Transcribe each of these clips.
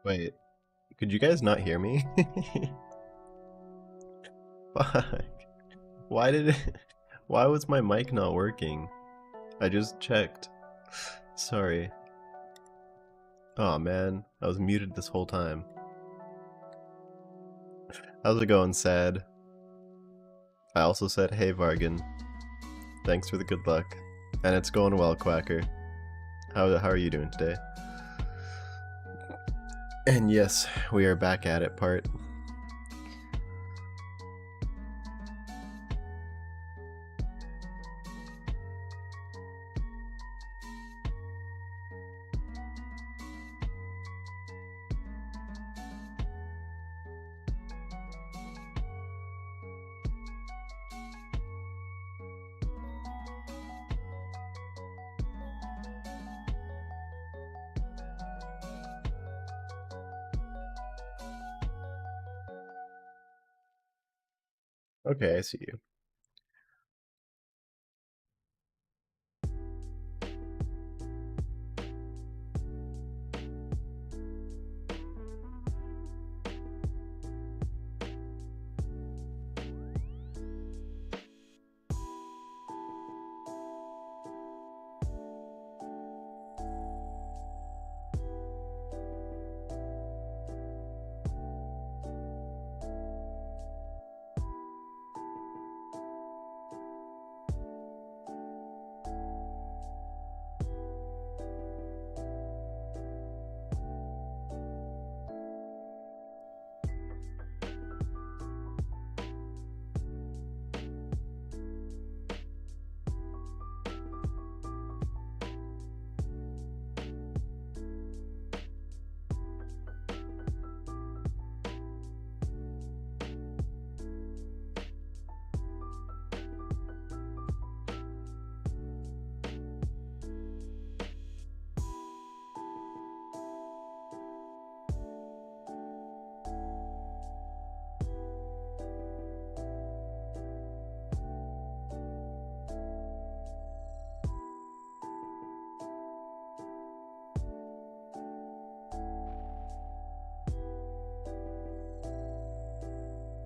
Wait, could you guys not hear me? Fuck. Why did it... Why was my mic not working? I just checked. Sorry. Aw, man. I was muted this whole time. How's it going, Sad? I also said, hey, Vargan. Thanks for the good luck. And it's going well, Quacker. How are you doing today? And yes, we are back at it, part. Okay, I see you.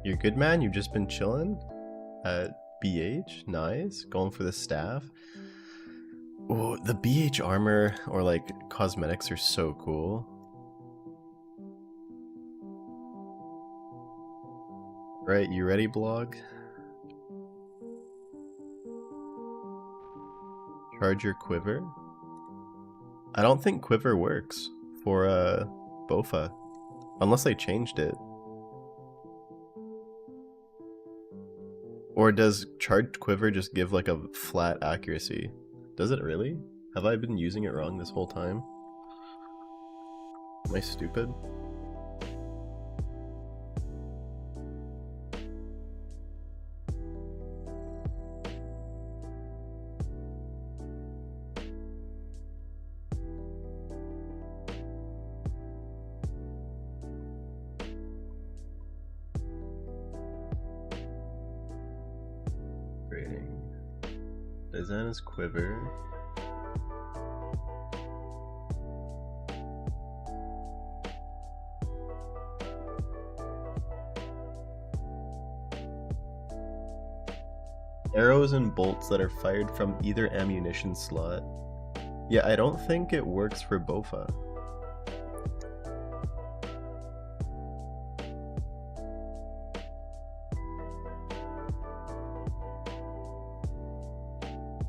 You're good, man? You've just been chilling at BH? Nice. Going for the staff. Oh, the BH armor or like cosmetics are so cool. Right, you ready, blog? Charge your quiver? I don't think quiver works for Bofa. Unless they changed it. Or does charged quiver just give like a flat accuracy? Does it really? Have I been using it wrong this whole time? Am I stupid? Grading. Diana's quiver. Arrows and bolts that are fired from either ammunition slot. Yeah, I don't think it works for Bofa.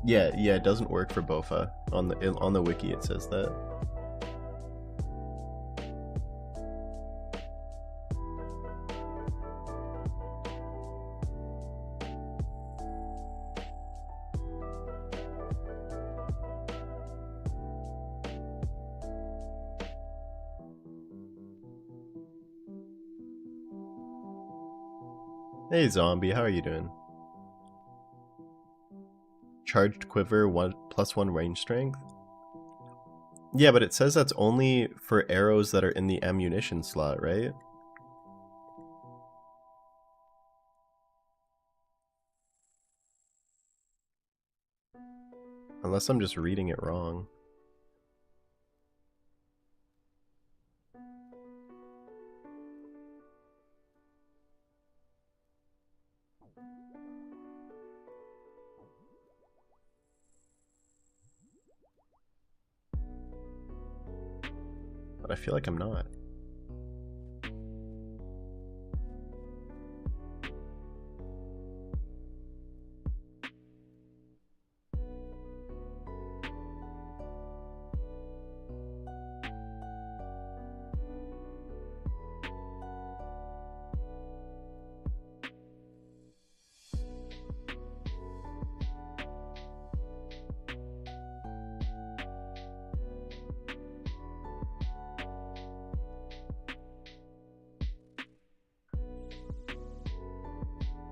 Yeah, it doesn't work for Bofa. On the wiki it says that. Hey zombie, how are you doing? Charged quiver, +1 range strength? Yeah, but it says that's only for arrows that are in the ammunition slot, right? Unless I'm just reading it wrong. But I feel like I'm not.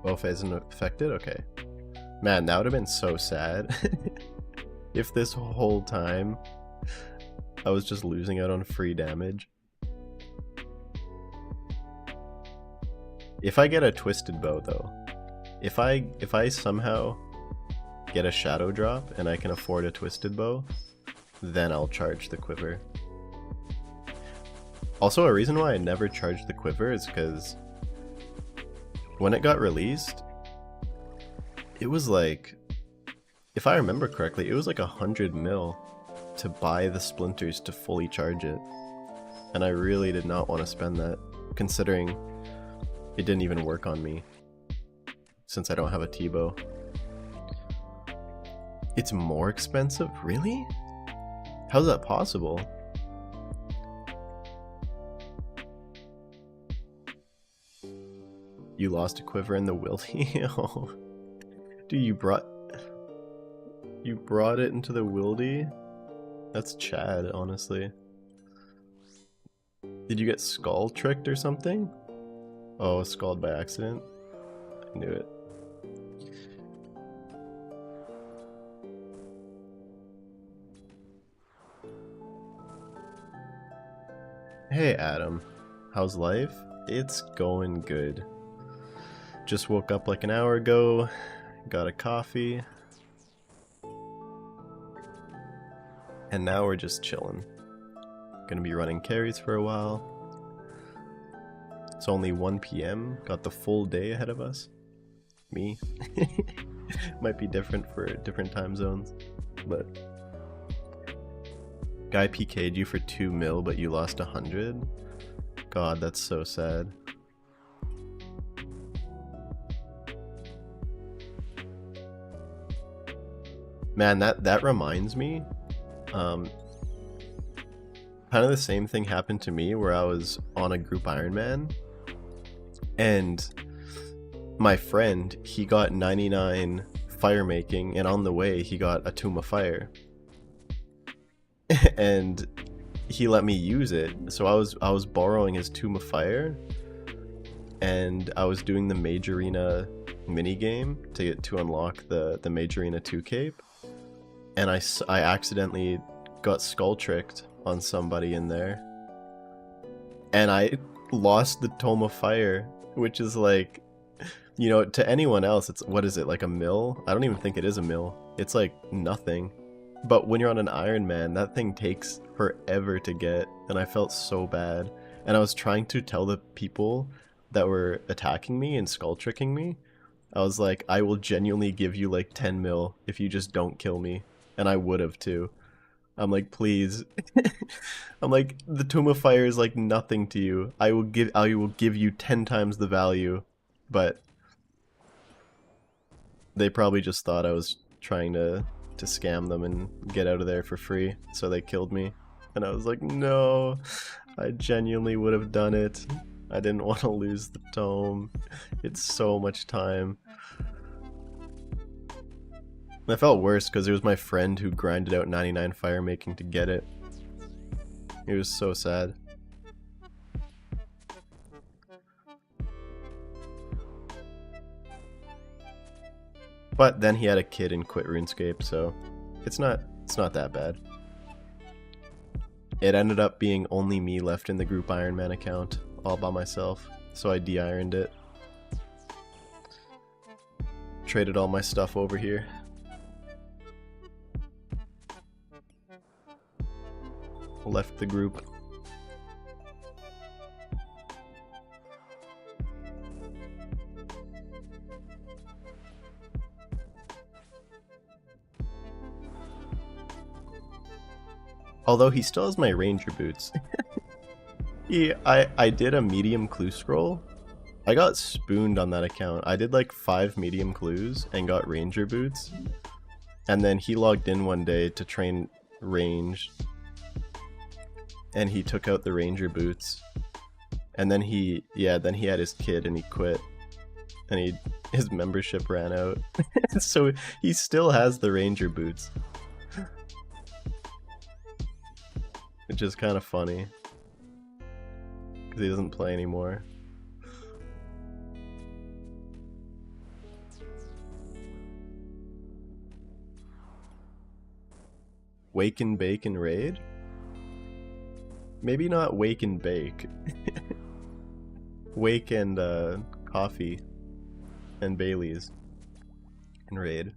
Both isn't affected? Okay. Man, that would have been so sad. If this whole time I was just losing out on free damage. If I get a twisted bow though, if I somehow get a shadow drop and I can afford a twisted bow, then I'll charge the quiver. Also, a reason why I never charged the quiver is because when it got released, it was like, if I remember correctly, it was like 100 mil to buy the splinters to fully charge it. And I really did not want to spend that, considering it didn't even work on me, since I don't have a T-bow. It's more expensive? Really? How's that possible? You lost a quiver in the wildy? Oh. Dude, you brought it into the wildy? That's Chad, honestly. Did you get skull tricked or something? Oh, skulled by accident? I knew it. Hey Adam, how's life? It's going good. Just woke up like an hour ago, got a coffee, and now we're just chilling. Gonna be running carries for a while. It's only 1 p.m. Got the full day ahead of us. Me. Might be different for different time zones, but guy PK'd you for 2 mil, but you lost 100. God, that's so sad. Man, that reminds me. Kind of the same thing happened to me where I was on a group Ironman, and my friend, he got 99 fire making, and on the way he got a Tomb of Fire. And he let me use it. So I was borrowing his Tomb of Fire, and I was doing the Mage Arena mini game to unlock the Mage Arena 2 cape, and I accidentally got skull tricked on somebody in there, and I lost the Tome of Fire, which is like, you know, to anyone else, it's, what is it, like a mil? I don't even think it is a mil. It's like nothing. But when you're on an Ironman, that thing takes forever to get, and I felt so bad. And I was trying to tell the people that were attacking me and skull tricking me, I was like, I will genuinely give you like 10 mil if you just don't kill me. And I would have too. I'm like, please. I'm like, the Tomb of Fire is like nothing to you. I will give you 10 times the value. But they probably just thought I was trying to scam them and get out of there for free, so they killed me. And I was like, no, I genuinely would have done it. I didn't want to lose the tome. It's so much time. And I felt worse because it was my friend who grinded out 99 fire making to get it. It was so sad. But then he had a kid and quit RuneScape, so it's not that bad. It ended up being only me left in the group Ironman account, all by myself, so I de-ironed it. Traded all my stuff over here. Left the group. Although he still has my ranger boots. I did a medium clue scroll. I got spooned on that account. I did like 5 medium clues and got ranger boots. And then he logged in one day to train range. And he took out the ranger boots. And then he had his kid and he quit. And his membership ran out. So he still has the ranger boots. Which is kind of funny. Because he doesn't play anymore. Wake and bake and raid? Maybe not wake and bake. Wake and coffee and Bailey's and raid.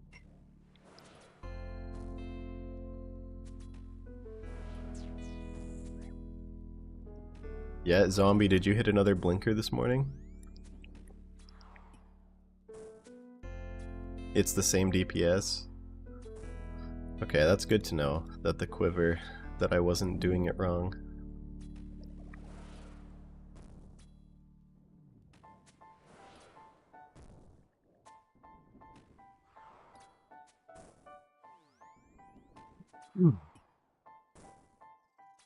Yeah, Zombie, did you hit another blinker this morning? It's the same DPS? Okay, that's good to know, that the quiver, that I wasn't doing it wrong.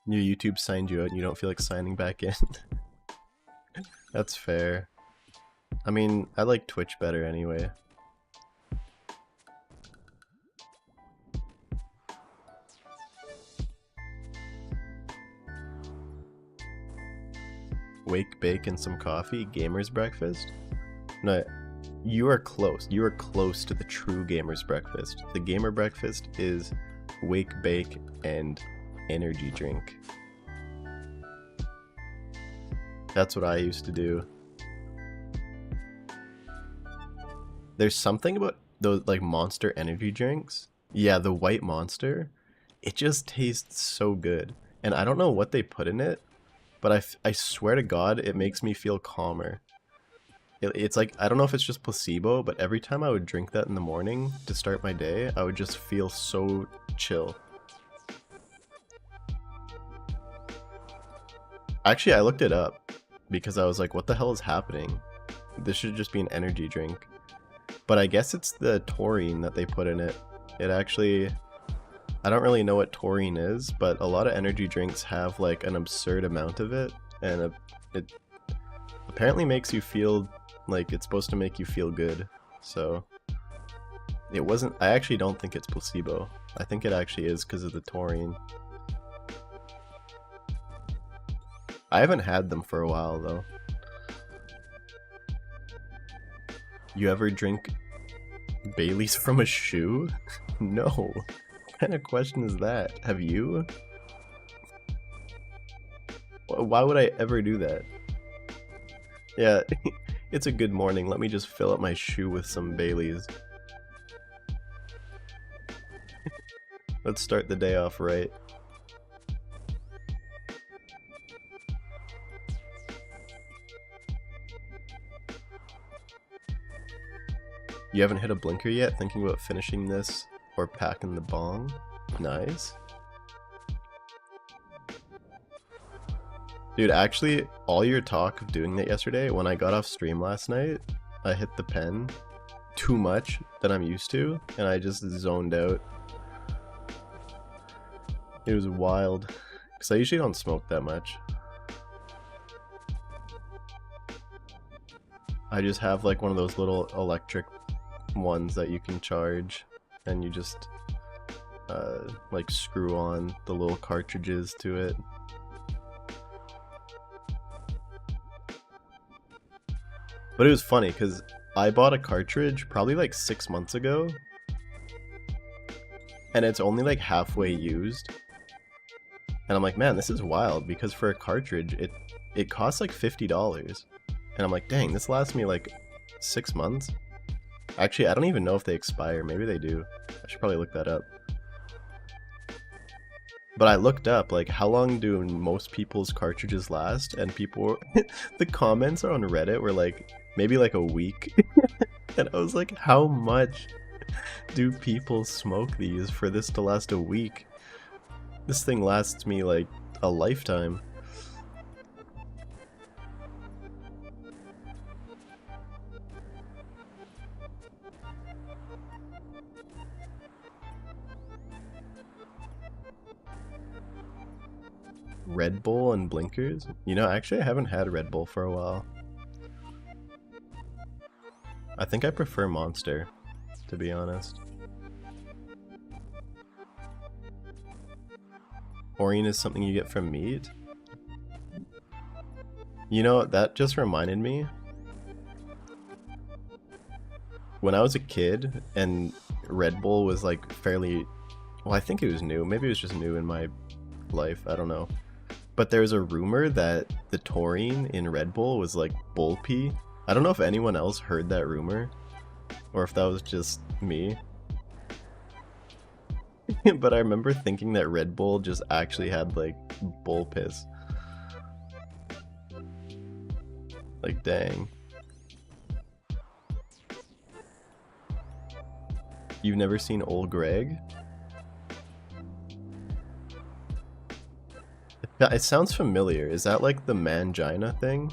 Your YouTube signed you out and you don't feel like signing back in. That's fair. I mean, I like Twitch better anyway. Wake, bake, and some coffee? Gamer's breakfast? No, you are close. You are close to the true gamer's breakfast. The gamer breakfast is wake, bake, and energy drink. That's what I used to do. There's something about those like Monster energy drinks. Yeah, the white Monster. It just tastes so good. And I don't know what they put in it, but I swear to God, it makes me feel calmer. It's like, I don't know if it's just placebo, but every time I would drink that in the morning to start my day, I would just feel so chill. Actually, I looked it up because I was like, what the hell is happening? This should just be an energy drink. But I guess it's the taurine that they put in it. It actually... I don't really know what taurine is, but a lot of energy drinks have like an absurd amount of it, and it apparently makes you feel like it's supposed to make you feel good. So it wasn't... I actually don't think it's placebo. I think it actually is because of the taurine. I haven't had them for a while though. You ever drink Bailey's from a shoe? No. What kind of question is that? Have you? Why would I ever do that? Yeah, it's a good morning. Let me just fill up my shoe with some Bailey's. Let's start the day off right. You haven't hit a blinker yet? Thinking about finishing this or packing the bong? Nice. Dude, actually, all your talk of doing that yesterday, when I got off stream last night, I hit the pen too much than I'm used to, and I just zoned out. It was wild, because I usually don't smoke that much. I just have like one of those little electric ones that you can charge, and you just like screw on the little cartridges to it. But it was funny because I bought a cartridge probably like 6 months ago, and it's only like halfway used, and I'm like, man, this is wild, because for a cartridge it costs like $50, and I'm like, dang, this lasts me like 6 months. Actually, I don't even know if they expire. Maybe they do. I should probably look that up. But I looked up, like, how long do most people's cartridges last? And people, the comments on Reddit were like, maybe like a week. And I was like, how much do people smoke these for this to last a week? This thing lasts me like a lifetime. Red Bull and blinkers? You know, actually I haven't had Red Bull for a while. I think I prefer Monster, to be honest. Taurine is something you get from meat? You know, that just reminded me. When I was a kid and Red Bull was like fairly... Well, I think it was new. Maybe it was just new in my life. I don't know. But there's a rumor that the taurine in Red Bull was like bull pee. I don't know if anyone else heard that rumor, or if that was just me. But I remember thinking that Red Bull just actually had like bull piss. Like, dang. You've never seen Old Greg? It sounds familiar. Is that like the mangina thing?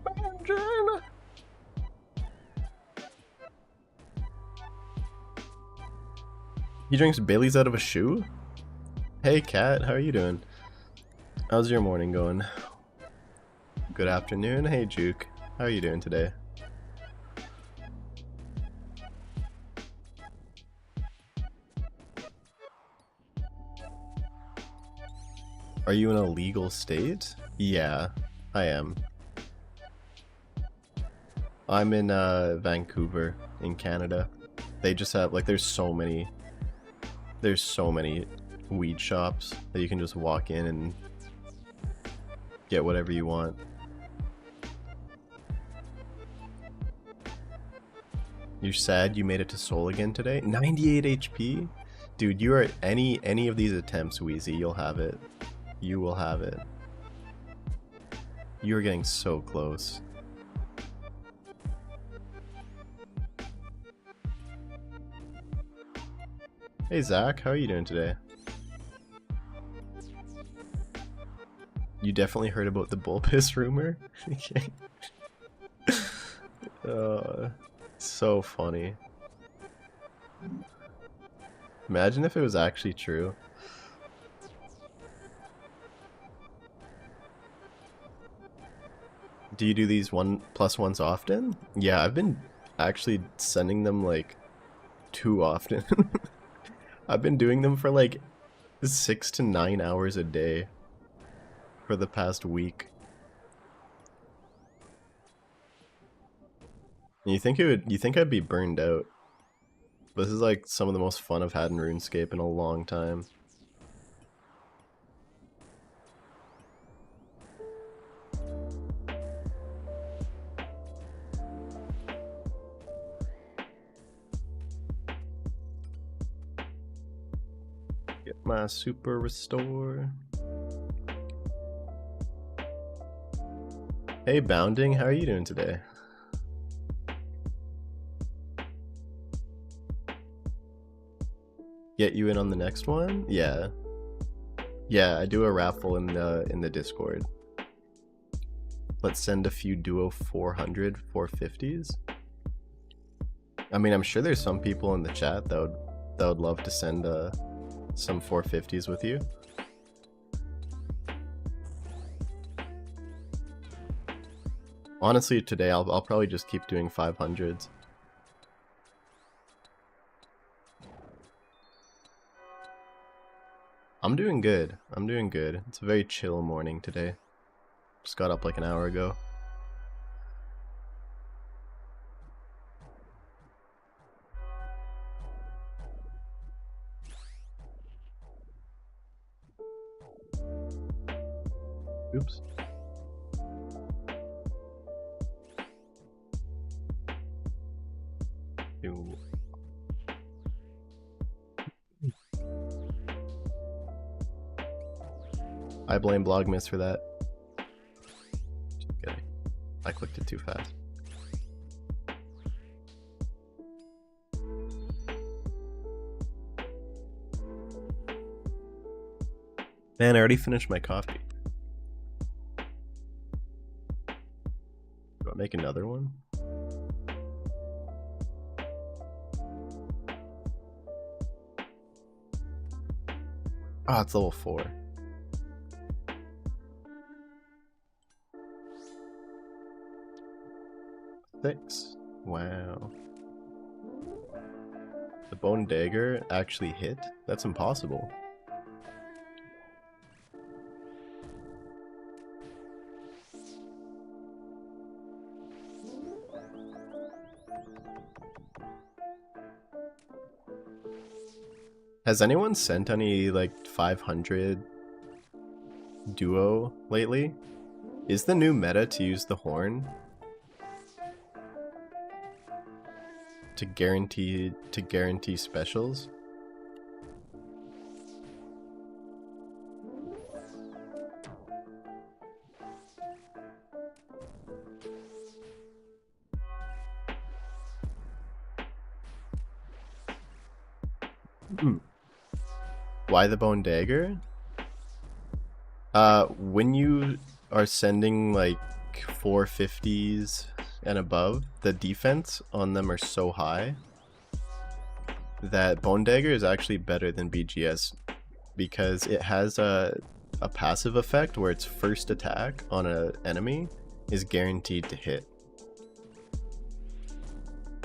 Mangina. He drinks Bailey's out of a shoe? Hey Kat, how are you doing? How's your morning going? Good afternoon. Hey Juke, how are you doing today? Are you in a legal state? Yeah, I am. I'm in Vancouver, in Canada. They just have, like, there's so many weed shops that you can just walk in and get whatever you want. You're sad you made it to Seoul again today? 98 HP? Dude, you are any of these attempts, Wheezy, you'll have it. You will have it. You are getting so close. Hey Zach, how are you doing today? You definitely heard about the bull piss rumor? So funny. Imagine if it was actually true. Do you do these 1+1s often? Yeah, I've been actually sending them like too often. I've been doing them for like 6 to 9 hours a day for the past week. And you think I'd be burned out. This is like some of the most fun I've had in RuneScape in a long time. Get my super restore. Hey Bounding, how are you doing today? Get you in on the next one? Yeah. Yeah, I do a raffle in the Discord. Let's send a few duo 400 450s. I mean, I'm sure there's some people in the chat that would love to send some 450s with you. Honestly, today I'll probably just keep doing 500s. I'm doing good. I'm doing good. It's a very chill morning today. Just got up like an hour ago. Oops. Ew. I blame Blogmas for that. Just kidding. I clicked it too fast. Man, I already finished my coffee. Do I make another one? Oh, it's level 4. Six. Wow. The bone dagger actually hit? That's impossible. Has anyone sent any like 500 duo lately? Is the new meta to use the horn? To guarantee specials? Why the bone dagger? When you are sending like 450s and above, the defense on them are so high that bone dagger is actually better than BGS because it has a passive effect where its first attack on an enemy is guaranteed to hit.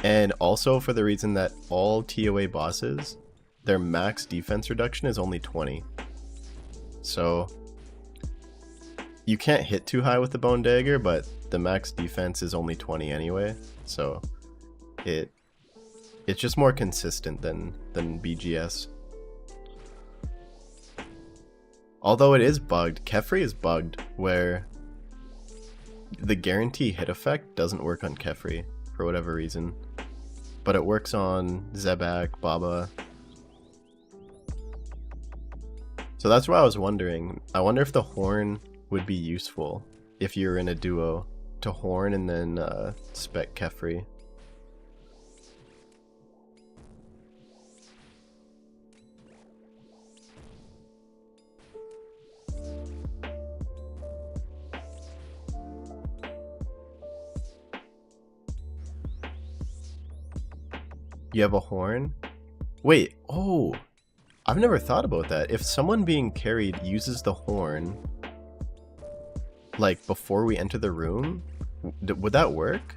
And also for the reason that all ToA bosses, their max defense reduction is only 20. So you can't hit too high with the bone dagger, but the max defense is only 20 anyway. So it's just more consistent than BGS. Although it is bugged, Kefri is bugged where the guarantee hit effect doesn't work on Kefri for whatever reason. But it works on Zebak, Baba. So that's why I was wondering. I wonder if the horn would be useful if you're in a duo to horn and then spec Kefri. You have a horn? Wait, oh! I've never thought about that. If someone being carried uses the horn, like, before we enter the room, would that work?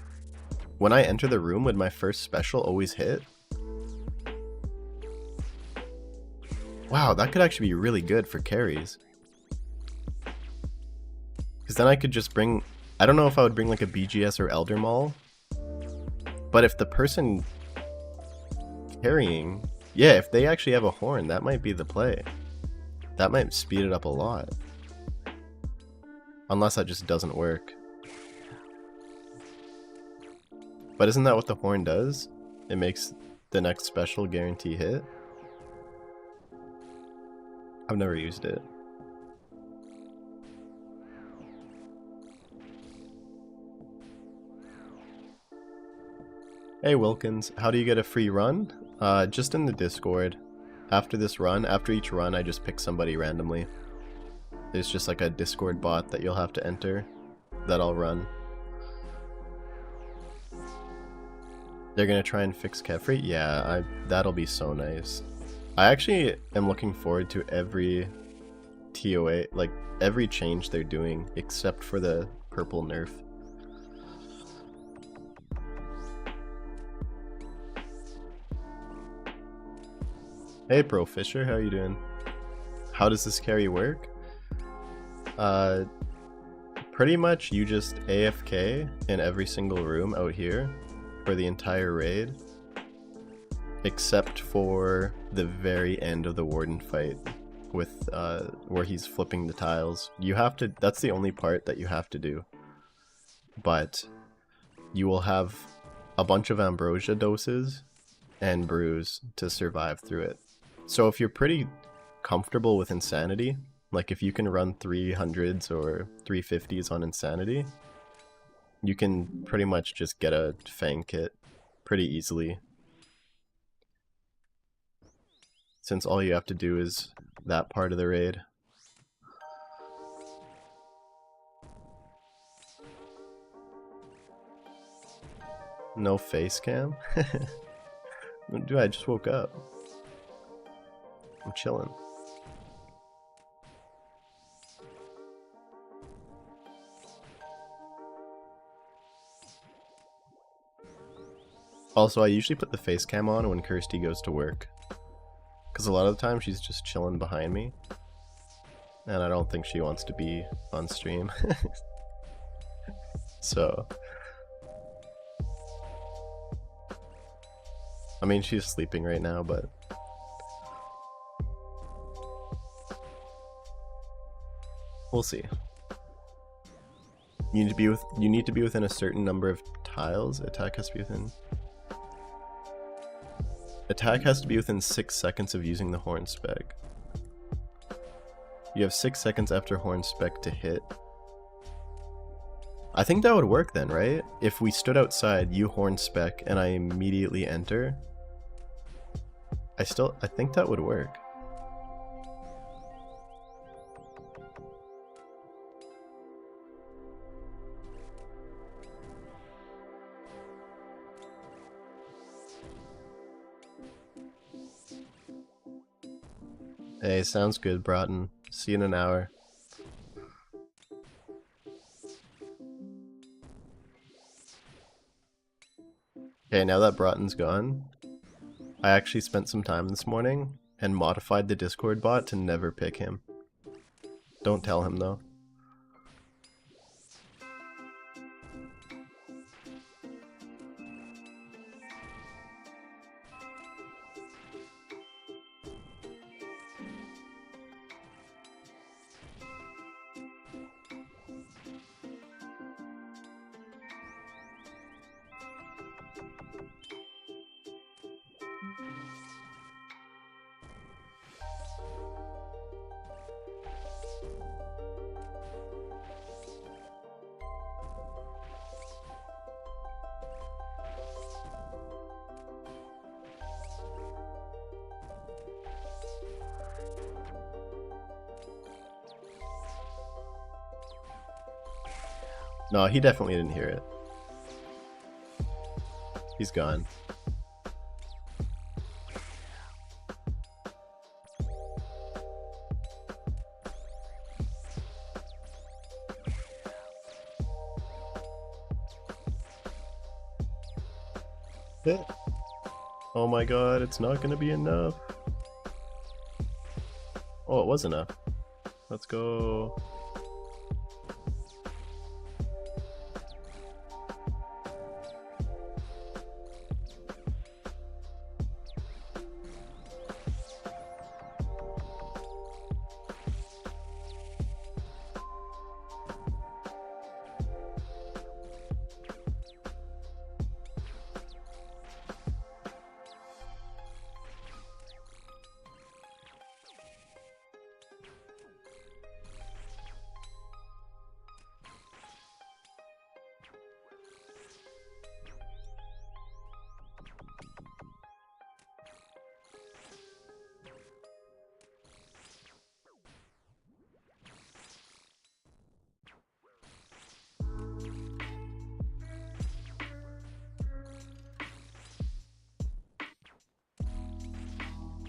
When I enter the room, would my first special always hit? Wow, that could actually be really good for carries. Because then I could just bring... I don't know if I would bring like a BGS or Elder Maul, but if the person carrying... Yeah, if they actually have a horn, that might be the play. That might speed it up a lot. Unless that just doesn't work. But isn't that what the horn does? It makes the next special guarantee hit? I've never used it. Hey Wilkins, how do you get a free run? Just in the Discord. After this run, after each run, I just pick somebody randomly. There's just like a Discord bot that you'll have to enter that I'll run. They're gonna try and fix Kefri? Yeah, that'll be so nice. I actually am looking forward to every ToA, like every change they're doing except for the purple nerf. Hey Pro Fisher, how you doing? How does this carry work? Pretty much you just AFK in every single room out here for the entire raid, except for the very end of the Warden fight with where he's flipping the tiles. You have to, that's the only part that you have to do. But you will have a bunch of ambrosia doses and brews to survive through it. So if you're pretty comfortable with insanity, like if you can run 300s or 350s on insanity, you can pretty much just get a Fang kit pretty easily. Since all you have to do is that part of the raid. No face cam? Dude, I just woke up. I'm chilling. Also, I usually put the face cam on when Kirsty goes to work, because a lot of the time she's just chilling behind me, and I don't think she wants to be on stream. So, I mean, she's sleeping right now, but we'll see. You need to be within a certain number of tiles. Attack has to be within. Attack has to be within 6 seconds of using the horn spec. You have 6 seconds after horn spec to hit. I think that would work then, right? If we stood outside, you horn spec, and I immediately enter. I think that would work. Hey, sounds good, Broughton. See you in an hour. Okay, now that Broughton's gone, I actually spent some time this morning and modified the Discord bot to never pick him. Don't tell him though. No, he definitely didn't hear it. He's gone. Oh my god, it's not gonna be enough. Oh, it was enough. Let's go.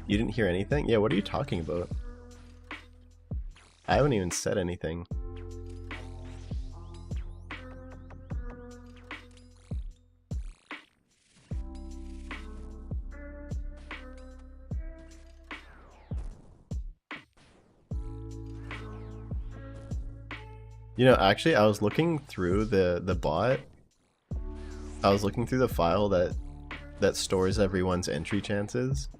You didn't hear anything? Yeah, what are you talking about? I haven't even said anything. You know, actually, I was looking through the bot. I was looking through the file that stores everyone's entry chances.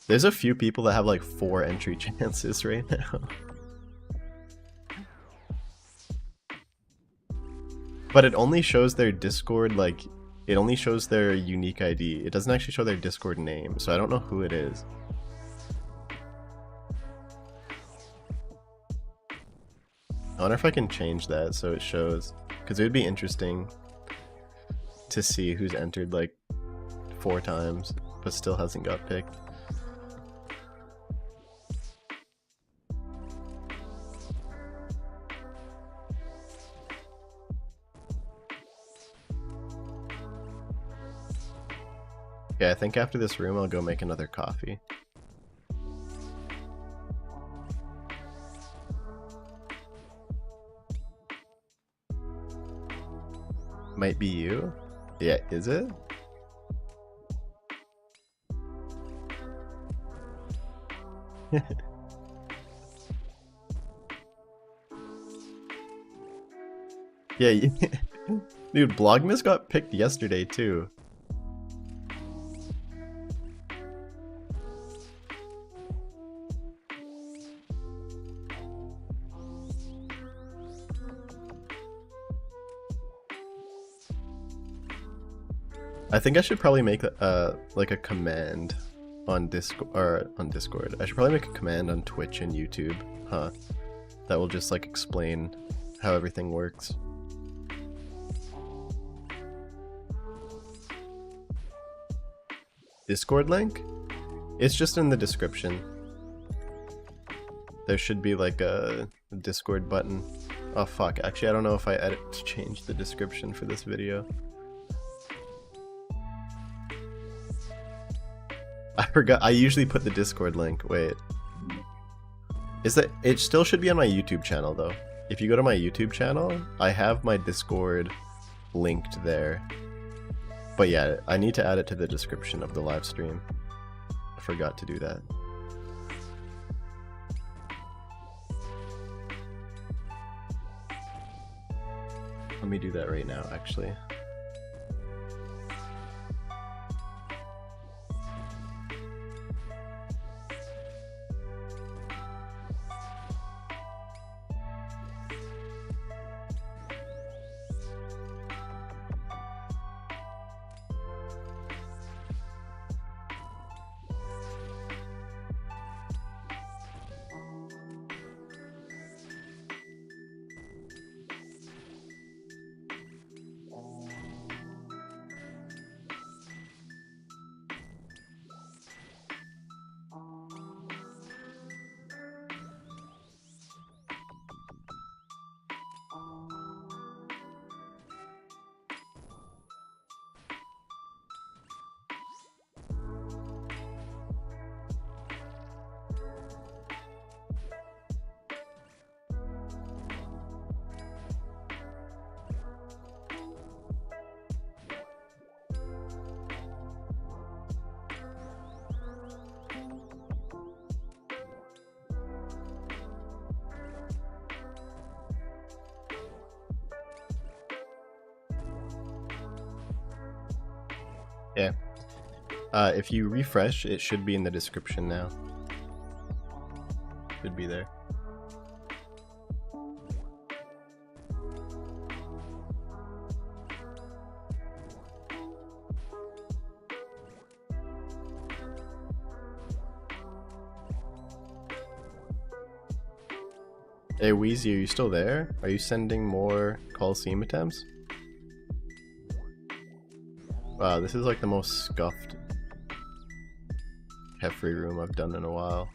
There's a few people that have like 4 entry chances right now. But it only shows their Discord, like, it only shows their unique ID. It doesn't actually show their Discord name, so I don't know who it is. I wonder if I can change that so it shows, because it would be interesting to see who's entered like 4 times, but still hasn't got picked. Yeah, I think after this room I'll go make another coffee. Might be you? Yeah, is it? Yeah, dude, Blogmas got picked yesterday too. I think I should probably make like a command on Discord. I should probably make a command on Twitch and YouTube, huh? That will just like explain how everything works. Discord link? It's just in the description. There should be like a Discord button. Oh fuck, actually I don't know if I edit to change the description for this video. I forgot, I usually put the Discord link, wait. Is that, it still should be on my YouTube channel though. If you go to my YouTube channel, I have my Discord linked there. But yeah, I need to add it to the description of the live stream. I forgot to do that. Let me do that right now, actually. Yeah. If you refresh, it should be in the description now. Should be there. Hey Wheezy, are you still there? Are you sending more Coliseum attempts? Wow, this is like the most scuffed Heffrey room I've done in a while.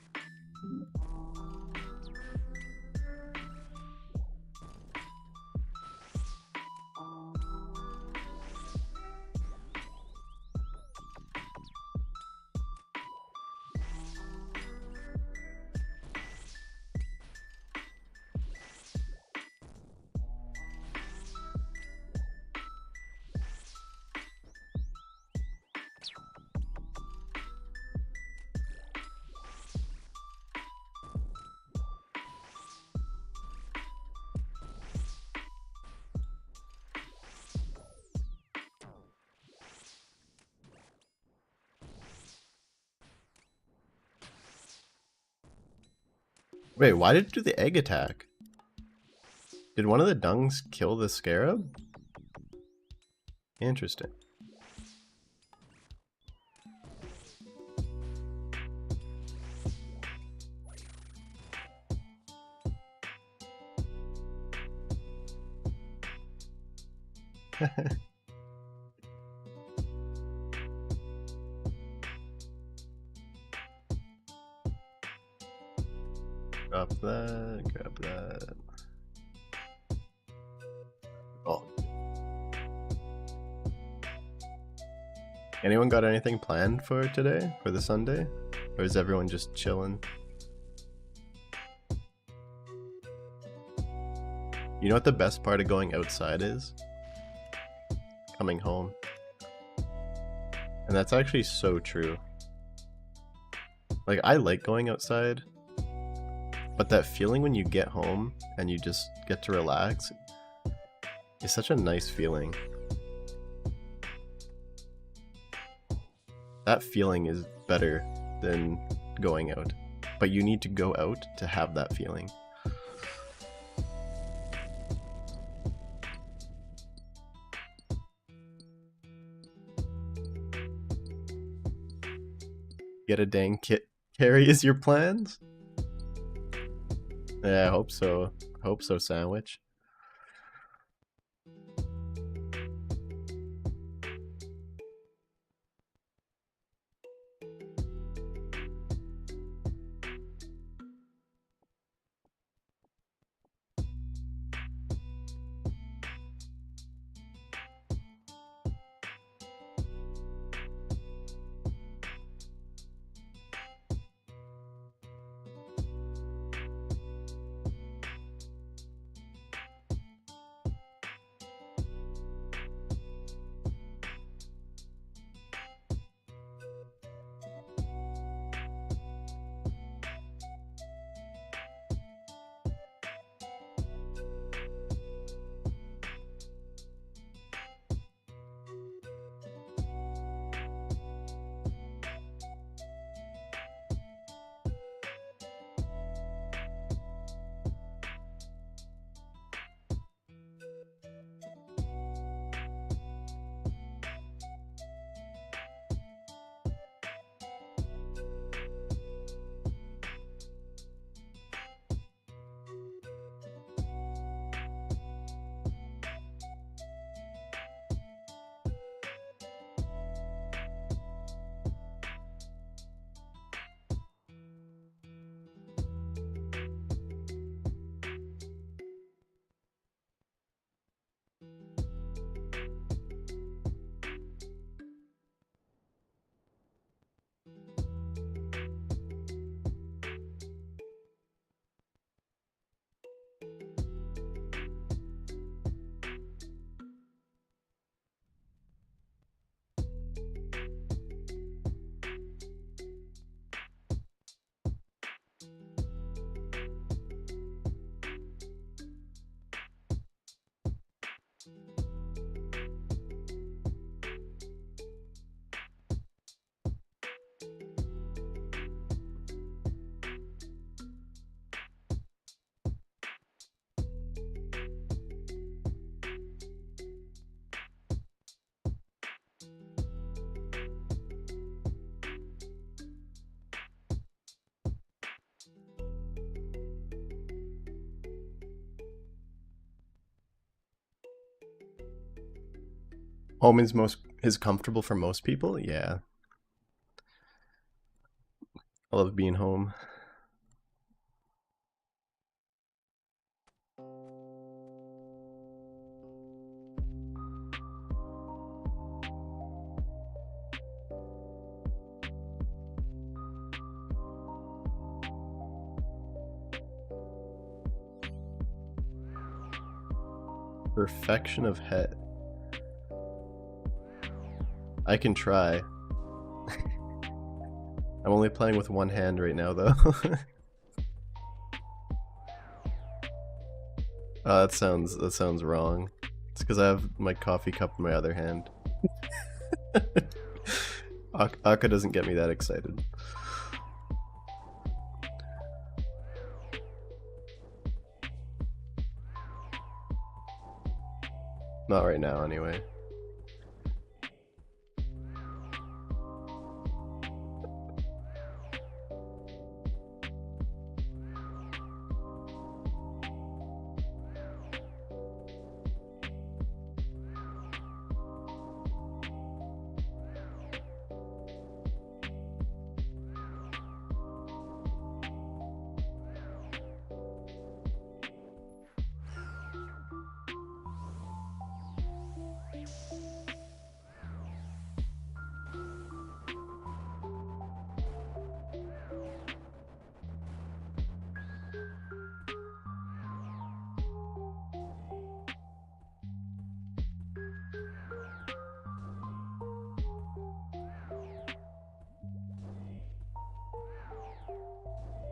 Wait, why did it do the egg attack? Did one of the dungs kill the scarab? Interesting. Drop that, grab that. Oh. Anyone got anything planned for today? For the Sunday? Or is everyone just chilling? You know what the best part of going outside is? Coming home. And that's actually so true. Like, I like going outside, but that feeling when you get home and you just get to relax is such a nice feeling. That feeling is better than going out, but you need to go out to have that feeling. Get a dang kit carry is your plans? Yeah, I hope so. Hope so, Sandwich. Home is comfortable for most people? Yeah. I love being home. Perfection of het. I can try. I'm only playing with one hand right now, though. That sounds wrong. It's because I have my coffee cup in my other hand. Akka doesn't get me that excited. Not right now, anyway.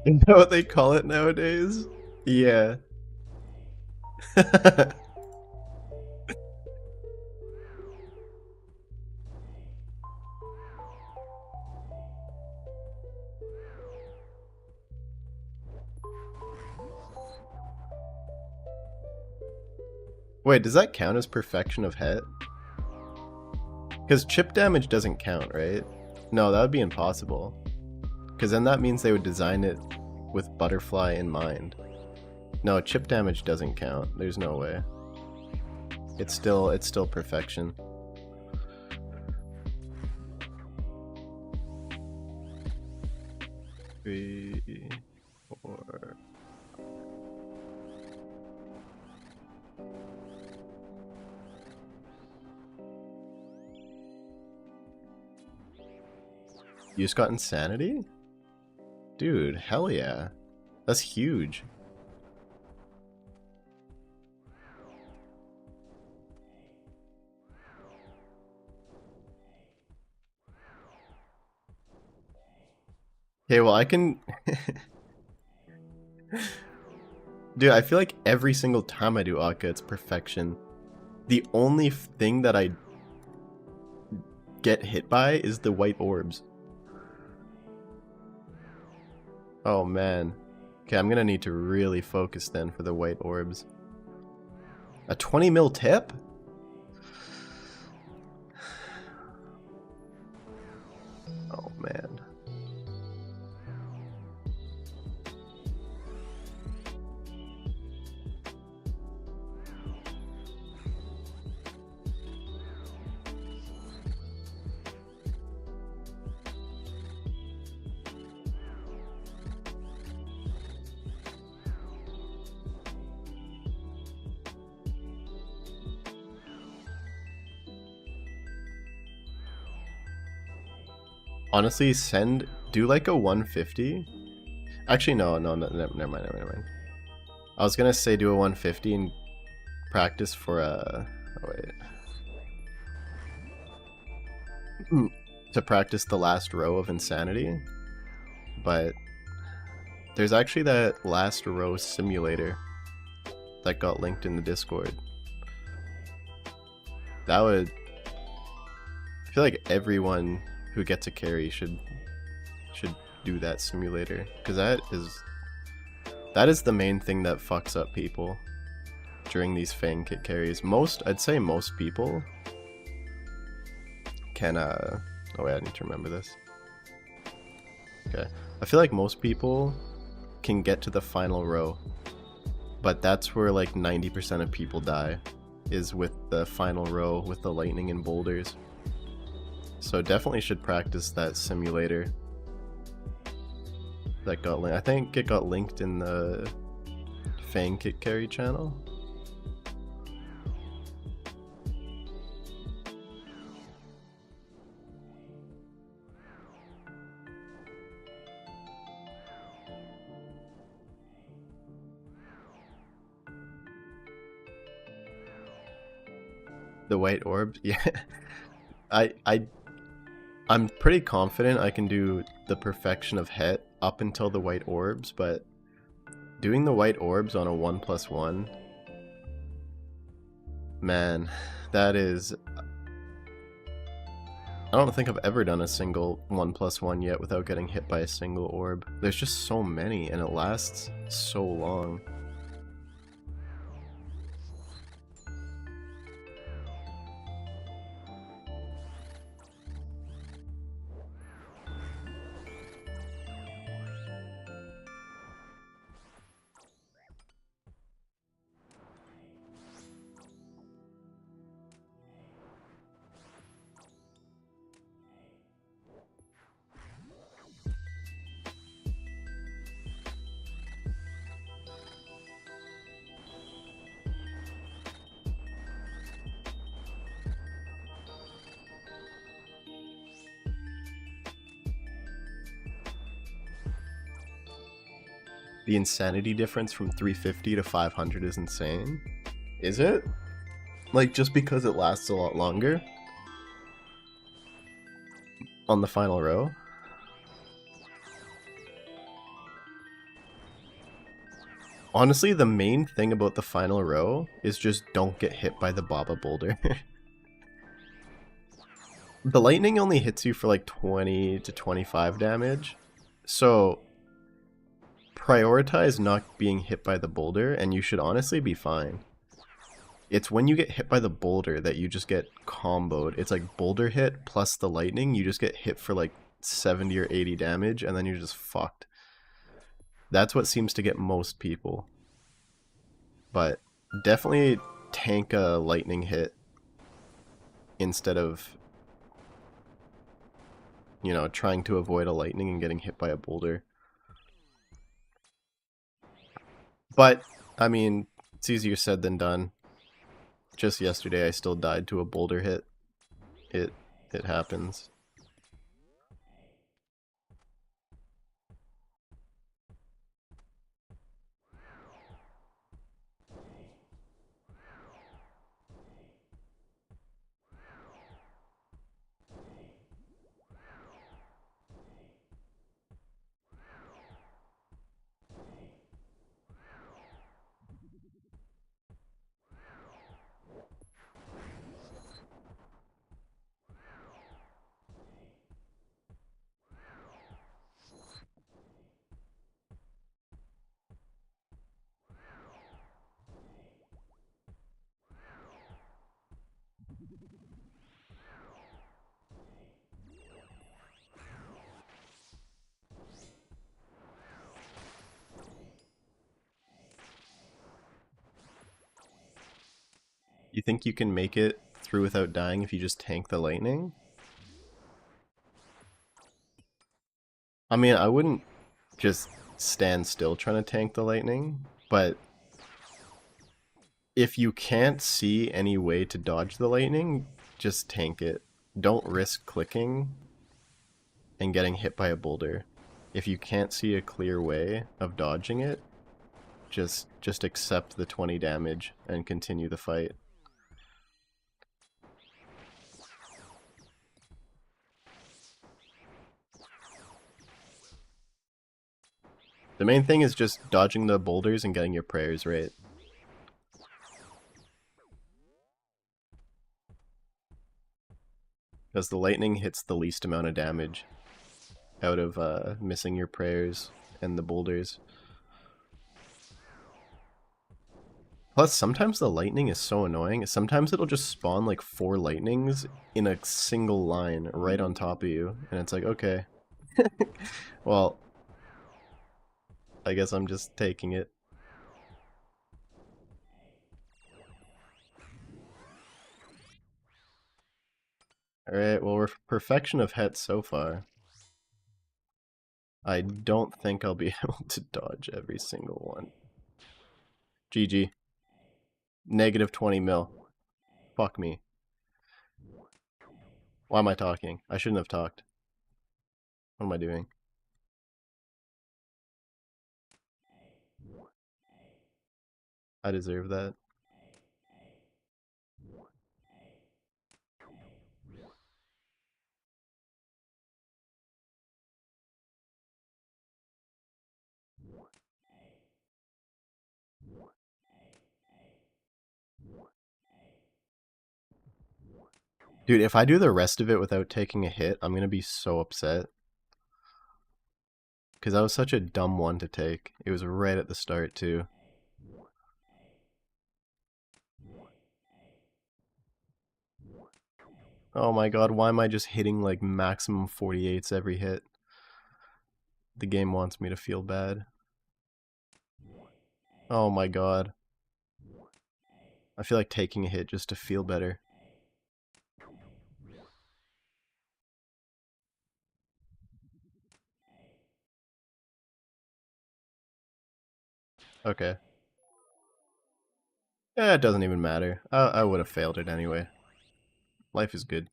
You know what they call it nowadays? Yeah. Wait, does that count as perfection of het? Because chip damage doesn't count, right? No, that would be impossible. Because then that means they would design it with butterfly in mind. No, chip damage doesn't count. There's no way. It's still perfection. Three, four. You just got insanity? Dude, hell yeah. That's huge. Okay, well I can... Dude, I feel like every single time I do Akka, it's perfection. The only thing that I get hit by is the white orbs. Oh man. Okay, I'm gonna need to really focus then for the white orbs. A 20 mil tip? Oh man. Honestly, do like a 150. Actually, no, never mind. I was gonna say do a 150 and practice for a... Oh, wait. To practice the last row of insanity. But there's actually that last row simulator that got linked in the Discord. That would... I feel like everyone who gets a carry should do that simulator, because that is the main thing that fucks up people during these Fang kit carries. I'd say most people can oh wait, I need to remember this. Okay, I feel like most people can get to the final row, but that's where like 90% of people die. is with the final row with the lightning and boulders. So definitely should practice that simulator. That got linked. I think it got linked in the Fang kick carry channel. The white orb, yeah. I'm pretty confident I can do the perfection of het up until the white orbs, but doing the white orbs on a 1+1, man, that is... I don't think I've ever done a single 1+1 yet without getting hit by a single orb. There's just so many, and it lasts so long. The insanity difference from 350 to 500 is insane. Is it? Like, just because it lasts a lot longer? On the final row? Honestly, the main thing about the final row is just don't get hit by the Baba boulder. The lightning only hits you for like 20 to 25 damage, so prioritize not being hit by the boulder and you should honestly be fine. It's when you get hit by the boulder that you just get comboed. It's like boulder hit plus the lightning, you just get hit for like 70 or 80 damage and then you're just fucked. That's what seems to get most people. But definitely tank a lightning hit instead of, you know, trying to avoid a lightning and getting hit by a boulder. But, I mean, it's easier said than done. Just yesterday I still died to a boulder hit. It happens. You think you can make it through without dying if you just tank the lightning? I mean, I wouldn't just stand still trying to tank the lightning, but if you can't see any way to dodge the lightning, just tank it. Don't risk clicking and getting hit by a boulder. If you can't see a clear way of dodging it, just accept the 20 damage and continue the fight. The main thing is just dodging the boulders and getting your prayers right. Because the lightning hits the least amount of damage out of missing your prayers and the boulders. Plus, sometimes the lightning is so annoying. Sometimes it'll just spawn like 4 lightnings in a single line right on top of you. And it's like, okay. Well, I guess I'm just taking it. Alright, well, we're perfection of hets so far. I don't think I'll be able to dodge every single one. GG. Negative 20 mil. Fuck me. Why am I talking? I shouldn't have talked. What am I doing? I deserve that. Dude, if I do the rest of it without taking a hit, I'm gonna be so upset. Because that was such a dumb one to take. It was right at the start, too. Oh my god, why am I just hitting like maximum 48s every hit? The game wants me to feel bad. Oh my god. I feel like taking a hit just to feel better. Okay. Yeah, it doesn't even matter. I would have failed it anyway. Life is good.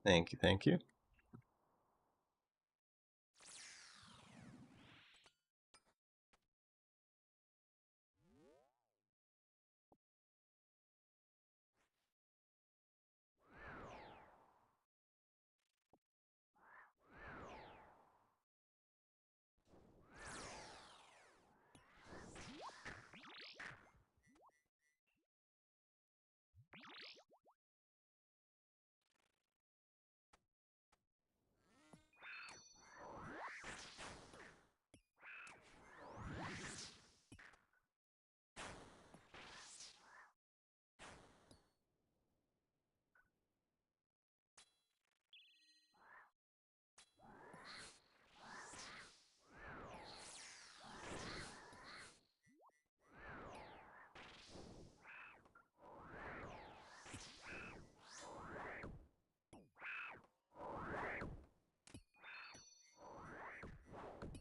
Thank you, thank you.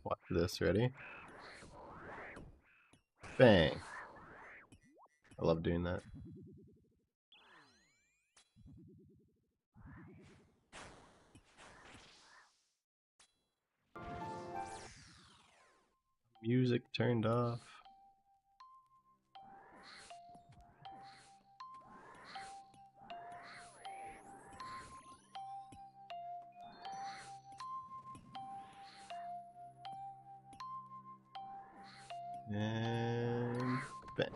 Watch this, ready? Fang. I love doing that. Music turned off. And bang.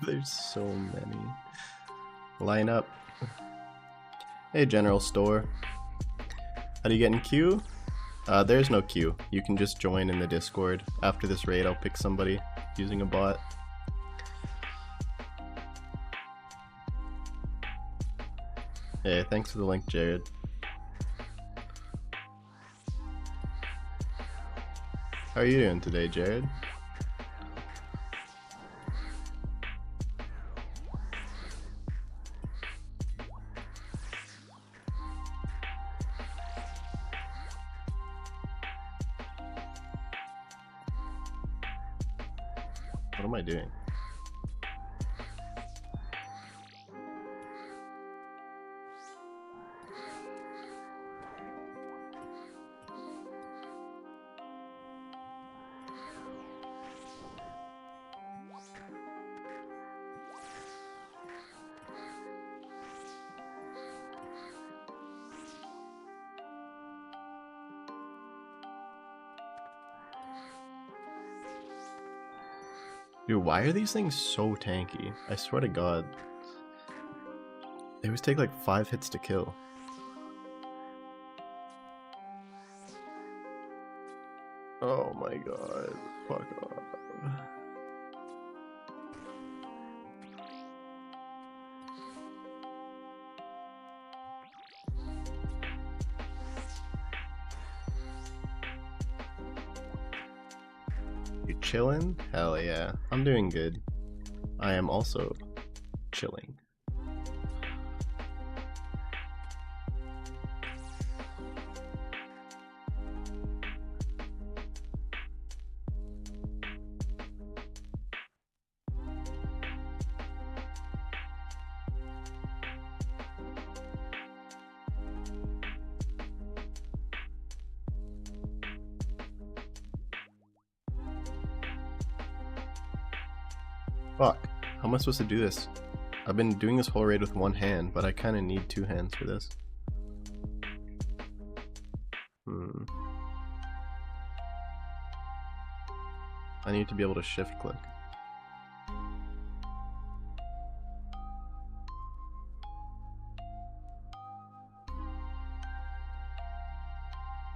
There's so many. Line up. Hey, general store. How do you get in queue? There's no queue. You can just join in the Discord. After this raid, I'll pick somebody using a bot. Hey, thanks for the link, Jared. How are you doing today, Jared? What am I doing? Dude, why are these things so tanky? I swear to God. They always take like 5 hits to kill. Oh my god. Fuck off. You chillin'? Hell yeah. I'm doing good. I am also chilling. Fuck. How am I supposed to do this? I've been doing this whole raid with one hand, but I kind of need 2 hands for this. I need to be able to shift click.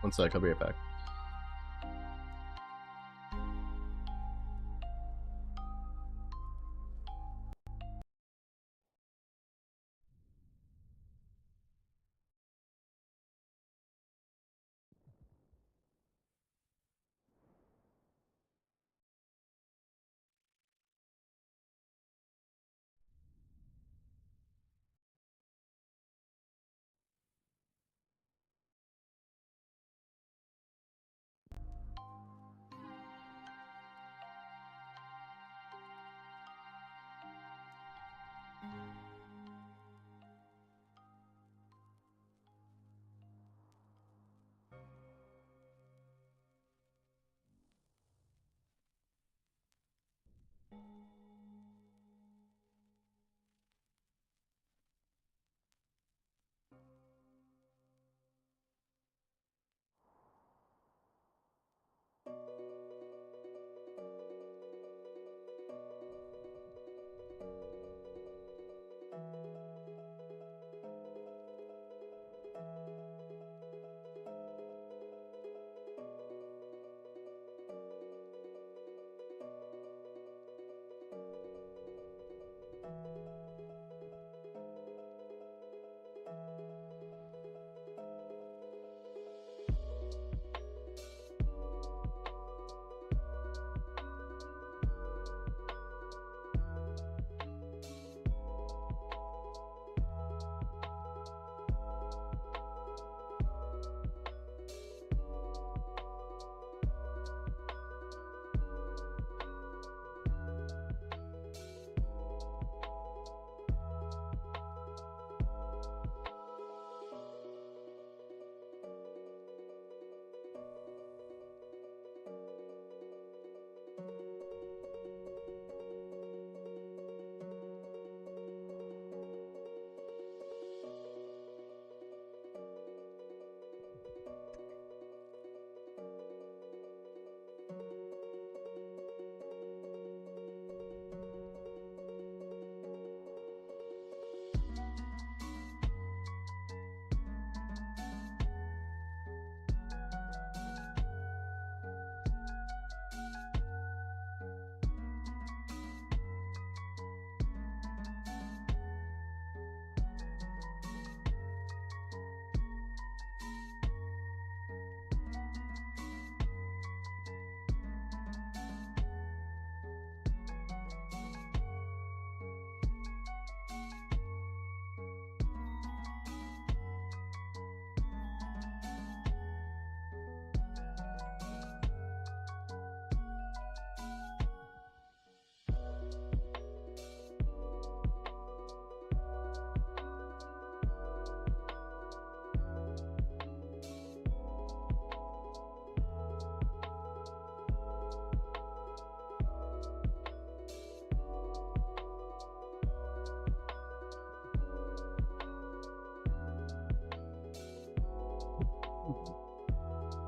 One sec, I'll be right back.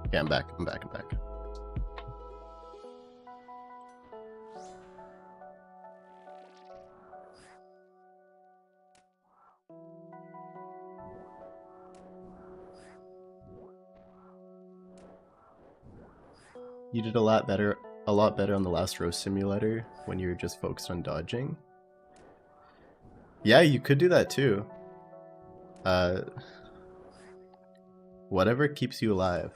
Okay, I'm back. You did a lot better on the last row simulator when you were just focused on dodging. Yeah, you could do that too. Whatever keeps you alive.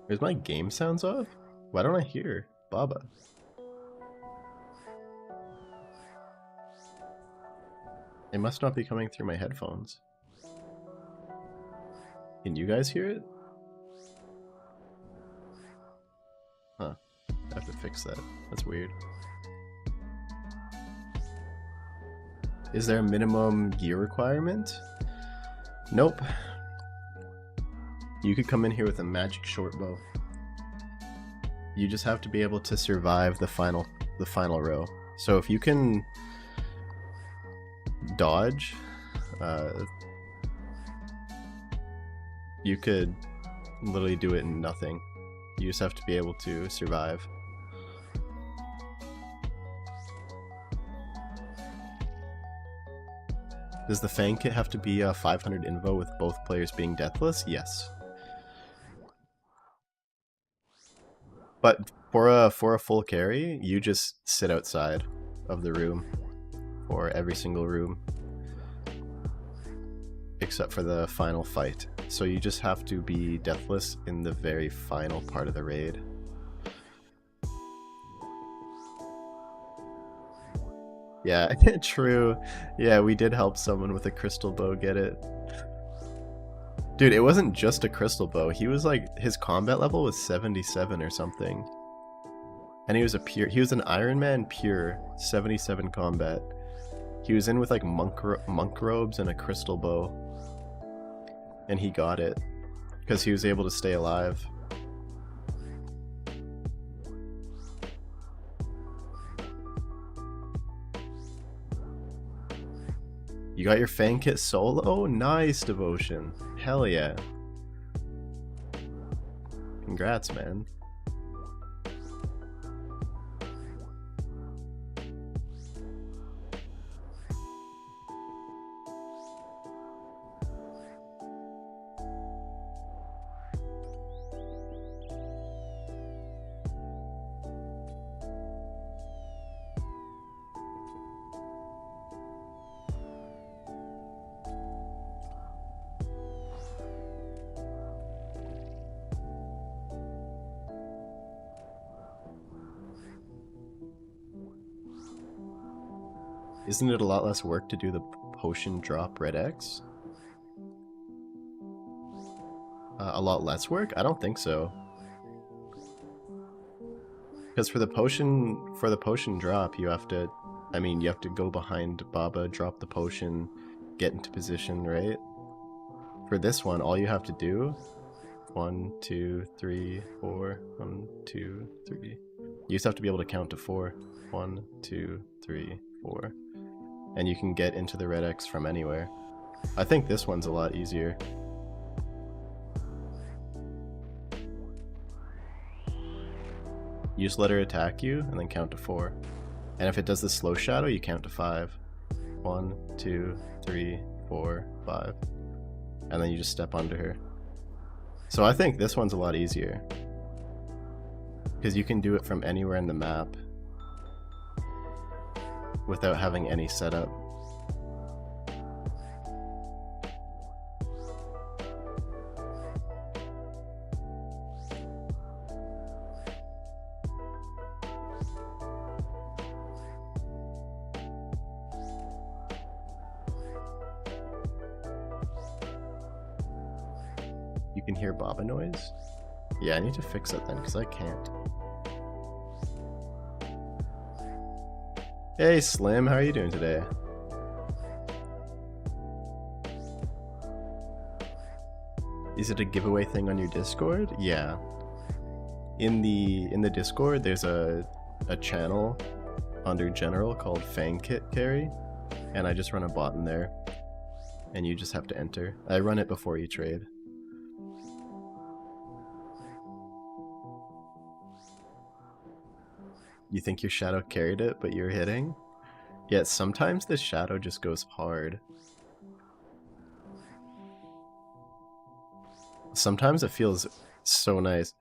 Is my game sounds off? Why don't I hear Baba? It must not be coming through my headphones. Can you guys hear it? Huh. I have to fix that. That's weird. Is there a minimum gear requirement? Nope. You could come in here with a magic short bow. You just have to be able to survive the final row. So if you can dodge, you could literally do it in nothing. You just have to be able to survive. Does the Fang kit have to be a 500 invo with both players being deathless? Yes. But for a full carry, you just sit outside of the room for every single room except for the final fight. So you just have to be deathless in the very final part of the raid. Yeah, true. Yeah, we did help someone with a crystal bow get it. Dude, it wasn't just a crystal bow. He was like, his combat level was 77 or something. And he was an Iron Man pure, 77 combat. He was in with like monk robes and a crystal bow. And he got it because he was able to stay alive. You got your Fang kit solo? Nice, Devotion. Hell yeah. Congrats, man. Isn't it a lot less work to do the potion drop red X? A lot less work? I don't think so. Because for the potion drop, you have to, you have to go behind Baba, drop the potion, get into position, right? For this one, all you have to do, 1, 2, 3, 4, 1, 2, 3. You just have to be able to count to 4. 1, 2, 3, 4. And you can get into the red X from anywhere. I think this one's a lot easier. You just let her attack you and then count to 4. And if it does the slow shadow, you count to 5. 1, 2, 3, 4, 5. And then you just step onto her. So I think this one's a lot easier. Because you can do it from anywhere in the map without having any setup. You can hear Baba noise? Yeah, I need to fix it then, because I can't. Hey Slim, how are you doing today? Is it a giveaway thing on your Discord? Yeah. In the Discord, there's a channel under general called Fang kit carry, and I just run a bot in there, and you just have to enter. I run it before you trade. You think your shadow carried it, but you're hitting? Yeah, sometimes the shadow just goes hard. Sometimes it feels so nice.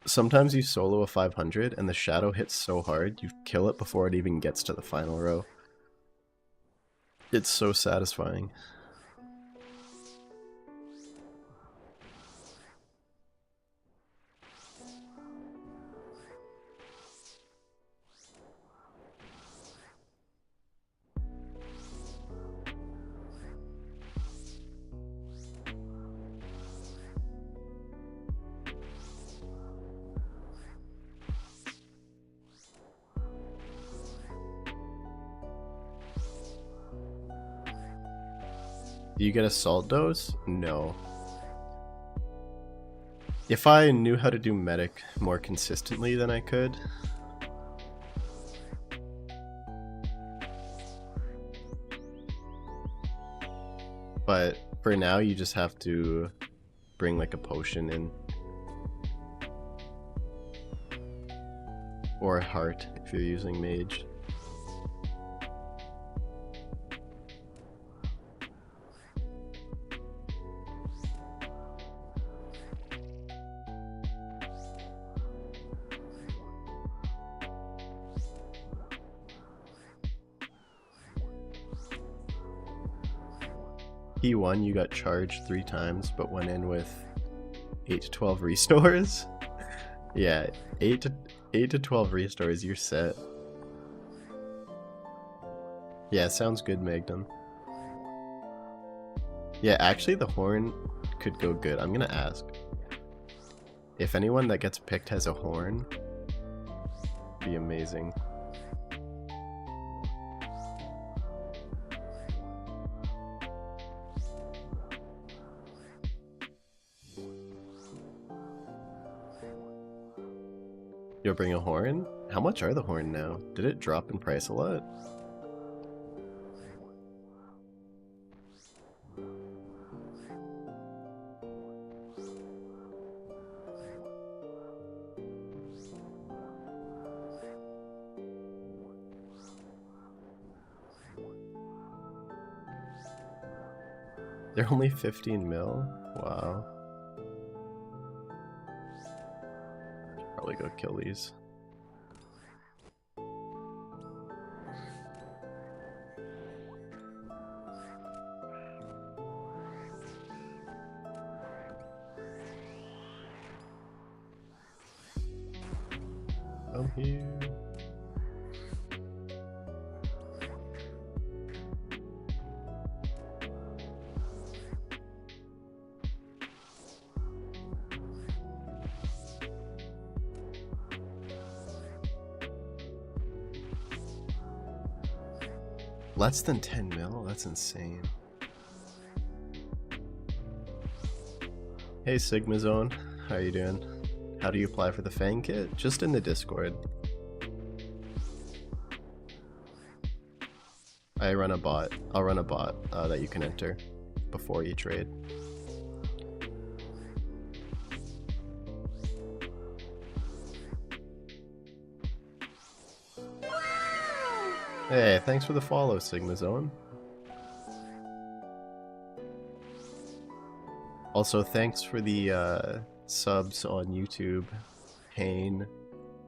Sometimes you solo a 500 and the shadow hits so hard, you kill it before it even gets to the final row. It's so satisfying. Do you get a salt dose? No. If I knew how to do medic more consistently than I could. But for now, you just have to bring like a potion in. Or a heart if you're using mage. P1 you got charged 3 times but went in with 8 to 12 restores. Yeah, 8 to 12 restores, you're set. Yeah, sounds good, Magnum. Yeah, actually the horn could go good. I'm gonna ask. If anyone that gets picked has a horn, it'd be amazing. You'll bring a horn? How much are the horn now? Did it drop in price a lot? They're only 15 mil? Wow. Probably go kill these. I'm here. Less than 10 mil? That's insane. Hey Sigma Zone, how you doing? How do you apply for the Fang kit? Just in the Discord. I run a bot. I'll run a bot that you can enter before you trade. Hey, thanks for the follow, Sigma Zone. Also, thanks for the subs on YouTube. Hayne,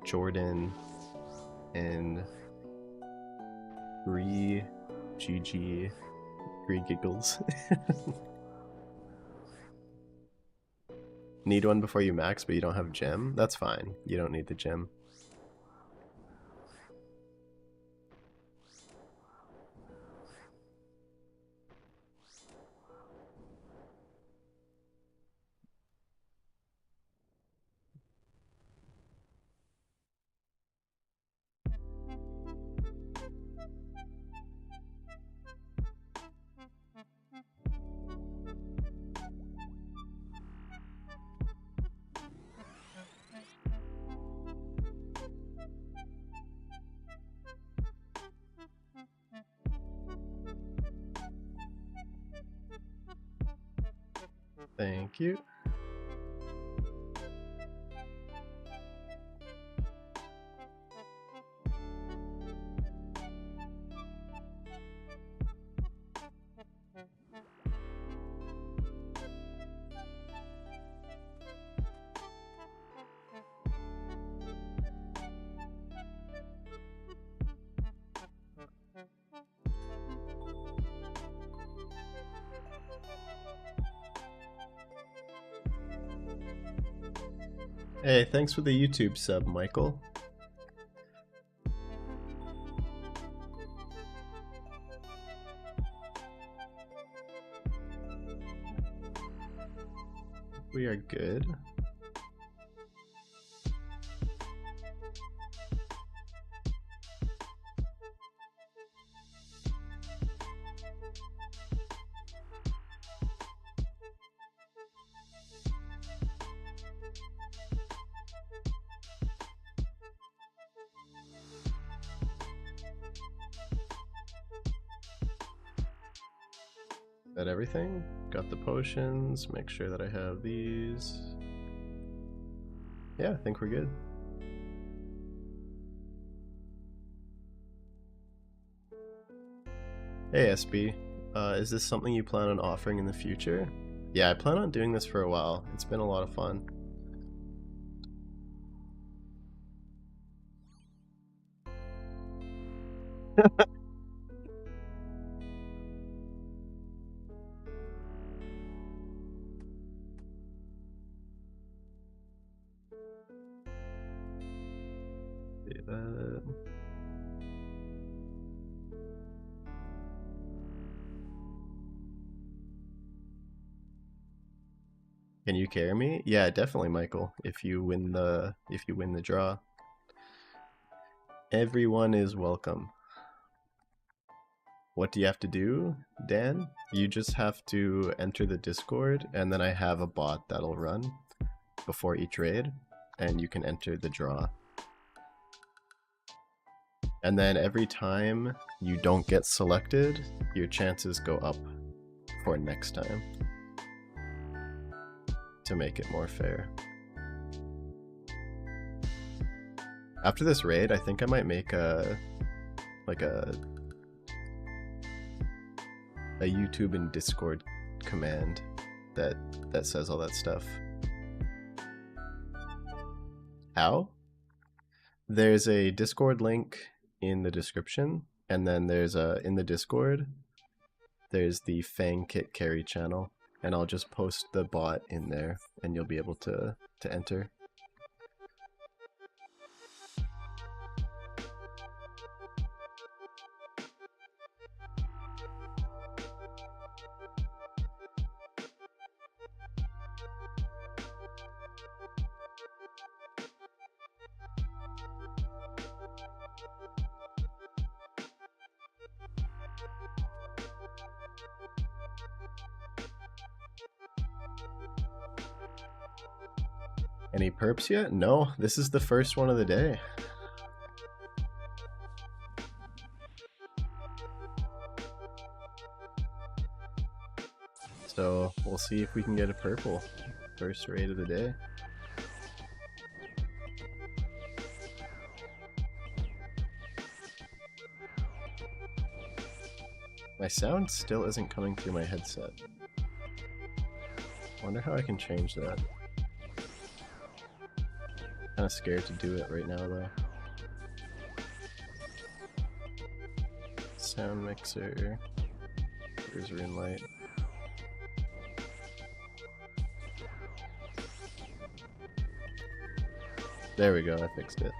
Jordan, and GG, Giggles. Need one before you max, but you don't have gem? That's fine. You don't need the gem. Thank you. Hey, thanks for the YouTube sub, Michael. We are good. Is that everything? Got the potions, make sure that I have these. Yeah, I think we're good. Hey SB, is this something you plan on offering in the future? Yeah, I plan on doing this for a while. It's been a lot of fun. Do that. Can you carry me? Yeah, definitely, Michael. If you win the draw. Everyone is welcome. What do you have to do, Dan? You just have to enter the Discord, and then I have a bot that'll run before each raid, and you can enter the draw. And then every time you don't get selected, your chances go up for next time, to make it more fair. After this raid, I think I might make a YouTube and Discord command that says all that stuff. How? There's a Discord link in the description, and then there's in the Discord there's the Fang Kit Carry channel, and I'll just post the bot in there and you'll be able to enter. Any perps yet? No, this is the first one of the day. So we'll see if we can get a purple. First raid of the day. My sound still isn't coming through my headset. Wonder how I can change that. Kinda scared to do it right now though. Sound mixer. Here's ring light. There we go, I fixed it.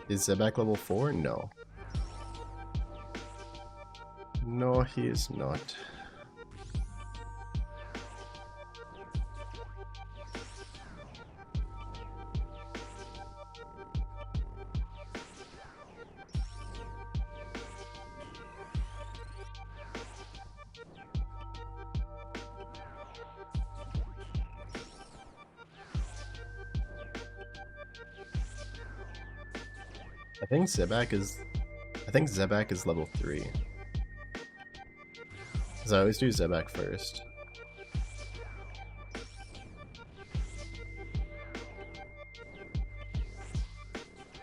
Is Zebak level 4? No. No, he is not. I think Zebak is level 3. Because I always do Zebak first.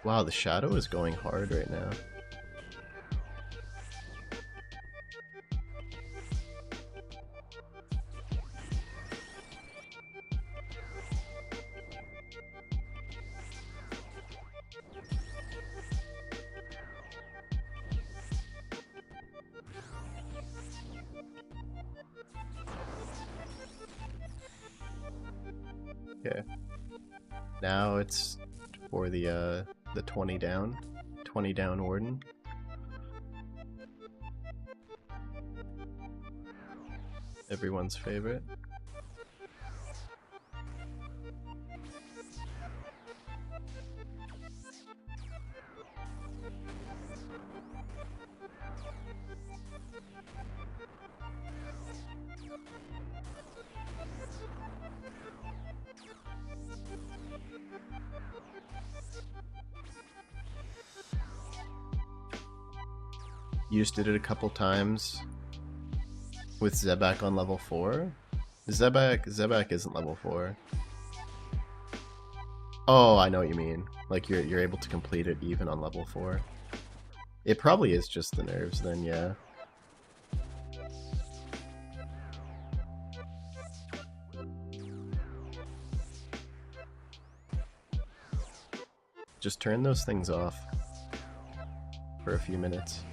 Wow, the shadow is going hard right now. Okay. Now it's for the 20 down warden. Everyone's favorite. You just did it a couple times with Zebak on level 4? Zebak isn't level 4. Oh, I know what you mean. Like you're able to complete it even on level 4. It probably is just the nerves then, yeah. Just turn those things off for a few minutes.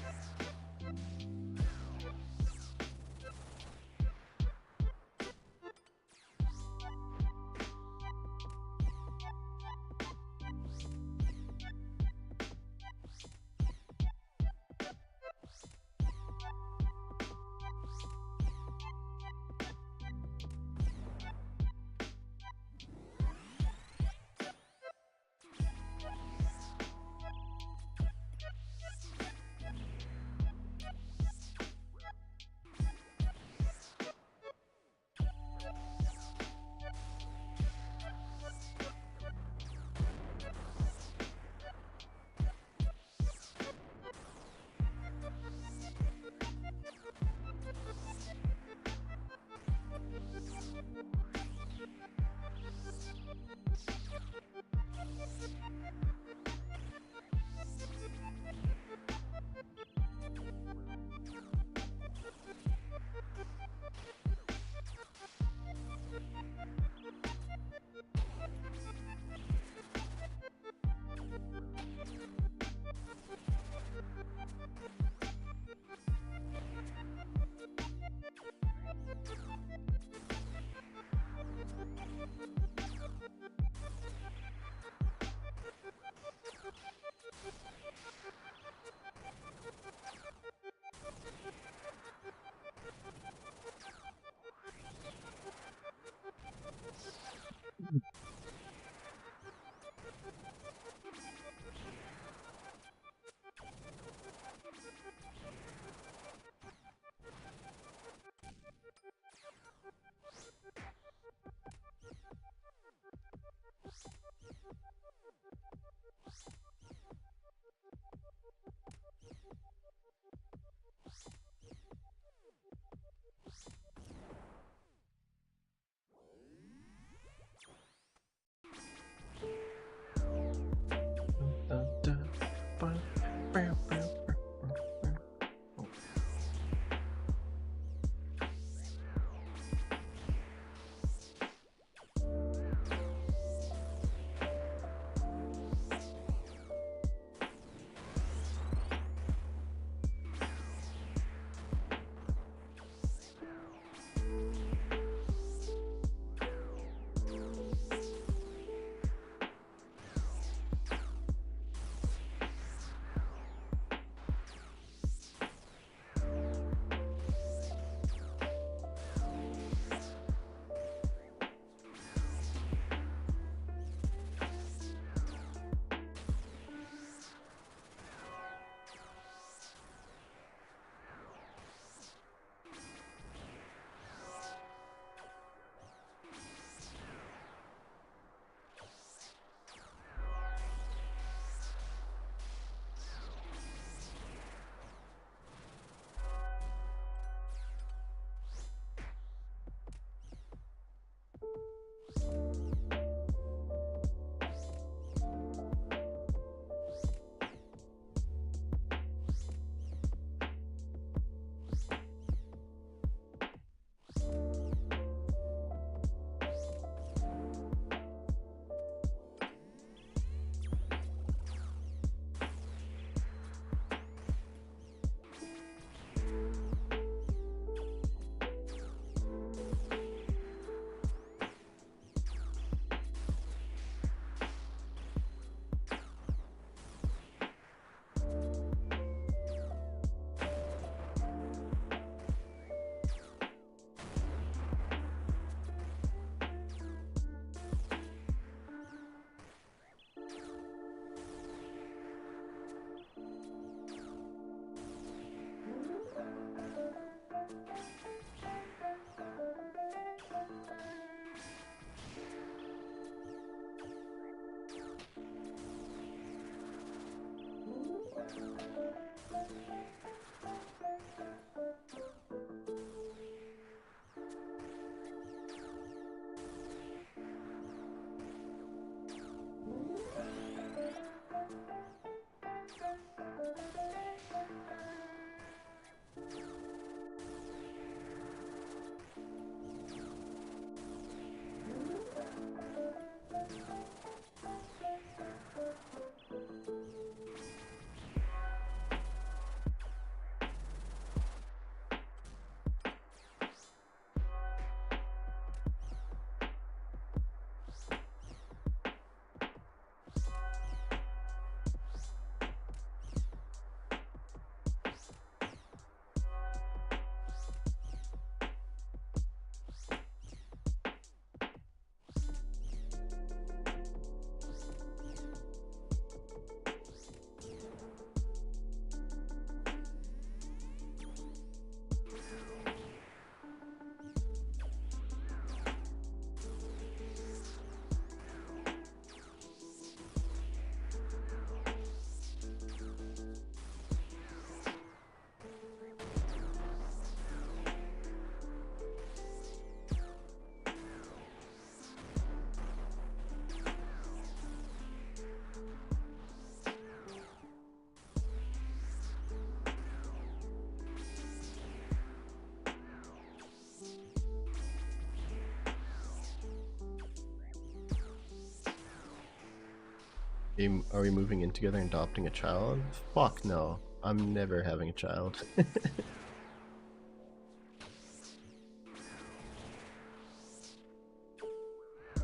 Are we moving in together and adopting a child? Fuck no. I'm never having a child.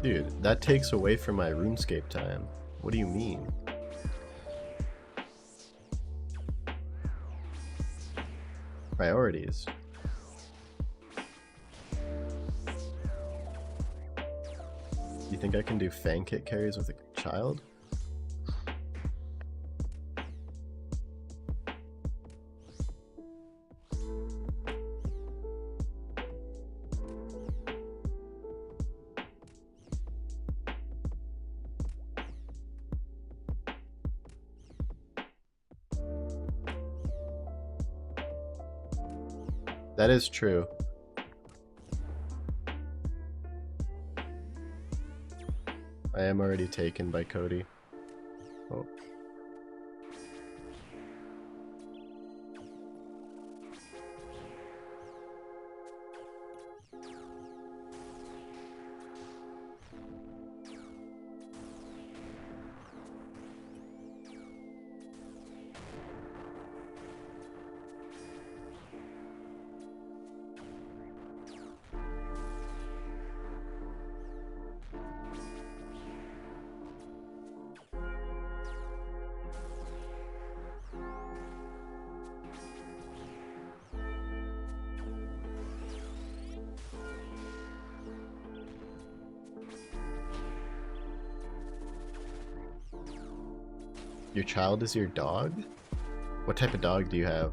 Dude, that takes away from my RuneScape time. What do you mean? Priorities. You think I can do Fang kit carries with a child? That is true. I am already taken by Cody. Oh. Your child is your dog? What type of dog do you have?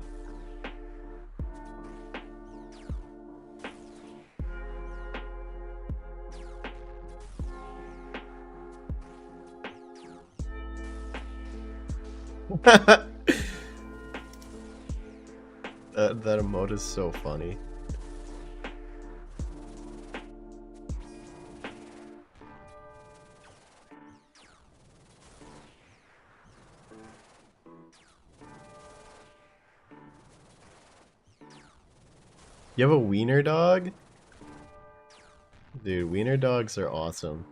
That emote is so funny. You have a wiener dog? Dude, wiener dogs are awesome.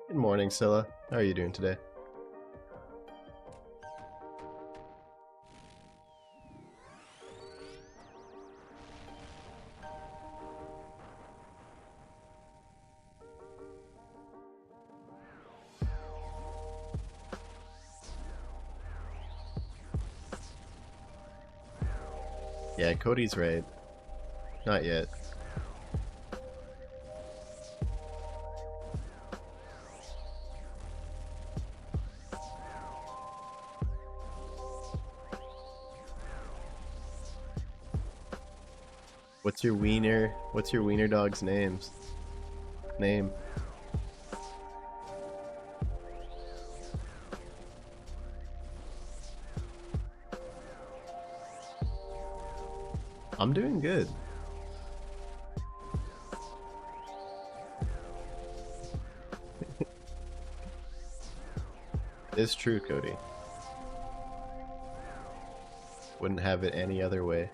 Good morning, Scylla. How are you doing today? Yeah, Cody's right. Not yet. What's your wiener dog's name? I'm doing good. It's true, Cody. Wouldn't have it any other way.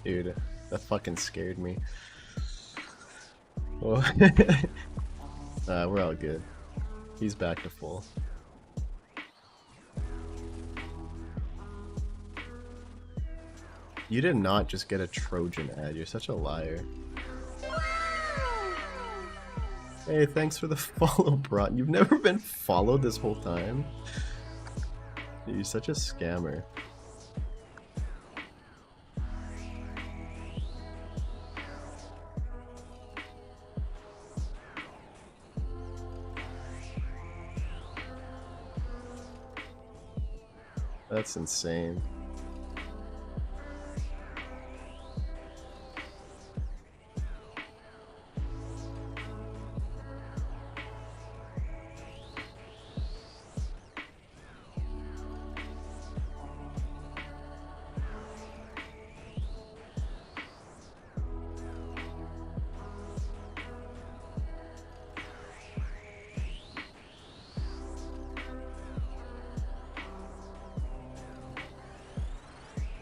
Dude, that fucking scared me. Well, we're all good. He's back to full. You did not just get a Trojan ad. You're such a liar. Hey, thanks for the follow, Bron. You've never been followed this whole time? Dude, you're such a scammer. That's insane.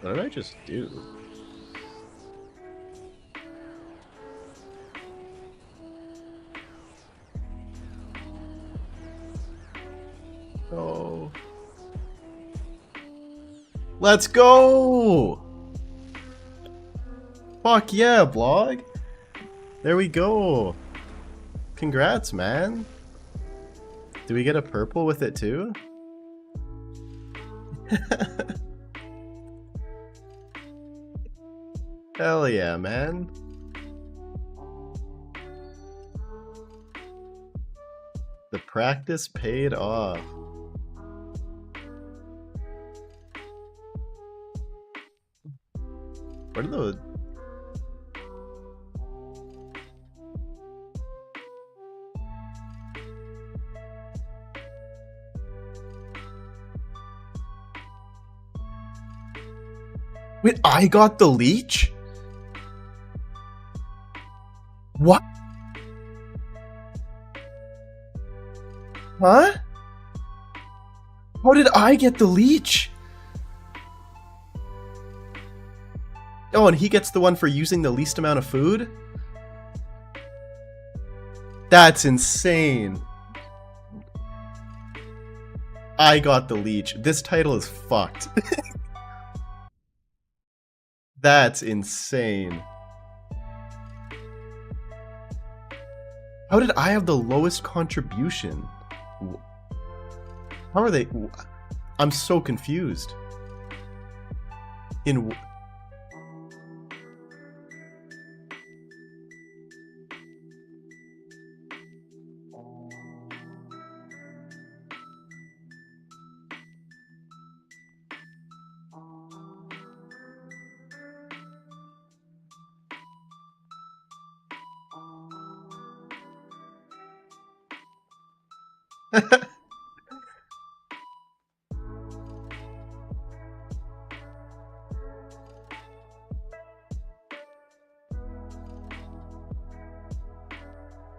What did I just do? Oh. Let's go! Fuck yeah, blog! There we go! Congrats, man! Do we get a purple with it too? Hell yeah, man. The practice paid off. What are those? Wait, I got the leech? What? Huh? How did I get the leech? Oh, and he gets the one for using the least amount of food? That's insane. I got the leech. This title is fucked. That's insane. How did I have the lowest contribution? How are they? I'm so confused. In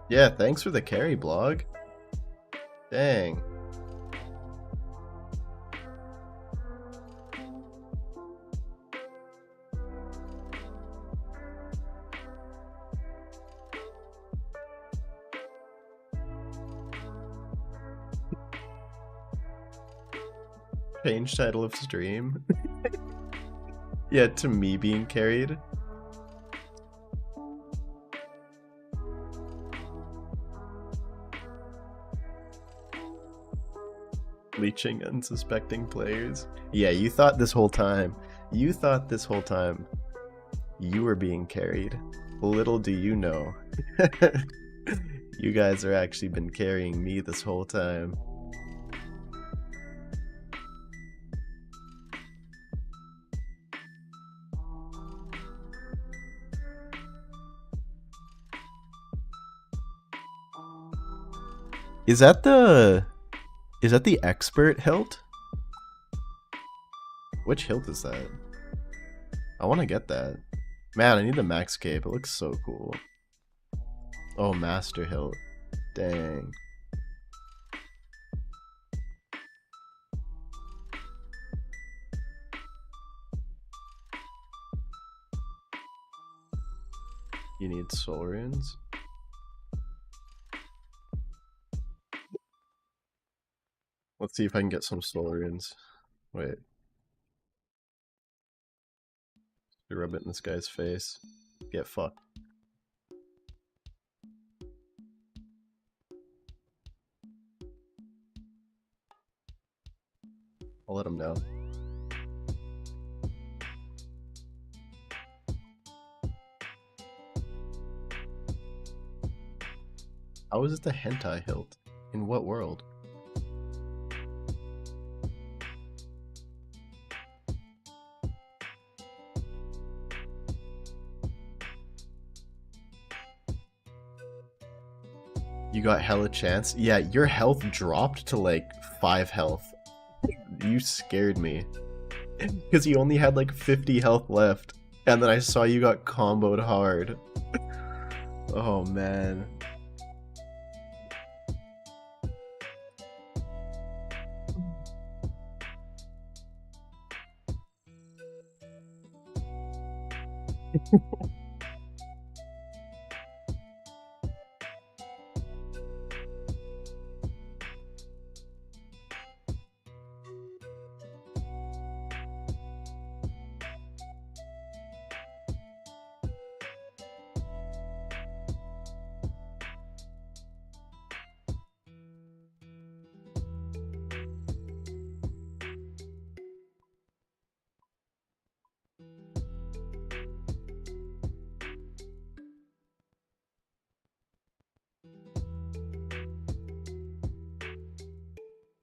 yeah, thanks for the carry, blog. Dang. Change title of stream. Yeah, to me being carried. Leeching unsuspecting players. Yeah, you thought this whole time. You thought this whole time you were being carried. Little do you know. You guys are actually been carrying me this whole time. Is that the expert hilt? Which hilt is that? I want to get that. Man, I need the max cape. It looks so cool. Oh, master hilt. Dang. You need soul runes? Let's see if I can get some soul runes. Wait. You rub it in this guy's face. Get fucked. I'll let him know. How is it the hentai hilt? In what world? You got hella chance? Yeah, your health dropped to like 5 health. You scared me. Because you only had like 50 health left. And then I saw you got comboed hard. Oh man.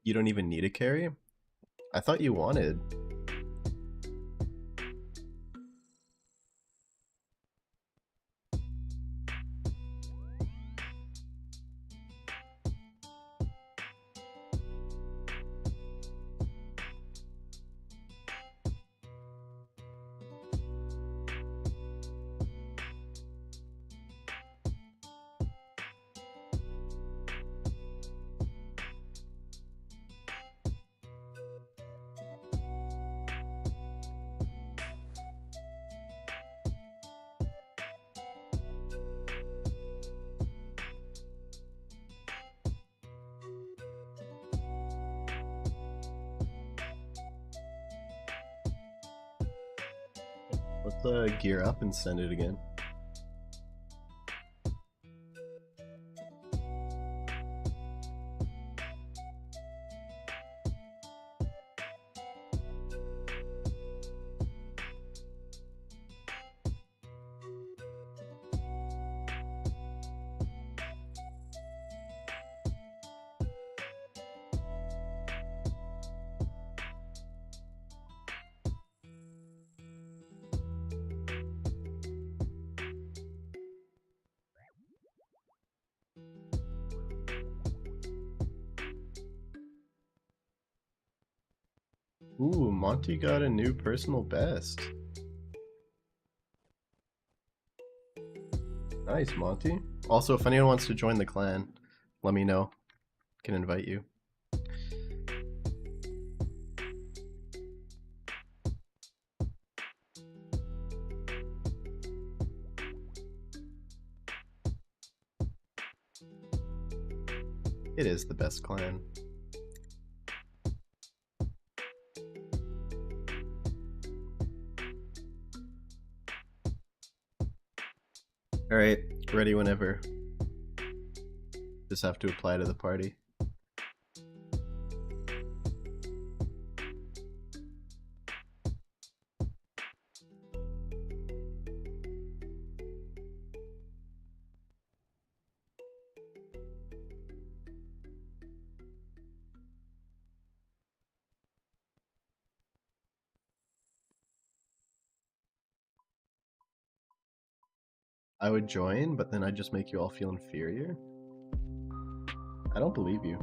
You don't even need a carry? I thought you wanted. Let's gear up and send it again. Ooh, Monty got a new personal best. Nice, Monty. Also, if anyone wants to join the clan, let me know. I can invite you. It is the best clan. Alright, ready whenever. Just have to apply to the party. I would join, but then I'd just make you all feel inferior. I don't believe you.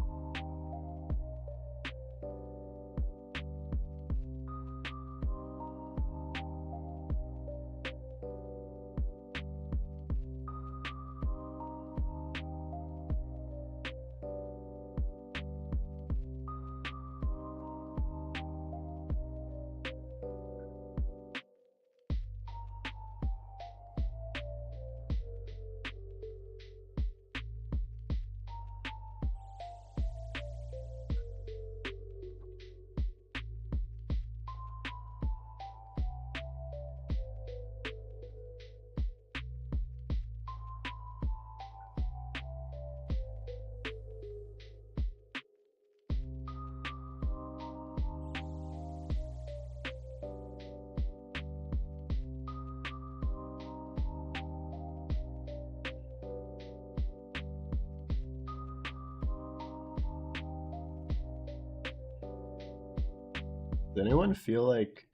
Does anyone feel like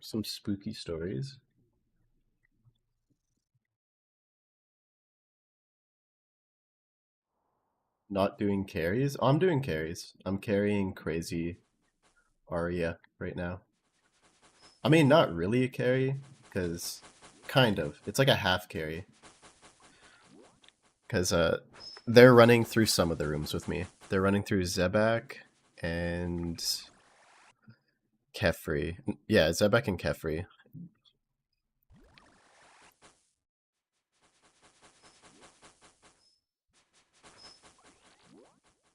some spooky stories? Not doing carries? Oh, I'm doing carries. I'm carrying crazy Arya right now. I mean, not really a carry, because kind of. It's like a half carry. Because they're running through some of the rooms with me. They're running through Zebak and Kefri. Yeah, Zebak and Kefri.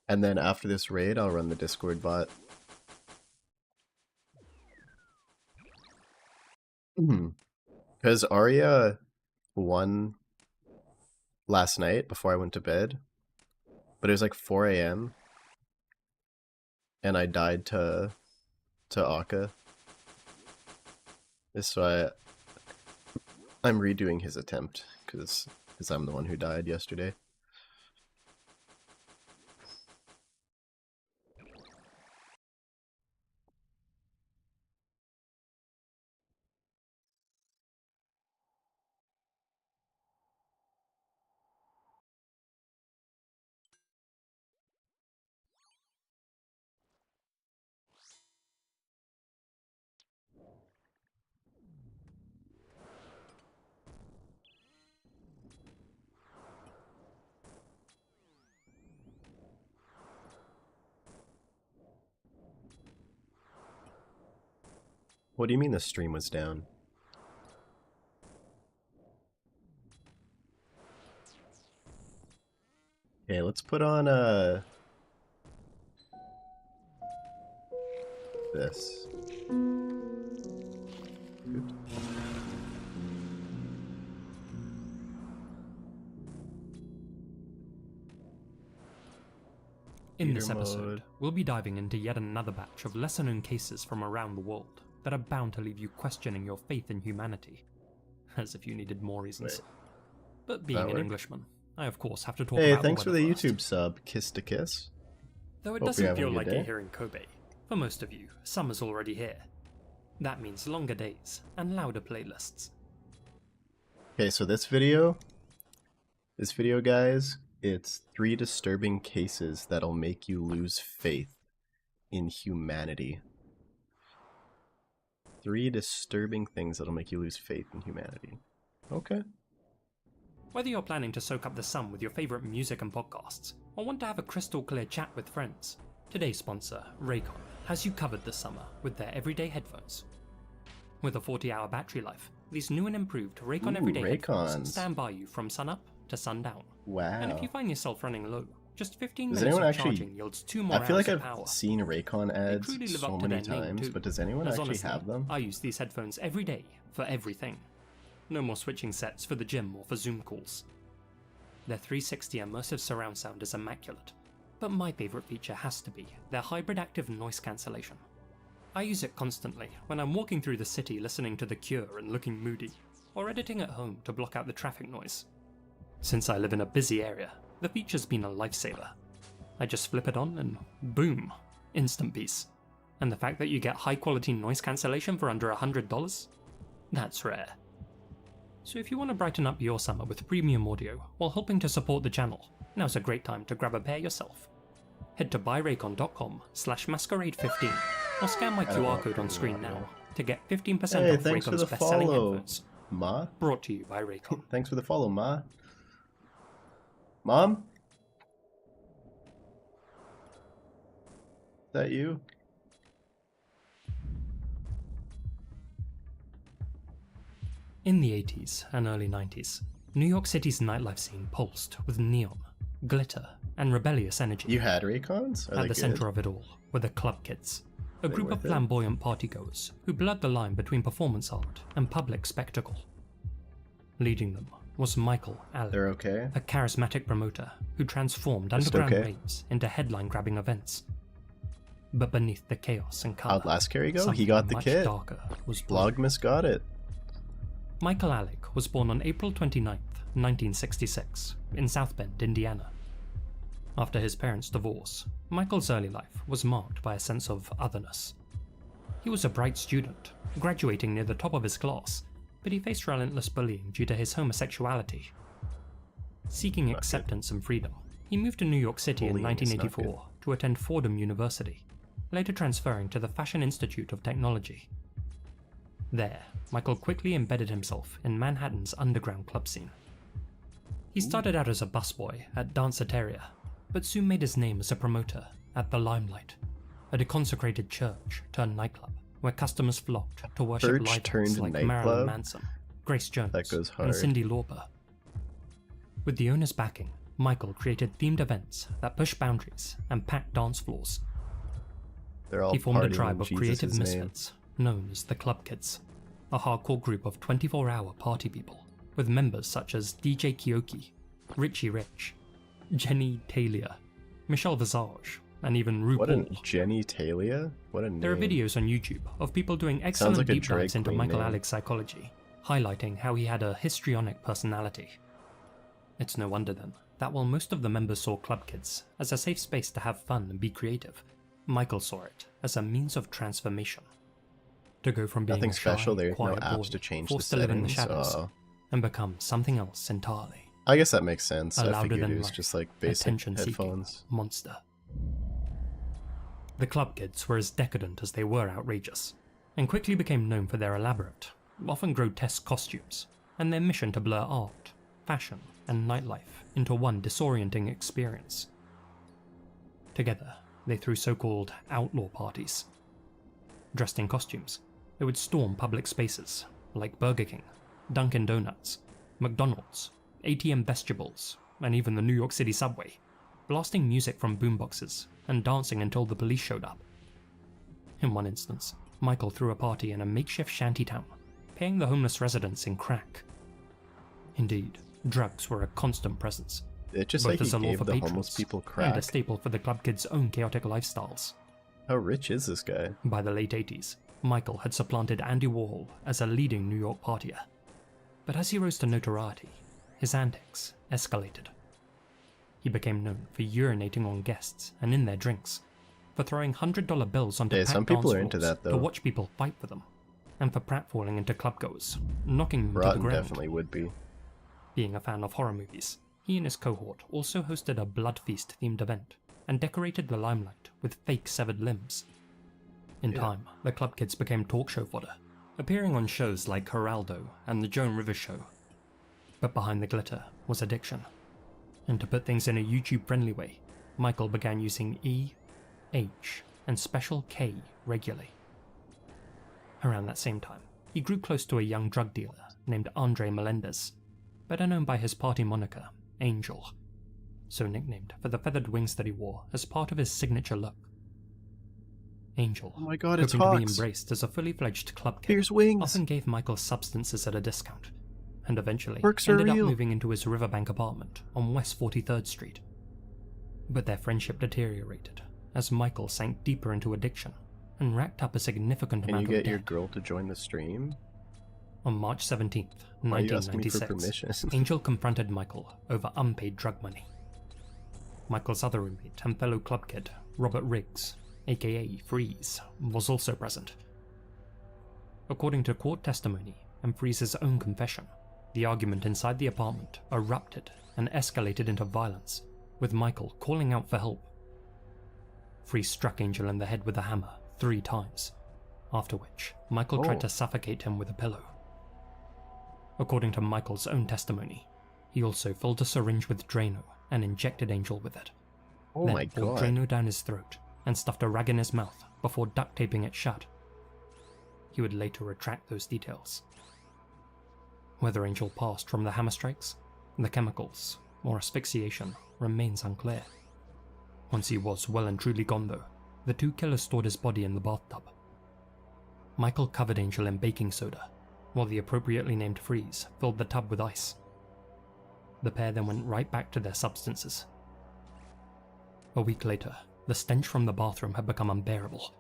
And then after this raid, I'll run the Discord bot. Because Arya won last night before I went to bed, but it was like 4 a.m. and I died to Akka. So I'm redoing his attempt because I'm the one who died yesterday. What do you mean the stream was down? Okay, let's put on this. Oops. In this episode, we'll be diving into yet another batch of lesser-known cases from around the world that are bound to leave you questioning your faith in humanity. As if you needed more reasons. Wait, but being an Englishman, I of course have to talk about the weather thanks for the first. YouTube sub, Kiss to Kiss. Though it doesn't feel like it here in Kobe, for most of you, summer's already here. That means longer days and louder playlists. Okay, so this video, guys, it's 3 disturbing cases that'll make you lose faith in humanity. 3 disturbing things that'll make you lose faith in humanity. Okay. Whether you're planning to soak up the sun with your favourite music and podcasts, or want to have a crystal clear chat with friends, today's sponsor, Raycon, has you covered this summer with their everyday headphones. With a 40-hour battery life, these new and improved Raycon everyday headphones stand by you from sunup to sundown. Wow. And if you find yourself running low, just 15 does minutes anyone of charging yields 2 more hours of power. I feel like I've seen Raycon ads so many times, but does anyone actually honestly, have them? I use these headphones every day for everything. No more switching sets for the gym or for Zoom calls. Their 360 immersive surround sound is immaculate, but my favourite feature has to be their hybrid active noise cancellation. I use it constantly when I'm walking through the city listening to The Cure and looking moody, or editing at home to block out the traffic noise. Since I live in a busy area, the feature's been a lifesaver. I just flip it on and boom, instant peace. And the fact that you get high quality noise cancellation for under $100? That's rare. So if you want to brighten up your summer with premium audio while helping to support the channel, now's a great time to grab a pair yourself. Head to buyraycon.com/masquerade15 or scan my QR code on screen now to get 15% off Raycon's best-selling headphones. Ma? Brought to you by Raycon. Thanks for the follow, Ma. Mom? Is that you? In the 80s and early 90s, New York City's nightlife scene pulsed with neon, glitter, and rebellious energy. You had Raycons? At the center of it all were the Club Kids, a group of flamboyant partygoers who blurred the line between performance art and public spectacle. Leading them was Michael Alec, a charismatic promoter who transformed underground raves into headline-grabbing events. But beneath the chaos and color, how'd last carry go? He got the kit. Vlogmas got it. Michael Alec was born on April 29th, 1966, in South Bend, Indiana. After his parents' divorce, Michael's early life was marked by a sense of otherness. He was a bright student, graduating near the top of his class, but he faced relentless bullying due to his homosexuality. Seeking acceptance and freedom, he moved to New York City in 1984 to attend Fordham University, later transferring to the Fashion Institute of Technology. There, Michael quickly embedded himself in Manhattan's underground club scene. He started out as a busboy at Danceteria, but soon made his name as a promoter at The Limelight, a deconsecrated church turned nightclub where customers flocked to worship lighters like Marilyn Manson, Grace Jones, and Cyndi Lauper. With the owner's backing, Michael created themed events that pushed boundaries and packed dance floors. He formed a tribe of creative misfits known as the Club Kids, a hardcore group of 24-hour party people with members such as DJ Kyoki, Richie Rich, Jenny Talia, Michelle Visage, and even RuPaul. What a Jenny Talia? What a name. There are videos on YouTube of people doing excellent deep dives into Michael Alig's psychology, highlighting how he had a histrionic personality. It's no wonder then that while most of the members saw Club Kids as a safe space to have fun and be creative, Michael saw it as a means of transformation. To go from being nothing a shy, special, there's no quiet apps boy to change forced the to live in the settings, shadows and become something else entirely. I guess that makes sense. A I figured it was louder-than-life, just like basic attention-seeking headphones. monster. The Club Kids were as decadent as they were outrageous, and quickly became known for their elaborate, often grotesque costumes, and their mission to blur art, fashion, and nightlife into one disorienting experience. Together, they threw so-called outlaw parties. Dressed in costumes, they would storm public spaces like Burger King, Dunkin' Donuts, McDonald's, ATM vestibules, and even the New York City subway, blasting music from boomboxes and dancing until the police showed up. In one instance, Michael threw a party in a makeshift shantytown, paying the homeless residents in crack. Indeed, drugs were a constant presence, It just both like he as a law gave for the patrons homeless people and crack. a staple for the Club Kids' own chaotic lifestyles. How rich is this guy? By the late 80s, Michael had supplanted Andy Warhol as a leading New York partier. But as he rose to notoriety, his antics escalated. He became known for urinating on guests and in their drinks, for throwing $100 bills onto packed some people dance are into floors that, though. to watch people fight for them, and for pratfalling into clubgoers, knocking them to the Rotten ground. definitely would be. Being a fan of horror movies, he and his cohort also hosted a blood feast themed event and decorated the Limelight with fake severed limbs. In time, the Club Kids became talk show fodder, appearing on shows like Geraldo and The Joan Rivers Show. But behind the glitter was addiction. And to put things in a YouTube-friendly way, Michael began using E, H, and special K regularly. Around that same time, he grew close to a young drug dealer named Andre Melendez, better known by his party moniker, Angel, so nicknamed for the feathered wings that he wore as part of his signature look. Angel, Oh my god, it's hoping to be Hawks. embraced as a fully fledged club kid, Here's wings. often gave Michael substances at a discount, and eventually Perks are ended up real. moving into his riverbank apartment on West 43rd Street. But their friendship deteriorated as Michael sank deeper into addiction and racked up a significant Can you amount get of your debt. girl to join the stream? On March 17th, Why are you asking me for 1996, permission? Angel confronted Michael over unpaid drug money. Michael's other roommate and fellow club kid, Robert Riggs, aka Freeze, was also present. According to court testimony and Freeze's own confession, the argument inside the apartment erupted and escalated into violence, with Michael calling out for help. Freeze struck Angel in the head with a hammer 3 times, after which Michael tried to suffocate him with a pillow. According to Michael's own testimony, he also filled a syringe with Drano and injected Angel with it. Oh then my poured god. Drano down his throat and stuffed a rag in his mouth before duct taping it shut. He would later retract those details. Whether Angel passed from the hammer strikes, the chemicals, or asphyxiation remains unclear. Once he was well and truly gone though, the 2 killers stored his body in the bathtub. Michael covered Angel in baking soda, while the appropriately named Freeze filled the tub with ice. The pair then went right back to their substances. A week later, the stench from the bathroom had become unbearable.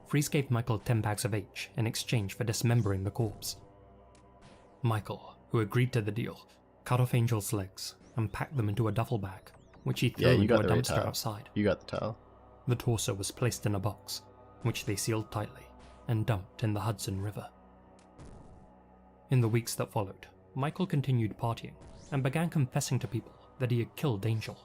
Freeze gave Michael 10 bags of H in exchange for dismembering the corpse. Michael, who agreed to the deal, cut off Angel's legs and packed them into a duffel bag, which he threw Yeah, you into got a the right dumpster towel. outside. You got the towel. The torso was placed in a box, which they sealed tightly and dumped in the Hudson River. In the weeks that followed, Michael continued partying and began confessing to people that he had killed Angel,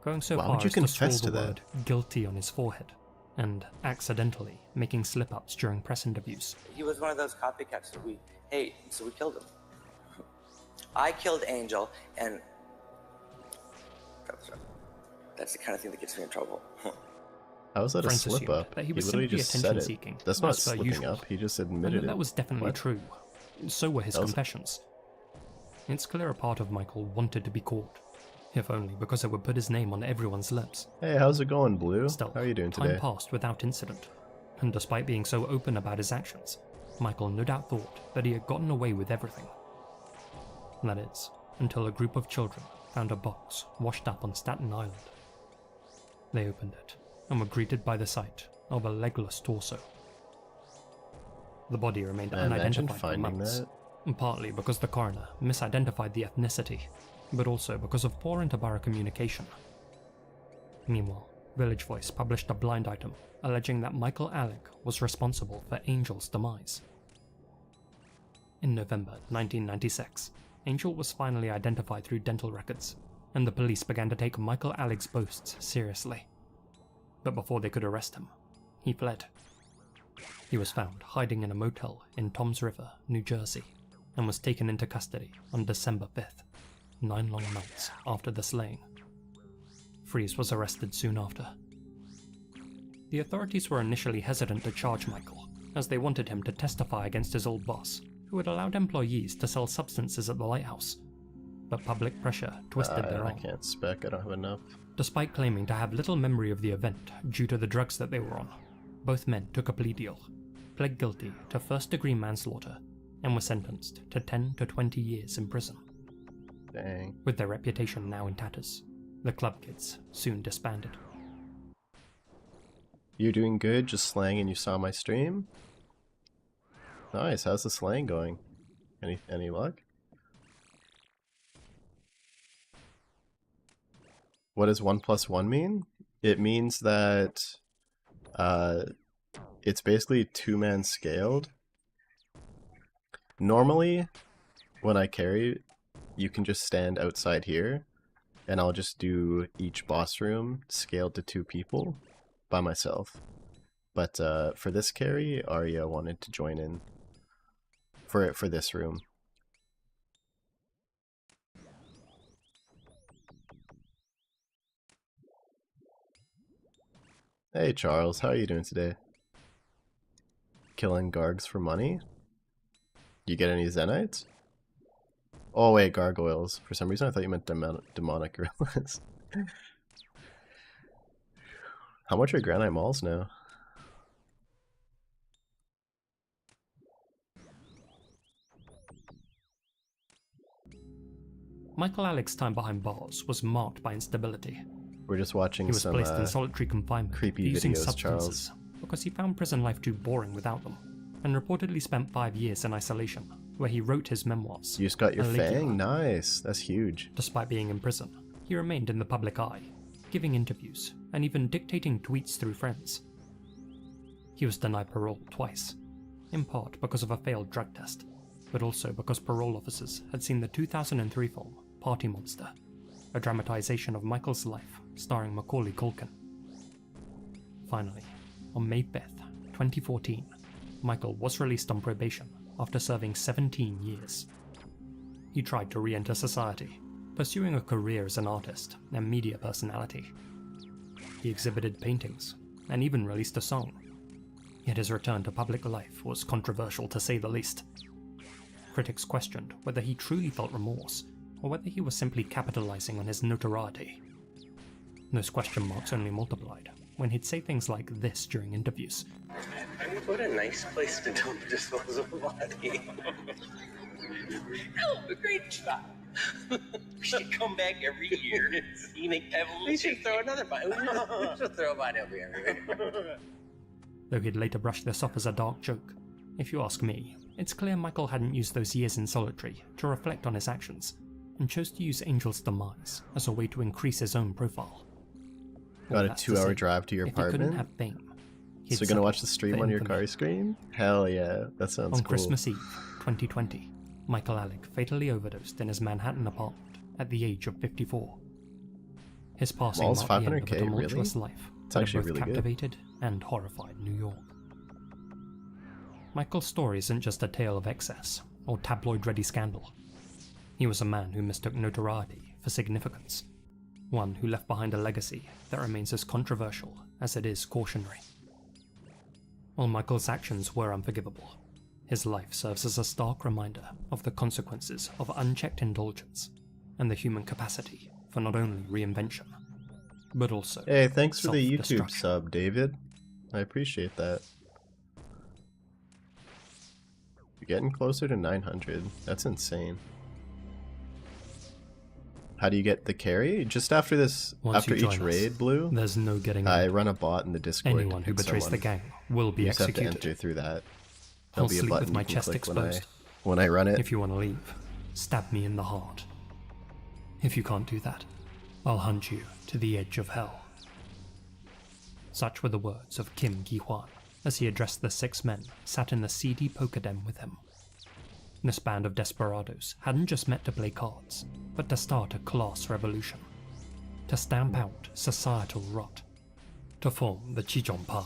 going so far as to scrawl the word guilty on his forehead, and accidentally making slip-ups during press interviews. He was one of those copycats that we killed him. I killed Angel, and that's the kind of thing that gets me in trouble. How was that a slip-up? That he was literally simply just said it. seeking, That's not slipping up, he just admitted it. That was definitely true. So were his confessions. It's clear a part of Michael wanted to be caught, if only because it would put his name on everyone's lips. Hey, how's it going, Blue? Still, how are you doing today? Time passed without incident, and despite being so open about his actions, Michael no doubt thought that he had gotten away with everything. That is, until a group of children found a box washed up on Staten Island. They opened it, and were greeted by the sight of a legless torso. The body remained unidentified for months, partly because the coroner misidentified the ethnicity, but also because of poor interborough communication. Meanwhile, Village Voice published a blind item alleging that Michael Alec was responsible for Angel's demise. In November 1996, Angel was finally identified through dental records, and the police began to take Michael Alec's boasts seriously. But before they could arrest him, he fled. He was found hiding in a motel in Toms River, New Jersey, and was taken into custody on December 5th, 9 long months after the slaying. Freeze was arrested soon after. The authorities were initially hesitant to charge Michael, as they wanted him to testify against his old boss, who had allowed employees to sell substances at the lighthouse. But public pressure twisted their arm. I can't spec, I don't have enough. Despite claiming to have little memory of the event due to the drugs that they were on, both men took a plea deal, pled guilty to first-degree manslaughter, and were sentenced to 10 to 20 years in prison. Dang. With their reputation now in tatters, the club kids soon disbanded. You're doing good, just slang and you saw my stream? Nice, how's the slang going? Any luck? What does 1 + 1 mean? It means that it's basically 2-man scaled. Normally, when I carry, you can just stand outside here, and I'll just do each boss room scaled to 2 people by myself. But for this carry, Arya wanted to join in for this room. Hey Charles, how are you doing today? Killing Gargs for money? You get any Zenites? Oh wait, gargoyles. For some reason I thought you meant demonic gorillas. How much are granite malls now? Michael Alec's time behind bars was marked by instability. We're just watching some He was placed in solitary confinement creepy using videos, substances Charles. because he found prison life too boring without them, and reportedly spent 5 years in isolation, where he wrote his memoirs. You just got your Fang? Nice, that's huge. Despite being in prison, he remained in the public eye, giving interviews, and even dictating tweets through friends. He was denied parole twice, in part because of a failed drug test, but also because parole officers had seen the 2003 film Party Monster, a dramatization of Michael's life starring Macaulay Culkin. Finally, on May 5th, 2014, Michael was released on probation after serving 17 years. He tried to re-enter society, pursuing a career as an artist and media personality. He exhibited paintings and even released a song. Yet his return to public life was controversial to say the least. Critics questioned whether he truly felt remorse or whether he was simply capitalizing on his notoriety. Those question marks only multiplied when he'd say things like this during interviews. What a nice place to dump a disposable body. Oh, a great spot. We should come back every year. We should throw another body. We should throw a body over here. Though he'd later brush this off as a dark joke, if you ask me, it's clear Michael hadn't used those years in solitary to reflect on his actions, and chose to use Angel's demise as a way to increase his own profile. Got a 2-hour drive to your apartment? If he couldn't have fame, So you're gonna watch the stream on your car screen? Hell yeah, that sounds cool. On Christmas Eve, 2020, Michael Alec fatally overdosed in his Manhattan apartment at the age of 54. His passing marked the end of a tumultuous life that had both captivated and horrified New York. Michael's story isn't just a tale of excess or tabloid-ready scandal. He was a man who mistook notoriety for significance, one who left behind a legacy that remains as controversial as it is cautionary. While Michael's actions were unforgivable, his life serves as a stark reminder of the consequences of unchecked indulgence and the human capacity for not only reinvention, but also Hey, thanks for the YouTube sub, David. I appreciate that. You're getting closer to 900. That's insane. How do you get the carry? Just after this, after each raid, Blue? There's no getting I run a bot in the Discord. Anyone who betrays the gang will be executed. You just have to enter through that. I'll sleep with my chest exposed. When I run it. If you want to leave, stab me in the heart. If you can't do that, I'll hunt you to the edge of hell. Such were the words of Kim Gi-hwan as he addressed the 6 men sat in the seedy poker den with him. This band of desperados hadn't just met to play cards, but to start a class revolution, to stamp out societal rot, to form the Chijongpa,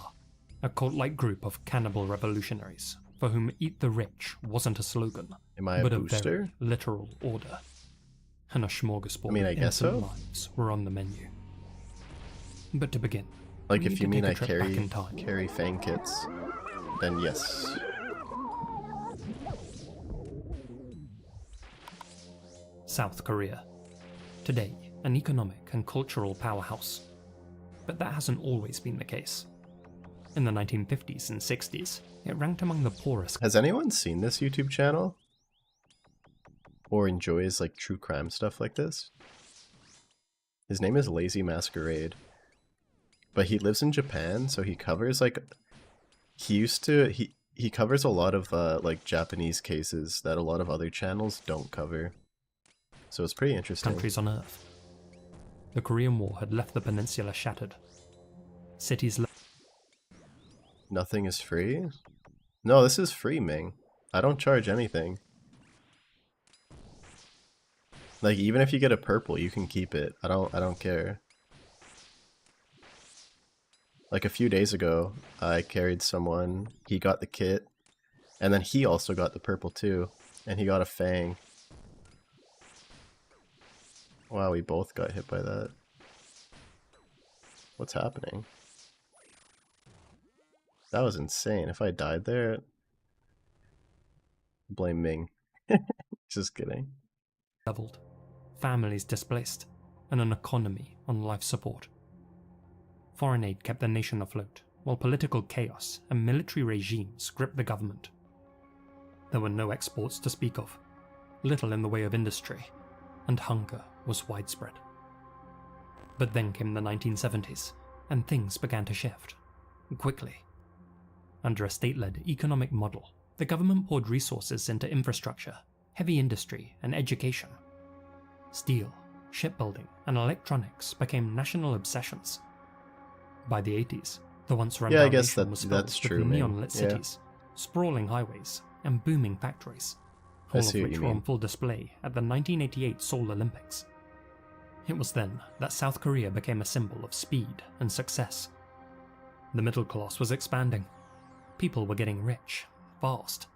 a cult-like group of cannibal revolutionaries for whom eat the rich wasn't a slogan, but a very literal order. And a smorgasbord I guess so. Lives were on the menu. But to begin, like if you mean I carry Fang kits, then yes. South Korea. Today, an economic and cultural powerhouse. But that hasn't always been the case. In the 1950s and 60s, it ranked among the poorest. Has anyone seen this YouTube channel? Or enjoys like true crime stuff like this? His name is Lazy Masquerade. But he lives in Japan, so he covers like... He covers a lot of like Japanese cases that a lot of other channels don't cover. So it's pretty interesting. Countries on Earth. The Korean War had left the peninsula shattered. Cities Nothing is free? No, this is free, Ming. I don't charge anything. Like, even if you get a purple, you can keep it. I don't care. Like, a few days ago, I carried someone, he got the kit, and then he also got the purple too, and he got a Fang. Wow, we both got hit by that. What's happening? That was insane. If I died there, blame Ming. Just kidding. Leveled, families displaced, and an economy on life support. Foreign aid kept the nation afloat, while political chaos and military regimes gripped the government. There were no exports to speak of, little in the way of industry, and hunger was widespread. But then came the 1970s, and things began to shift, quickly. Under a state-led economic model, the government poured resources into infrastructure, heavy industry, and education. Steel, shipbuilding, and electronics became national obsessions. By the 80s, the once rundown nation was filled with neon-lit cities, sprawling highways, and booming factories, all of which were on full display at the 1988 Seoul Olympics. It was then that South Korea became a symbol of speed and success. The middle class was expanding. People were getting rich, fast.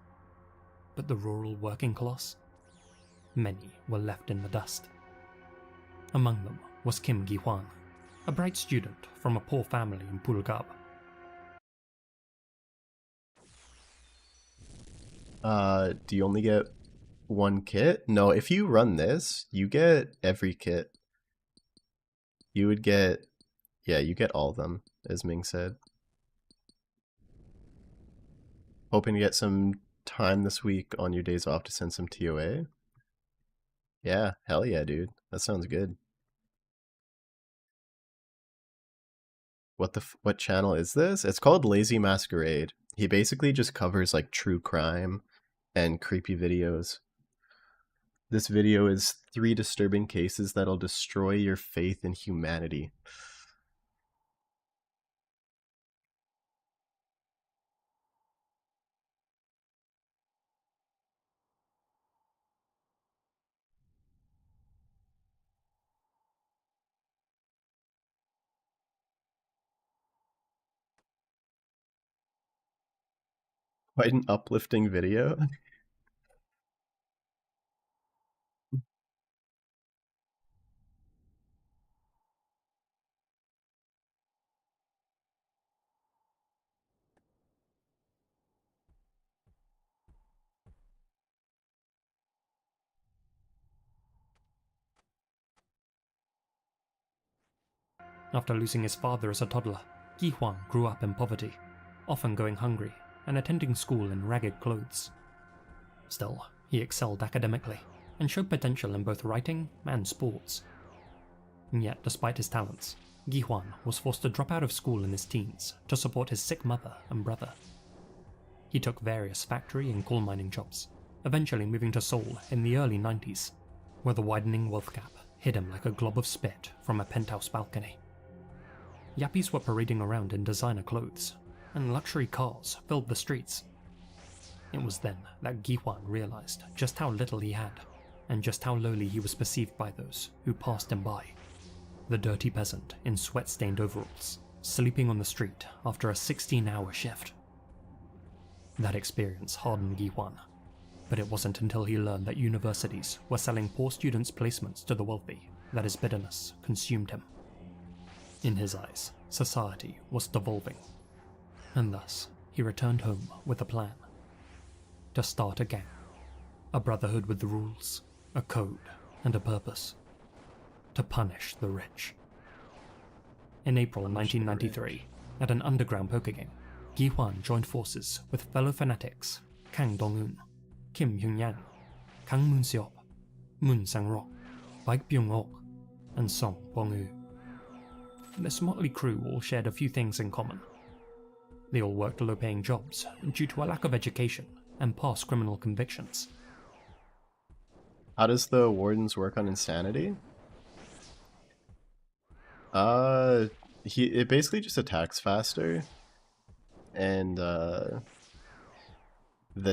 But the rural working class? Many were left in the dust. Among them was Kim Gi-hwan, a bright student from a poor family in Pulgab. Do you only get one kit? No, if you run this, you get every kit. You would get... Yeah, you get all of them, as Ming said. Hoping to get some time this week on your days off to send some ToA? Yeah, hell yeah, dude. That sounds good. What channel is this? It's called Lazy Masquerade. He basically just covers like true crime and creepy videos. This video is 3 disturbing cases that'll destroy your faith in humanity. Quite an uplifting video. After losing his father as a toddler, Gi-hwan grew up in poverty, often going hungry and attending school in ragged clothes. Still, he excelled academically and showed potential in both writing and sports. And yet, despite his talents, Gi-hwan was forced to drop out of school in his teens to support his sick mother and brother. He took various factory and coal mining jobs, eventually moving to Seoul in the early 90s, where the widening wealth gap hid him like a glob of spit from a penthouse balcony. Yappies were parading around in designer clothes, and luxury cars filled the streets. It was then that Gi-hwan realized just how little he had, and just how lowly he was perceived by those who passed him by. The dirty peasant in sweat-stained overalls, sleeping on the street after a 16-hour shift. That experience hardened Gi-hwan, but it wasn't until he learned that universities were selling poor students' placements to the wealthy that his bitterness consumed him. In his eyes, society was devolving, and thus he returned home with a plan. To start a gang, a brotherhood with rules, a code, and a purpose. To punish the rich. In April 1993, at an underground poker game, Gi-hwan joined forces with fellow fanatics Kang Dong-eun, Kim Hyun-yan, Kang Moon-seop, Moon Sang-rok, Baek Byung-ok, and Song Bong-woo. This motley crew all shared a few things in common. They all worked low-paying jobs due to a lack of education and past criminal convictions. How does the wardens work on insanity? It basically just attacks faster, and the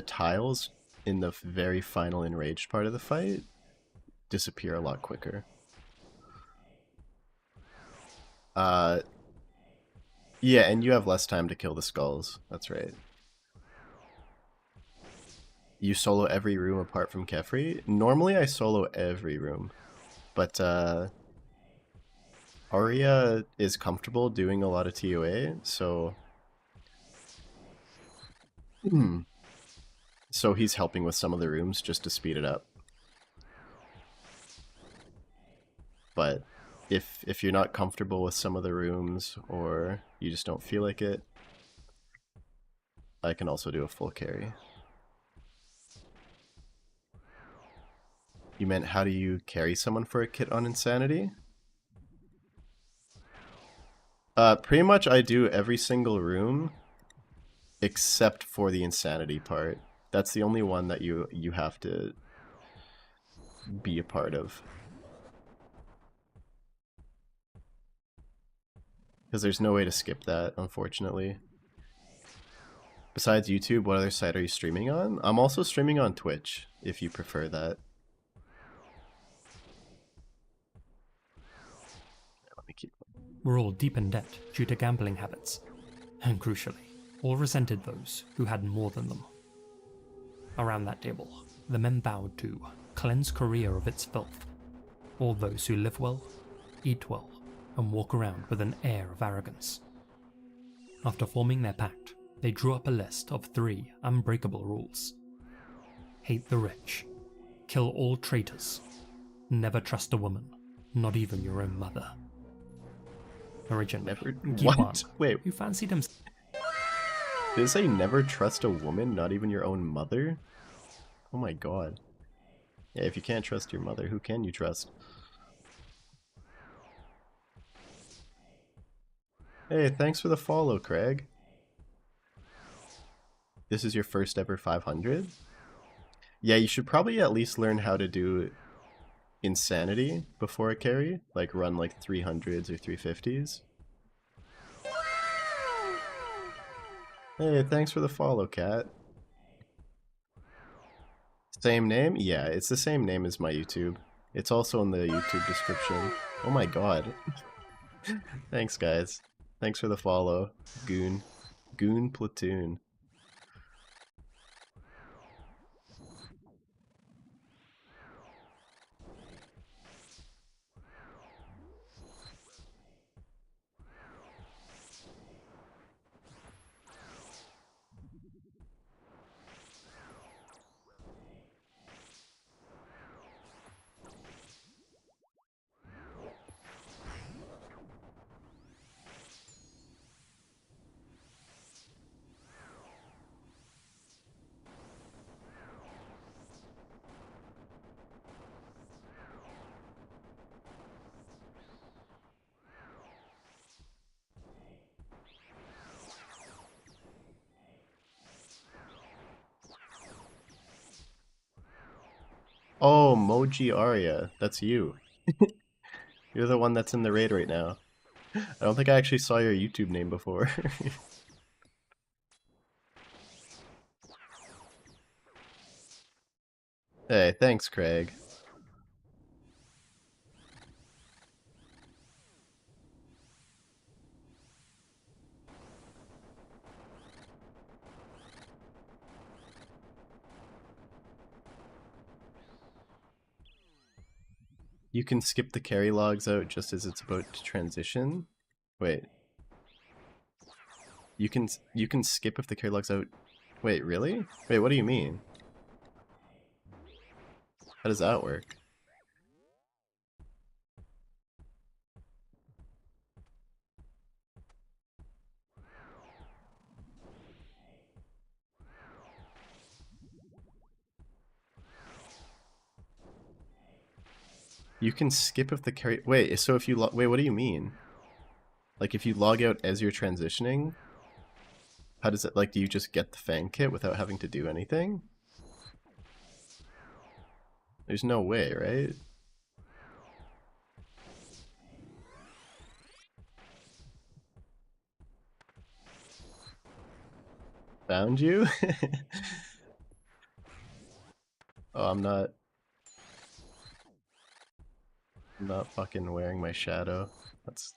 tiles in the very final enraged part of the fight disappear a lot quicker. Yeah, and you have less time to kill the skulls. That's right. You solo every room apart from Kefri? Normally I solo every room, but Arya is comfortable doing a lot of ToA, so so he's helping with some of the rooms just to speed it up. But if you're not comfortable with some of the rooms, or you just don't feel like it, I can also do a full carry. You meant how do you carry someone for a kit on Insanity? Pretty much I do every single room except for the Insanity part. That's the only one that you have to be a part of. Because there's no way to skip that, unfortunately. Besides YouTube, what other site are you streaming on? I'm also streaming on Twitch, if you prefer that. Let me keep... Were all deep in debt due to gambling habits, and crucially, all resented those who had more than them. Around that table, the men vowed to cleanse Korea of its filth. All those who live well, eat well, and walk around with an air of arrogance. After forming their pact, they drew up a list of 3 unbreakable rules. Hate the rich, kill all traitors, never trust a woman, not even your own mother. Originally, What? Wait, who fancied himself... did it say never trust a woman, not even your own mother? Oh my god. Yeah, if you can't trust your mother, who can you trust? Hey, thanks for the follow, Craig. This is your first ever 500? Yeah, you should probably at least learn how to do Insanity before a carry. Like run like 300s or 350s. Hey, thanks for the follow, cat. Same name? Yeah, it's the same name as my YouTube. It's also in the YouTube description. Oh my god. Thanks, guys. Thanks for the follow. Goon. Goon Platoon. Oh, Moji Arya. That's you. You're the one that's in the raid right now. I don't think I actually saw your YouTube name before. Hey, thanks, Craig. You can skip the carry logs out just as it's about to transition? Wait. You can skip if the carry logs out. Wait, really? Wait, what do you mean? How does that work? You can skip if the carry. Wait, so if you wait, what do you mean? Like if you log out as you're transitioning, how does it, like, do you just get the Fang kit without having to do anything? There's no way, right? Found you? Oh, I'm not fucking wearing my shadow. That's...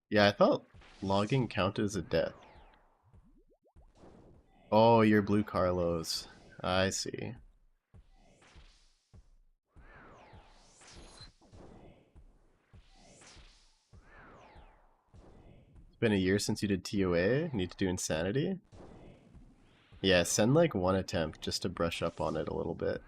Yeah, I thought logging counted as a death. Oh, you're Blue Carlos. I see. It's been a year since you did ToA. Need to do Insanity? Yeah, send like one attempt just to brush up on it a little bit.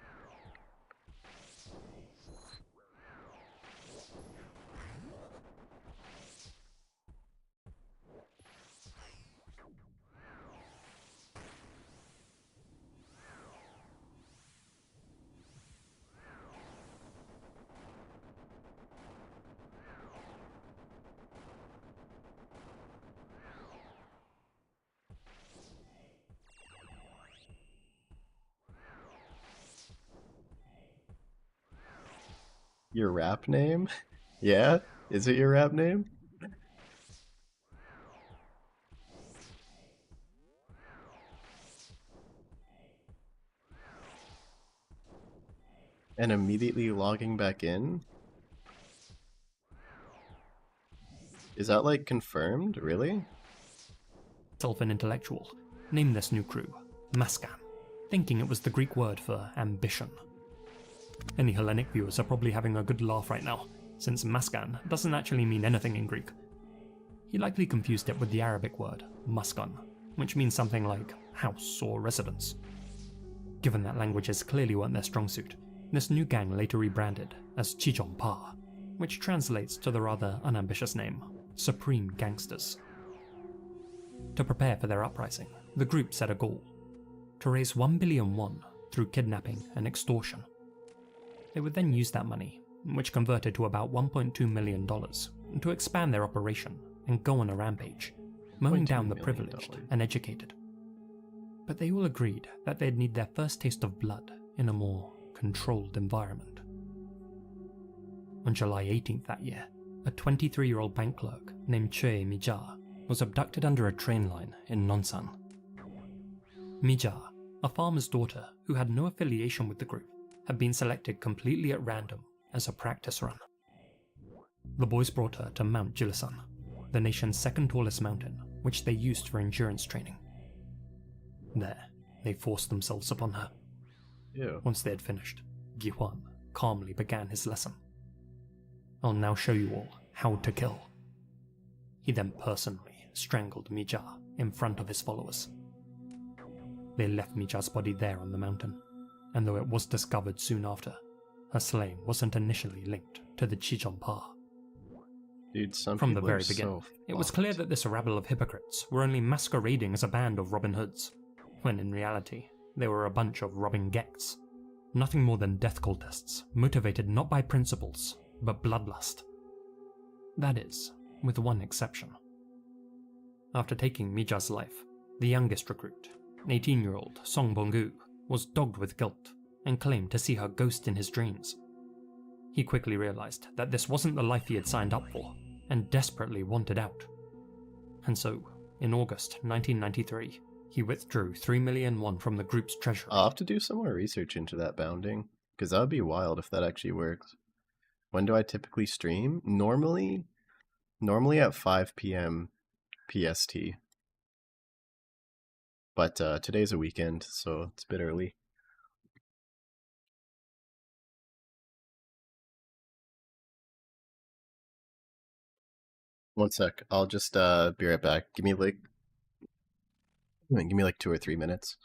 Your rap name? Yeah? Is it your rap name? And immediately logging back in? Is that like confirmed? Really? Self an intellectual, named this new crew Mascan, thinking it was the Greek word for ambition. Any Hellenic viewers are probably having a good laugh right now, since Mascan doesn't actually mean anything in Greek. He likely confused it with the Arabic word Muskan, which means something like house or residence. Given that languages clearly weren't their strong suit, this new gang later rebranded as Chichon Pa, which translates to the rather unambitious name Supreme Gangsters. To prepare for their uprising, the group set a goal: to raise 1 billion won through kidnapping and extortion. They would then use that money, which converted to about $1.2 million, to expand their operation and go on a rampage, mowing down the privileged and educated. But they all agreed that they'd need their first taste of blood in a more controlled environment. On July 18th that year, a 23-year-old bank clerk named Choi Mija was abducted under a train line in Nonsan. Mija, a farmer's daughter who had no affiliation with the group, had been selected completely at random as a practice run. The boys brought her to Mount Jilisan, the nation's second tallest mountain, which they used for endurance training. There, they forced themselves upon her. Ew. Once they had finished, Gihwan calmly began his lesson. "I'll now show you all how to kill." He then personally strangled Mija in front of his followers. They left Mija's body there on the mountain, and though it was discovered soon after, her slaying wasn't initially linked to the Chichon Pa. Dude, some From the people are very beginning, so it was clear fucked. that this rabble of hypocrites were only masquerading as a band of Robin Hoods, when in reality, they were a bunch of Robin Gecks. Nothing more than death cultists, motivated not by principles, but bloodlust. That is, with one exception. After taking Mija's life, the youngest recruit, 18-year-old Song Bongu, was dogged with guilt and claimed to see her ghost in his dreams. He quickly realized that this wasn't the life he had signed up for, and desperately wanted out. And so, in August 1993, he withdrew 3 million won from the group's treasury. I'll have to do some more research into that bounding, because that would be wild if that actually works. When do I typically stream? Normally at 5 p.m. PST. But today's a weekend, so it's a bit early. One sec, I'll just be right back. Give me like 2 or 3 minutes.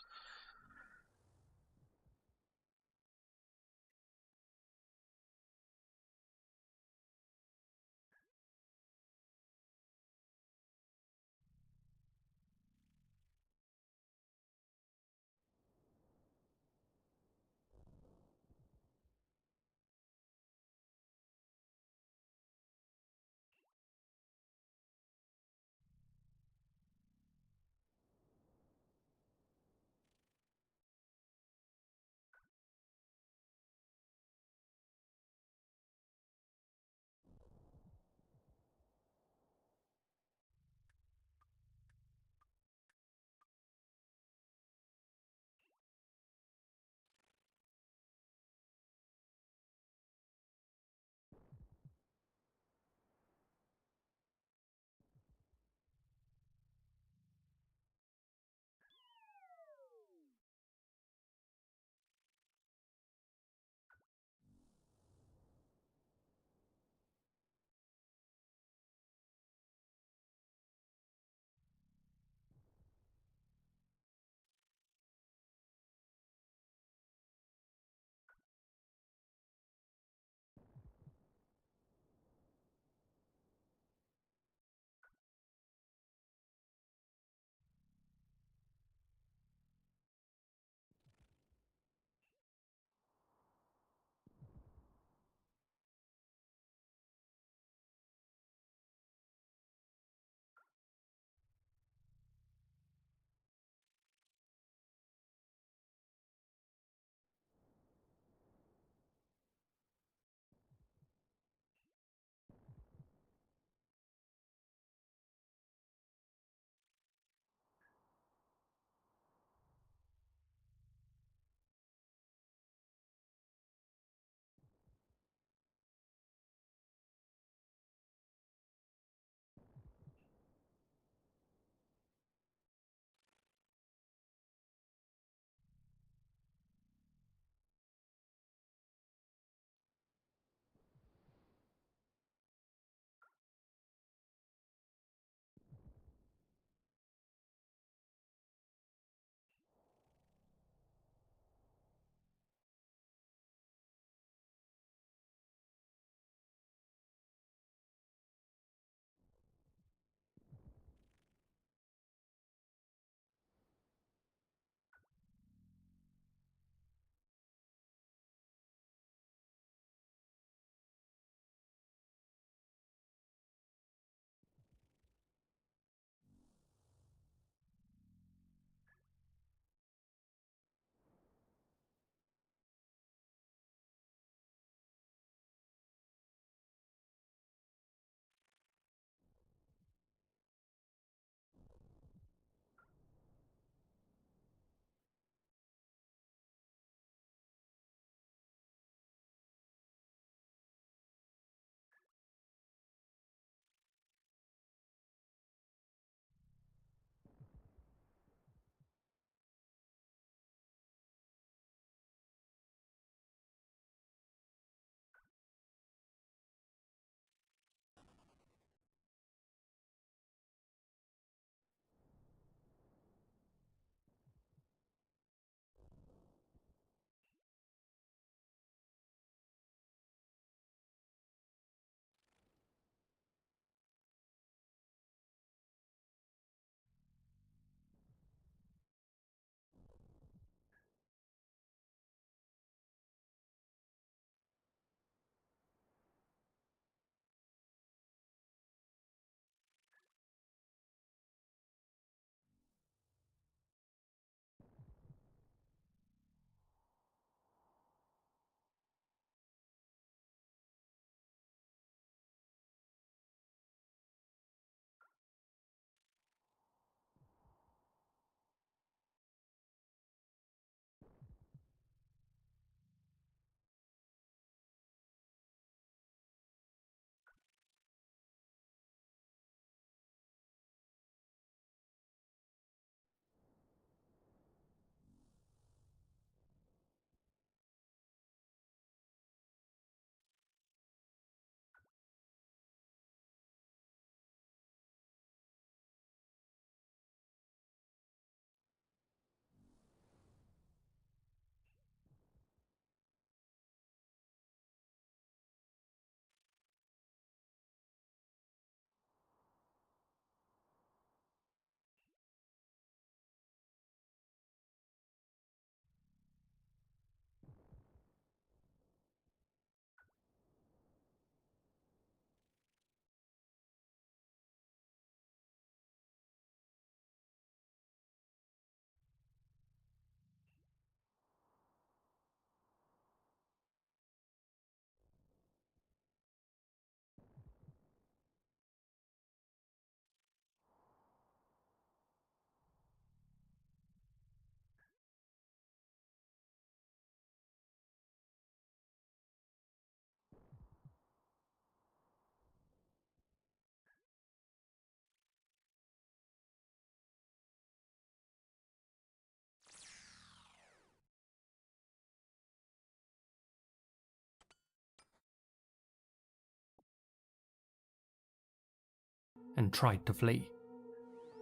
and tried to flee.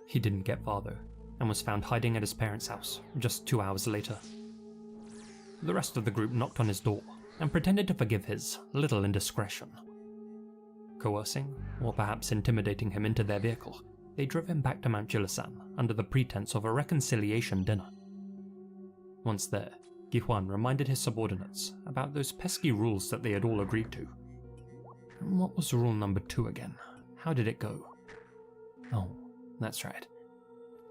He didn't get far though, and was found hiding at his parents' house just 2 hours later. The rest of the group knocked on his door and pretended to forgive his little indiscretion. Coercing, or perhaps intimidating him into their vehicle, they drove him back to Mount Jilasan under the pretense of a reconciliation dinner. Once there, Gi-hwan reminded his subordinates about those pesky rules that they had all agreed to. And what was rule number 2 again? How did it go? Oh, that's right.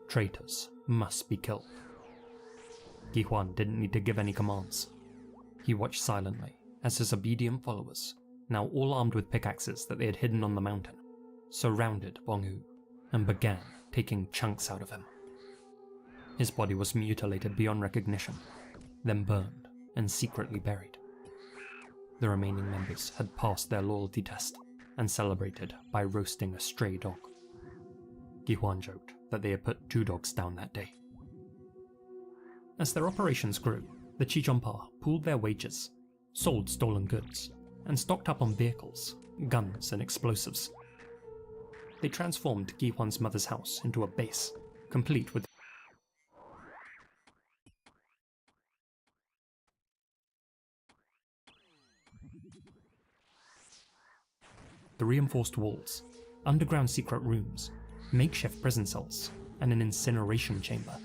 Traitors must be killed. Gi-hwan didn't need to give any commands. He watched silently as his obedient followers, now all armed with pickaxes that they had hidden on the mountain, surrounded Bong-woo and began taking chunks out of him. His body was mutilated beyond recognition, then burned and secretly buried. The remaining members had passed their loyalty test and celebrated by roasting a stray dog. Gi-hwan joked that they had put 2 dogs down that day. As their operations grew, the Chijongpa pooled their wages, sold stolen goods, and stocked up on vehicles, guns, and explosives. They transformed Gi-hwan's mother's house into a base, complete with the reinforced walls, underground secret rooms, makeshift prison cells, and an incineration chamber.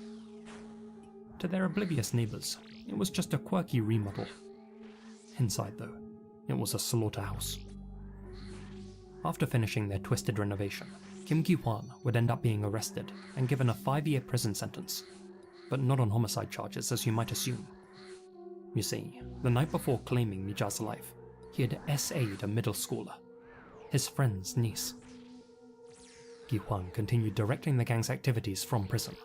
To their oblivious neighbors, it was just a quirky remodel. Inside, though, it was a slaughterhouse. After finishing their twisted renovation, Kim Gi-hwan would end up being arrested and given a 5-year prison sentence, but not on homicide charges as you might assume. You see, the night before claiming Mi-ja's life, he had SA'd a middle schooler, his friend's niece. Gi-hwan continued directing the gang's activities from prison,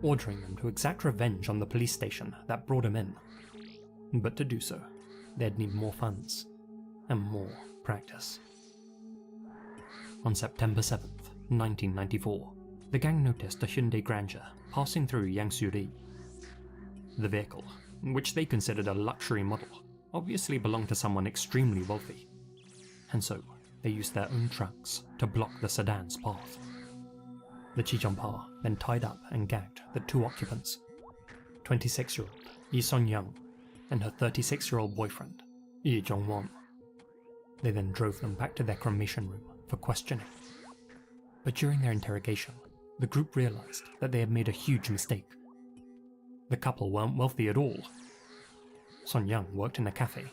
ordering them to exact revenge on the police station that brought him in. But to do so, they'd need more funds and more practice. On September 7th, 1994, the gang noticed a Hyundai Grandeur passing through Yangsuri. The vehicle, which they considered a luxury model, obviously belonged to someone extremely wealthy, and so they used their own trucks to block the sedan's path. The Chijongpa then tied up and gagged the 2 occupants, 26-year-old Lee Son-young and her 36-year-old boyfriend, Lee Jong-won. They then drove them back to their cremation room for questioning. But during their interrogation, the group realized that they had made a huge mistake. The couple weren't wealthy at all. Son-young worked in a cafe,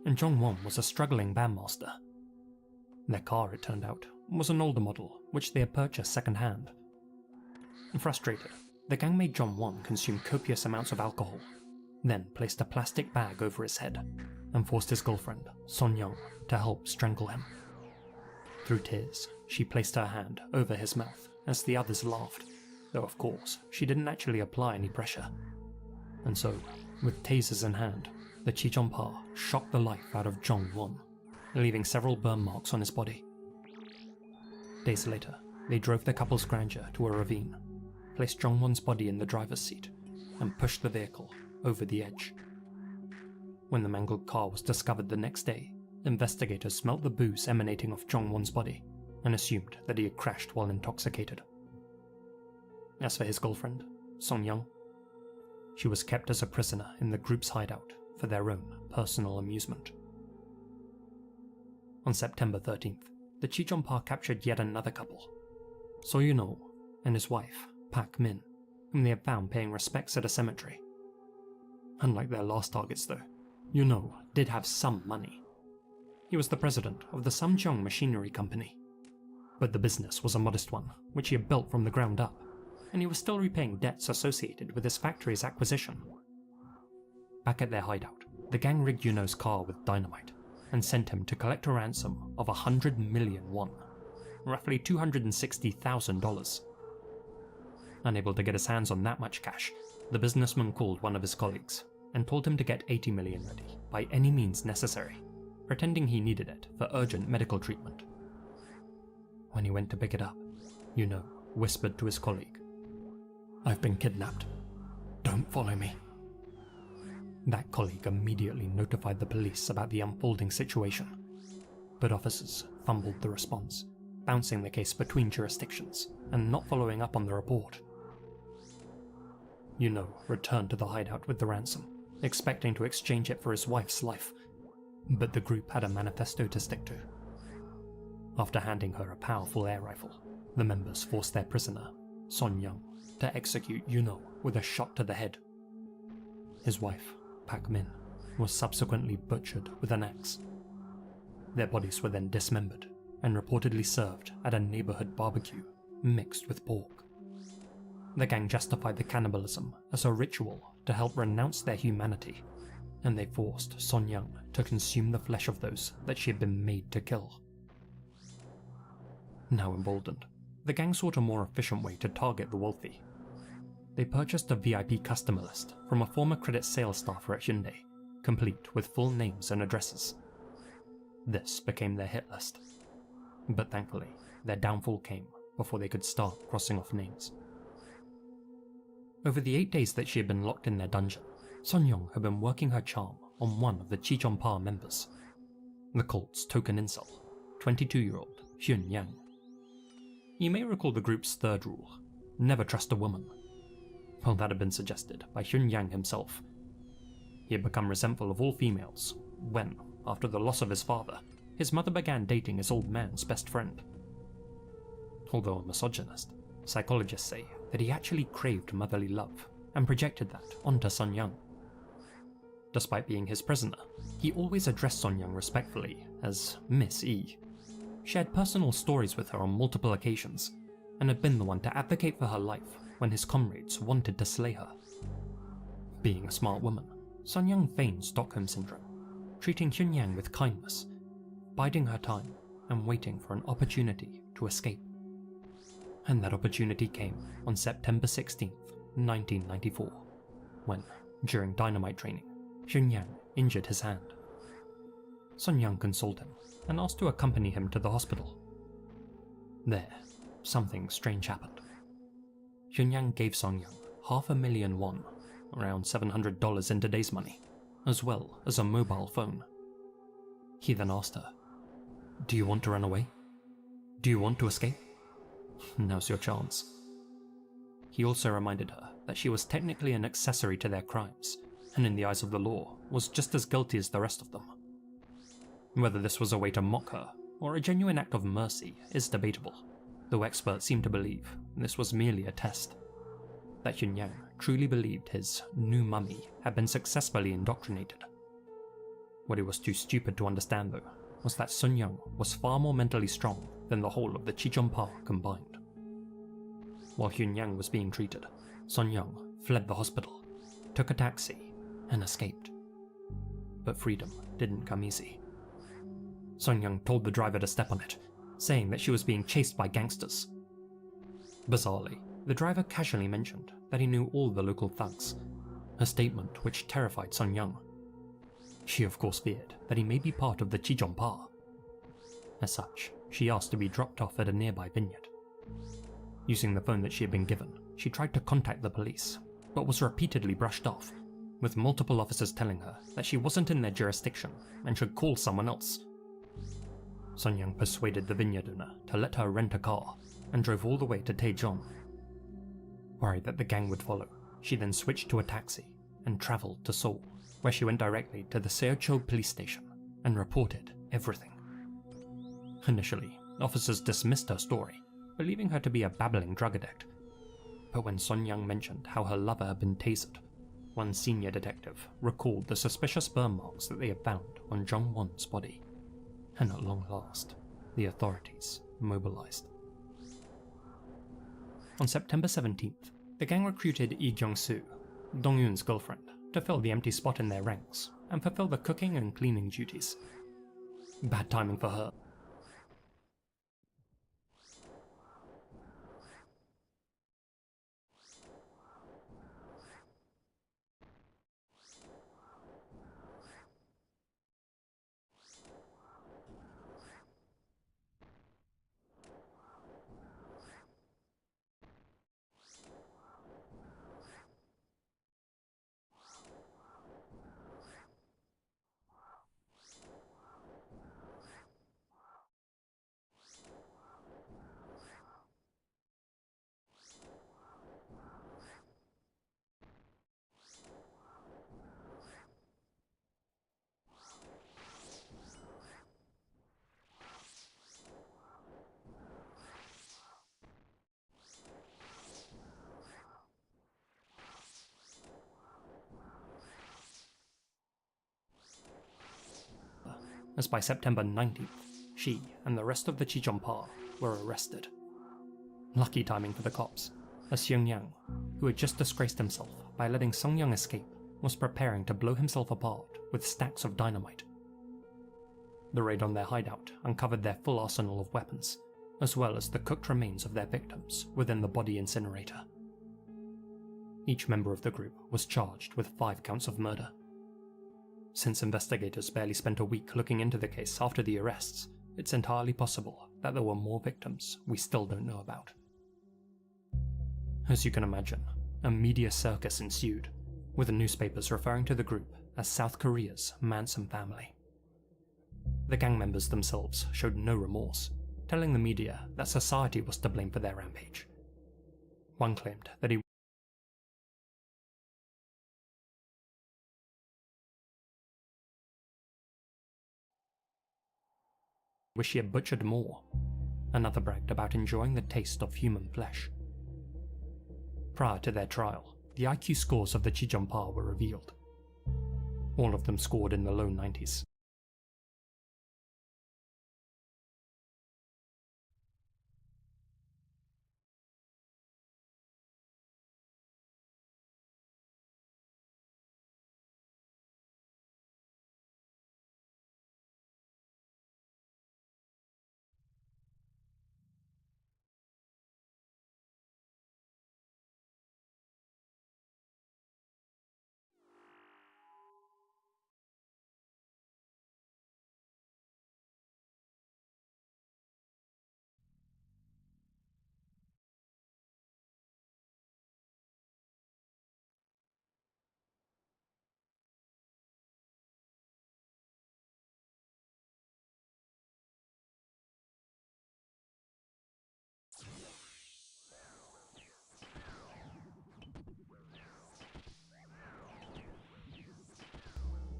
and Jong-won was a struggling bandmaster. Their car, it turned out, was an older model which they had purchased second-hand. Frustrated, the gang made Jong-won consume copious amounts of alcohol, then placed a plastic bag over his head and forced his girlfriend, Son-young, to help strangle him. Through tears, she placed her hand over his mouth as the others laughed, though of course she didn't actually apply any pressure. And so, with tasers in hand, the Chijongpa shocked the life out of Jong-won, leaving several burn marks on his body. Days later, they drove the couple's Grandeur to a ravine, placed Jong-won's body in the driver's seat, and pushed the vehicle over the edge. When the mangled car was discovered the next day, investigators smelt the booze emanating off Jong-won's body and assumed that he had crashed while intoxicated. As for his girlfriend, Son-young, she was kept as a prisoner in the group's hideout for their own personal amusement. On September 13th, the Chijongpa captured yet another couple, So Yun-oh and his wife, Pak Min, whom they had found paying respects at a cemetery. Unlike their last targets though, Yun-oh did have some money. He was the president of the Samjeong Machinery Company, but the business was a modest one, which he had built from the ground up, and he was still repaying debts associated with his factory's acquisition. Back at their hideout, the gang rigged Yun-oh's car with dynamite, and sent him to collect a ransom of 100 million won, roughly $260,000. Unable to get his hands on that much cash, the businessman called one of his colleagues and told him to get 80 million ready by any means necessary, pretending he needed it for urgent medical treatment. When he went to pick it up, Yun-oh whispered to his colleague, "I've been kidnapped. Don't follow me." That colleague immediately notified the police about the unfolding situation, but officers fumbled the response, bouncing the case between jurisdictions and not following up on the report. Returned to the hideout with the ransom, expecting to exchange it for his wife's life, but the group had a manifesto to stick to. After handing her a powerful air rifle, the members forced their prisoner, Son Young, to execute with a shot to the head. His wife, Pak Min, was subsequently butchered with an axe. Their bodies were then dismembered and reportedly served at a neighborhood barbecue mixed with pork. The gang justified the cannibalism as a ritual to help renounce their humanity, and they forced Son Young to consume the flesh of those that she had been made to kill. Now emboldened, the gang sought a more efficient way to target the wealthy. They purchased a VIP customer list from a former credit sales staffer at Hyundai, complete with full names and addresses. This became their hit list. But thankfully, their downfall came before they could start crossing off names. Over the 8 days that she had been locked in their dungeon, Son Young had been working her charm on one of the Chichonpa members, the cult's token incel, 22-year-old Hyun Yang. You may recall the group's third rule, never trust a woman. Well, that had been suggested by Hyun Yang himself. He had become resentful of all females when, after the loss of his father, his mother began dating his old man's best friend. Although a misogynist, psychologists say that he actually craved motherly love and projected that onto Son Young. Despite being his prisoner, he always addressed Son Young respectfully as Miss E. Shared personal stories with her on multiple occasions, and had been the one to advocate for her life when his comrades wanted to slay her. Being a smart woman, Son Young feigned Stockholm Syndrome, treating Hyun Yang with kindness, biding her time and waiting for an opportunity to escape. And that opportunity came on September 16th, 1994, when, during dynamite training, Hyun Yang injured his hand. Son Young consoled him and asked to accompany him to the hospital. There, something strange happened. Hyun Yang gave Son Young 500,000 won, around $700 in today's money, as well as a mobile phone. He then asked her, "Do you want to run away? Do you want to escape? Now's your chance." He also reminded her that she was technically an accessory to their crimes, and in the eyes of the law, was just as guilty as the rest of them. Whether this was a way to mock her, or a genuine act of mercy, is debatable, though experts seem to believe this was merely a test. That Hyun Yang truly believed his new mummy had been successfully indoctrinated. What he was too stupid to understand, though, was that Son Young was far more mentally strong than the whole of the Chichonpa combined. While Hyun Yang was being treated, Son Young fled the hospital, took a taxi, and escaped. But freedom didn't come easy. Son Young told the driver to step on it, saying that she was being chased by gangsters. Bizarrely, the driver casually mentioned that he knew all the local thugs, a statement which terrified Son Young. She of course feared that he may be part of the Chichonpa. As such, she asked to be dropped off at a nearby vineyard. Using the phone that she had been given, she tried to contact the police, but was repeatedly brushed off, with multiple officers telling her that she wasn't in their jurisdiction and should call someone else. Son Young persuaded the vineyard owner to let her rent a car and drove all the way to Daejeon. Worried that the gang would follow, she then switched to a taxi and travelled to Seoul, where she went directly to the Seocho police station and reported everything. Initially, officers dismissed her story, believing her to be a babbling drug addict. But when Son Young mentioned how her lover had been tasered, one senior detective recalled the suspicious burn marks that they had found on Jong Won's body. And at long last, the authorities mobilized. On September 17th, the gang recruited Lee Kyung-soo, Dong-yoon's girlfriend, to fill the empty spot in their ranks and fulfill the cooking and cleaning duties. Bad timing for her. as by September 19th, she and the rest of the Chijionpa were arrested. Lucky timing for the cops, as Xiangyang, who had just disgraced himself by letting Songyang escape, was preparing to blow himself apart with stacks of dynamite. The raid on their hideout uncovered their full arsenal of weapons, as well as the cooked remains of their victims within the body incinerator. Each member of the group was charged with 5 counts of murder. Since investigators barely spent a week looking into the case after the arrests, it's entirely possible that there were more victims we still don't know about. As you can imagine, a media circus ensued, with the newspapers referring to the group as South Korea's Manson family. The gang members themselves showed no remorse, telling the media that society was to blame for their rampage. One claimed that he wished he had butchered more. Another bragged about enjoying the taste of human flesh. Prior to their trial, the IQ scores of the Chijionpa were revealed. All of them scored in the low 90s.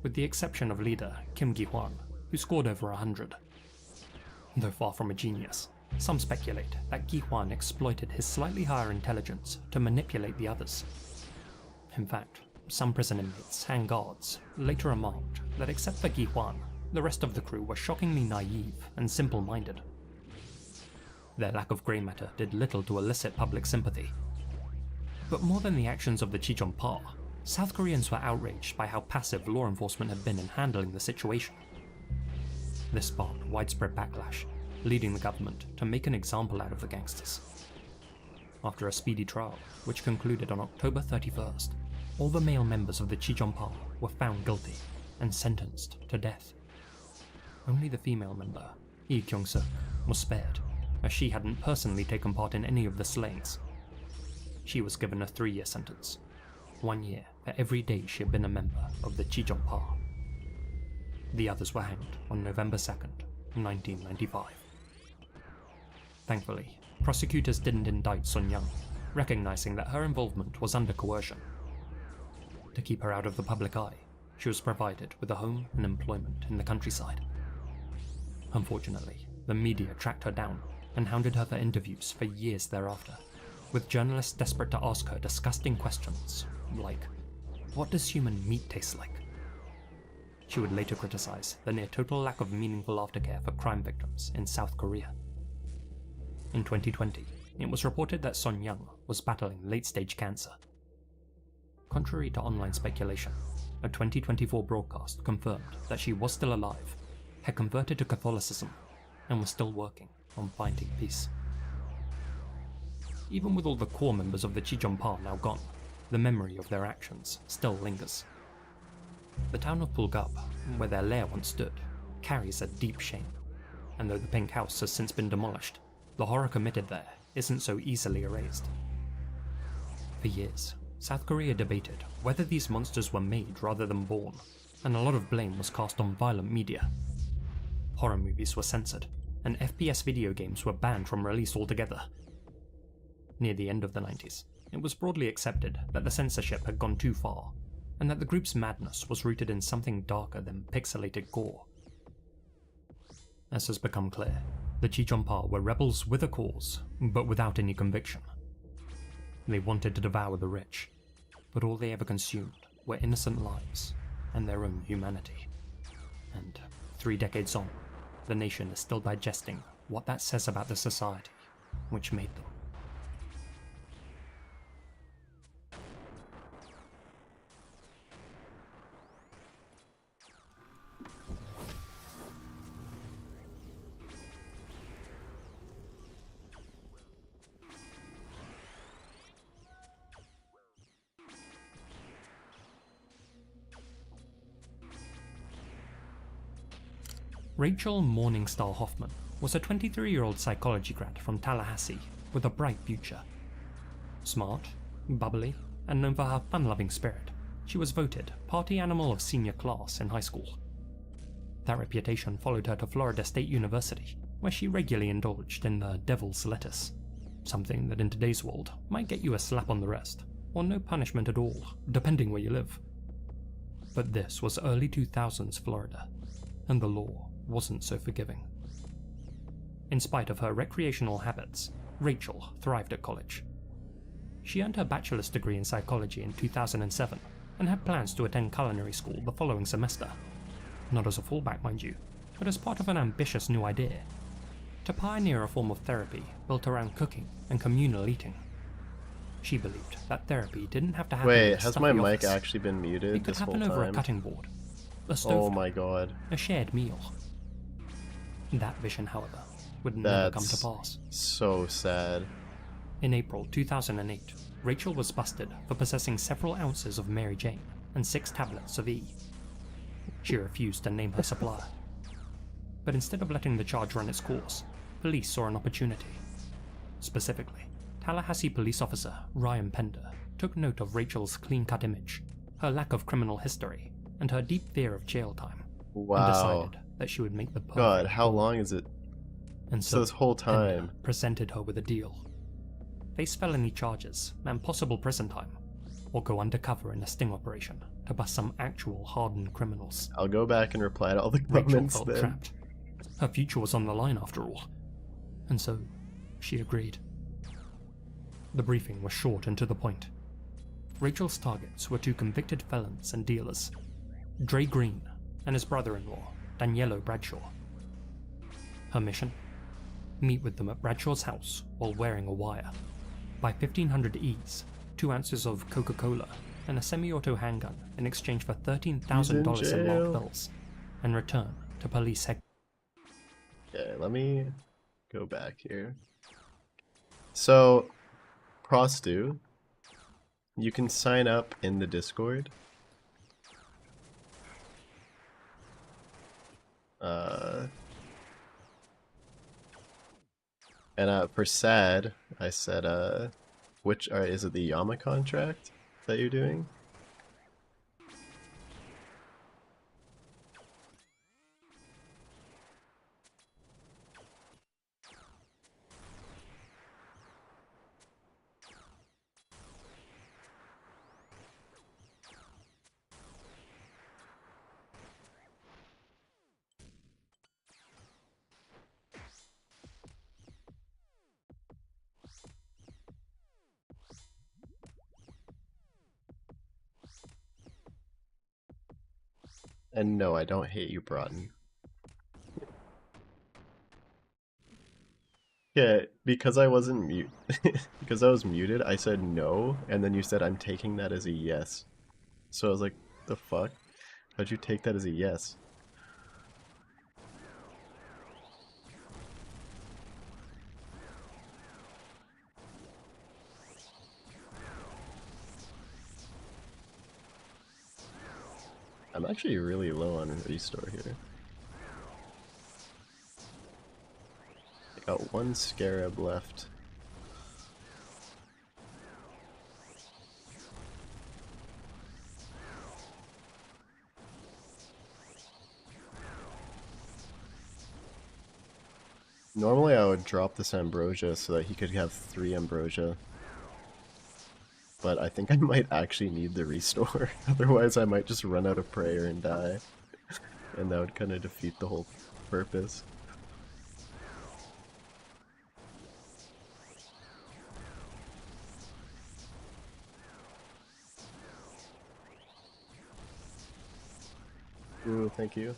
With the exception of leader Kim Gi-hwan, who scored over 100. Though far from a genius, some speculate that Gi-hwan exploited his slightly higher intelligence to manipulate the others. In fact, some prison inmates and guards later remarked that except for Gi-hwan, the rest of the crew were shockingly naive and simple-minded. Their lack of grey matter did little to elicit public sympathy. But more than the actions of the Chijionpa, South Koreans were outraged by how passive law enforcement had been in handling the situation. This sparked widespread backlash, leading the government to make an example out of the gangsters. After a speedy trial, which concluded on October 31st, all the male members of the Chijionpa were found guilty and sentenced to death. Only the female member, Lee Kyung-suk, was spared, as she hadn't personally taken part in any of the slayings. She was given a 3-year sentence, 1 year for every day she had been a member of the Chijionpa. The others were hanged on November 2nd, 1995. Thankfully, prosecutors didn't indict Sun Young, recognizing that her involvement was under coercion. To keep her out of the public eye, she was provided with a home and employment in the countryside. Unfortunately, the media tracked her down and hounded her for interviews for years thereafter, with journalists desperate to ask her disgusting questions like, what does human meat taste like? She would later criticize the near-total lack of meaningful aftercare for crime victims in South Korea. In 2020, it was reported that Son Young was battling late-stage cancer. Contrary to online speculation, a 2024 broadcast confirmed that she was still alive, had converted to Catholicism, and was still working on finding peace. Even with all the core members of the Chijionpa now gone, the memory of their actions still lingers. The town of Pulgab, where their lair once stood, carries a deep shame, and though the pink house has since been demolished, the horror committed there isn't so easily erased. For years, South Korea debated whether these monsters were made rather than born, and a lot of blame was cast on violent media. Horror movies were censored, and FPS video games were banned from release altogether. Near the end of the 90s, it was broadly accepted that the censorship had gone too far, and that the group's madness was rooted in something darker than pixelated gore. As has become clear, the Chijionpa were rebels with a cause, but without any conviction. They wanted to devour the rich, but all they ever consumed were innocent lives and their own humanity. And 3 decades on, the nation is still digesting what that says about the society which made them. Rachel Morningstar Hoffman was a 23-year-old psychology grad from Tallahassee with a bright future. Smart, bubbly, and known for her fun-loving spirit, she was voted party animal of senior class in high school. That reputation followed her to Florida State University, where she regularly indulged in the devil's lettuce, something that in today's world might get you a slap on the wrist, or no punishment at all, depending where you live. But this was early 2000s Florida, and the law wasn't so forgiving. In spite of her recreational habits, Rachel thrived at college. She earned her bachelor's degree in psychology in 2007 and had plans to attend culinary school the following semester. Not as a fallback, mind you, but as part of an ambitious new idea: to pioneer a form of therapy built around cooking and communal eating. She believed that therapy didn't have to happen in a Wait, has stuffy my mic office. actually been muted It could this whole happen over a time? cutting board, a Oh stove, my god. a shared meal. That vision, however, would never come to That's pass. so sad. In April 2008, Rachel was busted for possessing several ounces of Mary Jane and 6 tablets of E. She refused to name her supplier. But instead of letting the charge run its course, police saw an opportunity. Specifically, Tallahassee police officer Ryan Pender took note of Rachel's clean-cut image, her lack of criminal history, and her deep fear of jail time, and Wow. decided that she would make the perfect God, how call. long is it? And So this whole Pender time. presented her with a deal: face felony charges and possible prison time, or go undercover in a sting operation to bust some actual hardened criminals. I'll go back and reply to all the Rachel comments felt then. trapped. Her future was on the line after all, and so she agreed. The briefing was short and to the point. Rachel's targets were 2 convicted felons and dealers, Dre Green and his brother-in-law, Daniello Bradshaw. Her mission? Meet with them at Bradshaw's house while wearing a wire. Buy 1,500 E's, 2 ounces of Coca-Cola, and a semi-auto handgun in exchange for $13,000 in jail. locked bills, and return to police headquarters. Okay, let me go back here. So, Prostu, you can sign up in the Discord. And for Sad, I said, is it the Yama contract that you're doing? And no, I don't hate you, Broughton. Yeah, because I wasn't mute, because I was muted, I said no, and then you said I'm taking that as a yes. So I was like, the fuck? How'd you take that as a yes? I'm actually really low on restore here. I got 1 scarab left. Normally I would drop this ambrosia so that he could have 3 ambrosia. But I think I might actually need the restore. Otherwise I might just run out of prayer and die. And that would kind of defeat the whole purpose. Ooh, thank you.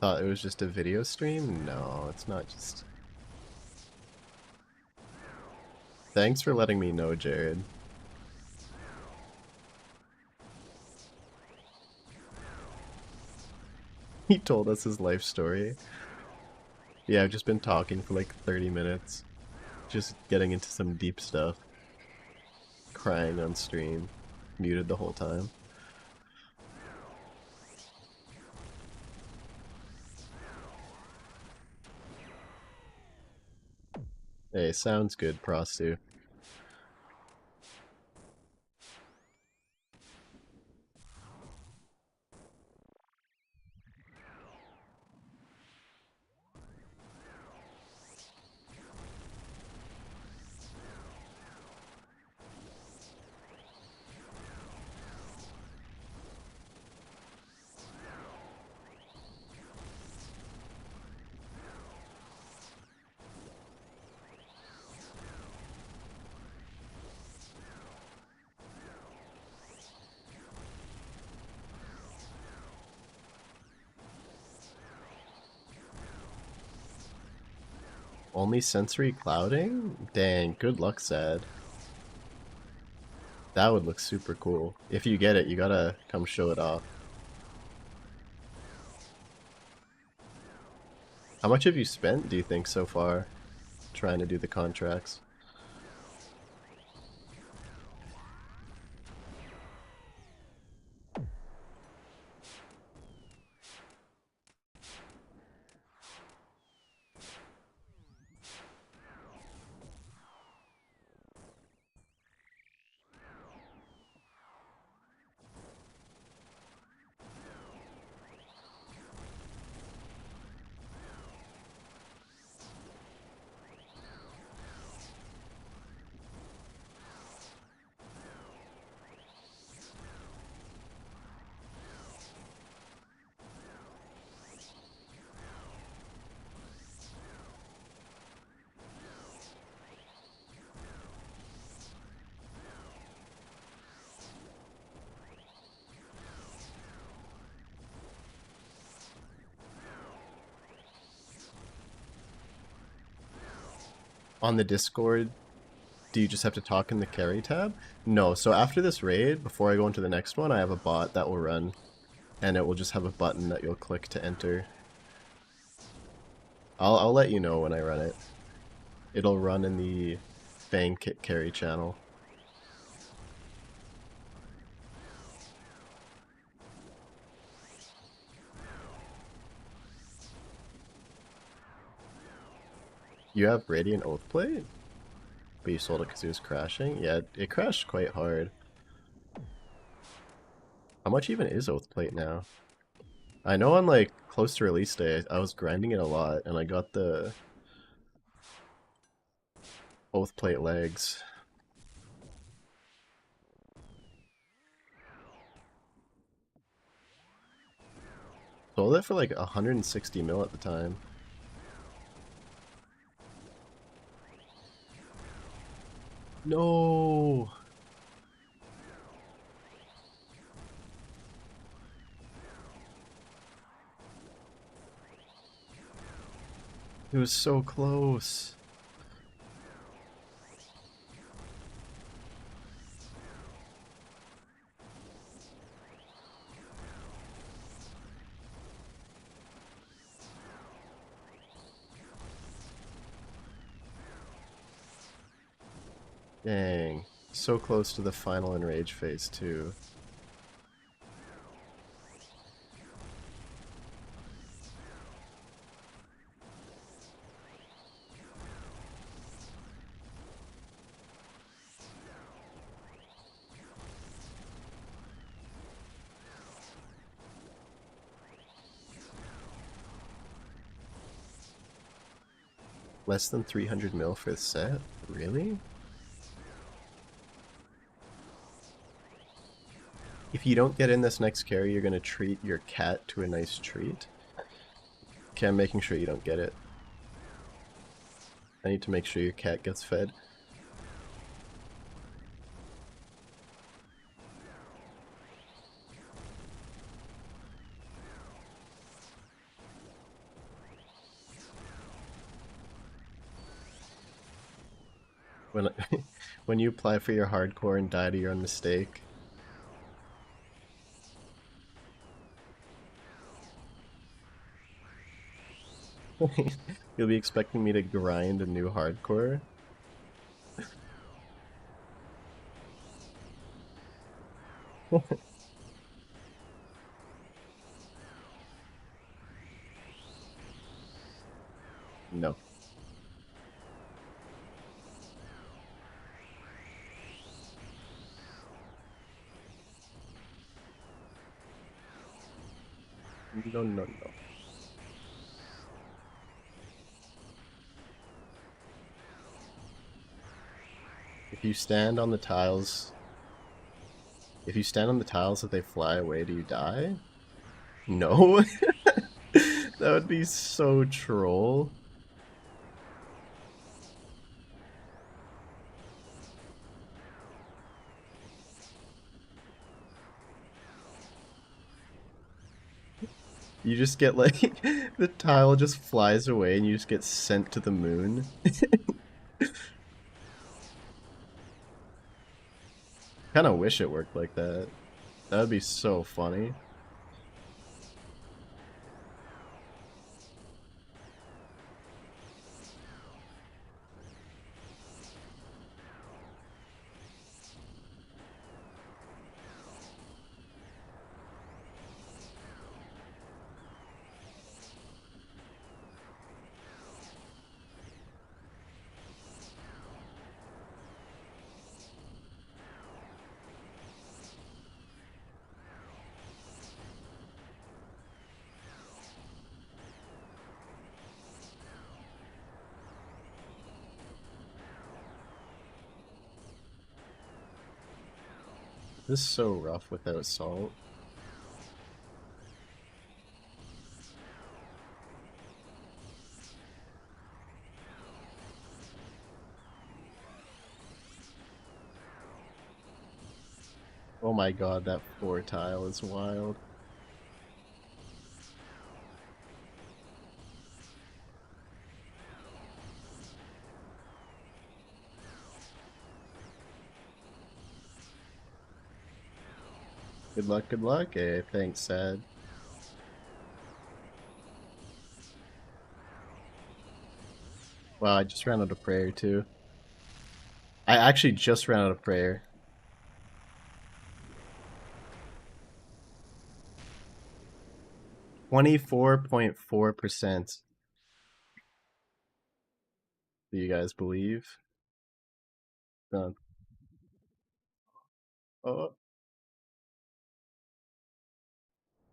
Thought it was just a video stream? No, it's not just... Thanks for letting me know, Jared. He told us his life story. Yeah, I've just been talking for like 30 minutes. Just getting into some deep stuff. Crying on stream. Muted the whole time. Hey, sounds good, Prostu. Only sensory clouding? Dang, good luck, Sad. That would look super cool. If you get it, you gotta come show it off. How much have you spent, do you think, so far? Trying to do the contracts? On the Discord, do you just have to talk in the carry tab? No, so after this raid, before I go into the next one, I have a bot that will run. And it will just have a button that you'll click to enter. I'll let you know when I run it. It'll run in the Fang kit carry channel. You have Radiant Oath Plate? But you sold it because it was crashing? Yeah, it crashed quite hard. How much even is Oath Plate now? I know on like close to release day, I was grinding it a lot and I got the Oath Plate legs. Sold it for like 160 mil at the time. No! It was so close. Dang. So close to the final enrage phase too. Less than 300 mil for the set? Really? If you don't get in this next carry, you're gonna treat your cat to a nice treat. Okay, I'm making sure you don't get it. I need to make sure your cat gets fed. When when you apply for your hardcore and die to your own mistake. You'll be expecting me to grind a new hardcore? No. No, no, no. If you stand on the tiles... If you stand on the tiles that they fly away, do you die? No? That would be so troll. You just get like... the tile just flies away and you just get sent to the moon. Kinda wish it worked like that. That would be so funny. This is so rough without salt. Oh my god, that 4 tile is wild. Good luck, good luck. Hey, thanks, Sad. Wow, I just ran out of prayer too. I actually just ran out of prayer. .4%. Do you guys believe? Done. Oh.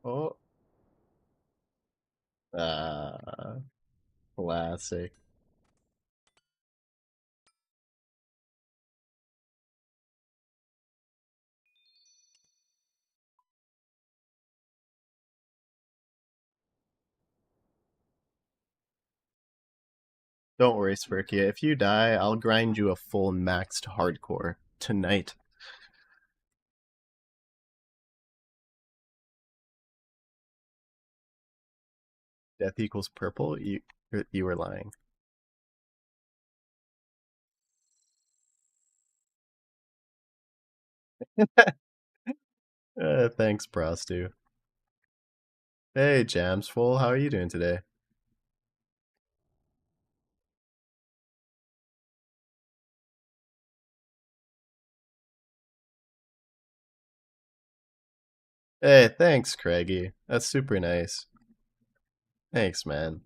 Oh. Ah. Classic. Don't worry, Spurkia. If you die, I'll grind you a full maxed hardcore tonight. Death equals purple? You were lying. Thanks, Prostu. Hey, Jamsful, how are you doing today? Hey, thanks, Craigie. That's super nice. Thanks, man.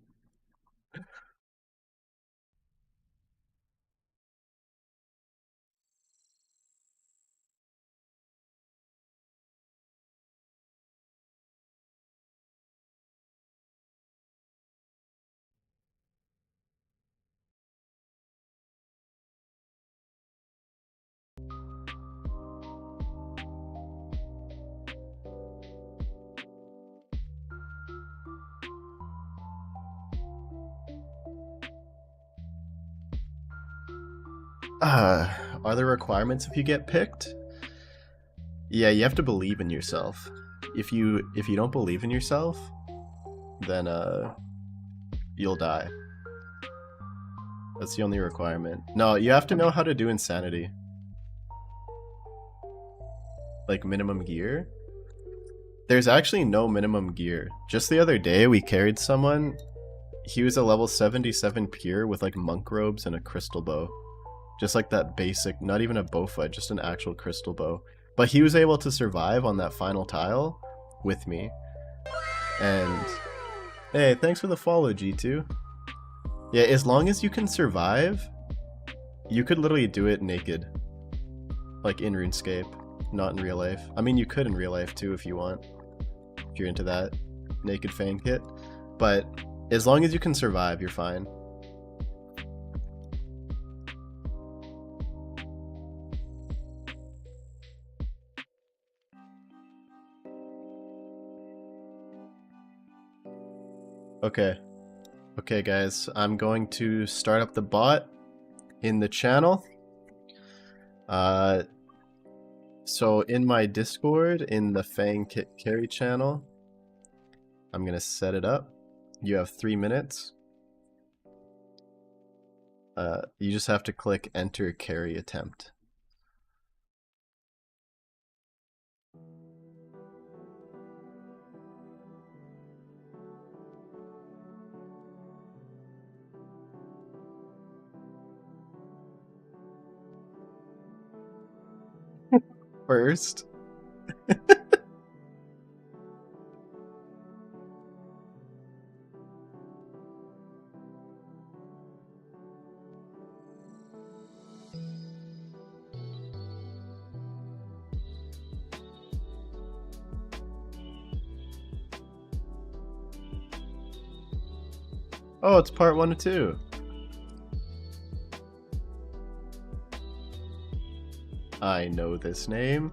Are there requirements if you get picked? Yeah, you have to believe in yourself. If you don't believe in yourself, then you'll die. That's the only requirement. No, you have to know how to do insanity. Like minimum gear? There's actually no minimum gear. Just the other day we carried someone. He was a level 77 pure with like monk robes and a crystal bow. Just like that basic, not even a bow fight, just an actual crystal bow. But he was able to survive on that final tile with me. And hey, thanks for the follow, G2. Yeah, as long as you can survive, you could literally do it naked. Like in RuneScape, not in real life. I mean, you could in real life too if you want. If you're into that naked Fang kit. But as long as you can survive, you're fine. Okay. Okay, guys, I'm going to start up the bot in the channel. So in my Discord, in the Fang Kit Carry channel, I'm gonna set it up. You have 3 minutes. You just have to click Enter Carry Attempt. First. Oh, it's part 1 of 2. I know this name.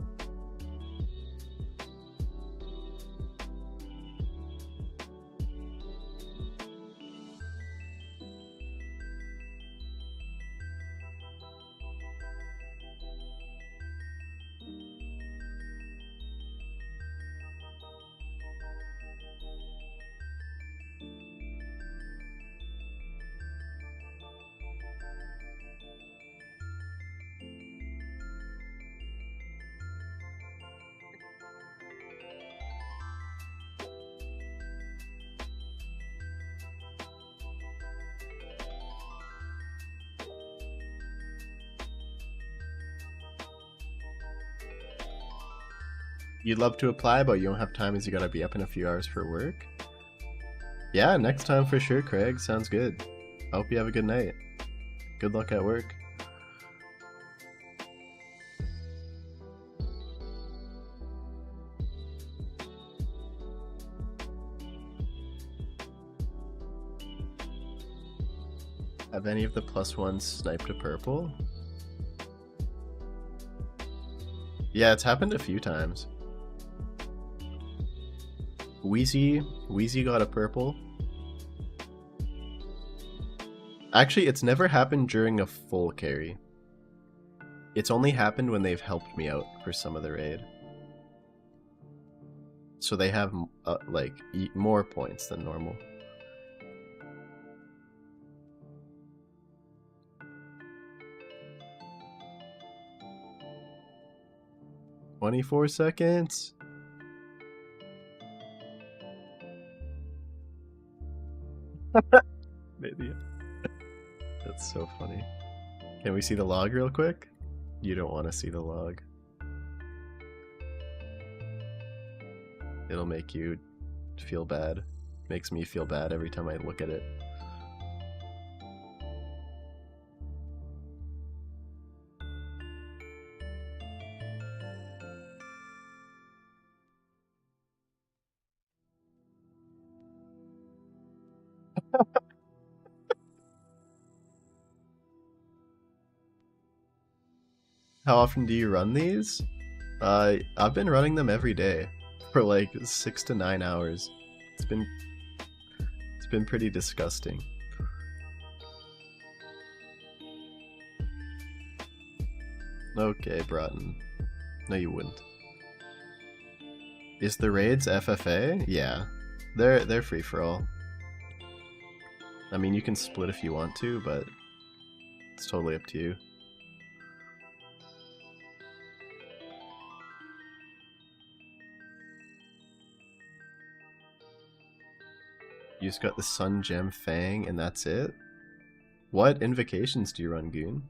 You'd love to apply, but you don't have time as you gotta be up in a few hours for work? Yeah, next time for sure, Craig. Sounds good. I hope you have a good night. Good luck at work. Have any of the +1s sniped a purple? Yeah, it's happened a few times. Wheezy got a purple. Actually, it's never happened during a full carry. It's only happened when they've helped me out for some of the raid. So they have like more points than normal. "24 seconds. Maybe. That's so funny. Can we see the log real quick? You don't want to see the log. It'll make you feel bad. Makes me feel bad every time I look at it. How often do you run these? I've been running them every day for like 6 to 9 hours. It's been pretty disgusting. Okay, Broughton. No, you wouldn't. Is the raids FFA? Yeah, they're free for all. I mean, you can split if you want to, but It's totally up to you. You just got the Sun Gem Fang and that's it? What invocations do you run, Goon?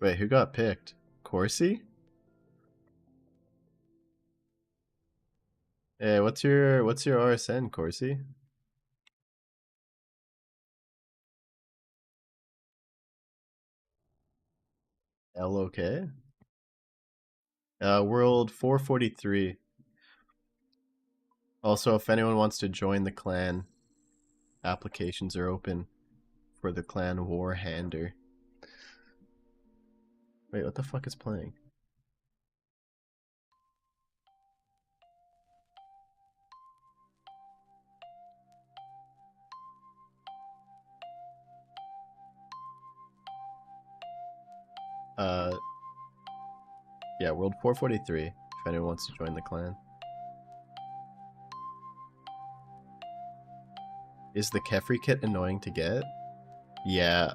Wait, who got picked? Corsi? Hey, what's your RSN, Corsi? LOK? World 443. Also, if anyone wants to join the clan, applications are open for the clan Warhander. Wait, what the fuck is playing? Yeah, World 443, if anyone wants to join the clan. Is the Kefri kit annoying to get? Yeah,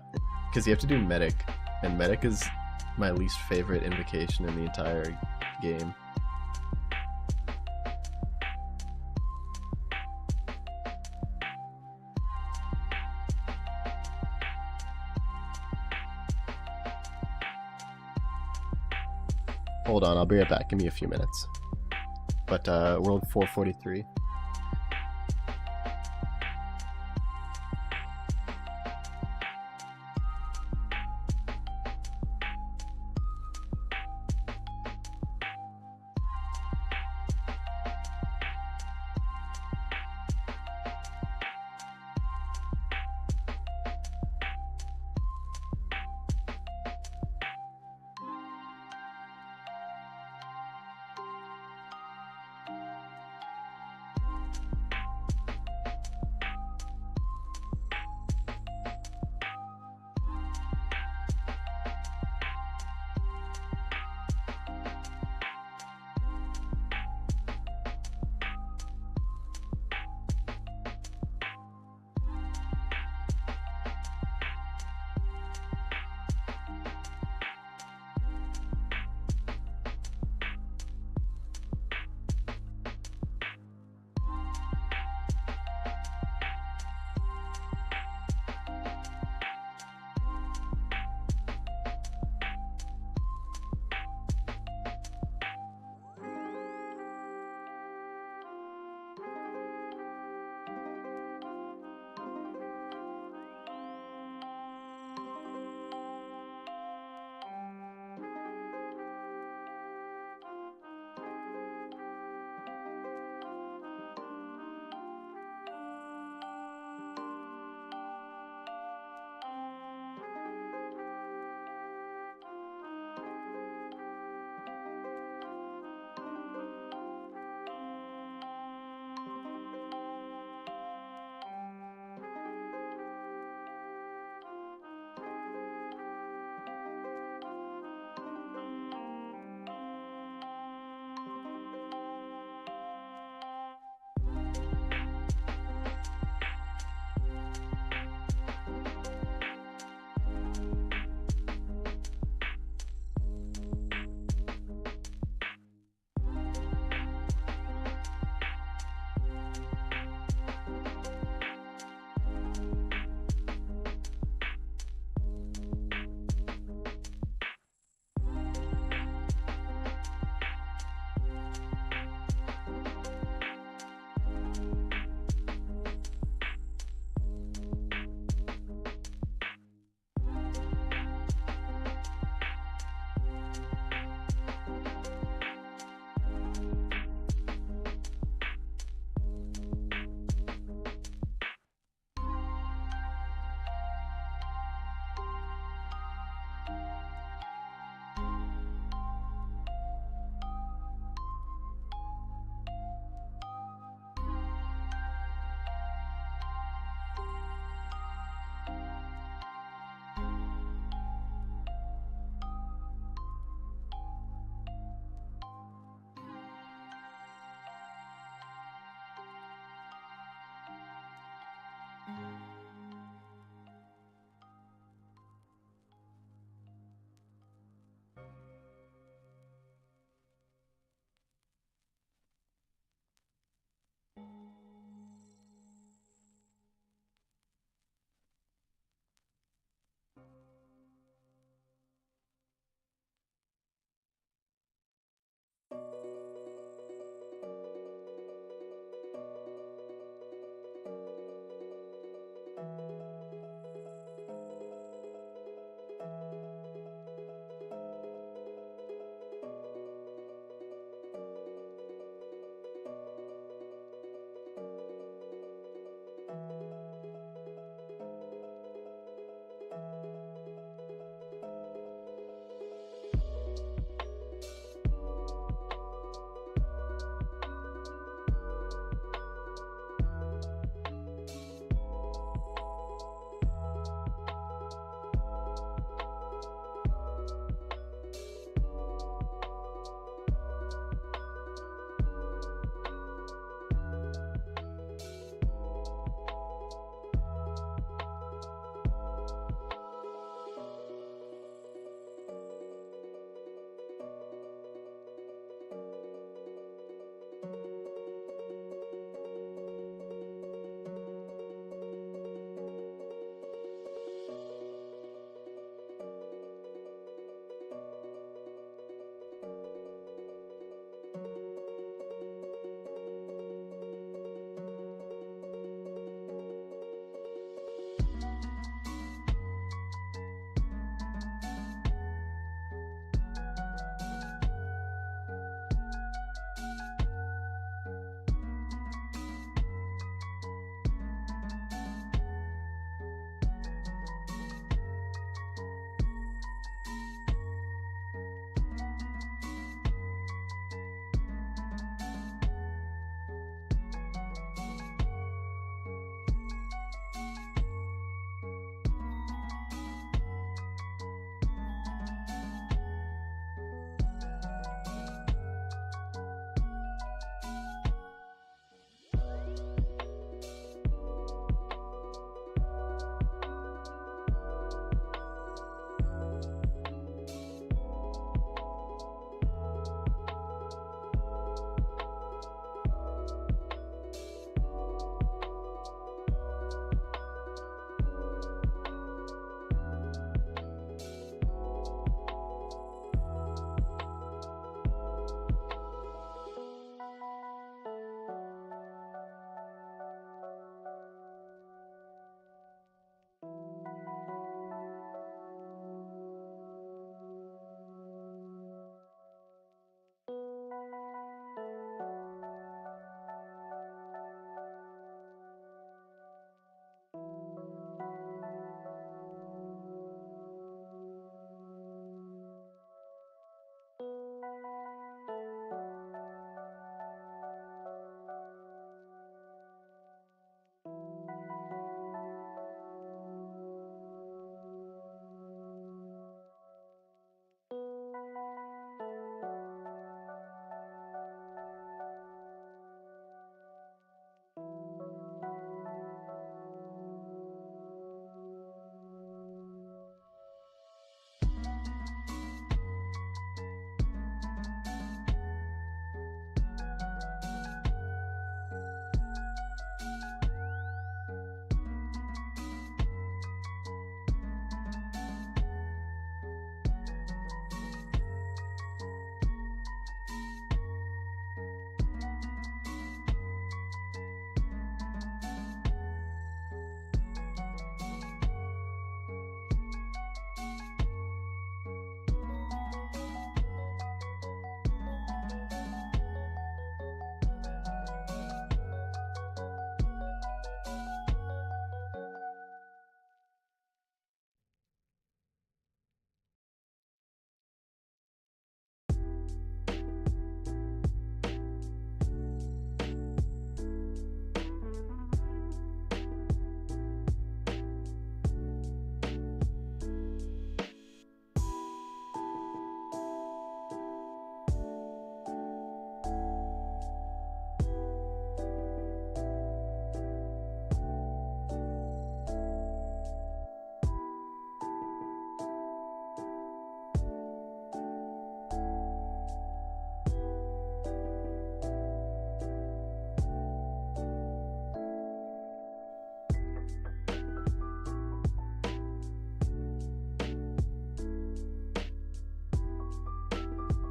because you have to do medic, and medic is my least favorite invocation in the entire game. Hold on, I'll be right back. Give me a few minutes. But World 443.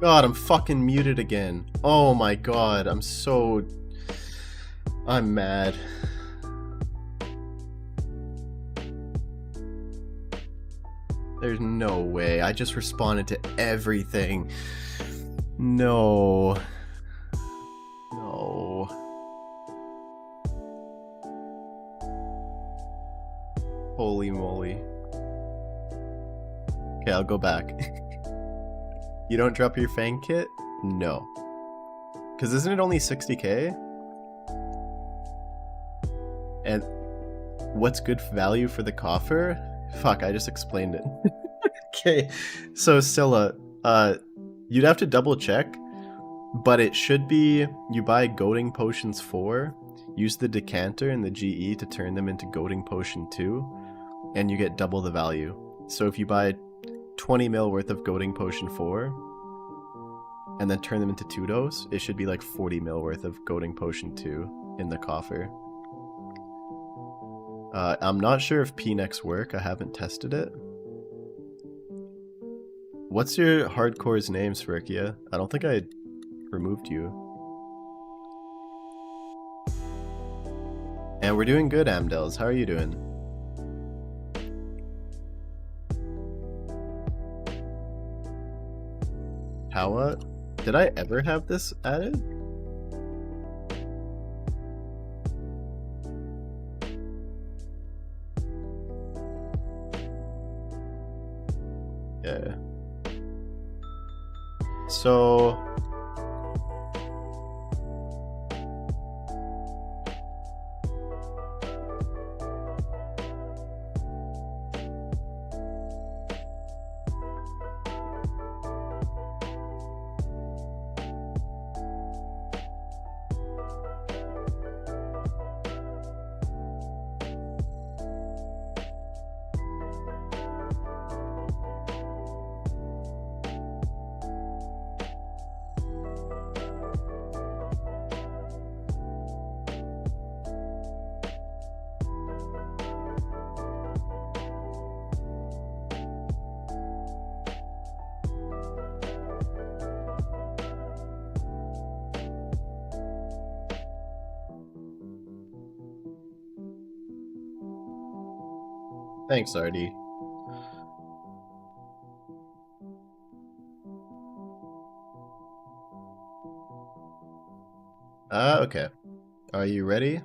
God, I'm fucking muted again. Oh my god, I'm mad. There's no way. I just responded to everything. No. No. Holy moly. Okay, I'll go back. You don't drop your Fang kit? No. Because isn't it only 60k? And what's good value for the coffer? Fuck, I just explained it. Okay, so Scylla, you'd have to double check, but it should be you buy goading potions 4, use the decanter and the GE to turn them into goading potion 2, and you get double the value. So if you buy 20 mil worth of goading potion 4, and then turn them into 2-dose, it should be like 40 mil worth of goading potion 2 in the coffer. I'm not sure if P-necks work, I haven't tested it. What's your hardcore's name, Sverkia? I don't think I removed you. And we're doing good, Amdels. How are you doing? ToA? Did I ever have this added? Yeah. So... Thanks, Artie. Okay. Are you ready?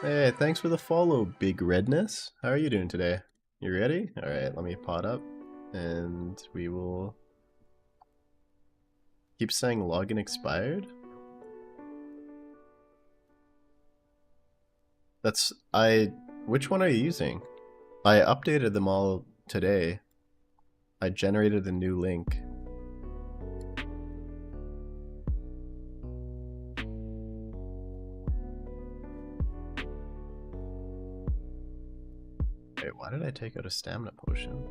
Hey, thanks for the follow, Big Redness. How are you doing today? You ready? Alright, let me pot up, and we will... Keep saying login expired? That's... Which one are you using? I updated them all today. I generated a new link. Wait, why did I take out a stamina potion?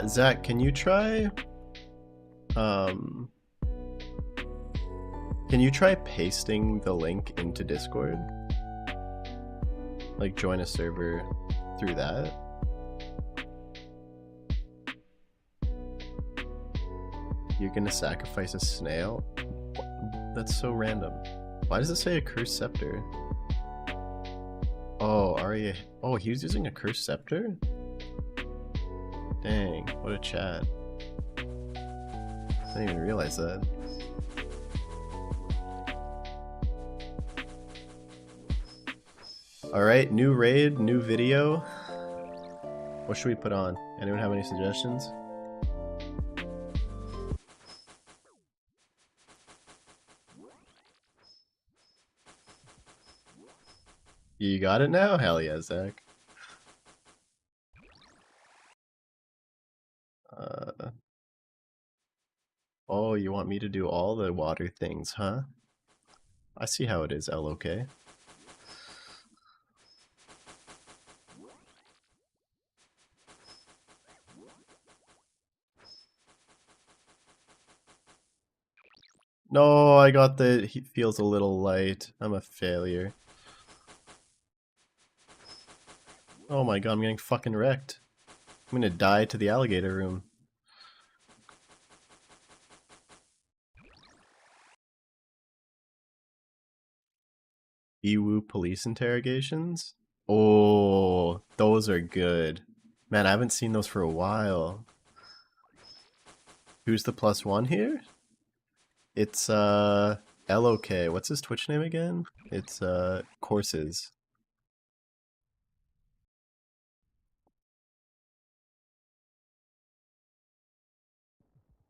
Zach, can you try... Can you try pasting the link into Discord? Like, join a server through that? You're gonna sacrifice a snail? That's so random. Why does it say a cursed scepter? Oh, Arya... Oh, he was using a cursed scepter? Dang, what a chat. I didn't even realize that. Alright, new raid, new video. What should we put on? Anyone have any suggestions? You got it now? Hell yeah, Zach. Oh, you want me to do all the water things, huh? I see how it is, LOK. No, I got the... He feels a little light. I'm a failure. Oh my god, I'm getting fucking wrecked. I'm gonna die to the alligator room. Iwu police interrogations? Oh, those are good. Man, I haven't seen those for a while. Who's the +1 here? It's, LOK. What's his Twitch name again? It's, Courses.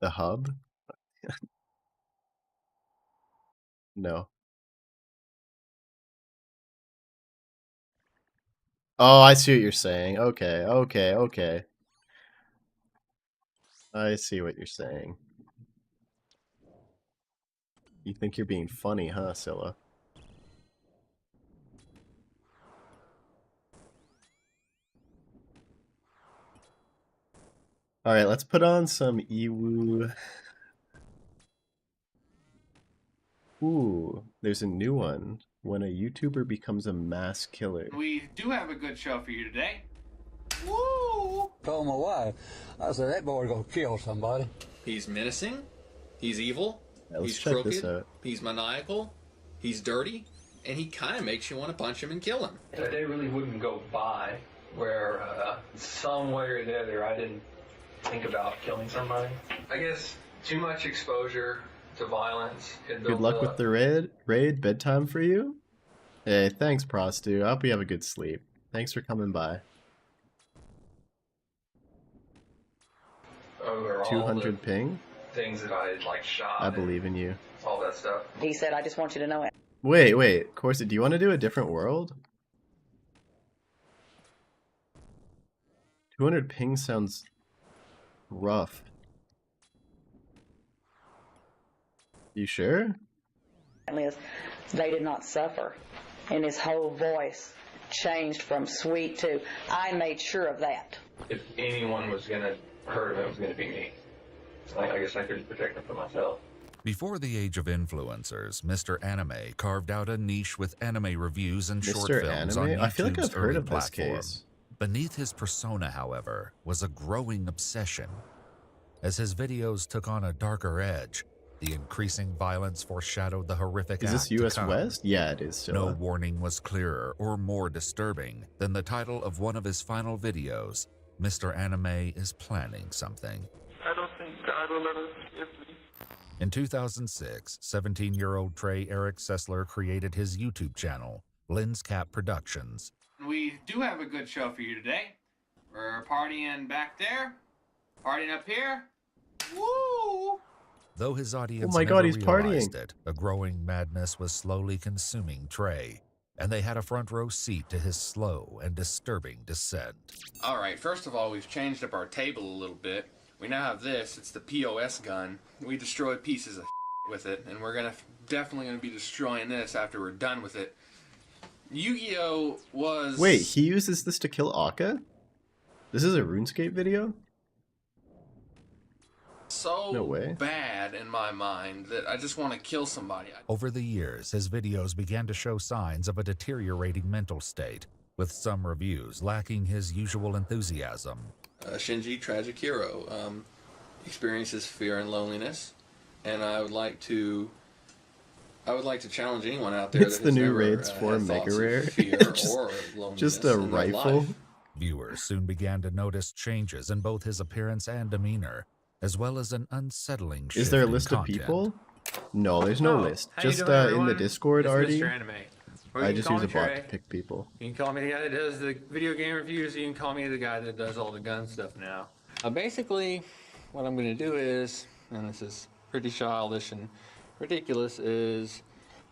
The Hub? No. Oh, I see what you're saying. Okay, okay, okay. I see what you're saying. You think you're being funny, huh, Scylla? Alright, let's put on some Ewu. Ooh, there's a new one. When a YouTuber becomes a mass killer. We do have a good show for you today. Woo! Told my wife, I said, that boy's gonna kill somebody. He's menacing. He's evil. Yeah, let's He's check crooked. this out. He's maniacal. He's dirty. And he kind of makes you want to punch him and kill him. A day really wouldn't go by where some way or the other I didn't think about killing somebody. I guess too much exposure to violence. Good luck with the raid. Bedtime for you? Hey, thanks, Prostu. I hope you have a good sleep. Thanks for coming by. Over 200 ping? things that I had like shot. I believe in you. All that stuff. He said, I just want you to know it. Wait. Corsa, do you want to do a different world? 200 ping sounds rough. You sure? Is they did not suffer. And his whole voice changed from sweet to, I made sure of that. If anyone was going to hurt him, it was going to be me. I guess I could protect him from myself. Before the age of influencers, Mr. Anime carved out a niche with anime reviews and short Mr. films Anime? on I feel like YouTube's I've heard early of this platform. case. Beneath his persona, however, was a growing obsession. As his videos took on a darker edge, the increasing violence foreshadowed the horrific Is this act to US come. West? Yeah, it is. No Scylla. warning was clearer or more disturbing than the title of one of his final videos, Mr. Anime is planning something. I don't think God will ever forgive me. In 2006, 17-year-old Trey Eric Sessler created his YouTube channel, Lens Cap Productions. We do have a good show for you today. We're partying back there, partying up here. Woo! Though his audience Oh my God, never he's realized partying. it, a growing madness was slowly consuming Trey, and they had a front row seat to his slow and disturbing descent. All right, first of all, we've changed up our table a little bit. We now have this. It's the POS gun. We destroy pieces of with it, and we're definitely gonna be destroying this after we're done with it. Yu-Gi-Oh was... Wait, he uses this to kill Akka? This is a RuneScape video? so No way. bad in my mind that I just want to kill somebody. Over the years, his videos began to show signs of a deteriorating mental state, with some reviews lacking his usual enthusiasm. Shinji, tragic hero, experiences fear and loneliness, and I would like to challenge anyone out there. It's that the has new never, raids had for thoughts Mega of Rare. fear Just- or loneliness Just a in their rifle? life. Viewers soon began to notice changes in both his appearance and demeanor, as well as an unsettling shift Is there a in list of content. people? No, there's no list. How you Just doing, in the everyone? Discord, It's Artie. Mr. Anime. Or you I can just call use a me bot Trey. to pick people. You can call me the guy that does the video game reviews. You can call me the guy that does all the gun stuff now. Basically, what I'm going to do is, and this is pretty childish and ridiculous, is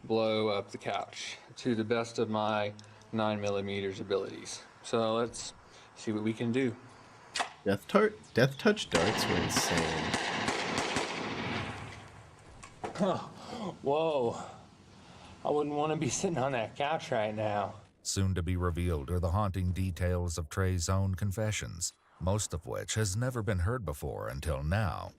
blow up the couch to the best of my 9mm abilities. So let's see what we can do. Death Touch darts were insane. Whoa. I wouldn't want to be sitting on that couch right now. Soon to be revealed are the haunting details of Trey's own confessions, most of which has never been heard before until now.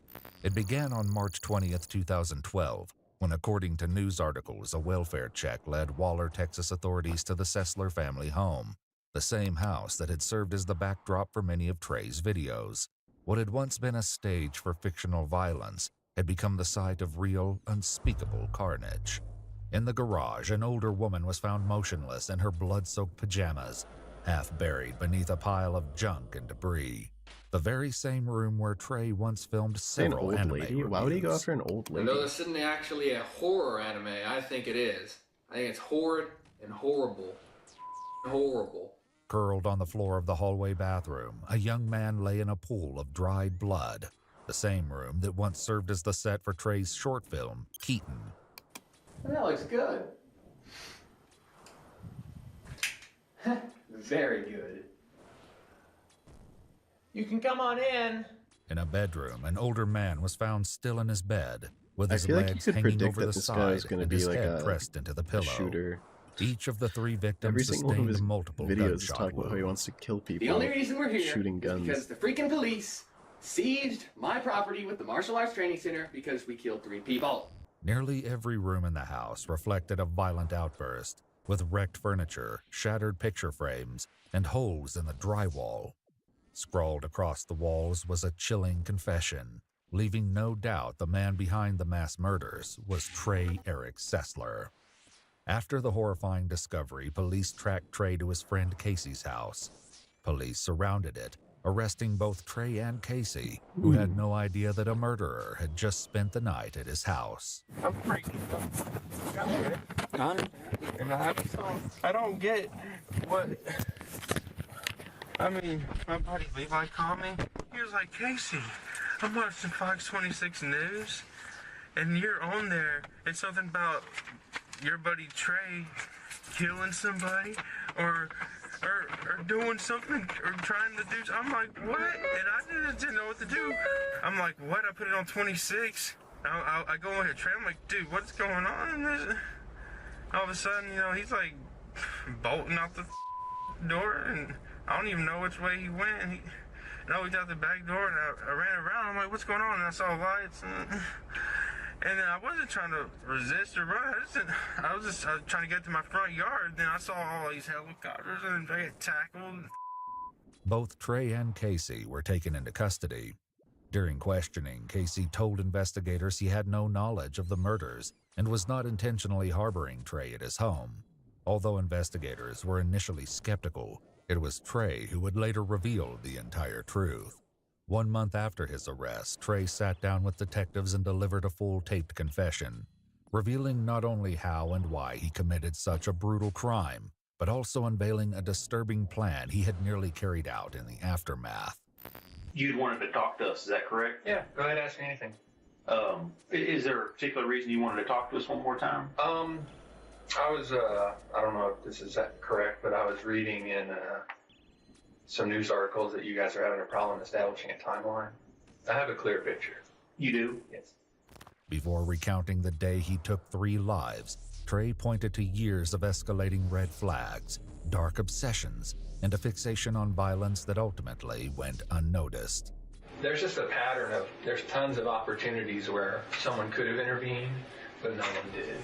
It began on March 20th, 2012, when, according to news articles, a welfare check led Waller, Texas authorities to the Sessler family home, the same house that had served as the backdrop for many of Trey's videos. What had once been a stage for fictional violence had become the site of real, unspeakable carnage. In the garage, an older woman was found motionless in her blood-soaked pajamas, half buried beneath a pile of junk and debris. The very same room where Trey once filmed An several old anime lady? Why would he go reviews. after an old And lady? though this isn't actually a horror anime, I think it is. I think it's horrid and horrible. Horrible. Curled on the floor of the hallway bathroom, a young man lay in a pool of dried blood, the same room that once served as the set for Trey's short film, Keaton. That looks good. Very good. You can come on in. In a bedroom, an older man was found still in his bed, with I his feel like you legs could hanging predict over that the this guy was side going to and be his like head pressed into the a pillow. shooter. Each of the three Every victims single one of his sustained multiple videos is gunshot talking about how he wounds. wants to kill people. The only reason we're here shooting is guns. because the freaking police seized my property with the martial arts training center because we killed 3 people. Nearly every room in the house reflected a violent outburst, with wrecked furniture, shattered picture frames, and holes in the drywall. Scrawled across the walls was a chilling confession, leaving no doubt the man behind the mass murders was Trey Eric Sessler. After the horrifying discovery, police tracked Trey to his friend Casey's house. Police surrounded it, arresting both Trey and Casey, who had no idea that a murderer had just spent the night at his house. I'm freaking I don't get what. I mean, my buddy Levi called me. He was like, Casey, I'm watching Fox 26 News, and you're on there. It's something about your buddy Trey killing somebody or doing something or trying to do. I'm like, what? And I didn't know what to do. I'm like, what? I put it on 26. I go on here, Trey. I'm like, dude, what's going on? All of a sudden, you know, he's like bolting out the door, and I don't even know which way he went. And I looked out the back door, and I ran around. I'm like, what's going on? And I saw lights. And then I wasn't trying to resist or run. I was just trying to get to my front yard. Then I saw all these helicopters, and I got tackled. Both Trey and Casey were taken into custody. During questioning, Casey told investigators he had no knowledge of the murders and was not intentionally harboring Trey at his home. Although investigators were initially skeptical, it was Trey who would later reveal the entire truth. 1 month after his arrest, Trey sat down with detectives and delivered a full taped confession, revealing not only how and why he committed such a brutal crime, but also unveiling a disturbing plan he had nearly carried out in the aftermath. You'd wanted to talk to us, is that correct? Yeah, go ahead, ask me anything. Is there a particular reason you wanted to talk to us one more time? I was, I don't know if this is correct, but I was reading in some news articles that you guys are having a problem establishing a timeline. I have a clear picture. You do? Yes. Before recounting the day he took 3 lives, Trey pointed to years of escalating red flags, dark obsessions, and a fixation on violence that ultimately went unnoticed. There's just a pattern of, there's tons of opportunities where someone could have intervened, but no one did.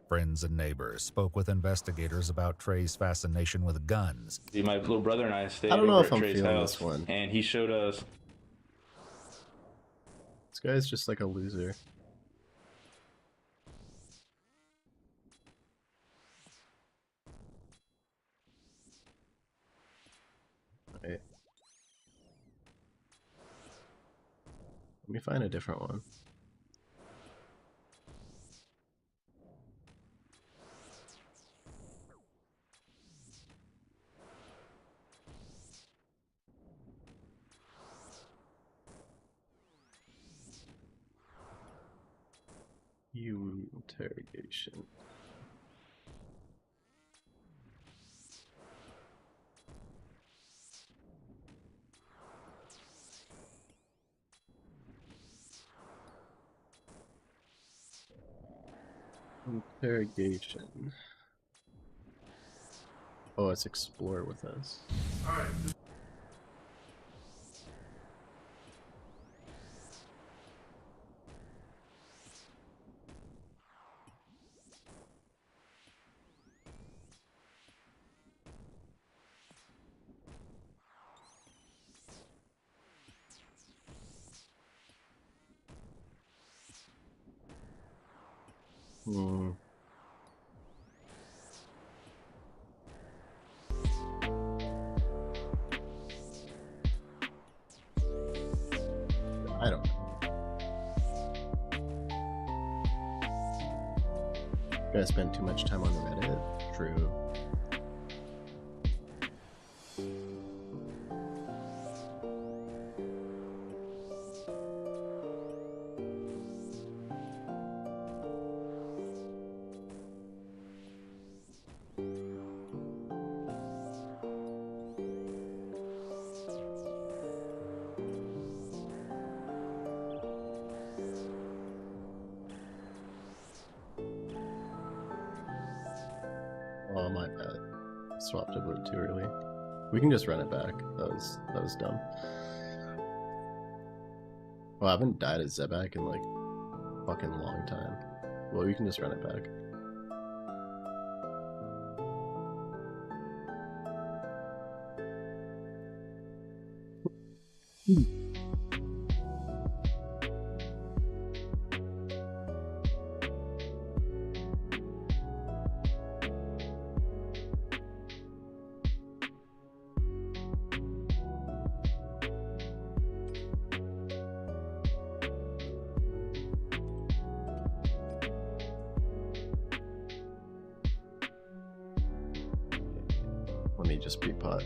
Friends and neighbors spoke with investigators about Trey's fascination with guns. My little brother and I stayed I don't know over if at I'm Trey's feeling house, this one. and he showed us. This guy's just like a loser. Wait. Let me find a different one. Interrogation. Interrogation. Oh, it's explore with us. Alright. I don't know. Gonna spend too much time on Reddit? True. Oh, my bad. Swapped a boot too early. We can just run it back. That was dumb. Well, I haven't died at Zebak in like fucking long time. Well, we can just run it back. Let me just pre-pot.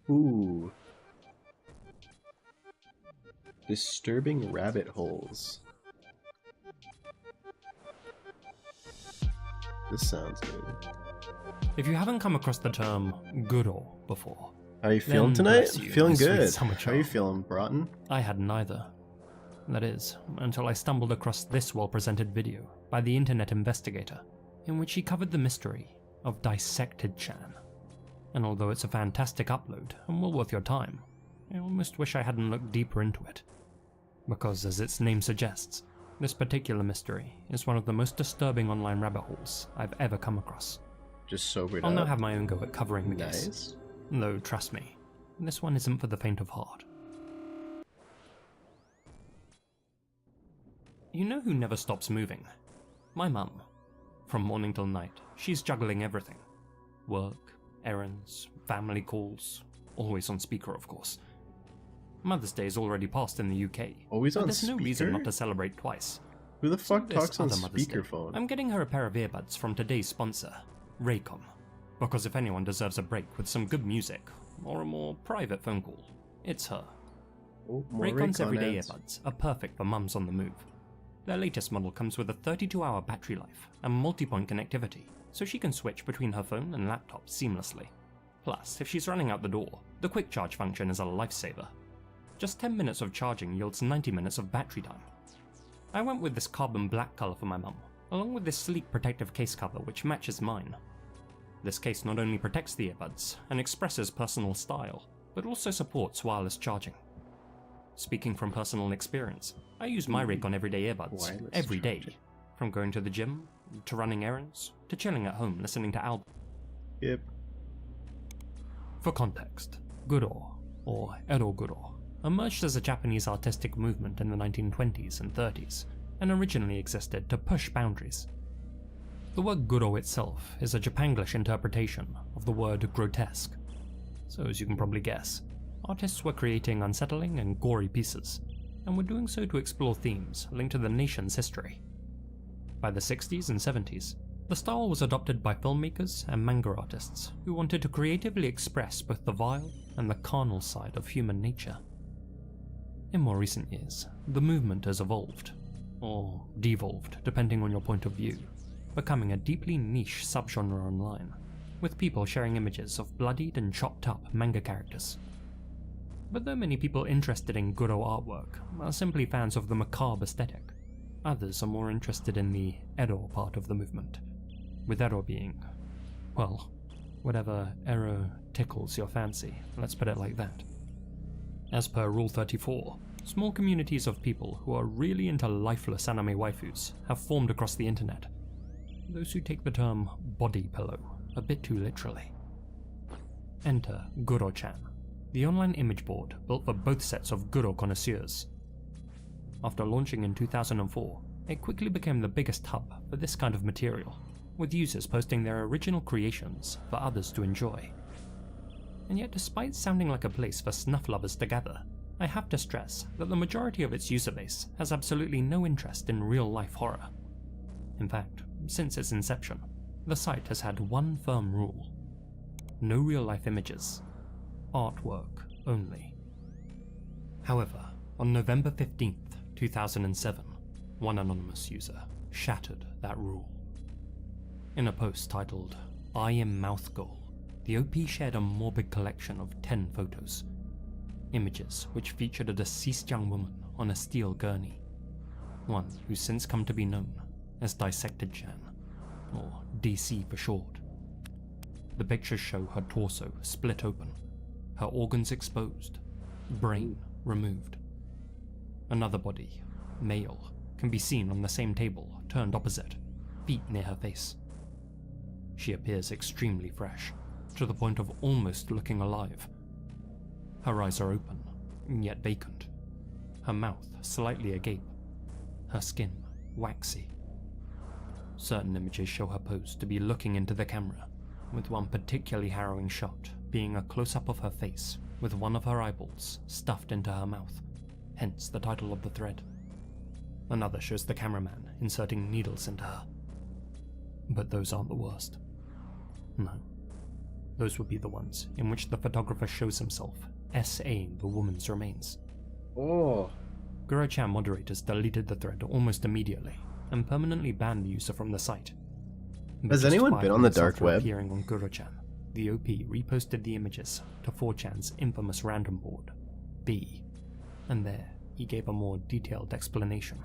Ooh. Disturbing rabbit holes. This sounds good. If you haven't come across the term Guro before, how are you feeling tonight? Feeling good. How are you feeling, Broughton? I had neither. That is, until I stumbled across this well-presented video by the Internet Investigator, in which he covered the mystery of Dissected Chan. And although it's a fantastic upload and well worth your time, I almost wish I hadn't looked deeper into it. Because, as its name suggests, this particular mystery is one of the most disturbing online rabbit holes I've ever come across. Just sobered I'll up. now have my own go at covering the Nice. case. Though, trust me, this one isn't for the faint of heart. You know who never stops moving? My mum. From morning till night, she's juggling everything. Work, errands, family calls, always on speaker of course. Mother's Day is already passed in the UK. Always on there's no reason speaker? not to celebrate twice. Who the fuck This talks on other Mother's Day, speakerphone? I'm getting her a pair of earbuds from today's sponsor, Raycom. Because if anyone deserves a break with some good music, or a more private phone call, it's her. Oh, more Raycom's Raycon everyday ads. earbuds are perfect for mums on the move. Their latest model comes with a 32-hour battery life and multi-point connectivity, so she can switch between her phone and laptop seamlessly. Plus, if she's running out the door, the quick charge function is a lifesaver. Just 10 minutes of charging yields 90 minutes of battery time. I went with this carbon black colour for my mum, along with this sleek protective case cover which matches mine. This case not only protects the earbuds and expresses personal style, but also supports wireless charging. Speaking from personal experience, I use my Raycon everyday earbuds Wireless every day, charging. from going to the gym, to running errands, to chilling at home listening to albums. Yep. For context, Guro, or Ero-Guro, emerged as a Japanese artistic movement in the 1920s and 30s, and originally existed to push boundaries. The word Guro itself is a Japanglish interpretation of the word grotesque. So as you can probably guess, artists were creating unsettling and gory pieces, and were doing so to explore themes linked to the nation's history. By the 60s and 70s, the style was adopted by filmmakers and manga artists who wanted to creatively express both the vile and the carnal side of human nature. In more recent years, the movement has evolved, or devolved depending on your point of view, becoming a deeply niche subgenre online, with people sharing images of bloodied and chopped up manga characters. But though many people interested in Guro artwork are simply fans of the macabre aesthetic, others are more interested in the Ero part of the movement, with Ero being, well, whatever Ero tickles your fancy, let's put it like that. As per Rule 34, small communities of people who are really into lifeless anime waifus have formed across the internet, those who take the term body pillow a bit too literally. Enter Guro-chan, the online image board built for both sets of Guro connoisseurs. After launching in 2004, it quickly became the biggest hub for this kind of material, with users posting their original creations for others to enjoy. And yet, despite sounding like a place for snuff lovers to gather, I have to stress that the majority of its user base has absolutely no interest in real-life horror. In fact, since its inception, the site has had one firm rule: no real-life images, artwork only. However, on November 15th, 2007, one anonymous user shattered that rule. In a post titled, "I Am Mouth Goal," the OP shared a morbid collection of 10 photos. Images which featured a deceased young woman on a steel gurney. One who's since come to be known as Dissected Chan, or DC for short. The pictures show her torso split open, her organs exposed, brain removed. Another body, male, can be seen on the same table, turned opposite, feet near her face. She appears extremely fresh, to the point of almost looking alive. Her eyes are open, yet vacant. Her mouth slightly agape. Her skin waxy. Certain images show her posed to be looking into the camera, with one particularly harrowing shot being a close-up of her face with one of her eyeballs stuffed into her mouth, hence the title of the thread. Another shows the cameraman inserting needles into her. But those aren't the worst. No. Those would be the ones in which the photographer shows himself SAing the woman's remains. Oh. Guru-chan moderators deleted the thread almost immediately and permanently banned the user from the site. But Has just anyone 5 been on the minutes dark after web? appearing on Guru-chan, the OP reposted the images to 4chan's infamous random board, B, and there he gave a more detailed explanation.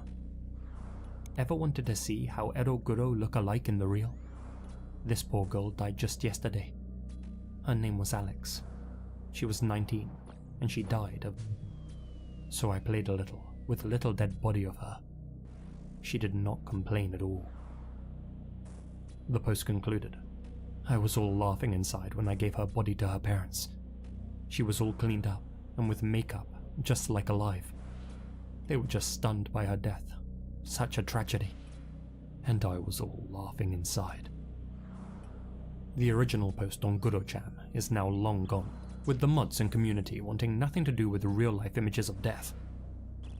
Ever wanted to see how Ero Guro look alike in the real? This poor girl died just yesterday. Her name was Alex. She was 19, and she died of... So I played a little with a little dead body of her. She did not complain at all. The post concluded. I was all laughing inside when I gave her body to her parents. She was all cleaned up and with makeup, just like alive. They were just stunned by her death. Such a tragedy. And I was all laughing inside. The original post on Guru-chan is now long gone, with the mods and community wanting nothing to do with real-life images of death.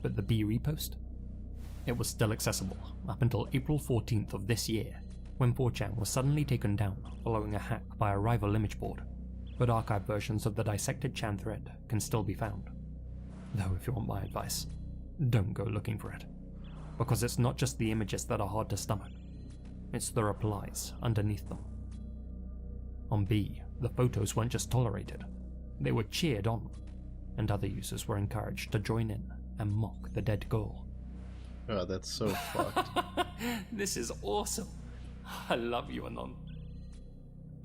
But the B repost? It was still accessible up until April 14th of this year, when 4chan was suddenly taken down following a hack by a rival image board, but archived versions of the dissected Chan thread can still be found. Though if you want my advice, don't go looking for it, because it's not just the images that are hard to stomach, it's the replies underneath them. On B, the photos weren't just tolerated, they were cheered on, and other users were encouraged to join in and mock the dead girl. Oh, that's so fucked. This is awesome. I love you, Anon.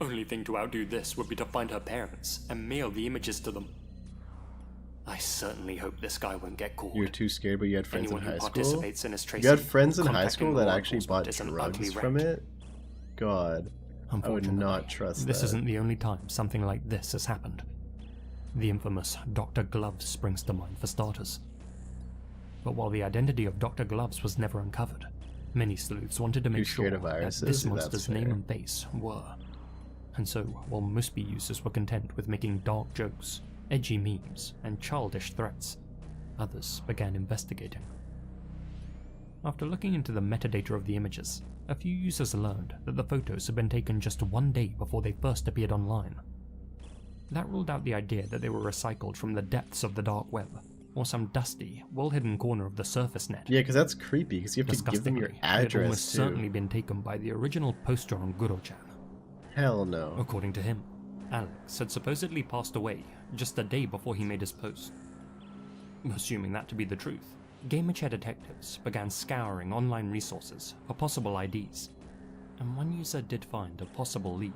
Only thing to outdo this would be to find her parents and mail the images to them. I certainly hope this guy won't get caught. You're too scared, but you had friends Anyone in who high school? participates in his You tracing, had friends in high contacting school that law actually bought enforcement is an ugly drugs from wreck. it? God, I would not trust This that. isn't the only time something like this has happened. The infamous Dr. Gloves springs to mind for starters. But while the identity of Dr. Gloves was never uncovered, many sleuths wanted to make sure scared of that viruses? this That's monster's fair. name and face were. And so, while most B users were content with making dark jokes, edgy memes, and childish threats, others began investigating. After looking into the metadata of the images, a few users learned that the photos had been taken just one day before they first appeared online. That ruled out the idea that they were recycled from the depths of the dark web, or some dusty, well-hidden corner of the surface net. Yeah, because that's creepy, because you have to give them your Disgustingly, it had address, almost too. certainly been taken by the original poster on Guru-chan. Hell no. According to him, Alex had supposedly passed away just a day before he made his post. Assuming that to be the truth, GamerChair detectives began scouring online resources for possible IDs, and one user did find a possible lead.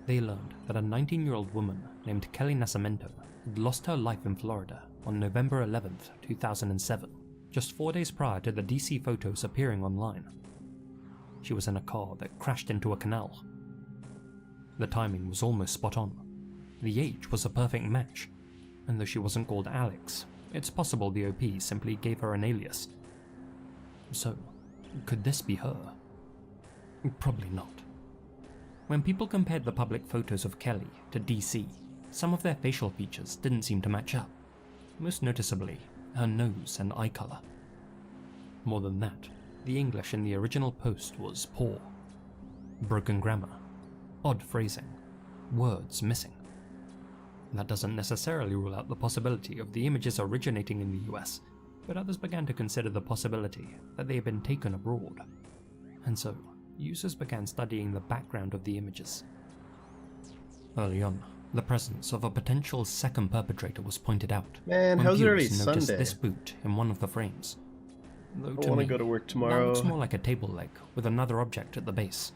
They learned that a 19-year-old woman named Kelly Nascimento had lost her life in Florida on November 11th, 2007, just 4 days prior to the DC photos appearing online. She was in a car that crashed into a canal. The timing was almost spot on. The age was a perfect match, and though she wasn't called Alex, it's possible the OP simply gave her an alias. So, could this be her? Probably not. When people compared the public photos of Kelly to DC, some of their facial features didn't seem to match up, most noticeably her nose and eye colour. More than that, the English in the original post was poor. Broken grammar, odd phrasing, words missing. That doesn't necessarily rule out the possibility of the images originating in the US, but others began to consider the possibility that they had been taken abroad. And so, users began studying the background of the images. Early on, the presence of a potential second perpetrator was pointed out. Man, when how's it already viewers noticed Sunday? this boot in one of the frames. Though I to want to me, go to work that tomorrow. looks more like a table leg with another object at the base.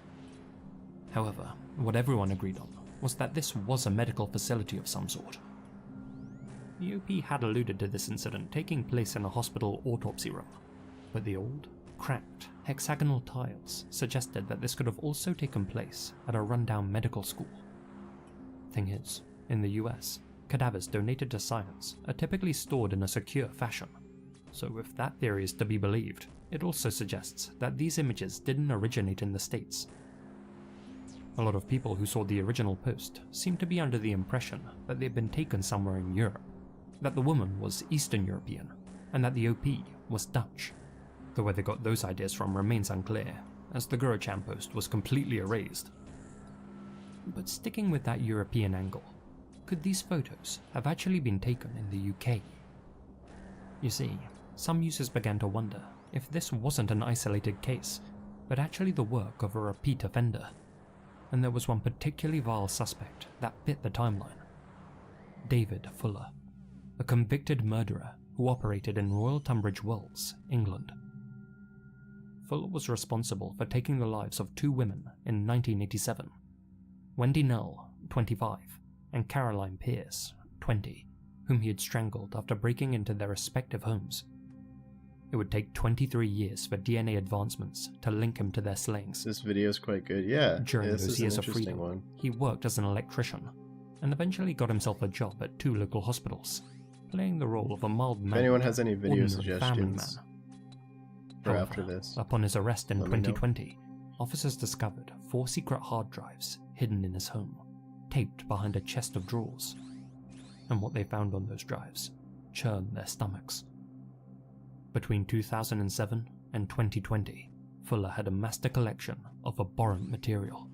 However, what everyone agreed on was that this was a medical facility of some sort. The OP had alluded to this incident taking place in a hospital autopsy room, but the old, cracked, hexagonal tiles suggested that this could have also taken place at a rundown medical school. Thing is, in the US, cadavers donated to science are typically stored in a secure fashion, so if that theory is to be believed, it also suggests that these images didn't originate in the States. A lot of people who saw the original post seemed to be under the impression that they had been taken somewhere in Europe, that the woman was Eastern European, and that the OP was Dutch. Though where they got those ideas from remains unclear, as the Guru-chan post was completely erased. But sticking with that European angle, could these photos have actually been taken in the UK? You see, some users began to wonder if this wasn't an isolated case, but actually the work of a repeat offender. And there was one particularly vile suspect that fit the timeline. David Fuller, a convicted murderer who operated in Royal Tunbridge Wells, England. Fuller was responsible for taking the lives of 2 women in 1987, Wendy Null, 25, and Caroline Pierce, 20, whom he had strangled after breaking into their respective homes. It would take 23 years for DNA advancements to link him to their slayings. This video is quite good, yeah. During this those is years an of freedom, one. he worked as an electrician, and eventually got himself a job at 2 local hospitals, playing the role of a mild-mannered, If anyone has any video ordinary family man. suggestions for However, after this, upon his arrest in let me know. 2020, officers discovered 4 secret hard drives hidden in his home, taped behind a chest of drawers. And what they found on those drives churned their stomachs. Between 2007 and 2020, Fuller had amassed a collection of abhorrent material.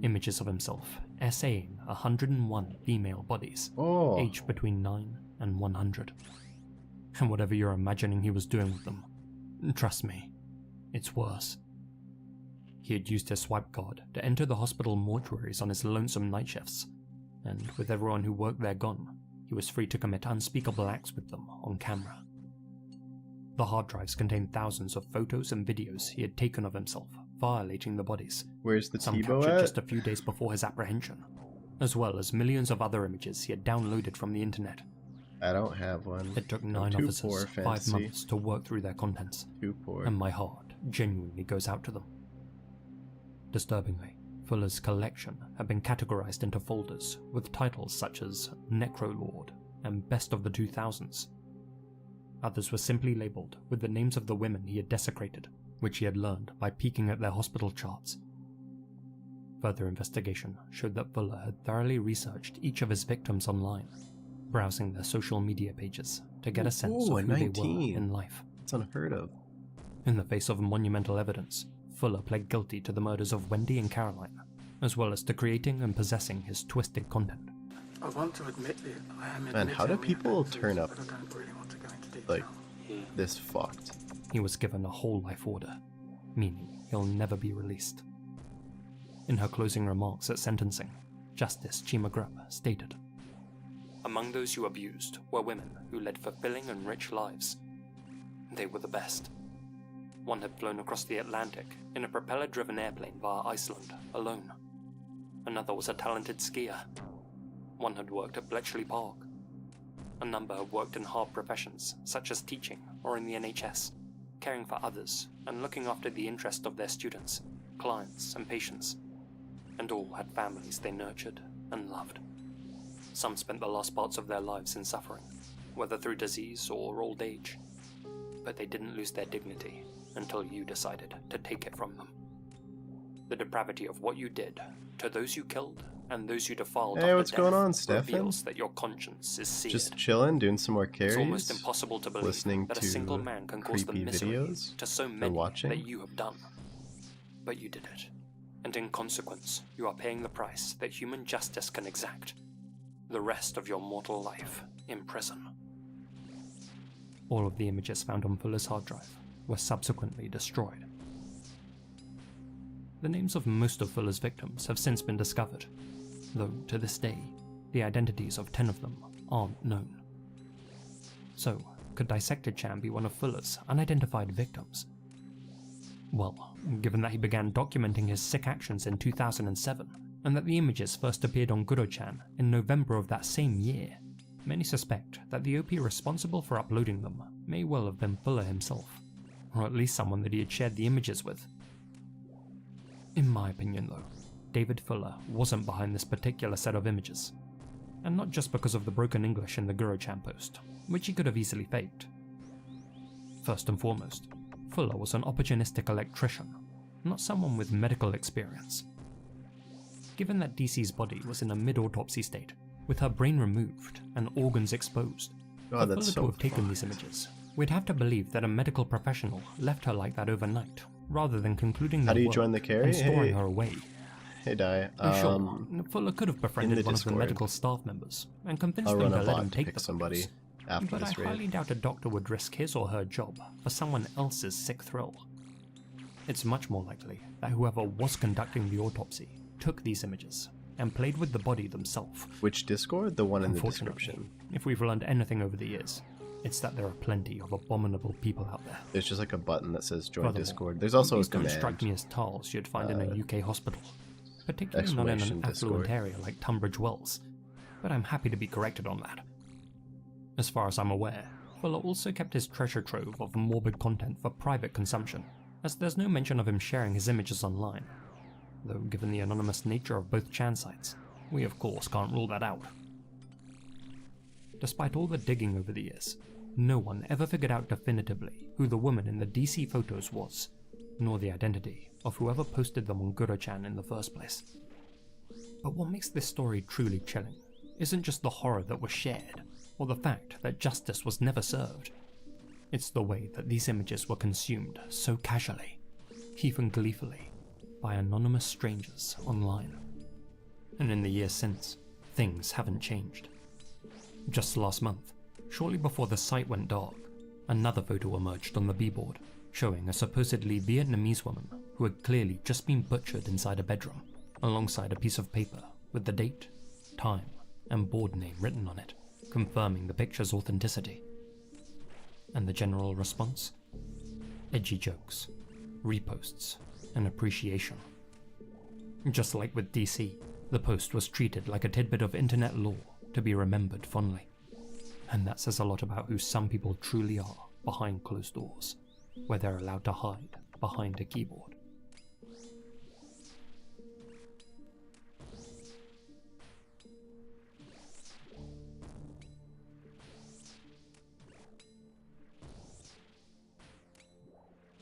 Images of himself essaying 101 female bodies, aged between 9 and 100. And whatever you're imagining he was doing with them, trust me, it's worse. He had used his swipe card to enter the hospital mortuaries on his lonesome night shifts, and with everyone who worked there gone, he was free to commit unspeakable acts with them on camera. The hard drives contained thousands of photos and videos he had taken of himself violating the bodies. Where's the some T-Bow captured at? just a few days before his apprehension, as well as millions of other images he had downloaded from the internet. I don't have one. It took I'm 9 too officers poor, 5 fancy. months to work through their contents, Too poor. and my heart genuinely goes out to them. Disturbingly, Fuller's collection had been categorized into folders with titles such as Necrolord and Best of the 2000s. Others were simply labeled with the names of the women he had desecrated, which he had learned by peeking at their hospital charts. Further investigation showed that Fuller had thoroughly researched each of his victims online, browsing their social media pages to get a sense of who they were in life. It's unheard of. In the face of monumental evidence, Fuller pled guilty to the murders of Wendy and Caroline, as well as to creating and possessing his twisted content. I want to admit it. I am Man, how do admitting people the turn up offences, but I don't really want to go into detail. like this fucked? He was given a whole life order, meaning he'll never be released. In her closing remarks at sentencing, Justice Chima stated, "Among those you abused were women who led fulfilling and rich lives. They were the best. One had flown across the Atlantic in a propeller-driven airplane via Iceland alone. Another was a talented skier. One had worked at Bletchley Park. A number had worked in hard professions, such as teaching or in the NHS, caring for others and looking after the interest of their students, clients, and patients. And all had families they nurtured and loved. Some spent the last parts of their lives in suffering, whether through disease or old age. But they didn't lose their dignity until you decided to take it from them. The depravity of what you did to those you killed and those you defiled Hey, after what's death going on, Stefan? reveals that your conscience is seared. Just chilling, doing some more It's carries, almost impossible to believe listening that a to single man can cause the creepy misery videos to so or many watching. that you have done. But you did it, and in consequence, you are paying the price that human justice can exact. The rest of your mortal life in prison." All of the images found on Fuller's hard drive were subsequently destroyed. The names of most of Fuller's victims have since been discovered, though to this day, the identities of 10 of them aren't known. So, could Dissected Chan be one of Fuller's unidentified victims? Well, given that he began documenting his sick actions in 2007, and that the images first appeared on Guro-chan in November of that same year, many suspect that the OP responsible for uploading them may well have been Fuller himself, or at least someone that he had shared the images with. In my opinion though, David Fuller wasn't behind this particular set of images, and not just because of the broken English in the Guro-chan post, which he could have easily faked. First and foremost, Fuller was an opportunistic electrician, not someone with medical experience. Given that DC's body was in a mid-autopsy state, with her brain removed and organs exposed, Oh, for that's Fuller so to have taken these images, we'd have to believe that a medical professional left her like that overnight, rather than concluding How their do you work join the carry? and storing Hey. her away. Hey, Di. Sure, Fuller could have befriended one of the medical staff members and convinced them to let him take the somebody photos. after But I this raid. highly doubt a doctor would risk his or her job for someone else's sick thrill. It's much more likely that whoever was conducting the autopsy took these images and played with the body themselves. Which Discord? The one in the description. If we've learned anything over the years, it's that there are plenty of abominable people out there. There's just like a button that says join Furthermore, Discord. There's also a these don't command. strike me as tiles you'd find in a UK hospital, particularly not in an Exclamation affluent Discord. area like Tunbridge Wells, but I'm happy to be corrected on that. As far as I'm aware, Fuller also kept his treasure trove of morbid content for private consumption, as there's no mention of him sharing his images online, though given the anonymous nature of both Chan sites, we of course can't rule that out. Despite all the digging over the years, no one ever figured out definitively who the woman in the DC photos was, nor the identity of whoever posted them on Guru-chan in the first place. But what makes this story truly chilling isn't just the horror that was shared, or the fact that justice was never served. It's the way that these images were consumed so casually, even gleefully, by anonymous strangers online. And in the years since, things haven't changed. Just last month, shortly before the site went dark, another photo emerged on the B-board, showing a supposedly Vietnamese woman who had clearly just been butchered inside a bedroom, alongside a piece of paper with the date, time, and board name written on it, confirming the picture's authenticity. And the general response? Edgy jokes, reposts, and appreciation. Just like with DC, the post was treated like a tidbit of internet lore to be remembered fondly. And that says a lot about who some people truly are behind closed doors, where they're allowed to hide behind a keyboard.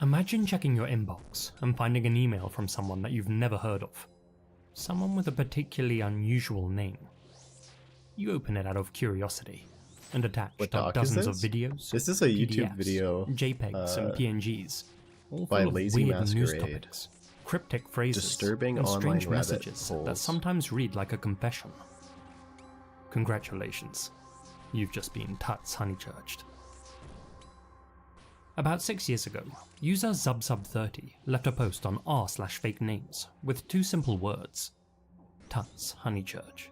Imagine checking your inbox and finding an email from someone that you've never heard of. Someone with a particularly unusual name. You open it out of curiosity, and attached are dozens of videos, This is a YouTube PDFs, video JPEGs and PNGs, all by full of Lazy weird news Masquerade. topics, cryptic phrases, Disturbing and online strange rabbit messages that holes. sometimes read like a confession. Congratulations, you've just been Tuts honeychurched. About 6 years ago, user ZubSub30 left a post on r/fake names with two simple words: Tuts Honeychurch.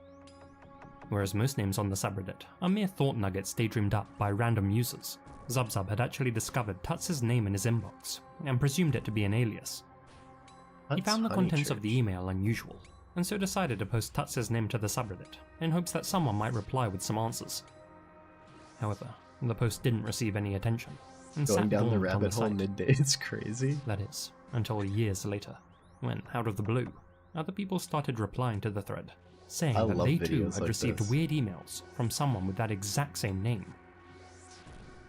Whereas most names on the subreddit are mere thought nuggets daydreamed up by random users, ZubSub had actually discovered Tuts' name in his inbox and presumed it to be an alias. He found the contents of the email unusual, and so decided to post Tuts' name to the subreddit in hopes that someone might reply with some answers. However, the post didn't receive any attention, and Going sat down the dormant on rabbit hole site. midday is crazy. That is, until years later, when, out of the blue, other people started replying to the thread, saying I that love they too videos had like received this. weird emails from someone with that exact same name.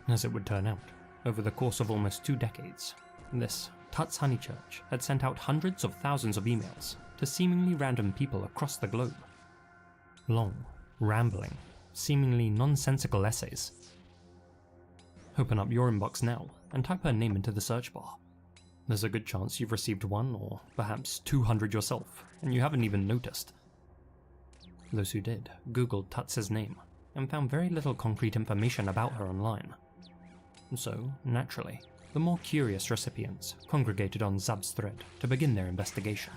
As it would turn out, over the course of almost 2 decades, this Tuts Honeychurch had sent out hundreds of thousands of emails to seemingly random people across the globe. Long, rambling, seemingly nonsensical essays. Open up your inbox now and type her name into the search bar. There's a good chance you've received 1 or perhaps 200 yourself, and you haven't even noticed. Those who did googled Tuts' name and found very little concrete information about her online. So, naturally, the more curious recipients congregated on Zub's thread to begin their investigation.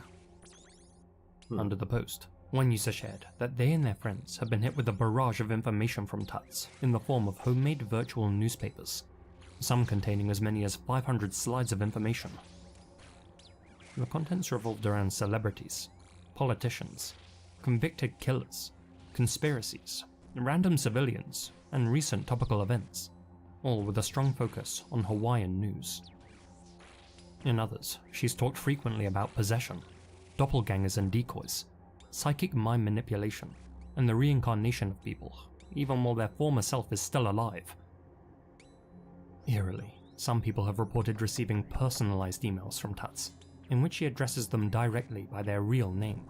Under the post, one user shared that they and their friends have been hit with a barrage of information from Tuts in the form of homemade virtual newspapers, some containing as many as 500 slides of information. The contents revolved around celebrities, politicians, convicted killers, conspiracies, random civilians, and recent topical events, all with a strong focus on Hawaiian news. In others, she's talked frequently about possession, doppelgangers and decoys, psychic mind manipulation, and the reincarnation of people, even while their former self is still alive. Eerily, some people have reported receiving personalized emails from Tuts, in which he addresses them directly by their real name.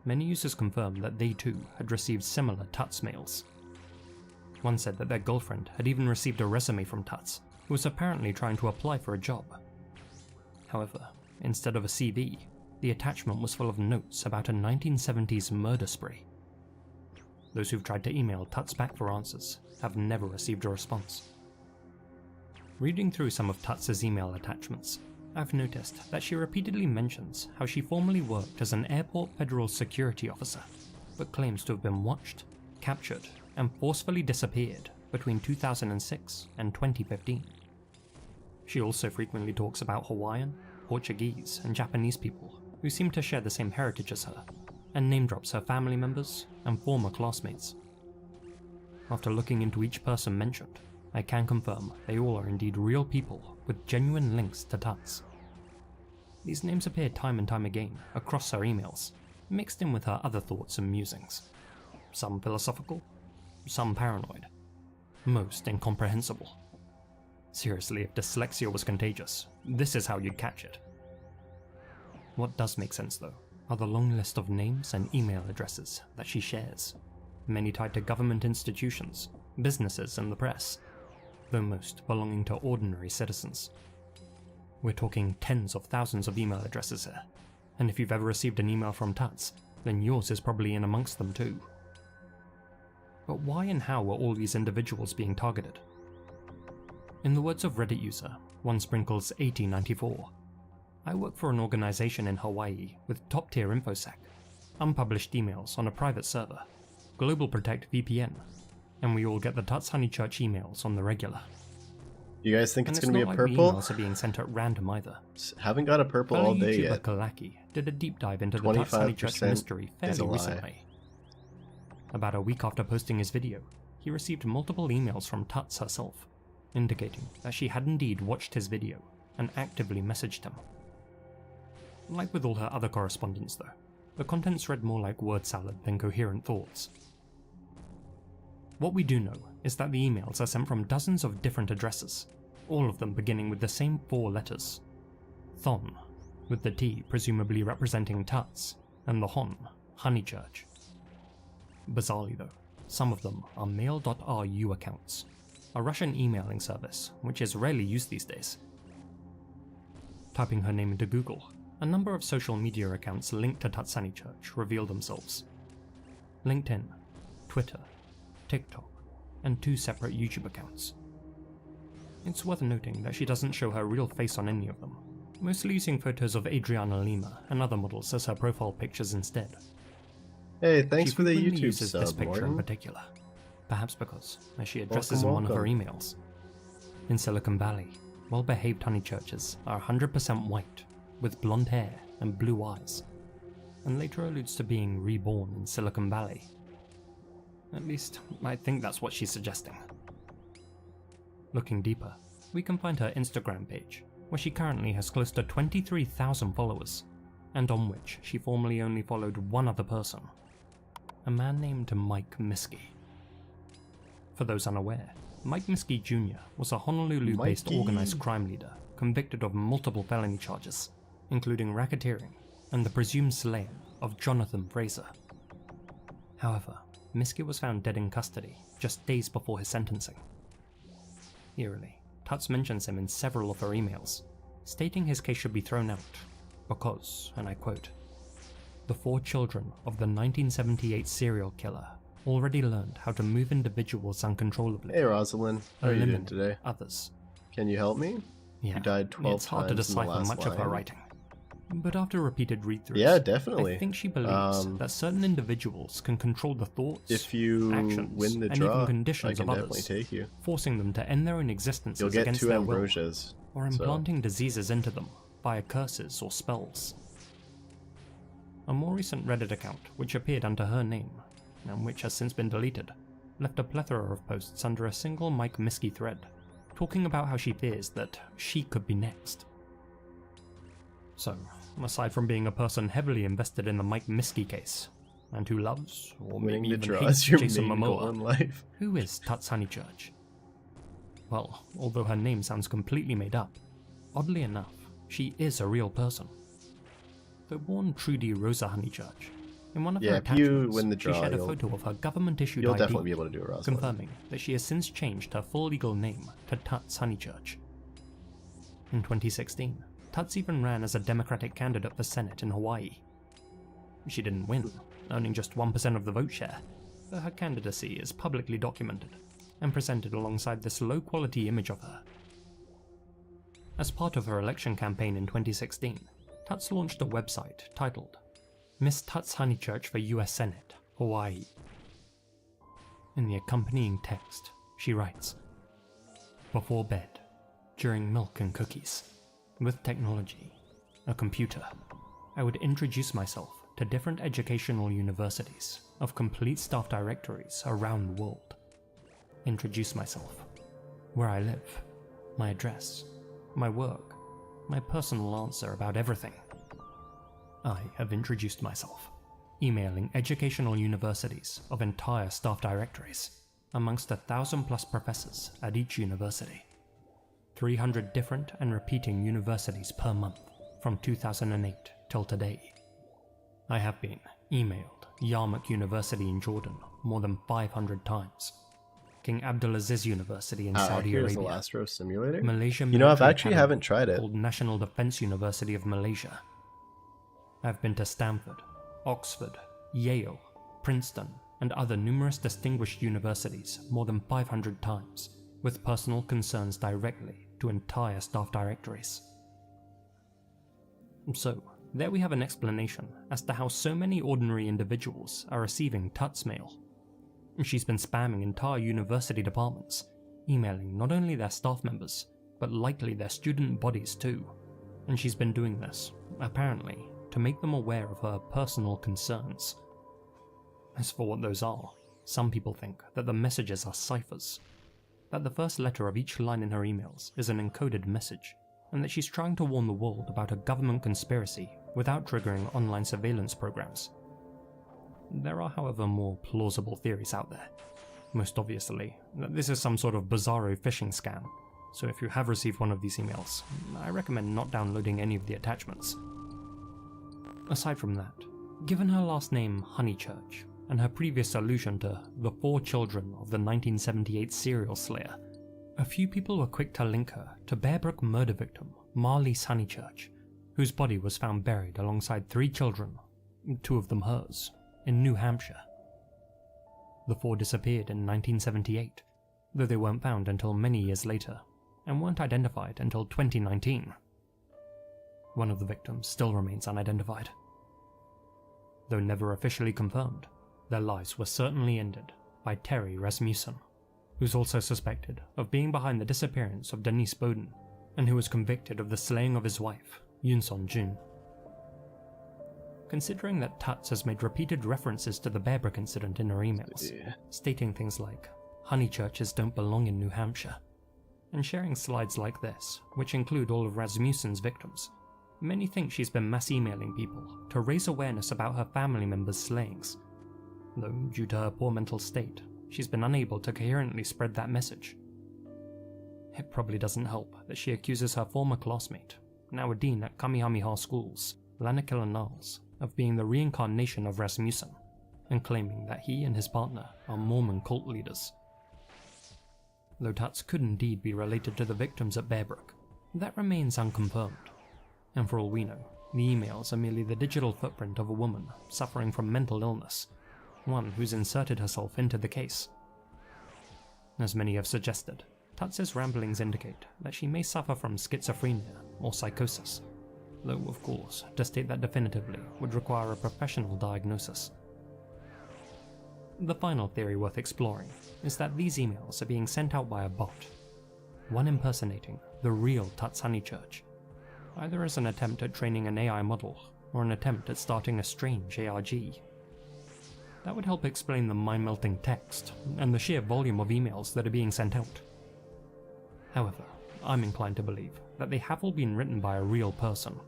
Many users confirmed that they too had received similar Tuts mails. One said that their girlfriend had even received a resume from Tuts, who was apparently trying to apply for a job. However, instead of a CV, The attachment was full of notes about a 1970s murder spree. Those who've tried to email Tuts back for answers have never received a response. Reading through some of Tuts' email attachments, I've noticed that she repeatedly mentions how she formerly worked as an airport federal security officer, but claims to have been watched, captured, and forcefully disappeared between 2006 and 2015. She also frequently talks about Hawaiian, Portuguese, and Japanese people who seem to share the same heritage as her, and name drops her family members and former classmates. After looking into each person mentioned, I can confirm they all are indeed real people with genuine links to Tuts. These names appear time and time again across her emails, mixed in with her other thoughts and musings. Some philosophical, some paranoid, most incomprehensible. Seriously, if dyslexia was contagious, this is how you'd catch it. What does make sense though, are the long list of names and email addresses that she shares, many tied to government institutions, businesses and the press, though most belonging to ordinary citizens. We're talking tens of thousands of email addresses here, and if you've ever received an email from Tuts, then yours is probably in amongst them too. But why and how were all these individuals being targeted? In the words of Reddit user, OneSprinkles8094, I work for an organization in Hawaii with top-tier InfoSec, unpublished emails on a private server, Global Protect VPN, and we all get the Tuts Honeychurch emails on the regular. You guys think And it's going to be a not purple? like the emails are being sent at random either. Haven't got a purple Fellow all day YouTuber yet. Kalaki did a deep dive into the Tuts Honeychurch 25% mystery is a fairly lie. recently. About a week after posting his video, he received multiple emails from Tuts herself, indicating that she had indeed watched his video and actively messaged him. Like with all her other correspondence though, the contents read more like word salad than coherent thoughts. What we do know is that the emails are sent from dozens of different addresses, all of them beginning with the same 4 letters. Thon, with the T presumably representing Tuts, and the Hon, Honeychurch. Bizarrely though, some of them are mail.ru accounts, a Russian emailing service which is rarely used these days. Typing her name into Google, a number of social media accounts linked to Tuts Honeychurch reveal themselves. LinkedIn, Twitter, TikTok, and 2 separate YouTube accounts. It's worth noting that she doesn't show her real face on any of them, mostly using photos of Adriana Lima and other models as her profile pictures instead. Hey, thanks She for the frequently YouTube uses this sub, picture in Morton. particular, perhaps because, as she addresses Welcome, in one of her welcome. emails, in Silicon Valley, well-behaved honeychurches are 100% white, with blonde hair and blue eyes, and later alludes to being reborn in Silicon Valley. At least, I think that's what she's suggesting. Looking deeper, we can find her Instagram page, where she currently has close to 23,000 followers, and on which she formerly only followed one other person, a man named Mike Miskey. For those unaware, Mike Miskey Jr. was a Honolulu-based Mikey. organized crime leader convicted of multiple felony charges, including racketeering and the presumed slaying of Jonathan Fraser. However, Miskey was found dead in custody just days before his sentencing. Eerily, Tuts mentions him in several of her emails, stating his case should be thrown out because, and I quote, "The 4 children of the 1978 serial killer already learned how to move individuals uncontrollably. Hey Rosalind, how are you doing today? Others." Can you help me? Yeah, You died 12 it's hard to times in the decipher last much of her line. writing. But after repeated read-throughs, Yeah, definitely. I think she believes that certain individuals can control the thoughts, If you actions, win the and draw, even conditions I can of others, definitely take you. forcing them to end their own existences You'll get against 2 their will, ambrosias. or so- implanting diseases into them via curses or spells. A more recent Reddit account, which appeared under her name, and which has since been deleted, left a plethora of posts under a single Mike Miskey thread, talking about how she fears that she could be next. So, aside from being a person heavily invested in the Mike Miskey case, and who loves, or Winning maybe the even draw hates is your Jason main goal in Momoa, life. who is Tuts Honeychurch? Well, although her name sounds completely made up, oddly enough, she is a real person. Though born Trudy Rosa Honeychurch, in one of Yeah, her if you attachments, win the she draw, shared a you'll- photo of her government-issued you'll ID, definitely be able to do it, Rosalind. confirming that she has since changed her full legal name to Tuts Honeychurch. In 2016, Tuts even ran as a Democratic candidate for Senate in Hawaii. She didn't win, earning just 1% of the vote share, but her candidacy is publicly documented and presented alongside this low-quality image of her. As part of her election campaign in 2016, Tuts launched a website titled Miss Tuts Honeychurch for US Senate, Hawaii. In the accompanying text, she writes, "Before bed, during milk and cookies, with technology, a computer, I would introduce myself to different educational universities of complete staff directories around the world. Introduce myself, where I live, my address, my work, my personal answer about everything. I have introduced myself, emailing educational universities of entire staff directories, amongst 1,000+ professors at each university. 300 different and repeating universities per month from 2008 till today. I have been emailed Yarmouk University in Jordan more than 500 times, King Abdulaziz University in Saudi here's Arabia, the Lastro simulator. Malaysia You know, I've Military actually Academy haven't tried it. called National Defense University of Malaysia. I've been to Stanford, Oxford, Yale, Princeton, and other numerous distinguished universities more than 500 times, with personal concerns directly to entire staff directories." So, there we have an explanation as to how so many ordinary individuals are receiving Tuts mail. She's been spamming entire university departments, emailing not only their staff members, but likely their student bodies too. And she's been doing this, apparently, to make them aware of her personal concerns. As for what those are, some people think that the messages are ciphers, that the first letter of each line in her emails is an encoded message, and that she's trying to warn the world about a government conspiracy without triggering online surveillance programs. There are, however, more plausible theories out there. Most obviously, that this is some sort of bizarro phishing scam, so if you have received one of these emails, I recommend not downloading any of the attachments. Aside from that, given her last name Honeychurch, and her previous allusion to the 4 children of the 1978 serial slayer, a few people were quick to link her to Bear Brook murder victim Marliese Honeychurch, whose body was found buried alongside 3 children, 2 of them hers, in New Hampshire. The 4 disappeared in 1978, though they weren't found until many years later, and weren't identified until 2019. One of the victims still remains unidentified. Though never officially confirmed, their lives were certainly ended by Terry Rasmussen, who's also suspected of being behind the disappearance of Denise Bowden, and who was convicted of the slaying of his wife, Yoon Jun. Considering that Tuts has made repeated references to the Bear Brook incident in her emails, stating things like, "Honeychurches don't belong in New Hampshire," and sharing slides like this, which include all of Rasmussen's victims, many think she's been mass emailing people to raise awareness about her family members' slayings, though due to her poor mental state, she's been unable to coherently spread that message. It probably doesn't help that she accuses her former classmate, now a dean at Kamehameha Schools, Lanakila Niles, of being the reincarnation of Rasmussen, and claiming that he and his partner are Mormon cult leaders. Though Tuts could indeed be related to the victims at Bear Brook, that remains unconfirmed, and for all we know, the emails are merely the digital footprint of a woman suffering from mental illness, one who's inserted herself into the case. As many have suggested, Tuts' ramblings indicate that she may suffer from schizophrenia or psychosis, though of course, to state that definitively would require a professional diagnosis. The final theory worth exploring is that these emails are being sent out by a bot, one impersonating the real Tuts Honeychurch, either as an attempt at training an AI model or an attempt at starting a strange ARG. That would help explain the mind-melting text and the sheer volume of emails that are being sent out. However, I'm inclined to believe that they have all been written by a real person.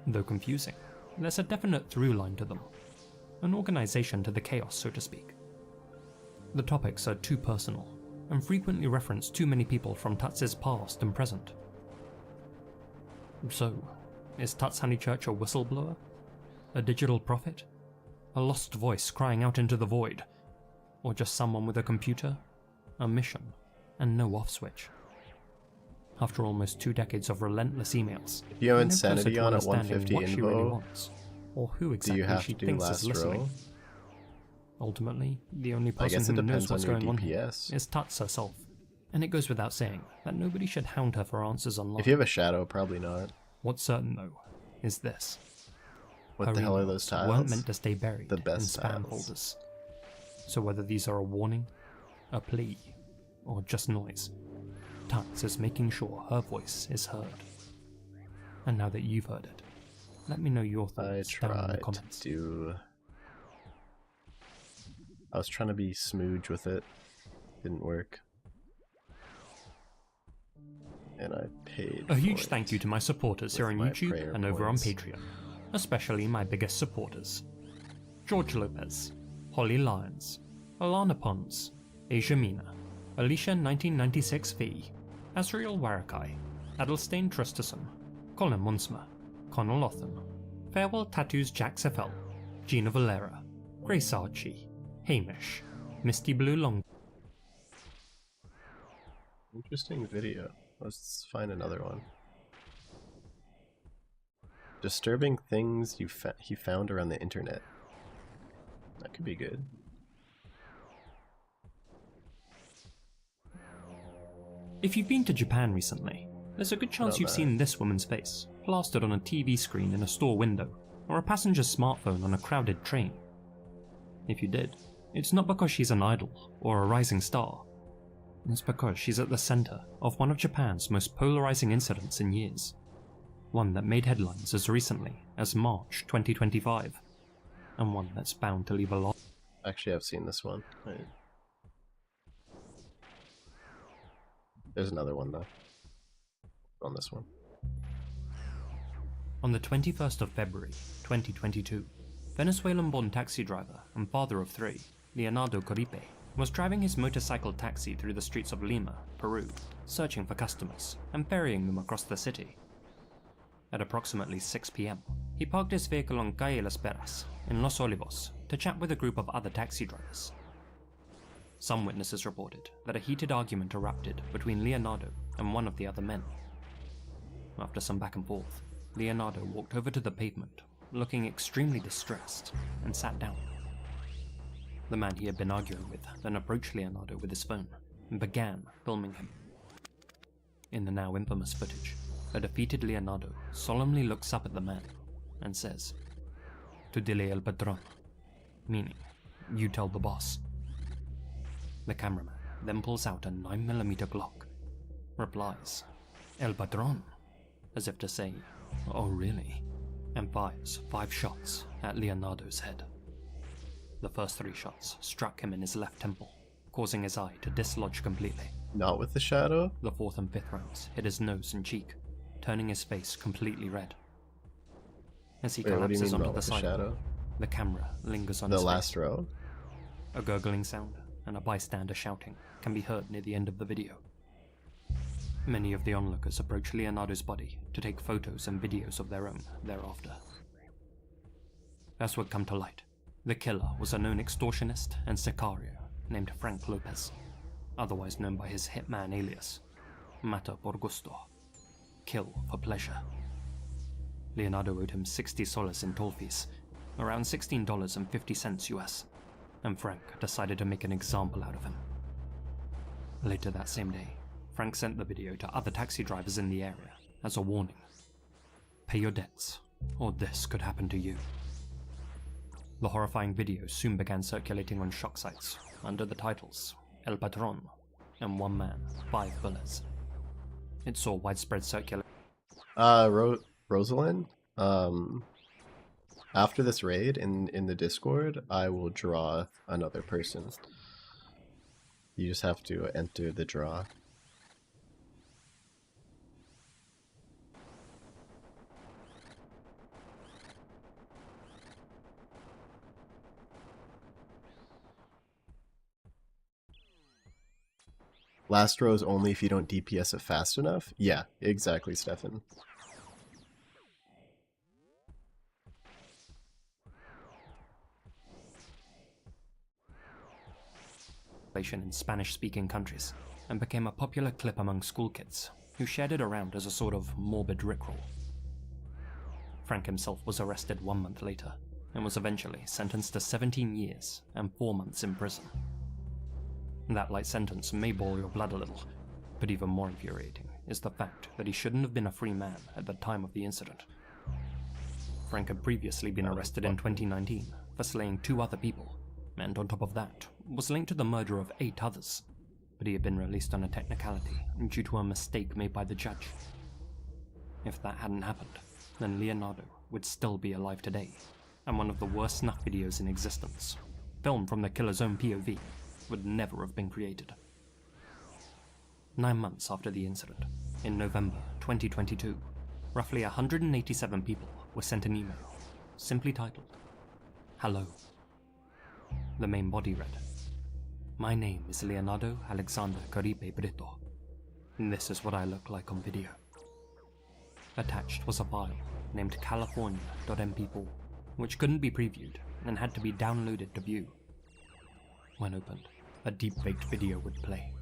Though confusing, there's a definite through line to them, an organization to the chaos, so to speak. The topics are too personal, and frequently reference too many people from Tuts' past and present. So, is Tuts Honeychurch a whistleblower? A digital prophet? A lost voice crying out into the void? Or just someone with a computer, a mission, and no off switch? After almost 2 decades of relentless emails, If you have we're no closer insanity to on at understanding 150 what she really info, wants, or who do exactly you have she to do thinks is last listening. row? Ultimately, the only I guess person it who knows depends on what's your going on here DPS. is Tuts herself, and it goes without saying that nobody should hound her for answers online. If you have a shadow, probably not. What's certain though, is this. What Her the hell are emails those tiles? weren't meant to stay buried The in best spam tiles. folders. So whether these are a warning, a plea, or just noise, Tuts is making sure her voice is heard. And now that you've heard it, let me know your thoughts down in the tried comments. I was trying to be smooge with it. Didn't work. And I paid A huge for thank you to my supporters here on my YouTube prayer and over on points. Patreon, especially my biggest supporters. George Lopez, Holly Lyons, Alana Pons, Asia Mina, Alicia 1996 V, Asriel Warakai, Adelstein Trusterson, Colin Munsma, Connell Lotham, Farewell Tattoos Jack FL, Gina Valera, Grace Archie, Hamish, Misty Blue Long. Interesting video. Let's find another one. Disturbing things he found around the internet. That could be good. If you've been to Japan recently, there's a good chance Not you've bad. seen this woman's face plastered on a TV screen in a store window, or a passenger's smartphone on a crowded train. If you did, it's not because she's an idol or a rising star. It's because she's at the center of one of Japan's most polarizing incidents in years. One that made headlines as recently as March 2025, and one that's bound to leave a lot. Actually, I've seen this one. There's another one though. On this one. On the 21st of February 2022, Venezuelan-born taxi driver and father of 3, Leonardo Coripe, was driving his motorcycle taxi through the streets of Lima, Peru, searching for customers and ferrying them across the city. At approximately 6 PM, he parked his vehicle on Calle Las Peras in Los Olivos to chat with a group of other taxi drivers. Some witnesses reported that a heated argument erupted between Leonardo and one of the other men. After some back and forth, Leonardo walked over to the pavement, looking extremely distressed, and sat down. The man he had been arguing with then approached Leonardo with his phone and began filming him. In the now infamous footage, a defeated Leonardo solemnly looks up at the man and says, "Tu dile el patron," meaning, "You tell the boss." The cameraman then pulls out a 9mm Glock, replies, "El patron," as if to say, "Oh really?" and fires 5 shots at Leonardo's head. The first 3 shots struck him in his left temple, causing his eye to dislodge completely. Not with the shadow? The 4th and 5th rounds hit his nose and cheek, turning his face completely red. As he Wait, what do you collapses mean onto not the with the sidewalk, shadow? the camera lingers on The his last face. row? A gurgling sound and a bystander shouting can be heard near the end of the video. Many of the onlookers approach Leonardo's body to take photos and videos of their own thereafter. As would come to light, the killer was a known extortionist and sicario named Frank Lopez, otherwise known by his hitman alias, Mata por gusto, kill for pleasure. Leonardo owed him 60 soles in toll fees, around $16.50 US, and Frank decided to make an example out of him. Later that same day, Frank sent the video to other taxi drivers in the area as a warning. Pay your debts, or this could happen to you. The horrifying video soon began circulating on shock sites under the titles El Patron and One Man, 5 Bullets. It saw widespread circulation. Rosalind? After this raid in the Discord, I will draw another person. You just have to enter the draw. Last row is only if you don't DPS it fast enough? Yeah, exactly, Stefan. In Spanish-speaking countries, and became a popular clip among school kids who shared it around as a sort of morbid rickroll. Frank himself was arrested 1 month later, and was eventually sentenced to 17 years and 4 months in prison. That light sentence may boil your blood a little, but even more infuriating is the fact that he shouldn't have been a free man at the time of the incident. Frank had previously been arrested in 2019 for slaying 2 other people, and on top of that, was linked to the murder of 8 others, but he had been released on a technicality due to a mistake made by the judge. If that hadn't happened, then Leonardo would still be alive today, and one of the worst snuff videos in existence, filmed from the killer's own POV, would never have been created. 9 months after the incident, in November 2022, roughly 187 people were sent an email, simply titled, "Hello." The main body read, "My name is Leonardo Alexander Caribe Brito, and this is what I look like on video." Attached was a file named California.mp4, which couldn't be previewed and had to be downloaded to view. When opened, a deep-faked video would play,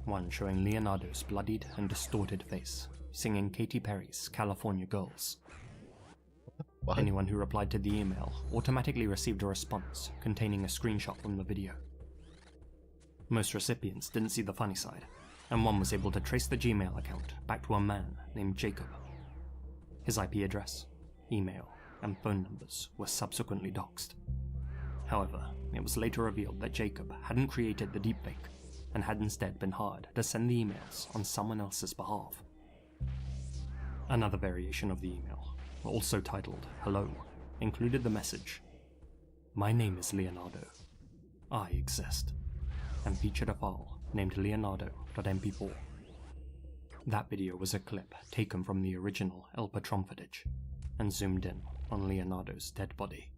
one showing Leonardo's bloodied and distorted face, singing Katy Perry's California Girls. What? Anyone who replied to the email automatically received a response containing a screenshot from the video. Most recipients didn't see the funny side, and one was able to trace the Gmail account back to a man named Jacob. His IP address, email, and phone numbers were subsequently doxed. However, it was later revealed that Jacob hadn't created the deepfake, and had instead been hired to send the emails on someone else's behalf. Another variation of the email, also titled "Hello," included the message, "My name is Leonardo. I exist," and featured a file named Leonardo.mp4. That video was a clip taken from the original El Patron footage, and zoomed in on Leonardo's dead body.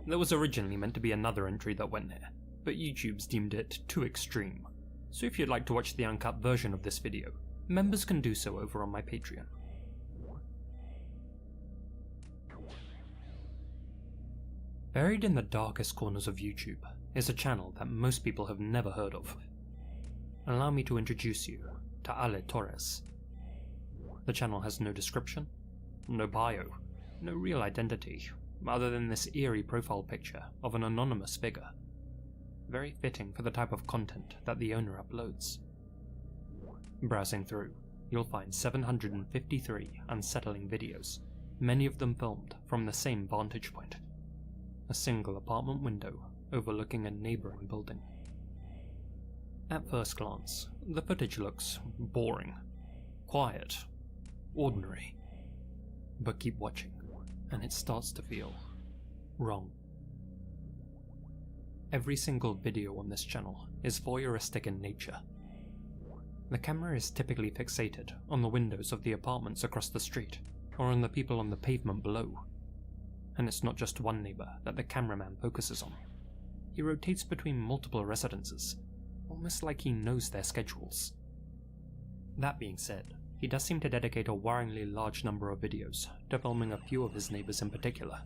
There was originally meant to be another entry that went there, but YouTube's deemed it too extreme. So if you'd like to watch the uncut version of this video, members can do so over on my Patreon. Buried in the darkest corners of YouTube is a channel that most people have never heard of. Allow me to introduce you to Ale Torres. The channel has no description, no bio, no real identity, other than this eerie profile picture of an anonymous figure. Very fitting for the type of content that the owner uploads. Browsing through, you'll find 753 unsettling videos, many of them filmed from the same vantage point. A single apartment window overlooking a neighbouring building. At first glance, the footage looks boring, quiet, ordinary. But keep watching, and it starts to feel wrong. Every single video on this channel is voyeuristic in nature. The camera is typically fixated on the windows of the apartments across the street, or on the people on the pavement below. And it's not just one neighbour that the cameraman focuses on. He rotates between multiple residences, almost like he knows their schedules. That being said, he does seem to dedicate a worryingly large number of videos to filming a few of his neighbours in particular.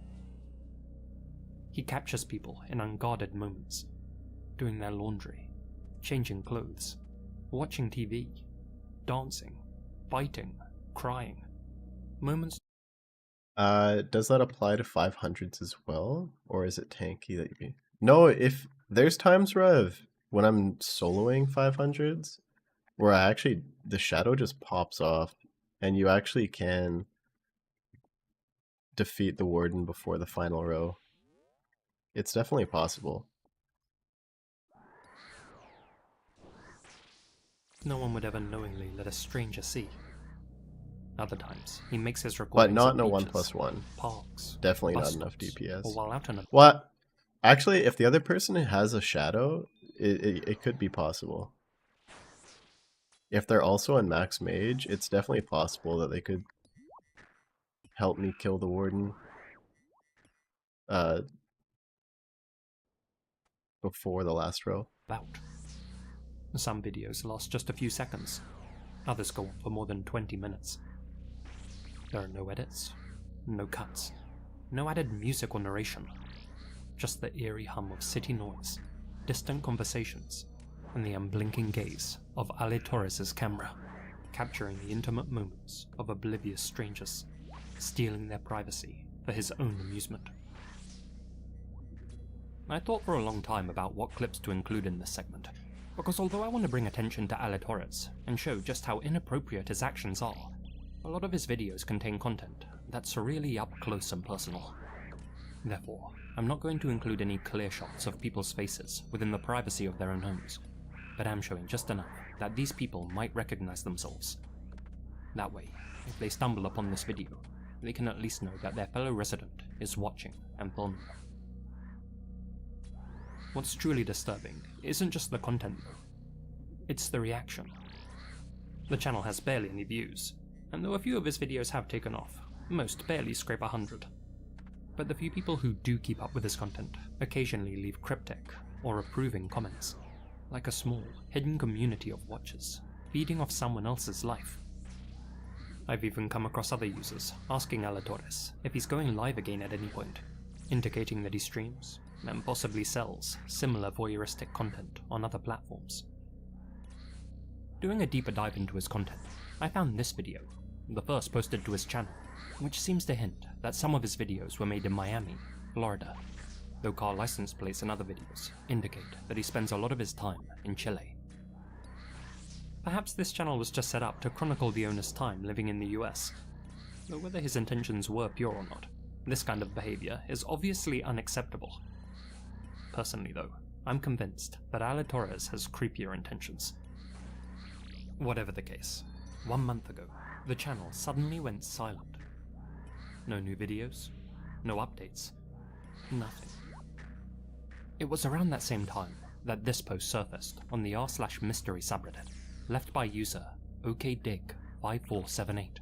He captures people in unguarded moments, doing their laundry, changing clothes, watching TV, dancing, fighting, crying. Moments. Does that apply to 500s as well? Or is it tanky that you... No, if there's times where when I'm soloing 500s, where the shadow just pops off, and you actually can defeat the warden before the final row. It's definitely possible. No one would ever knowingly let a stranger see. Other times, he makes his But recordings not at in a beaches, 1+1. parks, Definitely bus not enough stops, DPS. or while out on a... What? Actually, if the other person has a shadow, it could be possible. If they're also in max mage, it's definitely possible that they could help me kill the warden before the last row. Some videos last just a few seconds, others go on for more than 20 minutes. There are no edits, no cuts, no added music or narration, just the eerie hum of city noise, distant conversations, and the unblinking gaze of Ale Torres' camera, capturing the intimate moments of oblivious strangers, stealing their privacy for his own amusement. I thought for a long time about what clips to include in this segment, because although I want to bring attention to Ale Torres and show just how inappropriate his actions are, a lot of his videos contain content that's really up close and personal. Therefore, I'm not going to include any clear shots of people's faces within the privacy of their own homes, but am showing just enough that these people might recognize themselves. That way, if they stumble upon this video, they can at least know that their fellow resident is watching and filming them. What's truly disturbing isn't just the content though, it's the reaction. The channel has barely any views, and though a few of his videos have taken off, most barely scrape 100. But the few people who do keep up with his content occasionally leave cryptic or approving comments, like a small, hidden community of watchers feeding off someone else's life. I've even come across other users asking Ale Torres if he's going live again at any point, indicating that he streams and possibly sells similar voyeuristic content on other platforms. Doing a deeper dive into his content, I found this video, the first posted to his channel, which seems to hint that some of his videos were made in Miami, Florida, though car license plates and other videos indicate that he spends a lot of his time in Chile. Perhaps this channel was just set up to chronicle the owner's time living in the US, though whether his intentions were pure or not, this kind of behavior is obviously unacceptable. Personally though, I'm convinced that Ale Torres has creepier intentions. Whatever the case, 1 month ago, the channel suddenly went silent. No new videos, no updates, nothing. It was around that same time that this post surfaced on the r/mystery subreddit, left by user okdig5478.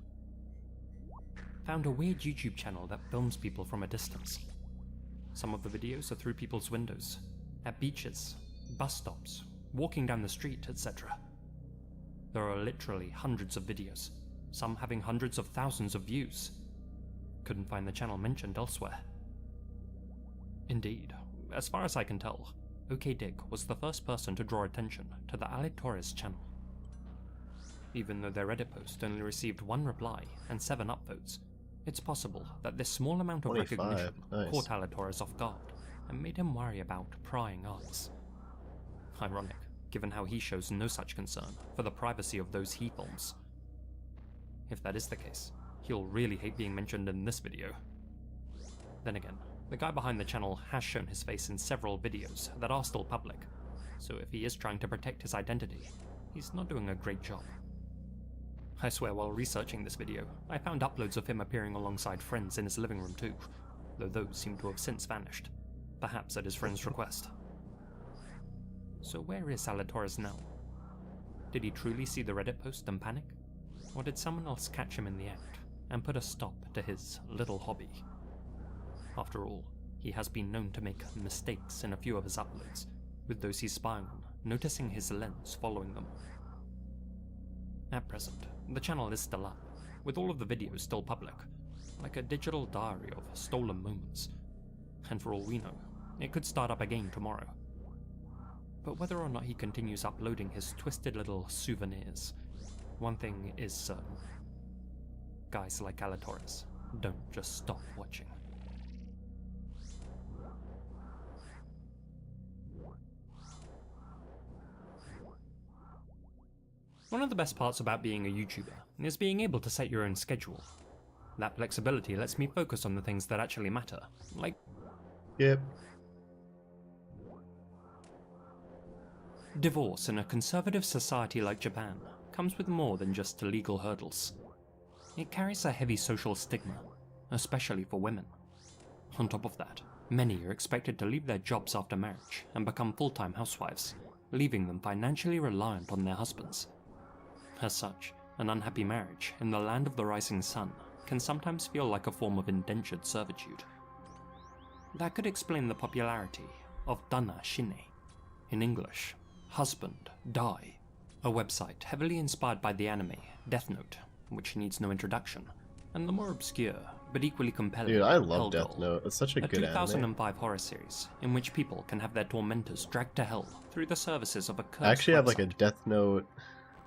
Found a weird YouTube channel that films people from a distance. Some of the videos are through people's windows, at beaches, bus stops, walking down the street, etc. There are literally hundreds of videos, some having hundreds of thousands of views. Couldn't find the channel mentioned elsewhere. Indeed, as far as I can tell, okdig was the first person to draw attention to the Ale Torres channel. Even though their Reddit post only received 1 reply and 7 upvotes, it's possible that this small amount of 25, recognition nice. caught Ale Torres off guard and made him worry about prying eyes. Ironic, given how he shows no such concern for the privacy of those he films. If that is the case, he'll really hate being mentioned in this video. Then again, the guy behind the channel has shown his face in several videos that are still public, so if he is trying to protect his identity, he's not doing a great job. I swear while researching this video, I found uploads of him appearing alongside friends in his living room too, though those seem to have since vanished, perhaps at his friend's request. So where is Ale Torres now? Did he truly see the Reddit post and panic? Or did someone else catch him in the act and put a stop to his little hobby? After all, he has been known to make mistakes in a few of his uploads, with those he's spying on noticing his lens following them. At present, the channel is still up, with all of the videos still public, like a digital diary of stolen moments. And for all we know, it could start up again tomorrow. But whether or not he continues uploading his twisted little souvenirs, one thing is certain. Guys like Ale Torres don't just stop watching. One of the best parts about being a YouTuber is being able to set your own schedule. That flexibility lets me focus on the things that actually matter, like... Yep. Divorce in a conservative society like Japan comes with more than just legal hurdles. It carries a heavy social stigma, especially for women. On top of that, many are expected to leave their jobs after marriage and become full-time housewives, leaving them financially reliant on their husbands. As such, an unhappy marriage in the land of the rising sun can sometimes feel like a form of indentured servitude. That could explain the popularity of Dana Shine, in English, Husband, Die, a website heavily inspired by the anime Death Note, which needs no introduction, and the more obscure but equally compelling. Dude, I love Hellgirl, Death Note. It's such a good anime. 2005 horror series in which people can have their tormentors dragged to hell through the services of a cursed I actually have like website. a Death Note,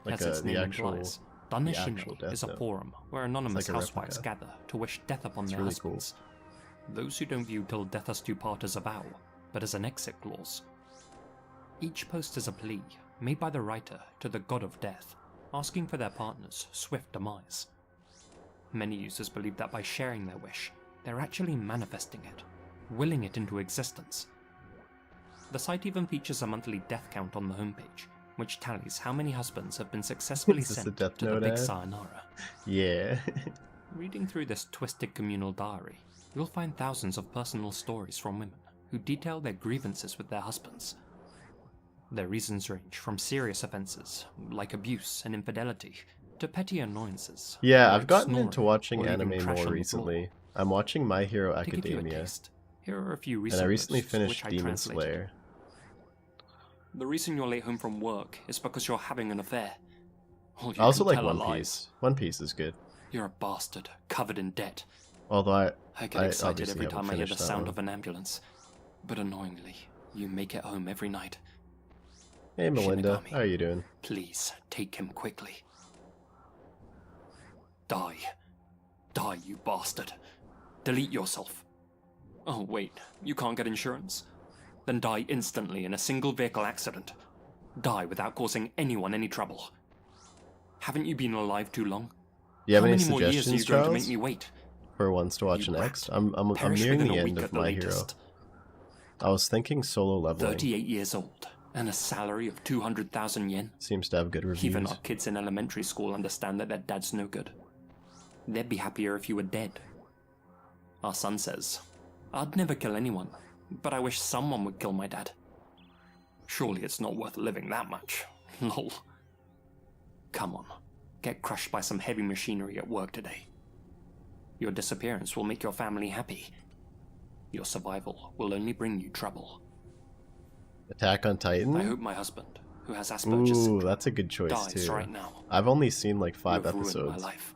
like As its the name actual implies, Death Daneshine is a Note. forum where anonymous like a housewives replica. gather to wish death upon It's their really cool. husbands. Those who don't view till death us do part as a vow, but as an exit clause. Each post is a plea made by the writer to the god of death, asking for their partner's swift demise. Many users believe that by sharing their wish, they're actually manifesting it, willing it into existence. The site even features a monthly death count on the homepage, which tallies how many husbands have been successfully Is this sent the Death to the Note big ad? sayonara. Yeah. Reading through this twisted communal diary, you'll find thousands of personal stories from women who detail their grievances with their husbands. Their reasons range from serious offenses, like abuse and infidelity, to petty annoyances. Yeah, like I've gotten snoring into watching or leaving anime trash more on the recently. I'm watching My Hero To give you a Academia, taste, here are a few and recent I recently posts finished which I Demon translated. Slayer. The reason you're late home from work is because you're having an affair. All you I also can like tell are One lies. Piece. One Piece is good. You're a bastard, covered in debt. Although I get excited obviously every haven't time I hear the finished that sound one. of an ambulance. But annoyingly, you make it home every night. Hey Melinda, Shinigami, how are you doing? Please, take him quickly. Die. Die, you bastard. Delete yourself. Oh, wait, you can't get insurance? Then die instantly in a single vehicle accident. Die without causing anyone any trouble. Haven't you been alive too long? Do you have How any many more years are suggestions, you going to Charles? make me wait? For ones to watch You next? rat. I'm Perish nearing within the a end week of at the My Hero. latest. I was thinking Solo Leveling. 38 years old, and a salary of 200,000 yen. Seems to have good reviews. Even our kids in elementary school understand that their dad's no good. They'd be happier if you were dead. Our son says, I'd never kill anyone, but I wish someone would kill my dad. Surely it's not worth living that much. Lol. Come on, get crushed by some heavy machinery at work today. Your disappearance will make your family happy. Your survival will only bring you trouble. Attack on Titan? I hope my husband, who has Asperger's syndrome, that's a good choice dies too. right now. I've only seen like 5 You have ruined episodes. my life.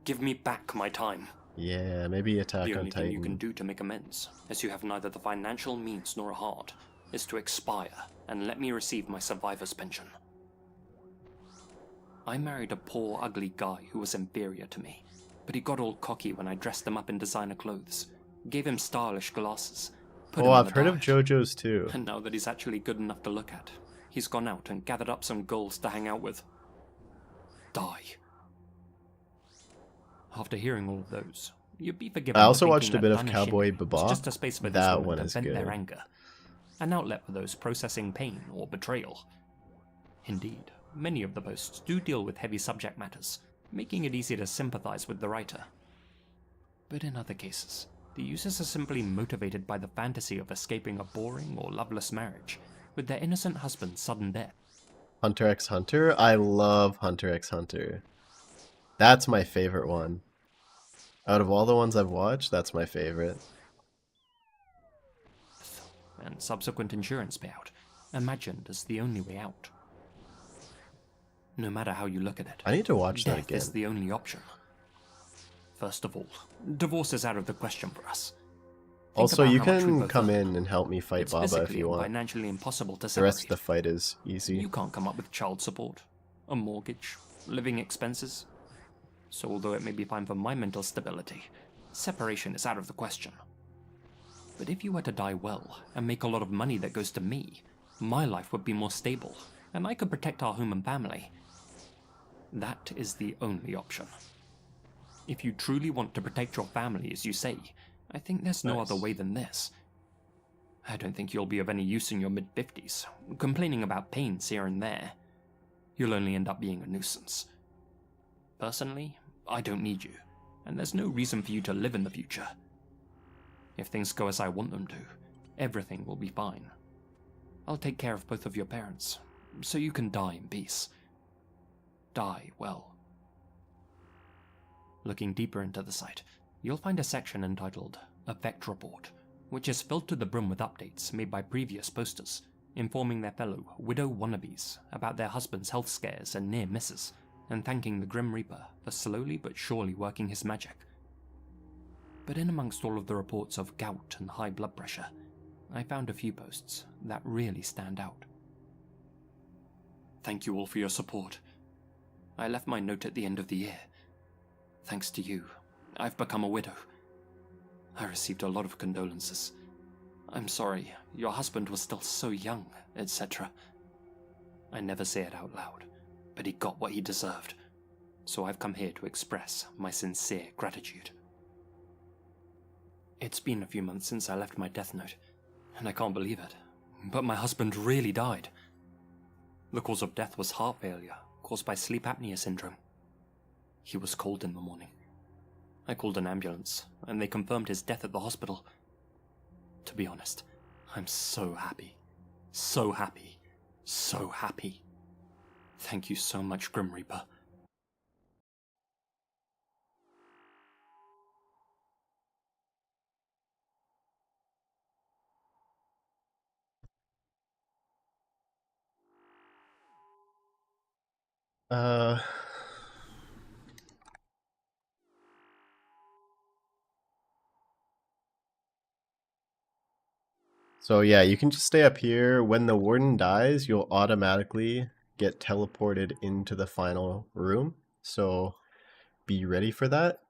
Give me back my time. Yeah, maybe Attack The on only thing Titan. you can do to make amends, as you have neither the financial means nor a heart, is to expire and let me receive my survivor's pension. I married a poor, ugly guy who was inferior to me, but he got all cocky when I dressed him up in designer clothes, gave him stylish glasses, put him Oh, on I've the heard of diet. JoJo's too. And now that he's actually good enough to look at, he's gone out and gathered up some girls to hang out with. Die. After hearing all of those, you'd be forgiven I for also thinking watched a that bit of Daneshine Cowboy was Bebop. just a space for these That women one to is vent good. their anger, an outlet for those processing pain or betrayal. Indeed, many of the posts do deal with heavy subject matters, making it easy to sympathize with the writer. But in other cases, the users are simply motivated by the fantasy of escaping a boring or loveless marriage, with their innocent husband's sudden death. Hunter x Hunter? I love Hunter x Hunter. That's my favorite one. Out of all the ones I've watched, that's my favorite. And subsequent insurance payout, imagined as the only way out. No matter how you look at it, I need to watch that death again. is the only option. First of all, divorce is out of the question for us. Think Also, about you how much we can both come earn. in and help me fight It's Baba if physically you and want. financially impossible to The separate. rest of the fight is easy. You can't come up with child support, a mortgage, living expenses. So although it may be fine for my mental stability, separation is out of the question. But if you were to die well and make a lot of money that goes to me, my life would be more stable, and I could protect our home and family. That is the only option. If you truly want to protect your family, as you say, I think there's no other way than this. I don't think you'll be of any use in your mid-50s, complaining about pains here and there. You'll only end up being a nuisance. Personally, I don't need you, and there's no reason for you to live in the future. If things go as I want them to, everything will be fine. I'll take care of both of your parents, so you can die in peace. Die well. Looking deeper into the site, you'll find a section entitled Effect Report, which is filled to the brim with updates made by previous posters, informing their fellow widow wannabes about their husband's health scares and near misses, and thanking the Grim Reaper for slowly but surely working his magic. But in amongst all of the reports of gout and high blood pressure, I found a few posts that really stand out. Thank you all for your support. I left my note at the end of the year. Thanks to you, I've become a widow. I received a lot of condolences. I'm sorry, your husband was still so young, etc. I never say it out loud, but he got what he deserved. So I've come here to express my sincere gratitude. It's been a few months since I left my death note, and I can't believe it, but my husband really died. The cause of death was heart failure, caused by sleep apnea syndrome. He was cold in the morning. I called an ambulance, and they confirmed his death at the hospital. To be honest, I'm so happy. So happy. So happy. Thank you so much, Grim Reaper. So yeah, you can just stay up here. When the warden dies, you'll automatically get teleported into the final room. So be ready for that.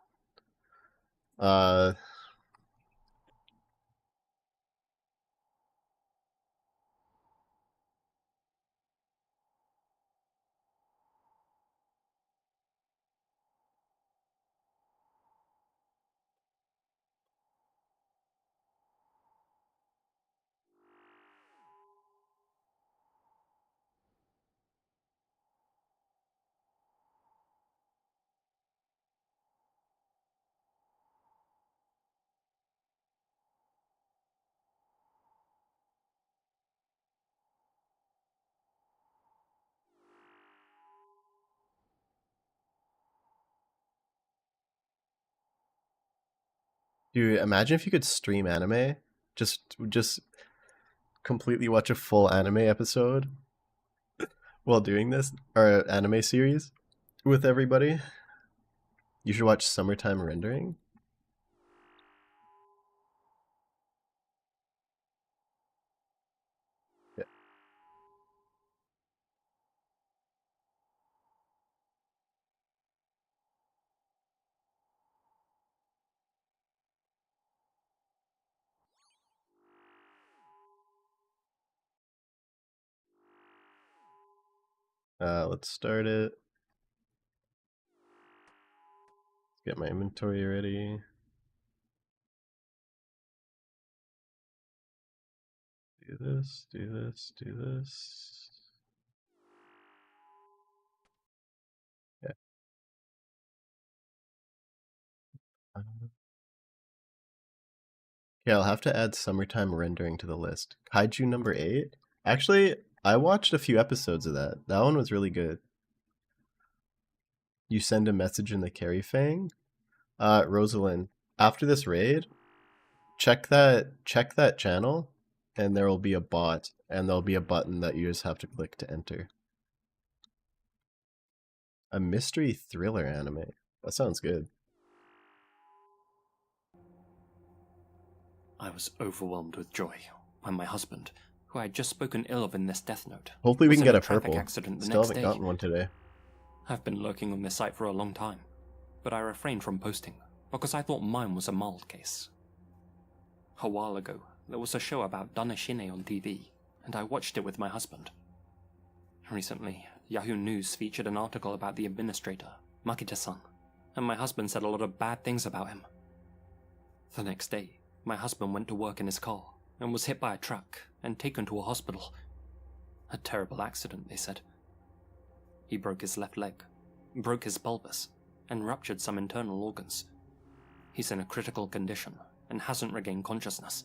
Dude, imagine if you could stream anime. Just completely watch a full anime episode while doing this, or anime series with everybody. You should watch Summertime Rendering. Yeah. Let's start it. Get my inventory ready. Do this, do this, do this. Yeah. Yeah, I'll have to add Summertime Rendering to the list. Kaiju number 8? Actually, I watched a few episodes of that. That one was really good. You send a message in the carry Fang? Rosalind, after this raid, check that channel, and there will be a bot, and there'll be a button that you just have to click to enter. A mystery thriller anime. That sounds good. I was overwhelmed with joy when my husband, who I had just spoken ill of in this death note, Hopefully we was can in get a a traffic purple. accident the Still next haven't day. gotten one today. I've been lurking on this site for a long time, but I refrained from posting because I thought mine was a mild case. A while ago, there was a show about Danashine on TV, and I watched it with my husband. Recently, Yahoo News featured an article about the administrator, Makita-san, and my husband said a lot of bad things about him. The next day, my husband went to work in his car and was hit by a truck and taken to a hospital. A terrible accident, they said. He broke his left leg, broke his pelvis, and ruptured some internal organs. He's in a critical condition and hasn't regained consciousness.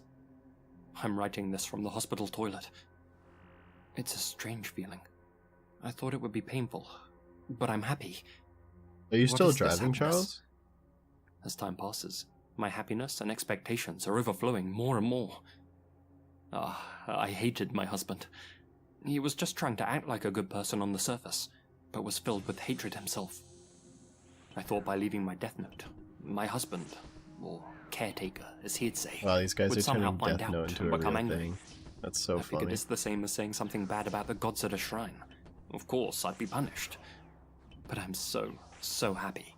I'm writing this from the hospital toilet. It's a strange feeling. I thought it would be painful, but I'm happy. Are you What still is this driving, happiness? Charles? As time passes, my happiness and expectations are overflowing more and more. I hated my husband. He was just trying to act like a good person on the surface, but was filled with hatred himself. I thought by leaving my death note, my husband, or caretaker, as he'd say, Wow, these guys would are somehow turning find Death out Note into and a become real angry. thing. That's so I figured funny. it's the same as saying something bad about the gods at a shrine. Of course, I'd be punished. But I'm so happy.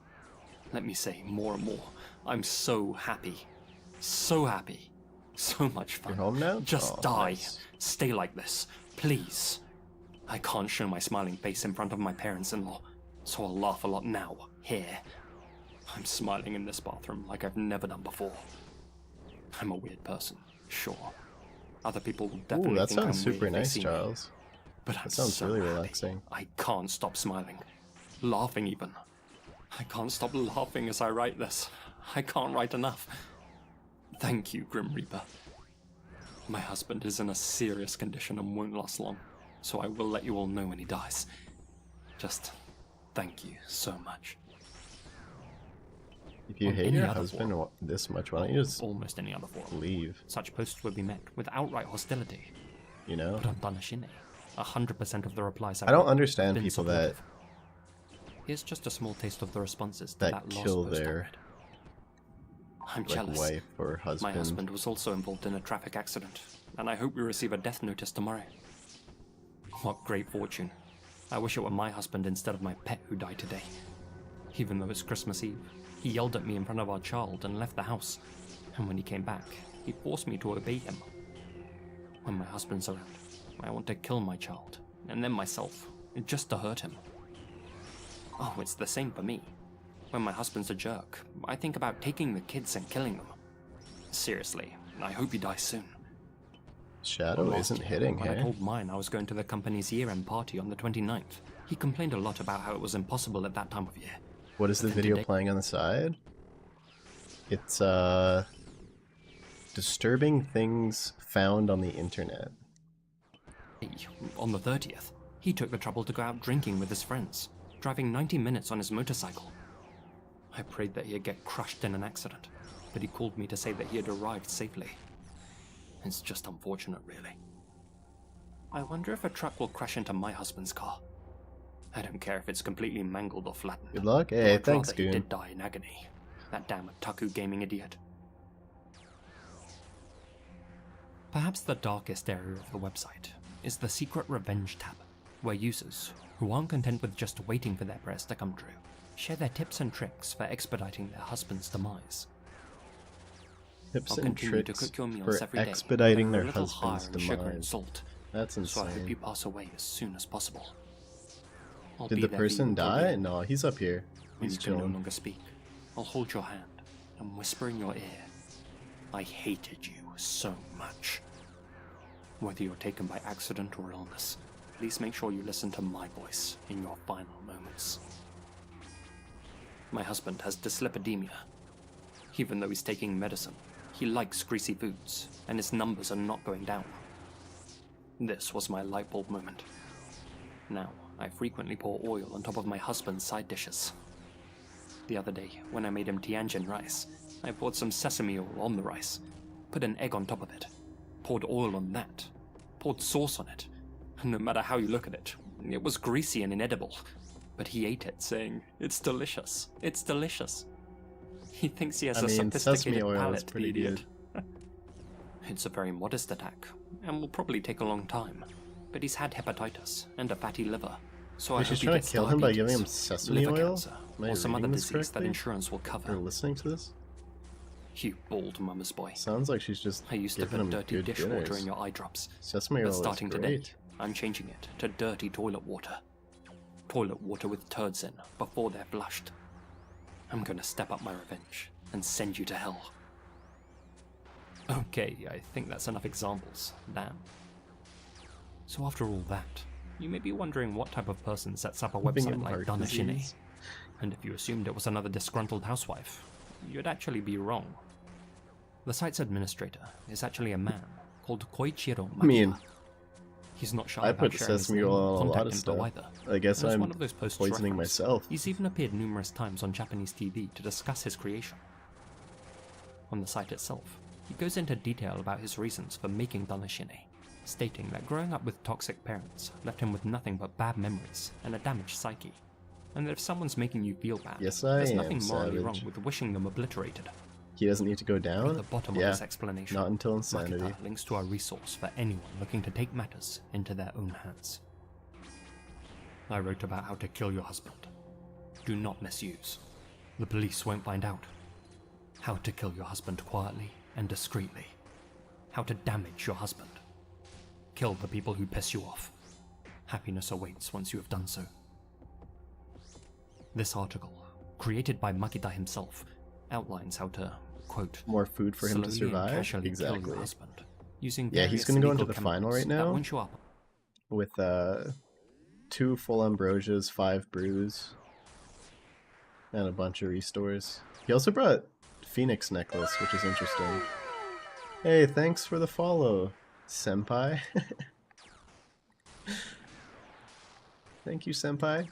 Let me say more and more. I'm so happy. So happy. So much fun. You're home now? Just Oh, die. nice. Stay like this. Please. I can't show my smiling face in front of my parents-in-law, so I'll laugh a lot now, here. I'm smiling in this bathroom like I've never done before. I'm a weird person, sure. Other people will definitely Ooh, that think I'm sounds weird super if they nice, see me. Charles. But I'm That sounds so really happy. relaxing. I can't stop smiling. Laughing even. I can't stop laughing as I write this. I can't write enough. Thank you, Grim Reaper. My husband is in a serious condition and won't last long, so I will let you all know when he dies. Just thank you so much. If you On hate any your other husband forum, this much, why don't you just almost any other forum, leave? such posts would be met with outright hostility. You know? But on Danashine, 100% of the replies I don't got understand been people that supportive. Here's just a small taste of the responses to that that lost kill post I their read. I'm like jealous. wife or husband. My husband was also involved in a traffic accident, and I hope we receive a death notice tomorrow. What great fortune. I wish it were my husband instead of my pet who died today. Even though it's Christmas Eve, he yelled at me in front of our child and left the house. And when he came back, he forced me to obey him. When my husband's around, I want to kill my child, and then myself, just to hurt him. Oh, it's the same for me. When my husband's a jerk, I think about taking the kids and killing them. Seriously, I hope he dies soon. Shadow Last isn't year, hitting, when I hey? told mine I was going to the company's year-end party on the 29th, he complained a lot about how it was impossible at that time of year. What is the But then video today- playing on the side? It's disturbing things found on the internet. On the 30th, he took the trouble to go out drinking with his friends, driving 90 minutes on his motorcycle. I prayed that he'd get crushed in an accident, but he called me to say that he had arrived safely. It's just unfortunate, really. I wonder if a truck will crash into my husband's car. I don't care if it's completely mangled or flattened. Good luck. Hey, I'd thanks, rather he Goon. did die in agony. That damn Otaku gaming idiot. Perhaps the darkest area of the website is the secret revenge tab, where users, who aren't content with just waiting for their prayers to come true, share their tips and tricks for expediting their husband's demise. Tips I'll and continue to tricks cook your meals for every day, expediting but their a little husband's higher in sugar and demise. salt. That's So I hope insane. you pass away as soon as possible. I'll Did be the there for you person until the die? end. No, he's up here. When He's you can no chilling. longer speak, I'll hold your hand and whisper in your ear, I hated you so much. Whether you're taken by accident or illness, please make sure you listen to my voice in your final moments. My husband has dyslipidemia. Even though he's taking medicine, he likes greasy foods, and his numbers are not going down. This was my light bulb moment. Now, I frequently pour oil on top of my husband's side dishes. The other day, when I made him Tianjin rice, I poured some sesame oil on the rice, put an egg on top of it, poured oil on that, poured sauce on it. No matter how you look at it, it was greasy and inedible. But he ate it, saying, "It's delicious, it's delicious." He thinks he has I a mean, sophisticated sesame oil is palate, the pretty idiot. It's a very modest attack, and will probably take a long time. But he's had hepatitis and a fatty liver, so I Wait, hope she's he trying gets to kill him by giving him diabetes, sesame liver oil? cancer, Am I or some other reading this disease that correctly? insurance will cover. Or listening to this? You bald mama's boy. Sounds like she's just I used to giving put him dirty good dishwater dinners. in your eye drops. Sesame oil But is starting today, great. I'm changing it to dirty toilet water. Toilet water with turds in before they're flushed. I'm gonna step up my revenge and send you to hell. Okay, I think that's enough examples. Damn. So after all that, you may be wondering what type of person sets up a Giving website him like heart Danashine. disease. And if you assumed it was another disgruntled housewife, you'd actually be wrong. The site's administrator is actually a man called Koichiro Makiya. I mean, He's not shy I about put sharing his sesame name oil or on a lot contact of info stuff. either. I guess And as I'm one of those posts poisoning reference, myself. He's even appeared numerous times on Japanese TV to discuss his creation. On the site itself, he goes into detail about his reasons for making Danashine, stating that growing up with toxic parents left him with nothing but bad memories and a damaged psyche, and that if someone's making you feel bad, Yes, I there's am nothing morally wrong savage. with wishing them obliterated. He doesn't need to go down? At the bottom Yeah, of this explanation, not until insanity. Makita links to a resource for anyone looking to take matters into their own hands. I wrote about how to kill your husband. Do not misuse. The police won't find out. How to kill your husband quietly and discreetly. How to damage your husband. Kill the people who piss you off. Happiness awaits once you have done so. This article, created by Makita himself, outlines how to, quote, more food for him to slowly and survive. casually kill Exactly. your husband, using Yeah, he's various gonna go into illegal the final chemicals right that now won't show up. with 2 full ambrosias, 5 brews, and a bunch of restores. He also brought Phoenix necklace, which is interesting. Hey, thanks for the follow, senpai. Thank you, senpai.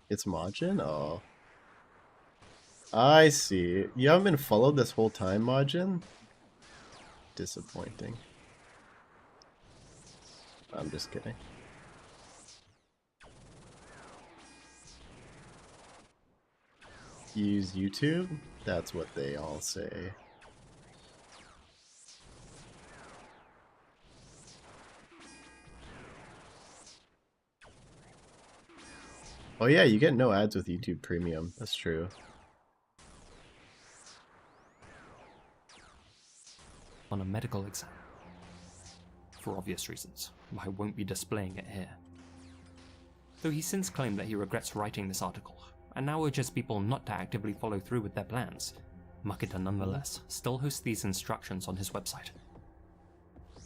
It's Majin? Oh. I see. You haven't been followed this whole time, Majin? Disappointing. I'm just kidding. Use YouTube? That's what they all say. Oh yeah, you get no ads with YouTube Premium. That's true. On a medical exam. For obvious reasons, I won't be displaying it here. Though he since claimed that he regrets writing this article, and now urges people not to actively follow through with their plans, Makita nonetheless still hosts these instructions on his website.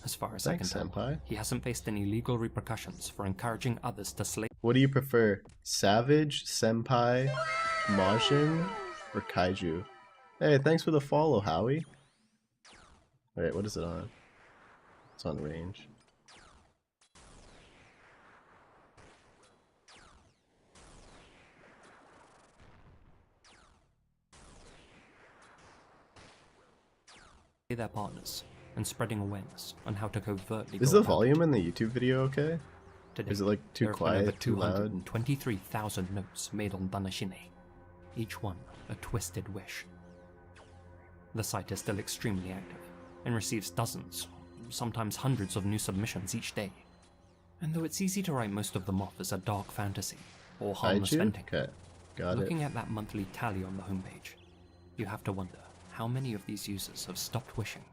As far as Thanks, I can tell, senpai. he hasn't faced any legal repercussions for encouraging others to slay. What do you prefer? Savage, Senpai, Majin, or Kaiju? Hey, thanks for the follow, Howie. Wait, what is it on? It's on range. Their partners and spreading awareness on how to covertly. Is go the about volume in the YouTube video okay? Today, Or is it like too there have been over quiet, too loud? 223,000 notes made on Danashine, each one a twisted wish. The site is still extremely active and receives dozens, sometimes hundreds of new submissions each day. And though it's easy to write most of them off as a dark fantasy or harmless Kaiju? venting, Okay, got looking it. at that monthly tally on the homepage, you have to wonder how many of these users have stopped wishing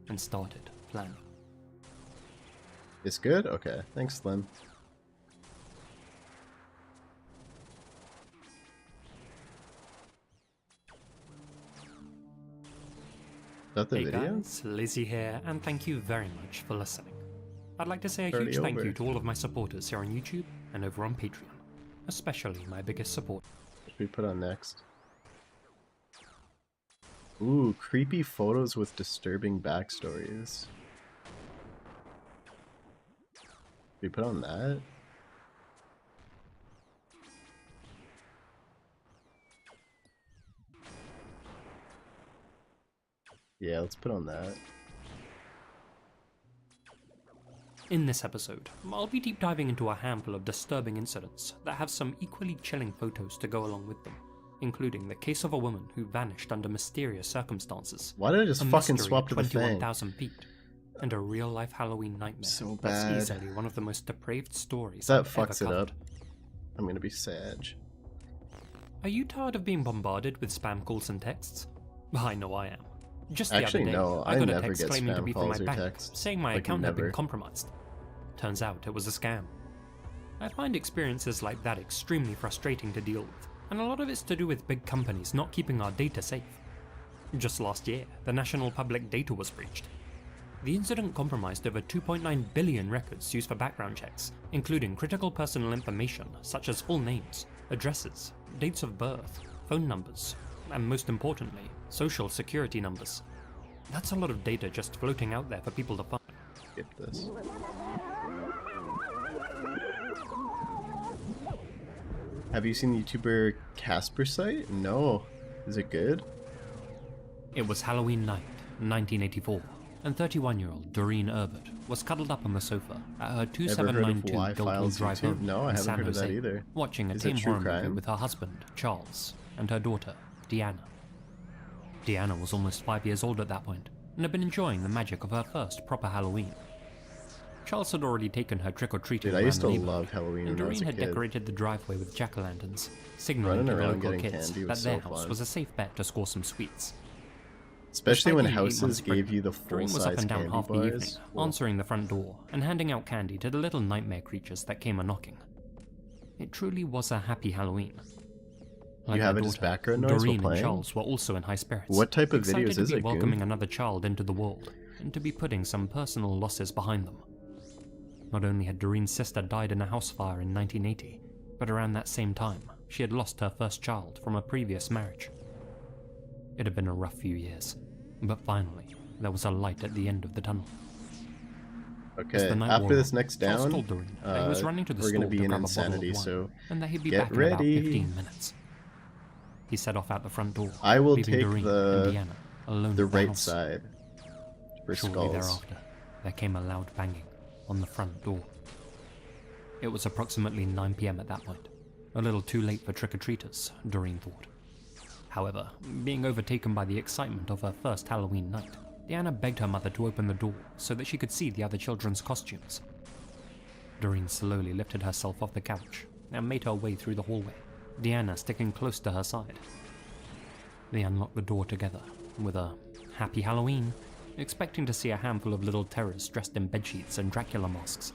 and started planning. It's good? Okay, thanks, Slim. Is that the Hey video? guys, Lizzie here, and thank you very much for listening. I'd like to say a Already huge thank over. you to all of my supporters here on YouTube and over on Patreon, especially my biggest support. What should we put on next? Ooh, creepy photos with disturbing backstories. We put on that? Yeah, let's put on that. In this episode, I'll be deep diving into a handful of disturbing incidents that have some equally chilling photos to go along with them, including the case of a woman who vanished under mysterious circumstances. Why did I just a fucking mystery swap to the Fang? 21,000 feet, and a real-life Halloween nightmare So bad. that's easily one of the most depraved stories That I've ever fucks it covered. up. I'm gonna be sad. Are you tired of being bombarded with spam calls and texts? I know I am. Just the Actually, other day, no, I I got a never text get claiming to spam be from my calls or bank, texts. saying my Like, account had been never. compromised. Turns out it was a scam. I find experiences like that extremely frustrating to deal with, and a lot of it's to do with big companies not keeping our data safe. Just last year, the national public data was breached. The incident compromised over 2.9 billion records used for background checks, including critical personal information such as full names, addresses, dates of birth, phone numbers, and most importantly, social security numbers. That's a lot of data just floating out there for people to find. Skip this. Have you seen the YouTuber Casper site? No. Is it good? It was Halloween night, 1984, and 31-year-old Doreen Herbert was cuddled up on the sofa at her Ever heard of 2792 Y Guildhall Files Drive YouTube? home No, I in haven't San heard of that Jose, either. watching a Is it tame true horror movie crime? with her husband, Charles, and her daughter, Deanna. Deanna was almost 5 years old at that point, and had been enjoying the magic of her first proper Halloween. Charles had already taken her trick-or-treating Dude, I around used the to neighborhood, love Halloween and when I was Doreen a had kid. decorated the driveway with jack-o'-lanterns, signaling Running to the around local getting kids candy that was their so house fun. was a safe bet to score some sweets. Especially when Despite being 8 houses months gave pregnant, you the Doreen was up full-size and down candy half the evening, bars. Whoa. answering the front door and handing out candy to the little nightmare creatures that came a-knocking. It truly was a happy Halloween. Like You have their it as daughter, background noise while Doreen and playing? Charles were also in high spirits. What type of excited videos to is be it, Goon? welcoming another child into the world, and to be putting some personal losses behind them. Not only had Doreen's sister died in a house fire in 1980, but around that same time, she had lost her first child from a previous marriage. It had been a rough few years, but finally, there was a light at the end of the tunnel. As Okay, the night after wore this on, next Charles down, told Doreen that he was running to the we're store gonna be to in grab a bottle insanity, of wine, so and that he'd be get back in ready. about 15 minutes. He set off out the front door, I will leaving take Doreen and the Deanna alone the at the right house. side for Shortly skulls. thereafter, there came a loud banging on the front door. It was approximately 9 PM at that point, a little too late for trick-or-treaters, Doreen thought. However, being overtaken by the excitement of her first Halloween night, Deanna begged her mother to open the door so that she could see the other children's costumes. Doreen slowly lifted herself off the couch and made her way through the hallway, Deanna sticking close to her side. They unlocked the door together with a "Happy Halloween," expecting to see a handful of little terrors dressed in bedsheets and Dracula masks.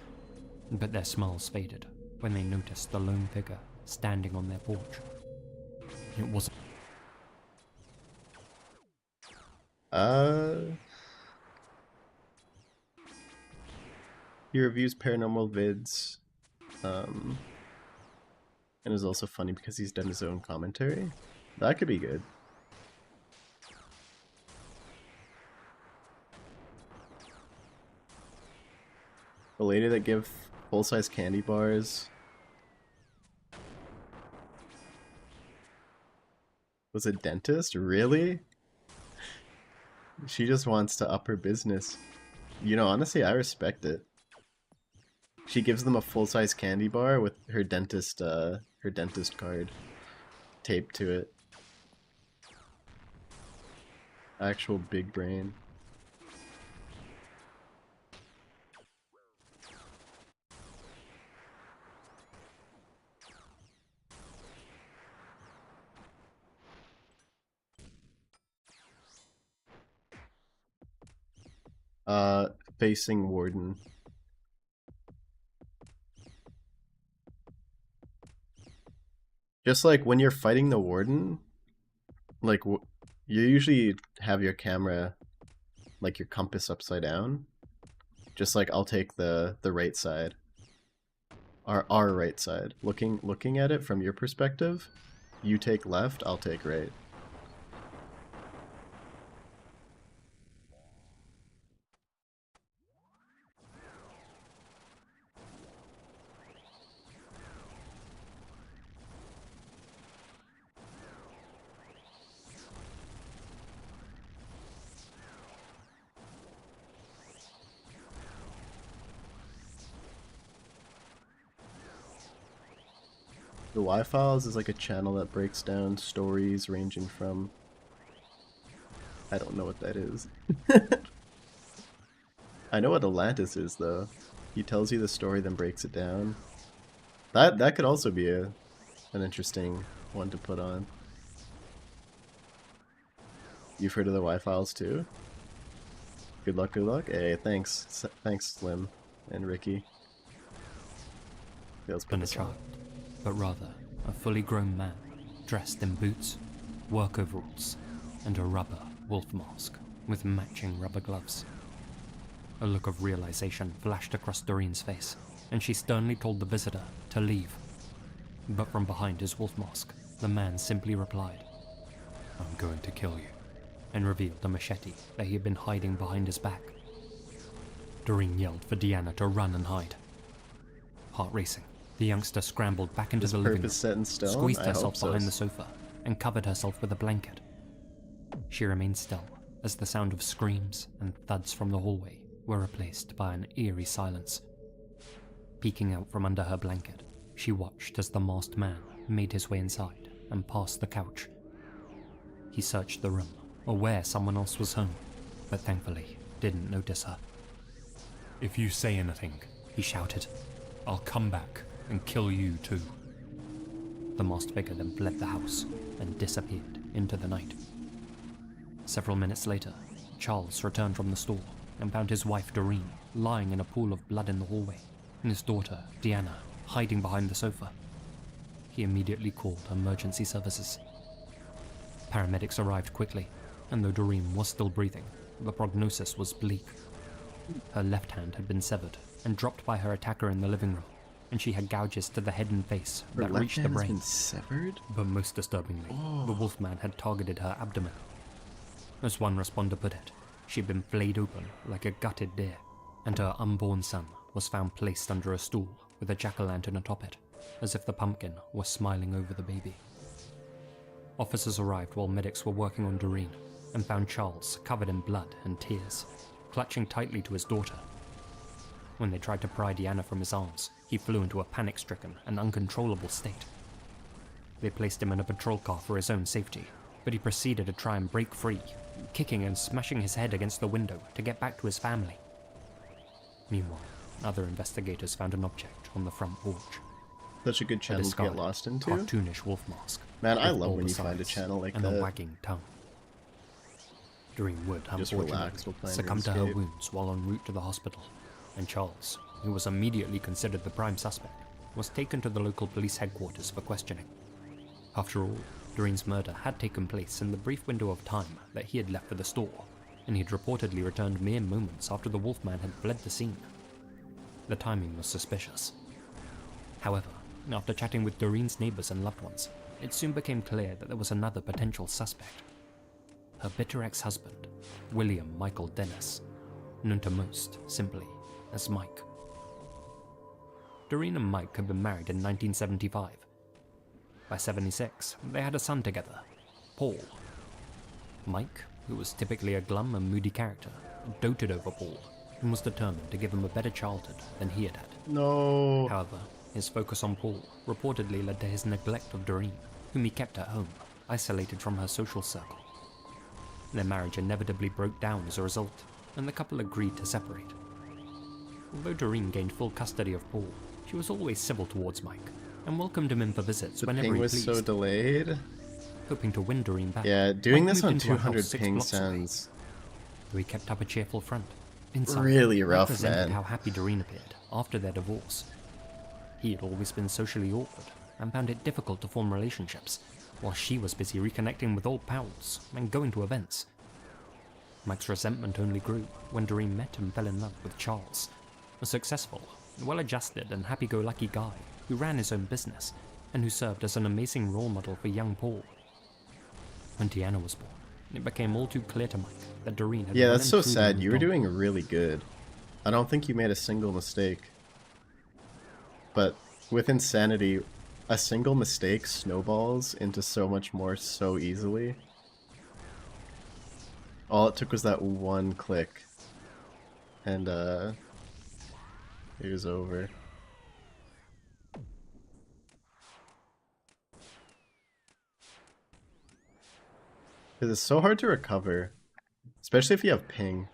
But their smiles faded when they noticed the lone figure standing on their porch. It wasn't. He reviews paranormal vids, and is also funny because he's done his own commentary. That could be good. The lady that give full-size candy bars was a dentist? Really? She just wants to up her business. You know, honestly, I respect it. She gives them a full-size candy bar with her dentist card taped to it. Actual big brain. Facing Warden. Just like when you're fighting the Warden, like you usually have your camera, like your compass upside down. Just like I'll take the right side, our right side. Looking at it from your perspective, you take left, I'll take right. The Y-Files is like a channel that breaks down stories ranging from... I don't know what that is. I know what Atlantis is, though. He tells you the story, then breaks it down. That could also be an interesting one to put on. You've heard of the Y-Files, too? Good luck, good luck. Hey, thanks. Thanks, Slim and Ricky. Let's put Than a this on. child, but rather a fully grown man, dressed in boots, work overalls, and a rubber wolf mask with matching rubber gloves. A look of realization flashed across Doreen's face, and she sternly told the visitor to leave. But from behind his wolf mask, the man simply replied, "I'm going to kill you," and revealed a machete that he had been hiding behind his back. Doreen yelled for Deanna to run and hide. Heart racing, the youngster scrambled back into the living Purp is set in room, stone? squeezed I herself hope so. behind the sofa, and covered herself with a blanket. She remained still as the sound of screams and thuds from the hallway were replaced by an eerie silence. Peeking out from under her blanket, she watched as the masked man made his way inside and past the couch. He searched the room, aware someone else was home, but thankfully didn't notice her. "If you say anything," he shouted, "I'll come back and kill you too." The masked figure then fled the house and disappeared into the night. Several minutes later, Charles returned from the store and found his wife Doreen lying in a pool of blood in the hallway, and his daughter, Deanna, hiding behind the sofa. He immediately called emergency services. Paramedics arrived quickly, and though Doreen was still breathing, the prognosis was bleak. Her left hand had been severed and dropped by her attacker in the living room, and she had gouges to the head and face that reached the brain. Severed? But most disturbingly, the wolfman had targeted her abdomen. As one responder put it, she'd been flayed open like a gutted deer, and her unborn son was found placed under a stool with a jack-o'-lantern atop it, as if the pumpkin was smiling over the baby. Officers arrived while medics were working on Doreen and found Charles covered in blood and tears, clutching tightly to his daughter. When they tried to pry Deanna from his arms, he flew into a panic-stricken and uncontrollable state. They placed him in a patrol car for his own safety, but he proceeded to try and break free, kicking and smashing his head against the window to get back to his family. Meanwhile, other investigators found an object on the front porch. Such a good channel to get lost into. Cartoonish wolf mask. Man, I love when you find a channel like and that. And a wagging tongue. Doreen Wood, Just relax, we'll play succumbed to her RuneScape. wounds while en route to the hospital, and Charles, who was immediately considered the prime suspect, was taken to the local police headquarters for questioning. After all, Doreen's murder had taken place in the brief window of time that he had left for the store, and he had reportedly returned mere moments after the wolfman had fled the scene. The timing was suspicious. However, after chatting with Doreen's neighbors and loved ones, it soon became clear that there was another potential suspect. Her bitter ex-husband, William Michael Dennis, known to most simply as Mike. Doreen and Mike had been married in 1975. By 76, they had a son together, Paul. Mike, who was typically a glum and moody character, doted over Paul and was determined to give him a better childhood than he had had. No. However, his focus on Paul reportedly led to his neglect of Doreen, whom he kept at home, isolated from her social circle. Their marriage inevitably broke down as a result, and the couple agreed to separate. Although Doreen gained full custody of Paul, she was always civil towards Mike, and welcomed him in for visits The whenever ping he was pleased, so delayed. hoping to win Doreen back. Yeah, doing Mike this moved on into a house 200 6 ping blocks away, sounds though he kept up a cheerful front. Inside, really Mike rough, presented man. how happy Doreen appeared after their divorce. He had always been socially awkward and found it difficult to form relationships, while she was busy reconnecting with old pals and going to events. Mike's resentment only grew when Doreen met and fell in love with Charles, a successful, well-adjusted and happy-go-lucky guy who ran his own business and who served as an amazing role model for young Paul. When Deanna was born, it became all too clear to Mike that Doreen had Yeah, well that's and so truly sad. moved You were on. doing really good. I don't think you made a single mistake. But with insanity, a single mistake snowballs into so much more so easily. All it took was that one click. And, it was over. Because it's so hard to recover. Especially if you have ping.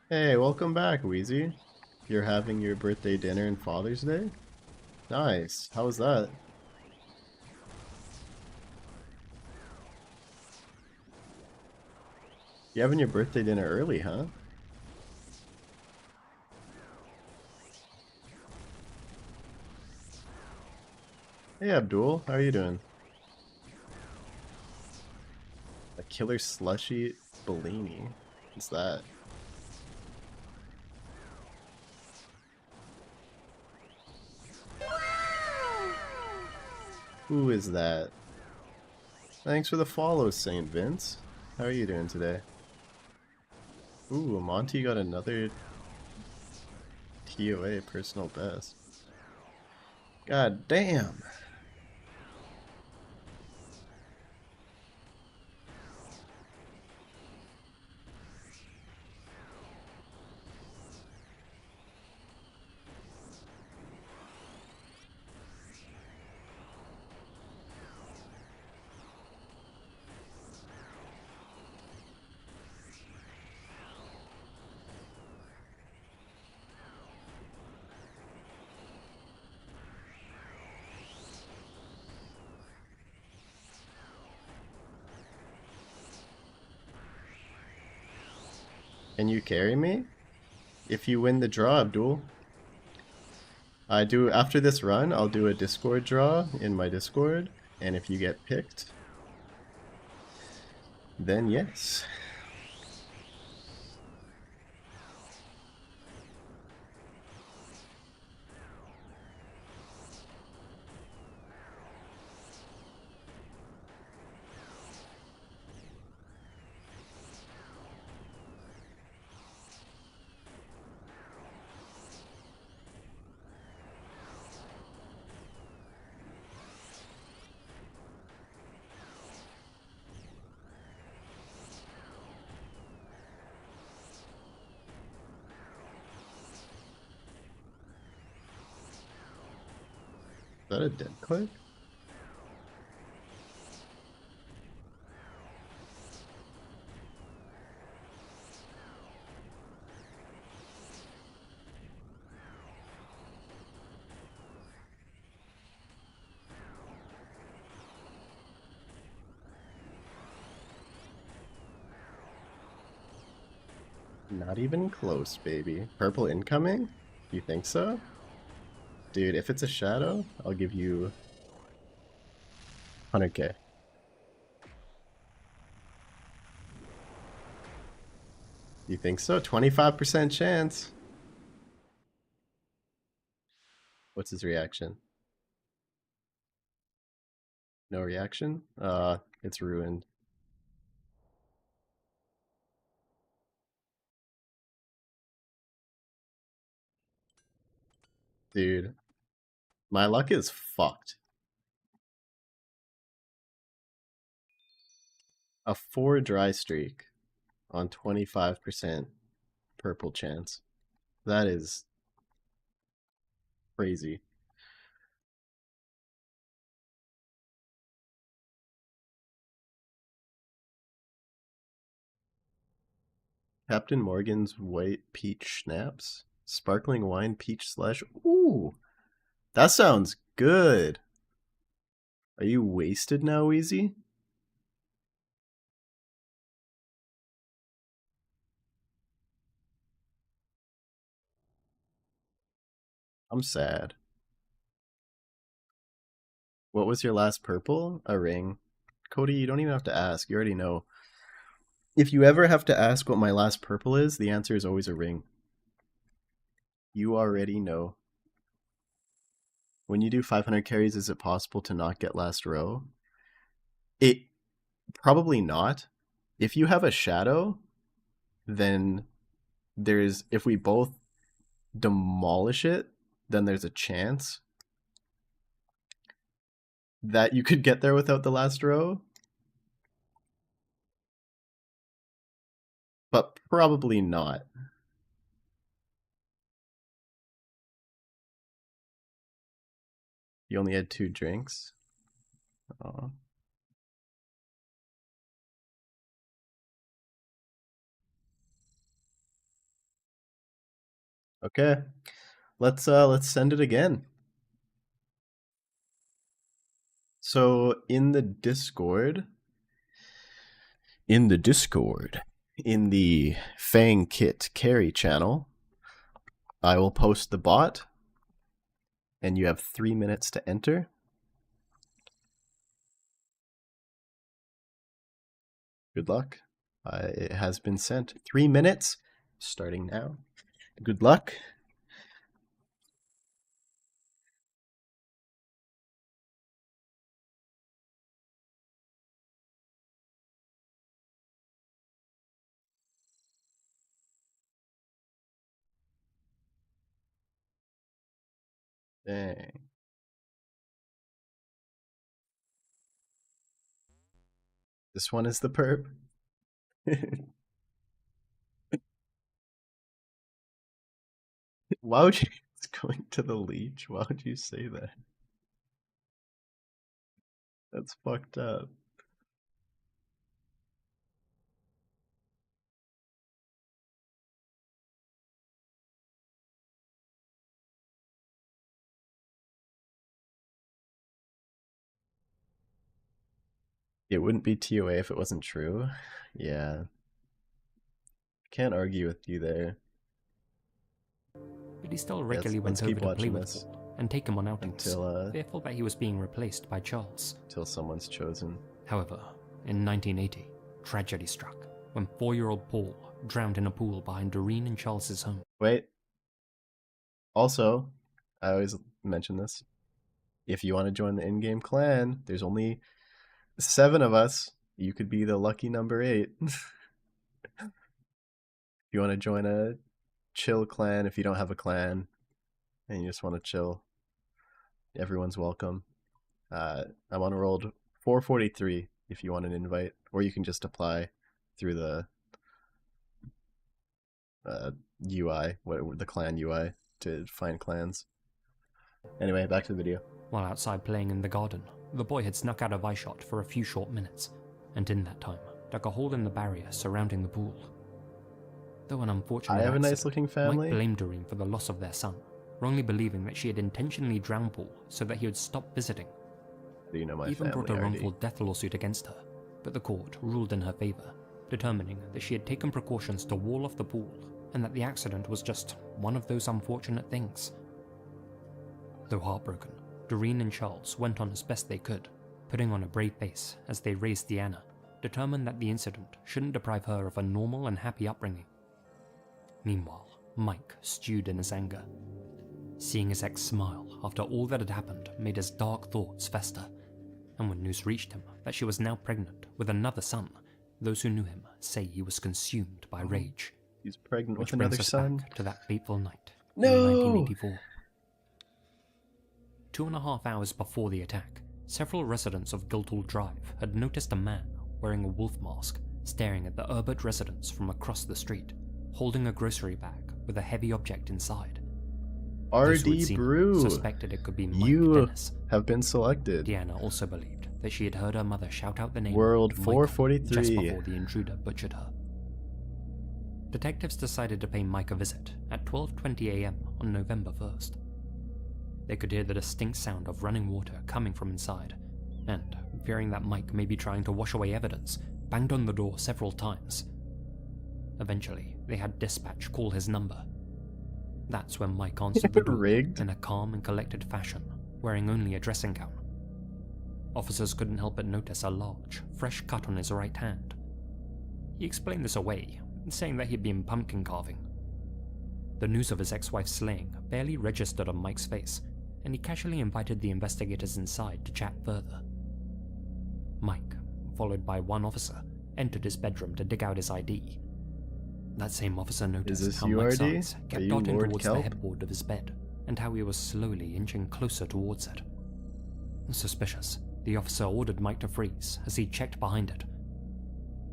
Hey, welcome back, Wheezy. You're having your birthday dinner and Father's Day? Nice. How was that? You having your birthday dinner early, huh? Hey, Abdul. How are you doing? A killer slushy Bellini. What's that? Who is that? Thanks for the follow, St. Vince. How are you doing today? Ooh, Monty got another ToA personal best. God damn. Can you carry me? If you win the draw, Abdul. I do, after this run, I'll do a Discord draw in my Discord, and if you get picked, then yes. Is that a dead click? Not even close, baby. Purple incoming? You think so? Dude, if it's a shadow, I'll give you 100k. You think so? 25% chance. What's his reaction? No reaction? It's ruined. Dude, my luck is fucked. A 4 dry streak on 25% purple chance. That is crazy. Captain Morgan's white peach schnapps? Sparkling wine peach slush? Ooh, that sounds good. Are you wasted now, Easy? I'm sad. What was your last purple? A ring. Cody, you don't even have to ask. You already know. If you ever have to ask what my last purple is, the answer is always a ring. You already know. When you do 500 carries, is it possible to not get last row? It probably not. If you have a shadow, then there's, if we both demolish it, then there's a chance that you could get there without the last row. But probably not. You only had 2 drinks? Oh. Okay. Let's send it again. So in the Discord, in the Fang Kit carry channel, I will post the bot, and you have 3 minutes to enter. Good luck. It has been sent. 3 minutes, starting now. Good luck. Dang. This one is the perp. Why would you? It's going to the leech. Why would you say that? That's fucked up. It wouldn't be ToA if it wasn't true. Yeah. Can't argue with you there. But he still Yes, regularly let's went over keep to watching play with this Paul and take him on outings, until fearful that he was being replaced by Charles. Till someone's chosen. However, in 1980, tragedy struck when 4-year-old Paul drowned in a pool behind Doreen and Charles's home. Wait. Also, I always mention this. If you want to join the in-game clan, there's only 7 of us. You could be the lucky number 8. If you want to join a chill clan, if you don't have a clan and you just want to chill, everyone's welcome. I'm on roll 443 if you want an invite, or you can just apply through the UI, the clan UI, to find clans. Anyway, back to the video. While outside playing in the garden, the boy had snuck out of eyeshot for a few short minutes, and in that time dug a hole in the barrier surrounding the pool. Though an unfortunate I have a accident, nice-looking family. Mike blamed Doreen for the loss of their son, wrongly believing that she had intentionally drowned Paul so that he would stop visiting. You know my He even family, brought a RD. wrongful death lawsuit against her, but the court ruled in her favor, determining that she had taken precautions to wall off the pool and that the accident was just one of those unfortunate things. Though heartbroken, Doreen and Charles went on as best they could, putting on a brave face as they raised Deanna, determined that the incident shouldn't deprive her of a normal and happy upbringing. Meanwhile, Mike stewed in his anger. Seeing his ex smile after all that had happened made his dark thoughts fester, and when news reached him that she was now pregnant with another son, those who knew him say he was consumed by rage. He's pregnant Which with brings another us son. back to that fateful night No! in 1984. 2.5 hours before the attack, several residents of Guildhall Drive had noticed a man wearing a wolf mask staring at the Herbert residence from across the street, holding a grocery bag with a heavy object inside. Those who had RD seen Brew, him suspected it could be Mike you Dennis. have been selected. Deanna also believed that she had heard her mother shout out the name World Michael 443. just before the intruder butchered her. Detectives decided to pay Mike a visit at 12:20 a.m. on November 1st. They could hear the distinct sound of running water coming from inside, and, fearing that Mike may be trying to wash away evidence, banged on the door several times. Eventually, they had dispatch call his number. That's when Mike answered the door Rigged? in a calm and collected fashion, wearing only a dressing gown. Officers couldn't help but notice a large, fresh cut on his right hand. He explained this away, saying that he'd been pumpkin carving. The news of his ex-wife's slaying barely registered on Mike's face, and he casually invited the investigators inside to chat further. Mike, followed by one officer, entered his bedroom to dig out his ID. That same officer noticed how Mike's eyes kept darting towards the headboard of his bed, and how he was slowly inching closer towards it. Suspicious, the officer ordered Mike to freeze as he checked behind it.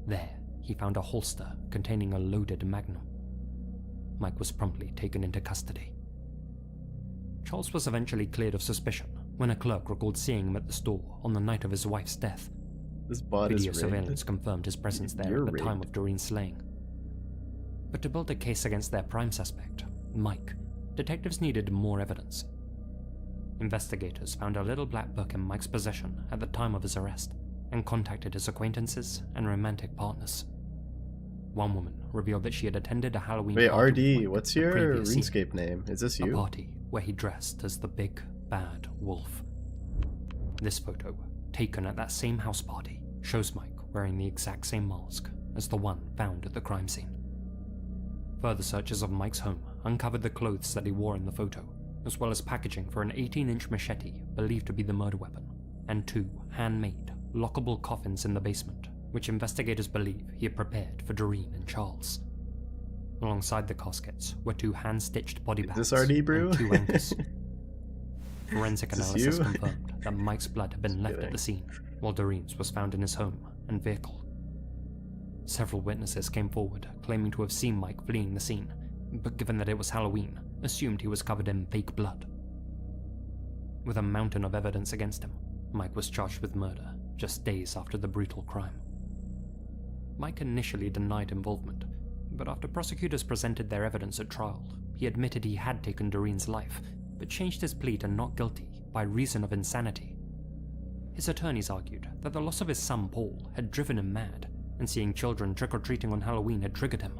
There, he found a holster containing a loaded magnum. Mike was promptly taken into custody. Charles was eventually cleared of suspicion when a clerk recalled seeing him at the store on the night of his wife's death. This bot Video is surveillance confirmed his presence there at the time of Doreen's slaying. But to build a case against their prime suspect, Mike, detectives needed more evidence. Investigators found a little black book in Mike's possession at the time of his arrest and contacted his acquaintances and romantic partners. One woman revealed that she had attended a Halloween Wait, party RD, what's your RuneScape name? Is this you? A party where he dressed as the Big Bad Wolf. This photo, taken at that same house party, shows Mike wearing the exact same mask as the one found at the crime scene. Further searches of Mike's home uncovered the clothes that he wore in the photo, as well as packaging for an 18-inch machete believed to be the murder weapon, and 2 handmade, lockable coffins in the basement, which investigators believe he had prepared for Doreen and Charles. Alongside the caskets were 2 hand-stitched body bags Is this RD Brew? and 2 anchors. Forensic Is this analysis you? confirmed that Mike's blood had been left at the scene, while Doreen's was found in his home and vehicle. Several witnesses came forward, claiming to have seen Mike fleeing the scene, but given that it was Halloween, assumed he was covered in fake blood. With a mountain of evidence against him, Mike was charged with murder just days after the brutal crime. Mike initially denied involvement, but after prosecutors presented their evidence at trial, he admitted he had taken Doreen's life, but changed his plea to not guilty by reason of insanity. His attorneys argued that the loss of his son Paul had driven him mad, and seeing children trick-or-treating on Halloween had triggered him.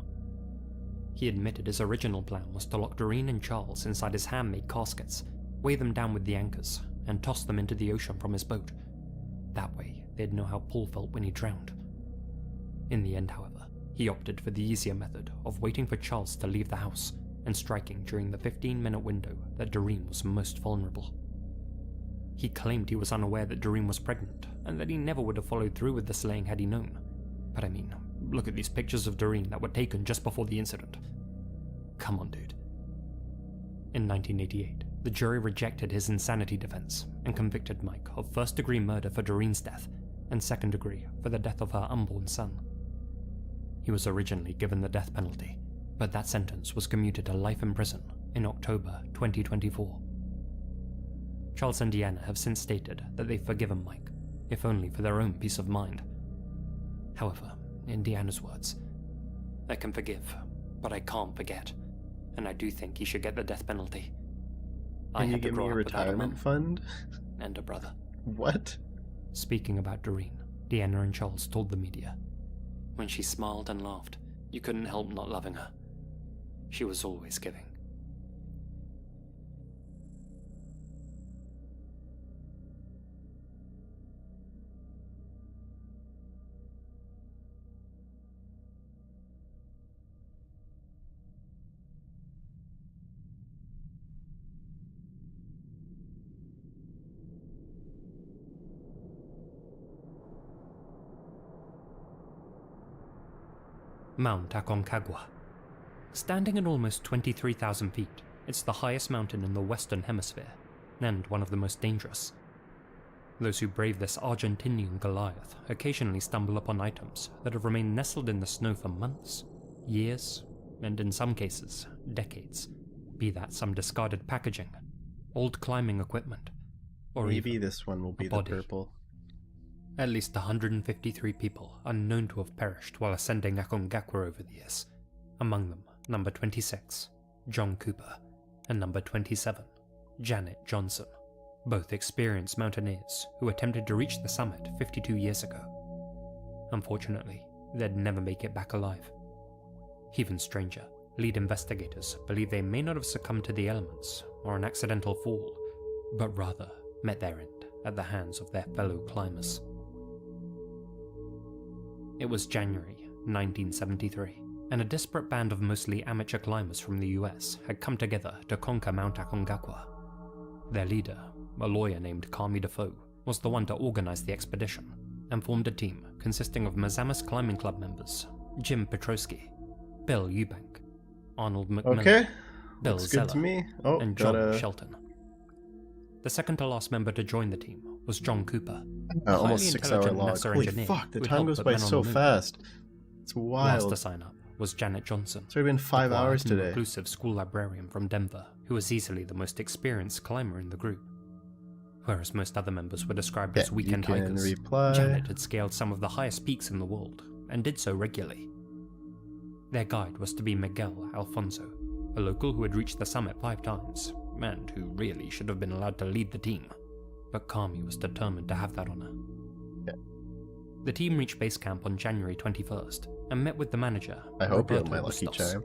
He admitted his original plan was to lock Doreen and Charles inside his handmade caskets, weigh them down with the anchors, and toss them into the ocean from his boat. That way, they'd know how Paul felt when he drowned. In the end, however, he opted for the easier method of waiting for Charles to leave the house and striking during the 15-minute window that Doreen was most vulnerable. He claimed he was unaware that Doreen was pregnant and that he never would have followed through with the slaying had he known. But I mean, look at these pictures of Doreen that were taken just before the incident. Come on, dude. In 1988, the jury rejected his insanity defense and convicted Mike of first-degree murder for Doreen's death and second-degree for the death of her unborn son. He was originally given the death penalty, but that sentence was commuted to life in prison in October 2024. Charles and Deanna have since stated that they've forgiven Mike, if only for their own peace of mind. However, in Deanna's words, "I can forgive, but I can't forget, and I do think he should get the death penalty. Can you give me a retirement fund? And a brother." What? Speaking about Doreen, Deanna and Charles told the media, "When she smiled and laughed, you couldn't help not loving her. She was always giving." Mount Aconcagua. Standing at almost 23,000 feet, it's the highest mountain in the Western Hemisphere, and one of the most dangerous. Those who brave this Argentinian Goliath occasionally stumble upon items that have remained nestled in the snow for months, years, and in some cases, decades, be that some discarded packaging, old climbing equipment, or maybe even this one will be the purple. At least 153 people are known to have perished while ascending Aconcagua over the years, among them number 26, John Cooper, and number 27, Janet Johnson, both experienced mountaineers who attempted to reach the summit 52 years ago. Unfortunately, they'd never make it back alive. Even stranger, lead investigators believe they may not have succumbed to the elements or an accidental fall, but rather met their end at the hands of their fellow climbers. It was January 1973, and a desperate band of mostly amateur climbers from the US had come together to conquer Mount Aconcagua. Their leader, a lawyer named Carmi Defoe, was the one to organize the expedition, and formed a team consisting of Mazamas Climbing Club members Jim Petrosky, Bill Eubank, Arnold McMillan, Okay, Bill looks Zeller, good to me. Oh, and John Shelton. The second to last member to join the team was John Cooper, a almost highly 6 hour intelligent log. NASA Holy engineer fuck, the who'd time helped goes put by men on so the moon. fast. It's Last wild. to sign up was Janet Johnson, It's already been 5 a quiet hours and today. reclusive school librarian from Denver, who was easily the most experienced climber in the group. Whereas most other members were described as weekend you can hikers, reply. Janet had scaled some of the highest peaks in the world, and did so regularly. Their guide was to be Miguel Alfonso, a local who had reached the summit 5 times, and who really should have been allowed to lead the team. But Carmi was determined to have that honor. The team reached base camp on January 21st, and met with the manager, I hope you have Roberto my lucky Bustos. charm.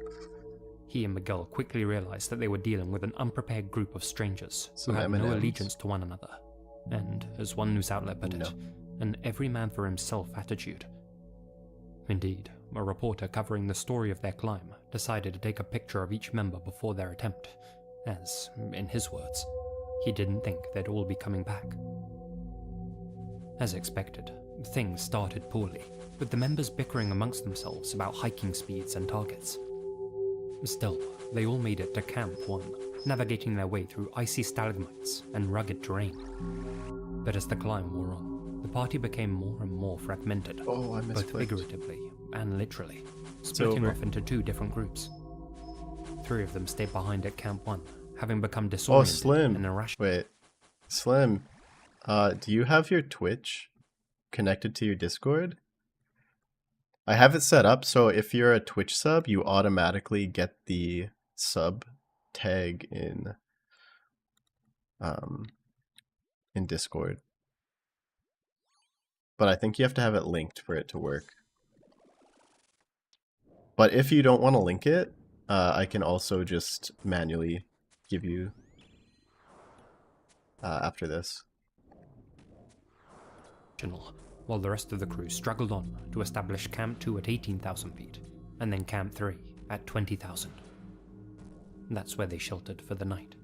He and Miguel quickly realized that they were dealing with an unprepared group of strangers Some who had no M&Ms. allegiance to one another, and, as one news outlet put it, an every man for himself attitude. Indeed, a reporter covering the story of their climb decided to take a picture of each member before their attempt, as, in his words, he didn't think they'd all be coming back. As expected, things started poorly, with the members bickering amongst themselves about hiking speeds and targets. Still, they all made it to Camp 1, navigating their way through icy stalagmites and rugged terrain. But as the climb wore on, the party became more and more fragmented, both figuratively and literally, splitting off into 2 different groups. 3 of them stayed behind at Camp 1, having become disoriented and irrational. Wait, Slim, do you have your Twitch connected to your Discord? I have it set up so if you're a Twitch sub, you automatically get the sub tag in Discord. But I think you have to have it linked for it to work. But if you don't want to link it, I can also just manually give you after this. While the rest of the crew struggled on to establish Camp 2 at 18,000 feet, and then Camp 3 at 20,000. That's where they sheltered for the night.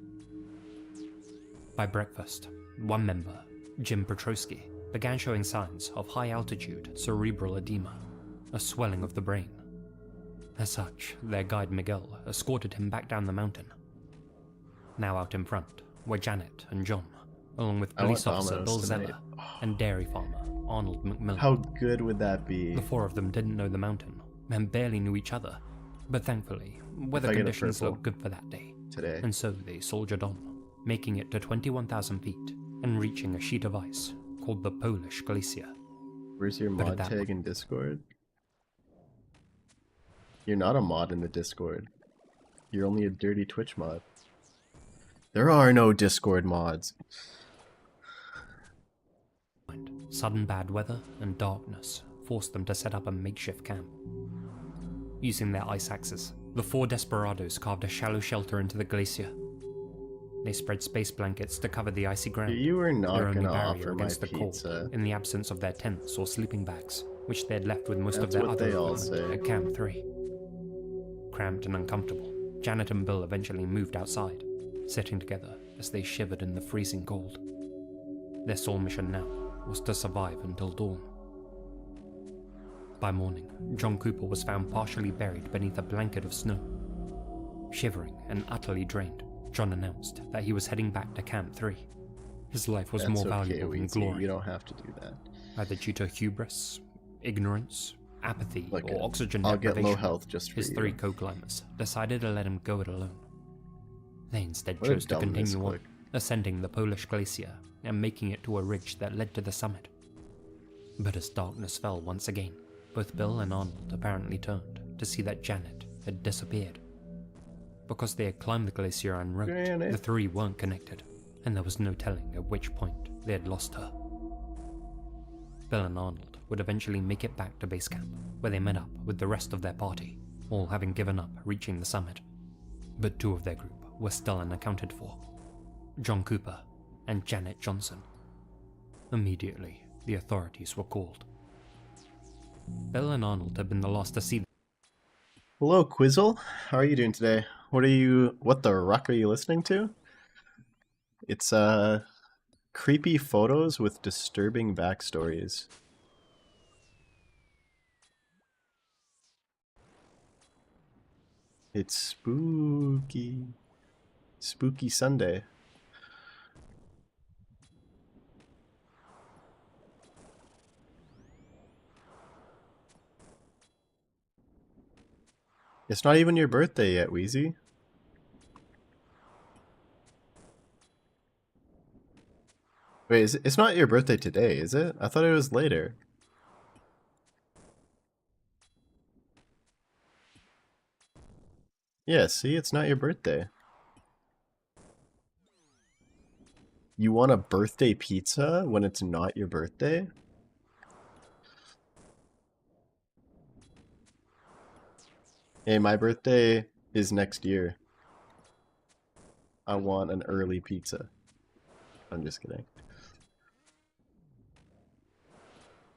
By breakfast, one member, Jim Petrosky, began showing signs of high-altitude cerebral edema, a swelling of the brain. As such, their guide Miguel escorted him back down the mountain. Now out in front were Janet and John, along with police officer Bill Zeller and dairy farmer Arnold McMillan. How good would that be? The 4 of them didn't know the mountain and barely knew each other, but thankfully, weather conditions looked good for that day. Today. And so they soldiered on, making it to 21,000 feet and reaching a sheet of ice called the Polish Glacier. Where's your mod tag in Discord? You're not a mod in the Discord. You're only a dirty Twitch mod. There are no Discord mods. Sudden bad weather and darkness forced them to set up a makeshift camp. Using their ice axes, the 4 desperados carved a shallow shelter into the glacier. They spread space blankets to cover the icy ground, You were not their only gonna barrier offer my against the cold, pizza. in the absence of their tents or sleeping bags, which they had left with most of That's their what other they all equipment say. at Camp 3. Cramped and uncomfortable, Janet and Bill eventually moved outside, sitting together as they shivered in the freezing cold. Their sole mission now was to survive until dawn. By morning, John Cooper was found partially buried beneath a blanket of snow. Shivering and utterly drained, John announced that he was heading back to Camp 3. His life was more valuable than glory. You don't have to do that. Either due to hubris, ignorance, apathy, Look, or oxygen I'll get deprivation, low health just for his you. 3 co-climbers decided to let him go it alone. They instead What a chose to dumb continue on, misclick. ascending the Polish glacier and making it to a ridge that led to the summit. But as darkness fell once again, both Bill and Arnold apparently turned to see that Janet had disappeared. Because they had climbed the glacier en route, Janet. the 3 weren't connected, and there was no telling at which point they had lost her. Bill and Arnold would eventually make it back to base camp, where they met up with the rest of their party, all having given up reaching the summit. But 2 of their group were still unaccounted for: John Cooper and Janet Johnson. Immediately, the authorities were called. Bill and Arnold had been the last to see them. Hello, Quizzle. How are you doing today? What the ruck are you listening to? It's creepy photos with disturbing backstories. It's spooky. Spooky Sunday. It's not even your birthday yet, Wheezy. Wait, it's not your birthday today, is it? I thought it was later. Yeah, see, it's not your birthday. You want a birthday pizza when it's not your birthday? Hey, my birthday is next year. I want an early pizza. I'm just kidding.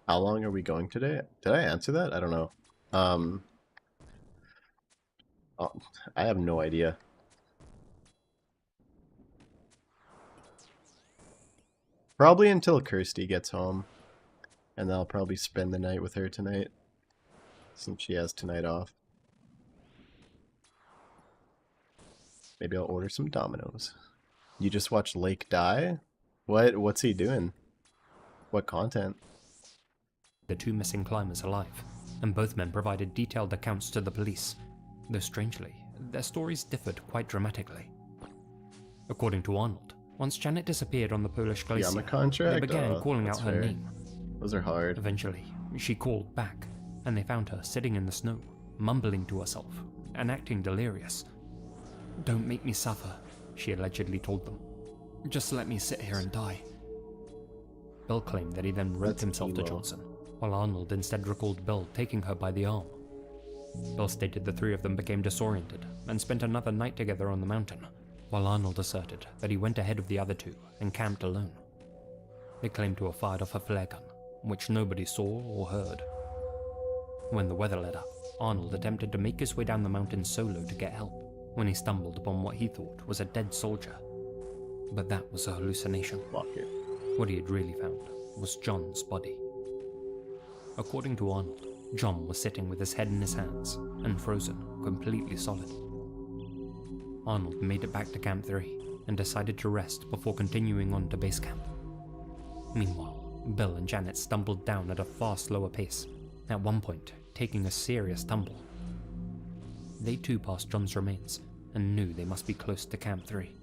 How long are we going today? Did I answer that? I don't know. Oh, I have no idea. Probably until Kirsty gets home. And then I'll probably spend the night with her tonight. Since she has tonight off. Maybe I'll order some Domino's. You just watched Lake die? What's he doing? What content? The 2 missing climbers alive, and both men provided detailed accounts to the police, though strangely, their stories differed quite dramatically. According to Arnold, once Janet disappeared on the Polish glacier, they began calling out her name. Those are hard. Eventually, she called back, and they found her sitting in the snow, mumbling to herself, and acting delirious. "Don't make me suffer," she allegedly told them. "Just let me sit here and die." Bill claimed that he then roped himself to Johnson, while Arnold instead recalled Bill taking her by the arm. Bill stated the 3 of them became disoriented and spent another night together on the mountain, while Arnold asserted that he went ahead of the other 2 and camped alone. They claimed to have fired off a flare gun, which nobody saw or heard. When the weather let up, Arnold attempted to make his way down the mountain solo to get help, when he stumbled upon what he thought was a dead soldier. But that was a hallucination. What he had really found was John's body. According to Arnold, John was sitting with his head in his hands and frozen, completely solid. Arnold made it back to Camp 3 and decided to rest before continuing on to base camp. Meanwhile, Bill and Janet stumbled down at a far slower pace, at one point taking a serious tumble. They too passed John's remains and knew they must be close to Camp 3.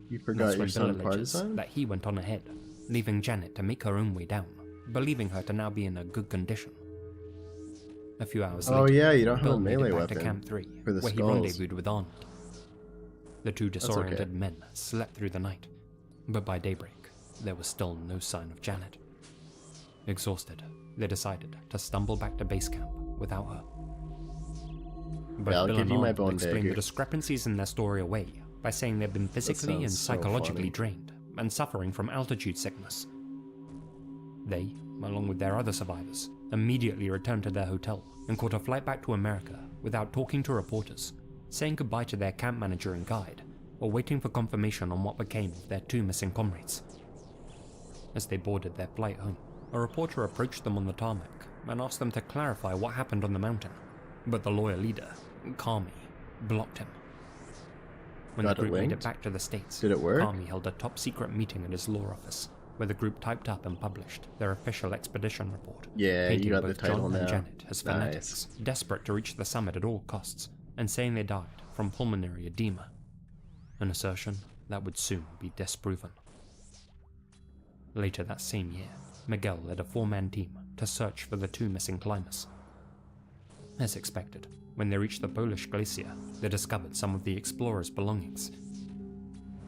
You forgot your son Bill alleges Partisan? that he went on ahead, leaving Janet to make her own way down, believing her to now be in a good condition. A few hours later, yeah, you don't have Bill a made it melee back weapon to Camp 3, for the where he skulls. rendezvoused with Arnold. The 2 disoriented men slept through the night, but by daybreak, there was still no sign of Janet. Exhausted, they decided to stumble back to base camp without her. But I'll Bill give and you my Arnold bone explained dagger. the discrepancies in their story away by saying they'd been physically and sounds so psychologically funny. drained and suffering from altitude sickness. They, along with their other survivors, immediately returned to their hotel and caught a flight back to America without talking to reporters, saying goodbye to their camp manager and guide, or waiting for confirmation on what became of their 2 missing comrades. As they boarded their flight home, a reporter approached them on the tarmac and asked them to clarify what happened on the mountain, but the lawyer leader, Kami, blocked him. When Got the it group made it linked? back to the States, Did it work? Kami held a top-secret meeting at his law office, where the group typed up and published their official expedition report, Yeah, you painting got the both title John now. and Janet as fanatics, desperate to reach the summit at all costs, and saying they died from pulmonary edema, an assertion that would soon be disproven. Later that same year, Miguel led a 4-man team to search for the 2 missing climbers. As expected, when they reached the Polish glacier, they discovered some of the explorers' belongings.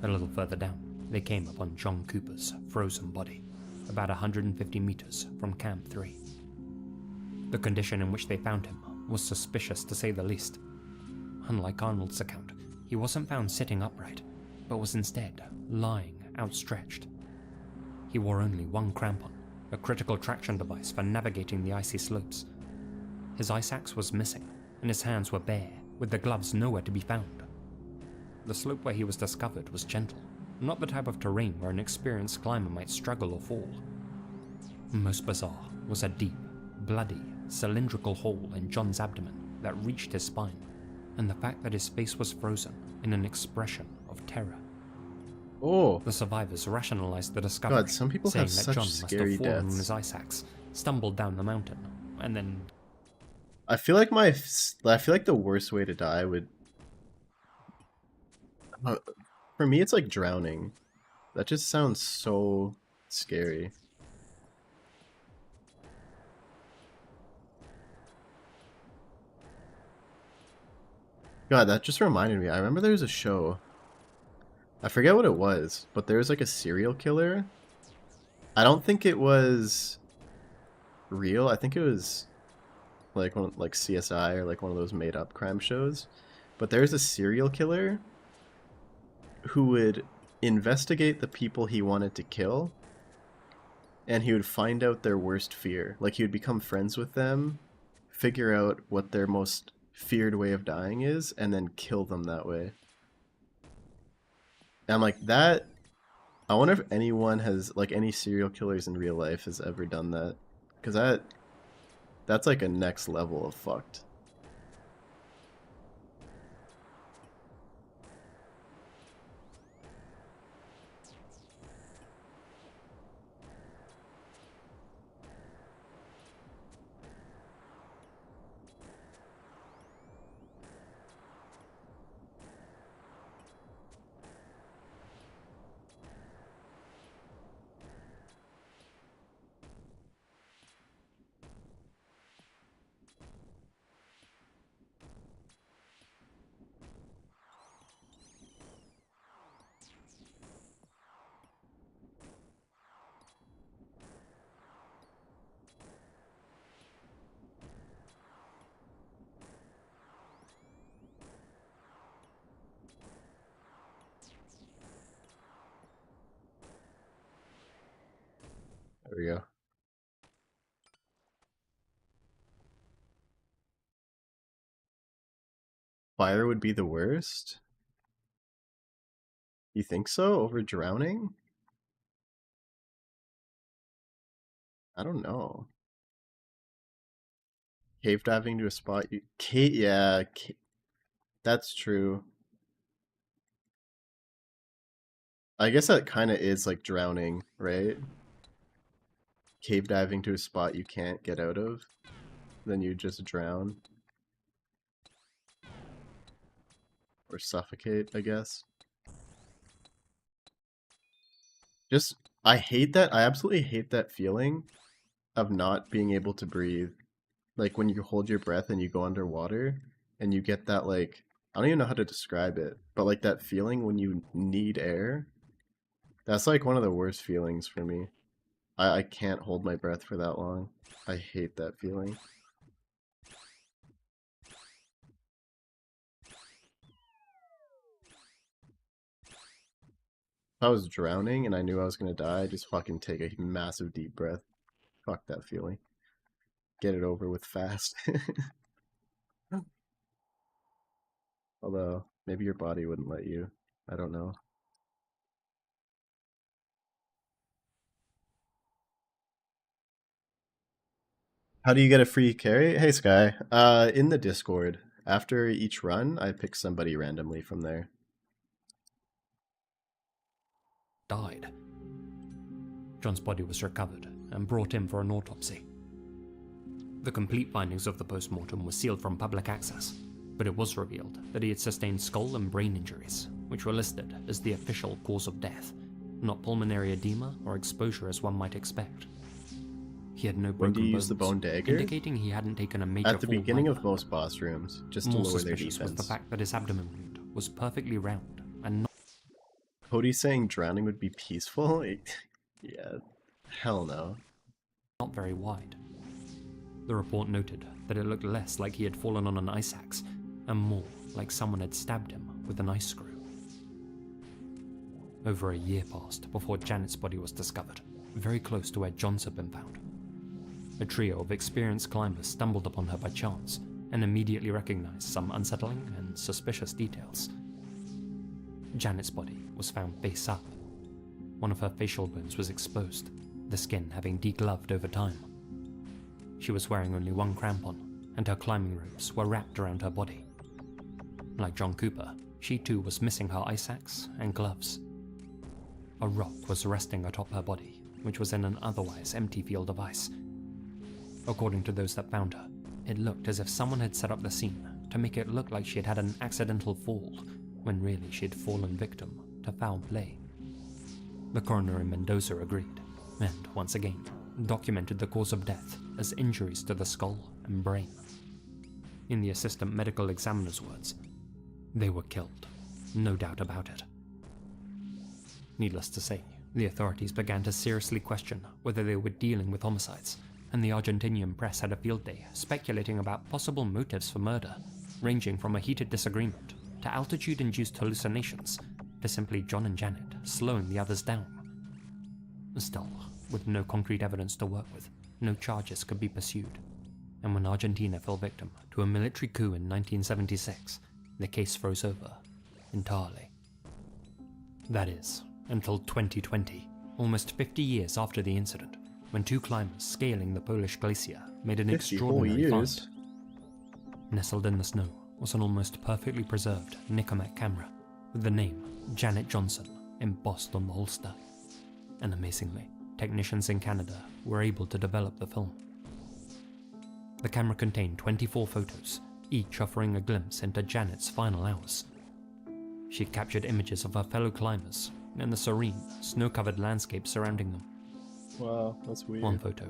A little further down, they came upon John Cooper's frozen body, about 150 meters from Camp 3. The condition in which they found him was suspicious to say the least. Unlike Arnold's account, he wasn't found sitting upright, but was instead lying outstretched. He wore only one crampon, a critical traction device for navigating the icy slopes. His ice axe was missing, and his hands were bare, with the gloves nowhere to be found. The slope where he was discovered was gentle, not the type of terrain where an experienced climber might struggle or fall. Most bizarre was a deep, bloody, cylindrical hole in John's abdomen that reached his spine, and the fact that his face was frozen in an expression of terror. Oh. The survivors rationalized the discovery, God, some people saying have that such John must scary have fallen on deaths. his ice axe, stumbled down the mountain, and then I feel like the worst way to die would for me it's like drowning. That just sounds so scary. God, that just reminded me. I remember there was a show. I forget what it was, but there was like a serial killer. I don't think it was real. I think it was like like CSI or like one of those made up crime shows. But there's a serial killer who would investigate the people he wanted to kill, and he would find out their worst fear. Like he would become friends with them, figure out what their most feared way of dying is, and then kill them that way. And I'm like, that, I wonder if anyone has, like any serial killers in real life has ever done that. Because that's like a next level of fucked. we go. Fire would be the worst? You think so? Over drowning? I don't know. Cave diving to a spot you... yeah, that's true. I guess that kind of is like drowning, right? Cave diving to a spot you can't get out of, then you just drown. Or suffocate, I guess. Just, I hate that. I absolutely hate that feeling of not being able to breathe. Like when you hold your breath and you go underwater and you get that, like, I don't even know how to describe it, but like that feeling when you need air. That's like one of the worst feelings for me. I can't hold my breath for that long. I hate that feeling. If I was drowning and I knew I was gonna die, I'd just fucking take a massive deep breath. Fuck that feeling. Get it over with fast. Although, maybe your body wouldn't let you. I don't know. How do you get a free carry? Hey Sky, in the Discord. After each run, I pick somebody randomly from there. Died. John's body was recovered and brought in for an autopsy. The complete findings of the post-mortem were sealed from public access, but it was revealed that he had sustained skull and brain injuries, which were listed as the official cause of death, not pulmonary edema or exposure as one might expect. He had no broken bones, when do you use the bone dagger? indicating he hadn't taken a major fall. At the beginning either. of most boss rooms, just to More lower their suspicious defense. was the fact that his abdomen wound was perfectly round and not... Cody's saying drowning would be peaceful? Yeah, hell no. Not very wide. The report noted that it looked less like he had fallen on an ice axe and more like someone had stabbed him with an ice screw. Over a year passed before Janet's body was discovered, very close to where John's had been found. A trio of experienced climbers stumbled upon her by chance and immediately recognized some unsettling and suspicious details. Janet's body was found face up. One of her facial bones was exposed, the skin having degloved over time. She was wearing only one crampon, and her climbing ropes were wrapped around her body. Like John Cooper, she too was missing her ice axe and gloves. A rock was resting atop her body, which was in an otherwise empty field of ice. According to those that found her, it looked as if someone had set up the scene to make it look like she had had an accidental fall, when really she had fallen victim to foul play. The coroner in Mendoza agreed, and once again, documented the cause of death as injuries to the skull and brain. In the assistant medical examiner's words, they were killed, no doubt about it. Needless to say, the authorities began to seriously question whether they were dealing with homicides, and the Argentinian press had a field day speculating about possible motives for murder, ranging from a heated disagreement to altitude-induced hallucinations to simply John and Janet slowing the others down. Still, with no concrete evidence to work with, no charges could be pursued, and when Argentina fell victim to a military coup in 1976, the case froze over entirely. That is, until 2020, almost 50 years after the incident, when two climbers scaling the Polish glacier made an extraordinary find. Nestled in the snow was an almost perfectly preserved Nicomet camera with the name Janet Johnson embossed on the holster. And amazingly, technicians in Canada were able to develop the film. The camera contained 24 photos, each offering a glimpse into Janet's final hours. She captured images of her fellow climbers and the serene, snow-covered landscape surrounding them. Wow, that's weird. One photo,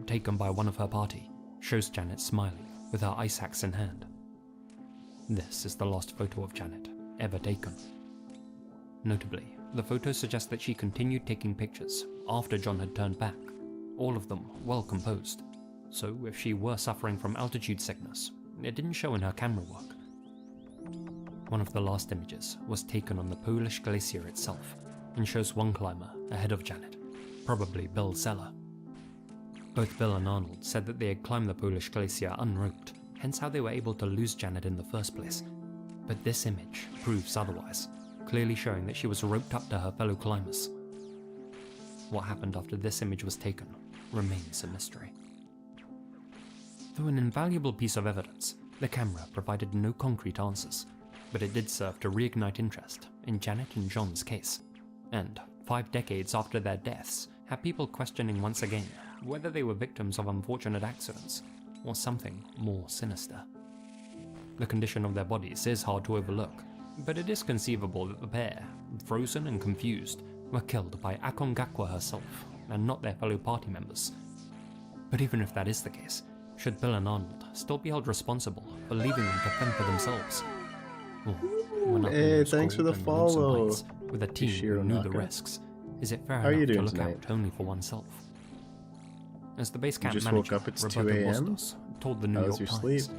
taken by one of her party, shows Janet smiling with her ice axe in hand. This is the last photo of Janet ever taken. Notably, the photos suggest that she continued taking pictures after John had turned back, all of them well composed. So if she were suffering from altitude sickness, it didn't show in her camera work. One of the last images was taken on the Polish glacier itself and shows one climber ahead of Janet, probably Bill Zeller. Both Bill and Arnold said that they had climbed the Polish glacier unroped, hence how they were able to lose Janet in the first place. But this image proves otherwise, clearly showing that she was roped up to her fellow climbers. What happened after this image was taken remains a mystery. Though an invaluable piece of evidence, the camera provided no concrete answers, but it did serve to reignite interest in Janet and John's case, and 5 decades after their deaths, had people questioning once again whether they were victims of unfortunate accidents or something more sinister. The condition of their bodies is hard to overlook, but it is conceivable that the pair, frozen and confused, were killed by Aconcagua herself and not their fellow party members. But even if that is the case, should Bill and Arnold still be held responsible for leaving them to fend for themselves? Or, when up in Hey, those thanks for the cold and lonesome follow. heights with a team who knew the risks, is it fair How are you enough to doing look tonight? out only for oneself? As the base camp just manager, woke up, it's 2 Roberto a.m.? Bustos, told the New How York was your Times, sleep?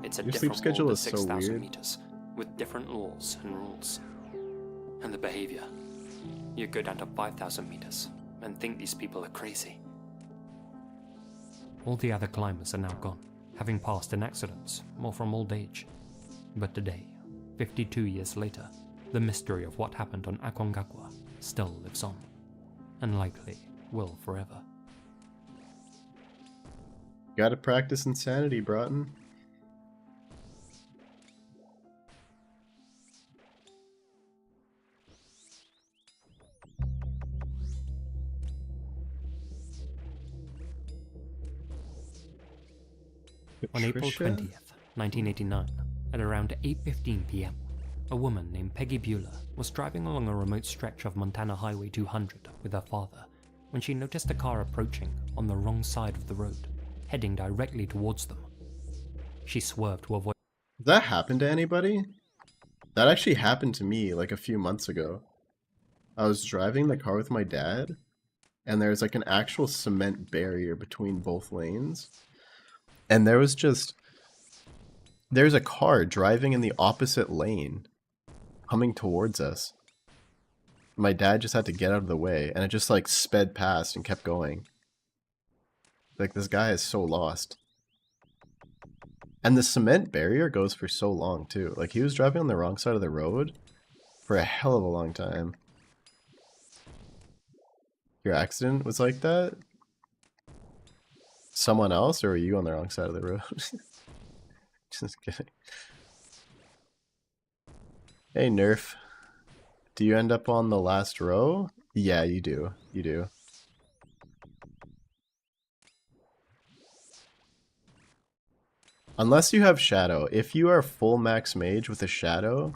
it's a Your sleep different schedule world is at so 6,000 weird. meters, with different laws and rules. And the behavior. You go down to 5,000 meters and think these people are crazy. All the other climbers are now gone, having passed in accidents or from old age. But today, 52 years later, the mystery of what happened on Aconcagua still lives on, and likely will forever. Gotta practice insanity, Broughton. On April Patricia? 20th, 1989, at around 8:15 p.m., a woman named Peggy Bueller was driving along a remote stretch of Montana Highway 200 with her father when she noticed a car approaching on the wrong side of the road, heading directly towards them. She swerved to avoid. Did that happen to anybody? That actually happened to me like a few months ago. I was driving the car with my dad, and there's like an actual cement barrier between both lanes. And there's a car driving in the opposite lane, coming towards us. My dad just had to get out of the way, and it just like sped past and kept going. Like, this guy is so lost. And the cement barrier goes for so long too. Like, he was driving on the wrong side of the road for a hell of a long time. Your accident was like that? Someone else, or were you on the wrong side of the road? Just kidding. Hey, Nerf. Do you end up on the last row? Yeah, you do. You do. Unless you have Shadow. If you are full max mage with a Shadow,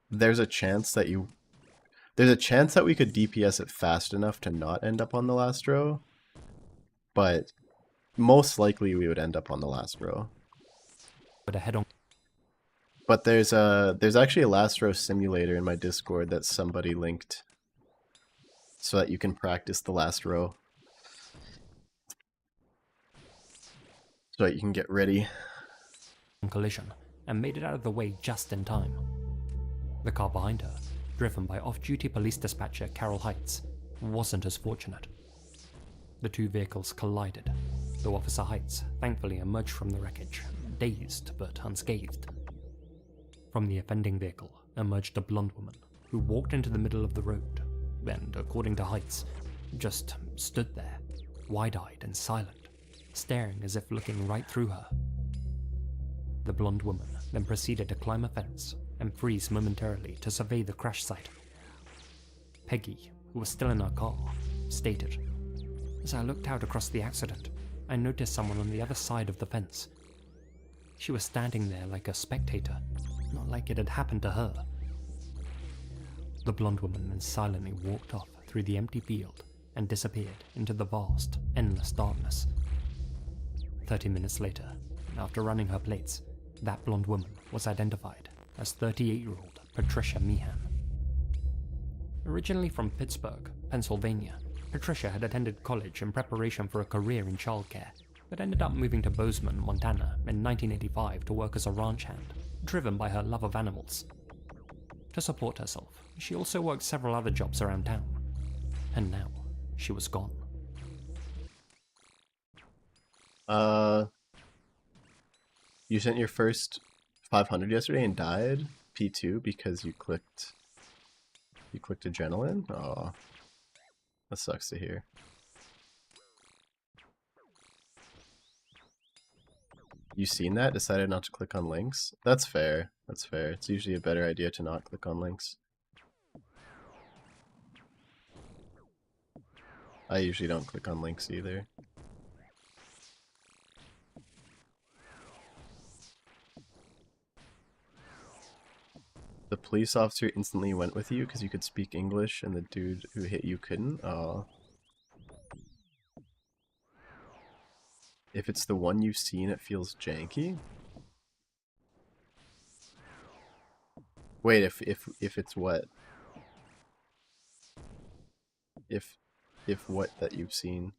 there's a chance that we could DPS it fast enough to not end up on the last row. But most likely we would end up on the last row. But there's actually a last row simulator in my Discord that somebody linked so that you can practice the last row. So that you can get ready. Collision and made it out of the way just in time. The car behind her, driven by off-duty police dispatcher Carol Heights, wasn't as fortunate. The two vehicles collided, though Officer Heights thankfully emerged from the wreckage, dazed but unscathed. From the offending vehicle emerged a blonde woman who walked into the middle of the road and, according to Heights, just stood there, wide-eyed and silent, staring as if looking right through her. The blonde woman then proceeded to climb a fence and freeze momentarily to survey the crash site. Peggy, who was still in her car, stated, "As I looked out across the accident, I noticed someone on the other side of the fence. She was standing there like a spectator, not like it had happened to her." The blonde woman then silently walked off through the empty field and disappeared into the vast, endless darkness. 30 minutes later, after running her plates, that blonde woman was identified as 38-year-old Patricia Meehan. Originally from Pittsburgh, Pennsylvania, Patricia had attended college in preparation for a career in childcare, but ended up moving to Bozeman, Montana in 1985 to work as a ranch hand, driven by her love of animals. To support herself, she also worked several other jobs around town, and now she was gone. You sent your first 500 yesterday and died? P2 because you clicked adrenaline? Oh, that sucks to hear. You seen that? Decided not to click on links? That's fair. That's fair. It's usually a better idea to not click on links. I usually don't click on links either. The police officer instantly went with you because you could speak English and the dude who hit you couldn't? Oh. If it's the one you've seen, it feels janky? Wait, if it's what? If what that you've seen?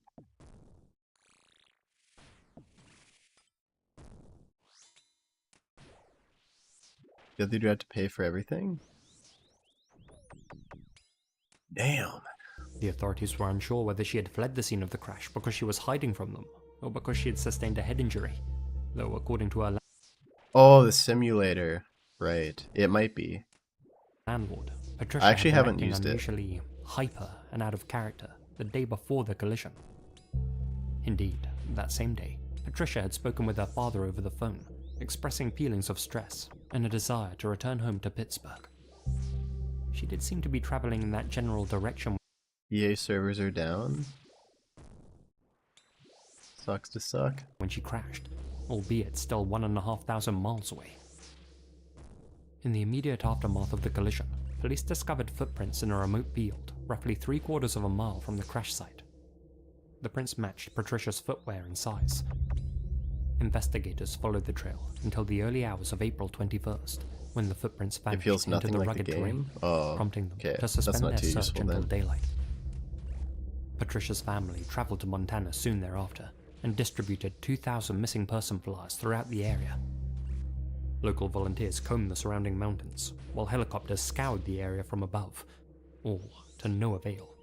The other dude had to pay for everything? Damn. The authorities were unsure whether she had fled the scene of the crash because she was hiding from them, or because she had sustained a head injury, though according to her Oh, the simulator. Right. It might be. landlord, Patricia I actually had been haven't acting used it. unusually hyper and out of character the day before the collision. Indeed, that same day, Patricia had spoken with her father over the phone, expressing feelings of stress and a desire to return home to Pittsburgh. She did seem to be traveling in that general direction. EA servers are down. Sucks to suck. When she crashed, albeit still 1,500 miles away. In the immediate aftermath of the collision, police discovered footprints in a remote field, roughly 3/4 of a mile from the crash site. The prints matched Patricia's footwear and size. Investigators followed the trail until the early hours of April 21st, when the footprints vanished feels into nothing the like the rugged game? terrain, Oh, prompting them okay. to That's suspend not their too search useful until then. daylight. Patricia's family traveled to Montana soon thereafter and distributed 2,000 missing person flyers throughout the area. Local volunteers combed the surrounding mountains, while helicopters scoured the area from above, all to no avail.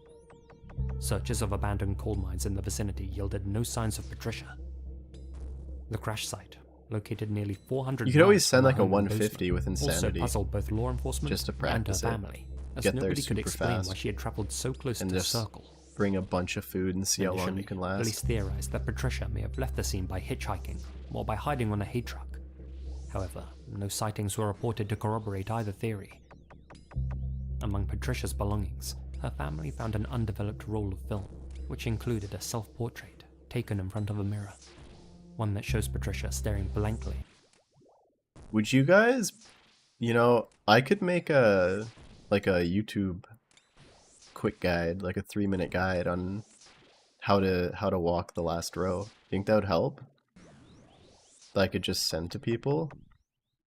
Searches of abandoned coal mines in the vicinity yielded no signs of Patricia. The crash site, located nearly 400 You could always miles send from like a her home in 150 with Bozeman, insanity. also puzzled both law enforcement just to and her practice it. family, as Get there nobody could super explain fast. why she had traveled so close And to the just circle. bring a bunch of food and see how long Initially, you can last. police theorized that Patricia may have left the scene by hitchhiking or by hiding on a hay truck. However, no sightings were reported to corroborate either theory. Among Patricia's belongings, her family found an undeveloped roll of film, which included a self-portrait taken in front of a mirror, one that shows Patricia staring blankly. Would you guys, I could make a YouTube quick guide, like a 3-minute guide on how to walk the last row. Think that would help? That I could just send to people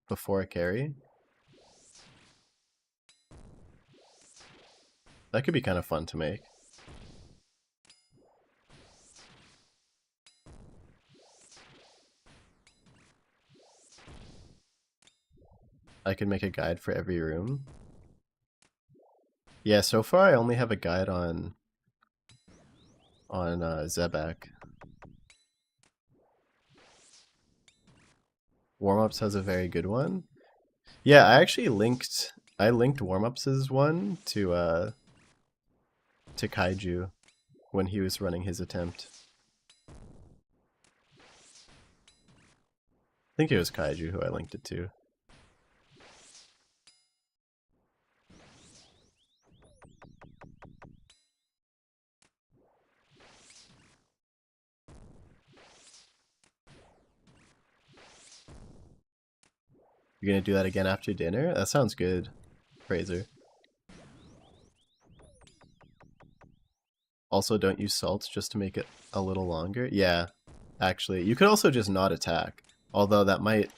before a carry? That could be kind of fun to make. I could make a guide for every room. Yeah, so far I only have a guide on Zebak. Warm-ups has a very good one. Yeah, I actually linked Warm-ups' one to Kaiju when he was running his attempt. I think it was Kaiju who I linked it to. You're gonna do that again after dinner? That sounds good, Fraser. Also, don't use salts just to make it a little longer. Yeah, actually. You could also just not attack, although that might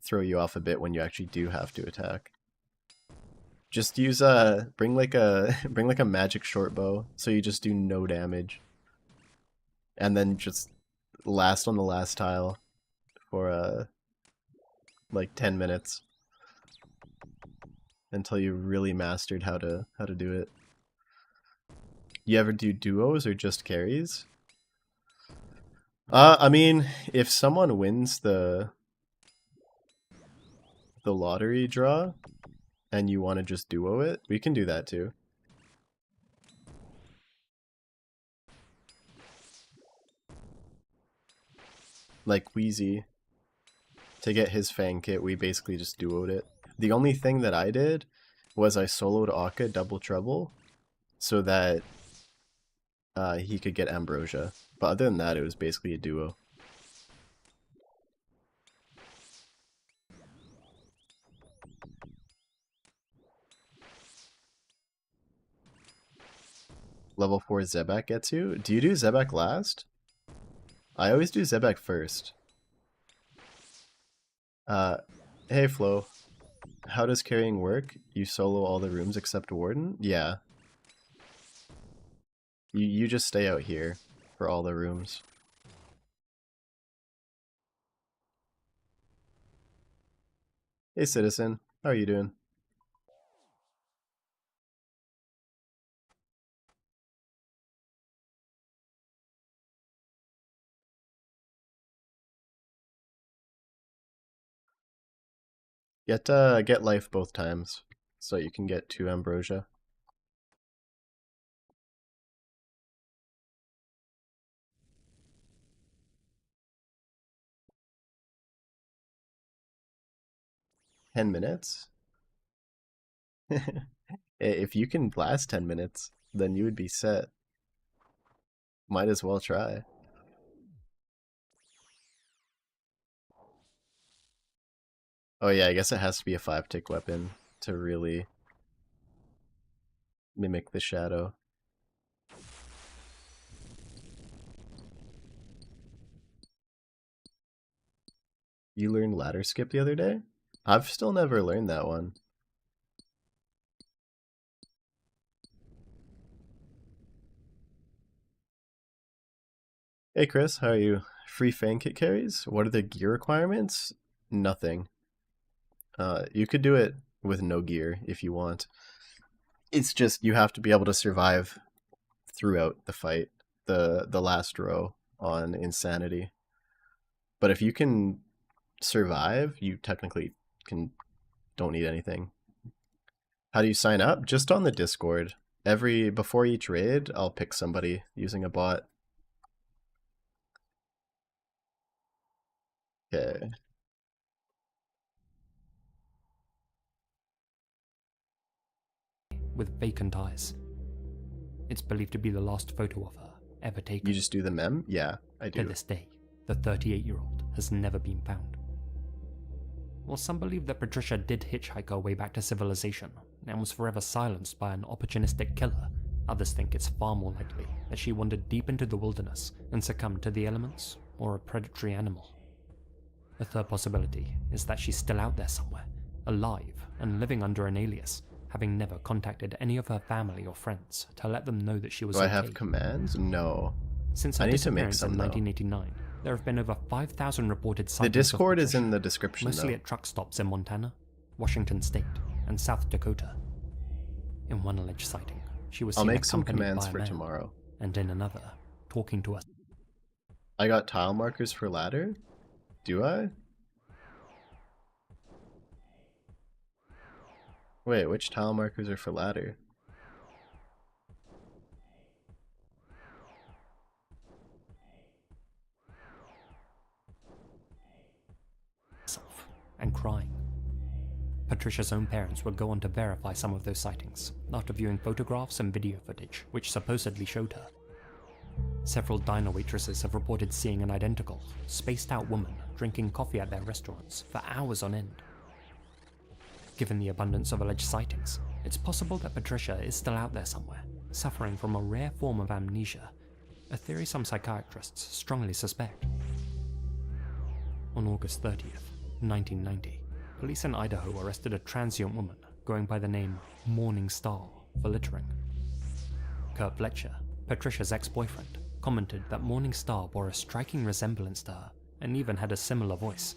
throw you off a bit when you actually do have to attack. Just use bring like a magic short bow, so you just do no damage. And then just last on the last tile for like 10 minutes until you really mastered how to do it. You ever do duos or just carries? I mean, if someone wins the lottery draw and you want to just duo it, we can do that too. Like Wheezy, to get his Fang kit, we basically just duoed it. The only thing that I did was I soloed Akka Double Trouble so that he could get Ambrosia. But other than that, it was basically a duo. Level 4 Zebak gets you? Do you do Zebak last? I always do Zebak first. Hey Flo. How does carrying work? You solo all the rooms except Warden? Yeah. You just stay out here for all the rooms. Hey Citizen, how are you doing? Get life both times, so you can get 2 Ambrosia. $10? If you can last 10 minutes, then you would be set. Might as well try. Oh yeah, I guess it has to be a 5-tick weapon to really mimic the shadow. You learned ladder skip the other day? I've still never learned that one. Hey Chris, how are you? Free Fang kit carries? What are the gear requirements? Nothing. You could do it with no gear if you want. It's just you have to be able to survive throughout the fight, the last row on Insanity. But if you can survive, you technically don't need anything. How do you sign up? Just on the Discord. Before each raid, I'll pick somebody using a bot. Okay. With vacant eyes. It's believed to be the last photo of her ever taken. You just do the mem? Yeah, I do. To this day, the 38-year-old has never been found. While some believe that Patricia did hitchhike her way back to civilization and was forever silenced by an opportunistic killer, others think it's far more likely that she wandered deep into the wilderness and succumbed to the elements or a predatory animal. A third possibility is that she's still out there somewhere, alive and living under an alias, having never contacted any of her family or friends to let them know that she was okay. Do I have commands? No. Since her disappearance in 1989, there have been over 5,000 reported sightings. The Discord is in the description, mostly though. At truck stops in Montana, Washington State, and South Dakota. In one alleged sighting, she was I'll seen make some accompanied commands by a for man, tomorrow. and in another, talking to us. I got tile markers for ladder? Do I? Wait, which tile markers are for ladder? And crying. Patricia's own parents would go on to verify some of those sightings after viewing photographs and video footage which supposedly showed her. Several diner waitresses have reported seeing an identical, spaced-out woman drinking coffee at their restaurants for hours on end. Given the abundance of alleged sightings, it's possible that Patricia is still out there somewhere, suffering from a rare form of amnesia, a theory some psychiatrists strongly suspect. On August 30th, 1990, police in Idaho arrested a transient woman going by the name Morning Star for littering. Kurt Fletcher, Patricia's ex-boyfriend, commented that Morning Star bore a striking resemblance to her and even had a similar voice.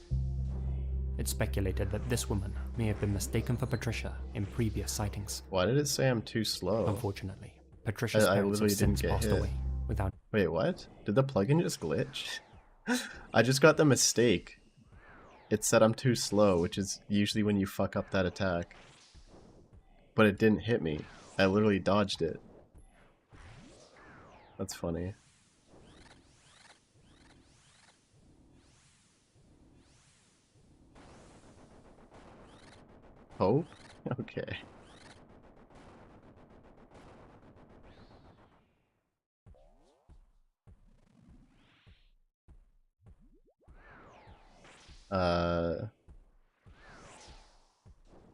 It's speculated that this woman may have been mistaken for Patricia in previous sightings. Why did it say I'm too slow? Unfortunately, Patricia's parents have since passed away without... Wait, what? Did the plugin just glitch? I just got the mistake. It said I'm too slow, which is usually when you fuck up that attack. But it didn't hit me. I literally dodged it. That's funny. Hope? Okay.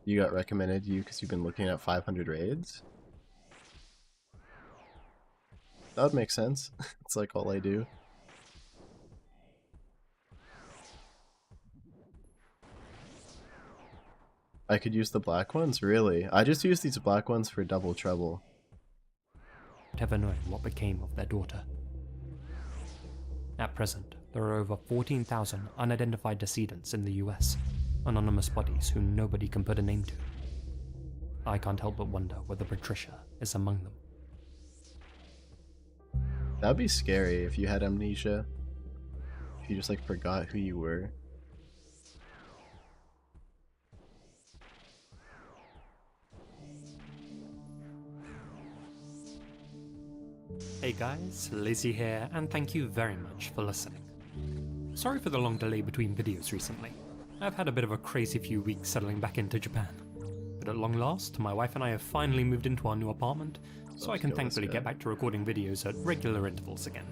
You got recommended you because you've been looking at 500 raids? That would make sense. It's like all I do. I could use the black ones? Really? I just use these black ones for double trouble. Ever knowing what became of their daughter. At present, there are over 14,000 unidentified decedents in the US, anonymous bodies whom nobody can put a name to. I can't help but wonder whether Patricia is among them. That'd be scary if you had amnesia. If you just like forgot who you were. Hey guys, Lizzie here, and thank you very much for listening. Sorry for the long delay between videos recently. I've had a bit of a crazy few weeks settling back into Japan. But at long last, my wife and I have finally moved into our new apartment, so I can thankfully get back to recording videos at regular intervals again.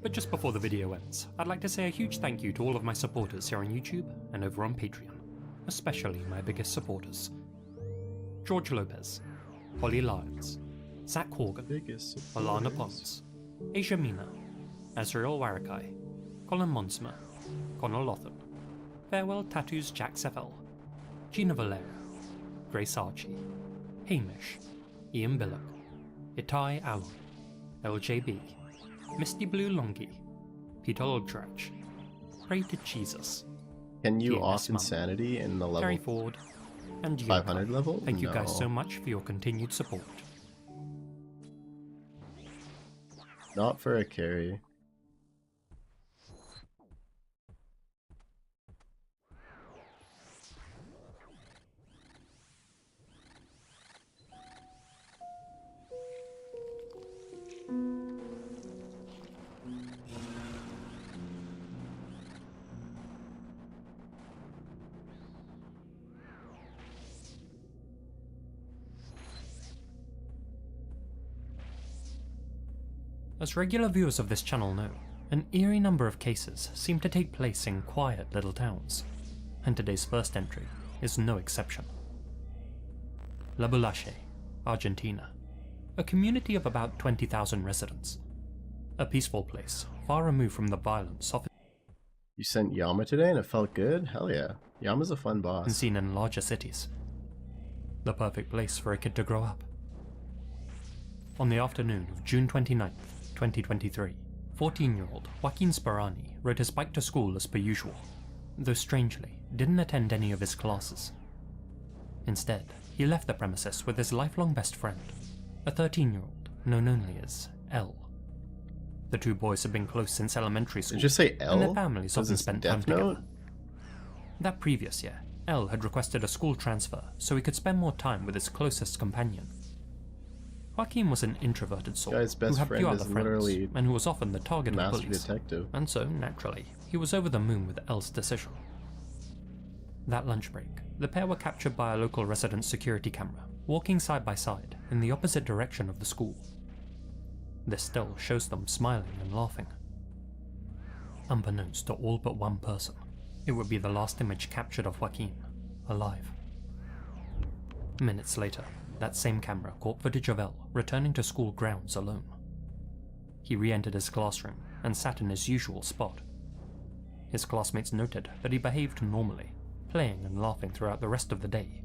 But just before the video ends, I'd like to say a huge thank you to all of my supporters here on YouTube and over on Patreon, especially my biggest supporters. George Lopez, Holly Lyons, Zach Horgan, Alana Pons, Asia Mina, Azrael Warakai, Colin Monsma, Connor Lothan, Farewell Tattoos Jack Seffel, Gina Valera, Grace Archie, Hamish, Ian Billock, Itai Alon, LJB, Misty Blue Longi, Peter Oldrach, Pray to Jesus. Can you off insanity in the level Carrie Ford, and 500 level? Thank you guys so much for your continued support. Not for a carry. As regular viewers of this channel know, an eerie number of cases seem to take place in quiet little towns, and today's first entry is no exception. La Bulache, Argentina, a community of about 20,000 residents. A peaceful place, far removed from the violence of You sent Yama today and it felt good? Hell yeah. Yama's a fun boss. and seen in larger cities. The perfect place for a kid to grow up. On the afternoon of June 29th, 2023, 14-year-old Joaquin Sperani rode his bike to school as per usual, though strangely didn't attend any of his classes. Instead, he left the premises with his lifelong best friend, a 13-year-old known only as L. The two boys have been close since elementary school, Did you say L? and their families Was often this spent time Death Note? together. That previous year, L had requested a school transfer so he could spend more time with his closest companion. Joaquin was an introverted soul Guy's best who had friend few is other literally friends, and who was often the target of master bullies, detective. and so, naturally, he was over the moon with L's decision. That lunch break, the pair were captured by a local resident's security camera, walking side by side in the opposite direction of the school. This still shows them smiling and laughing. Unbeknownst to all but one person, it would be the last image captured of Joaquin, alive. Minutes later, that same camera caught footage of L returning to school grounds alone. He re-entered his classroom and sat in his usual spot. His classmates noted that he behaved normally, playing and laughing throughout the rest of the day.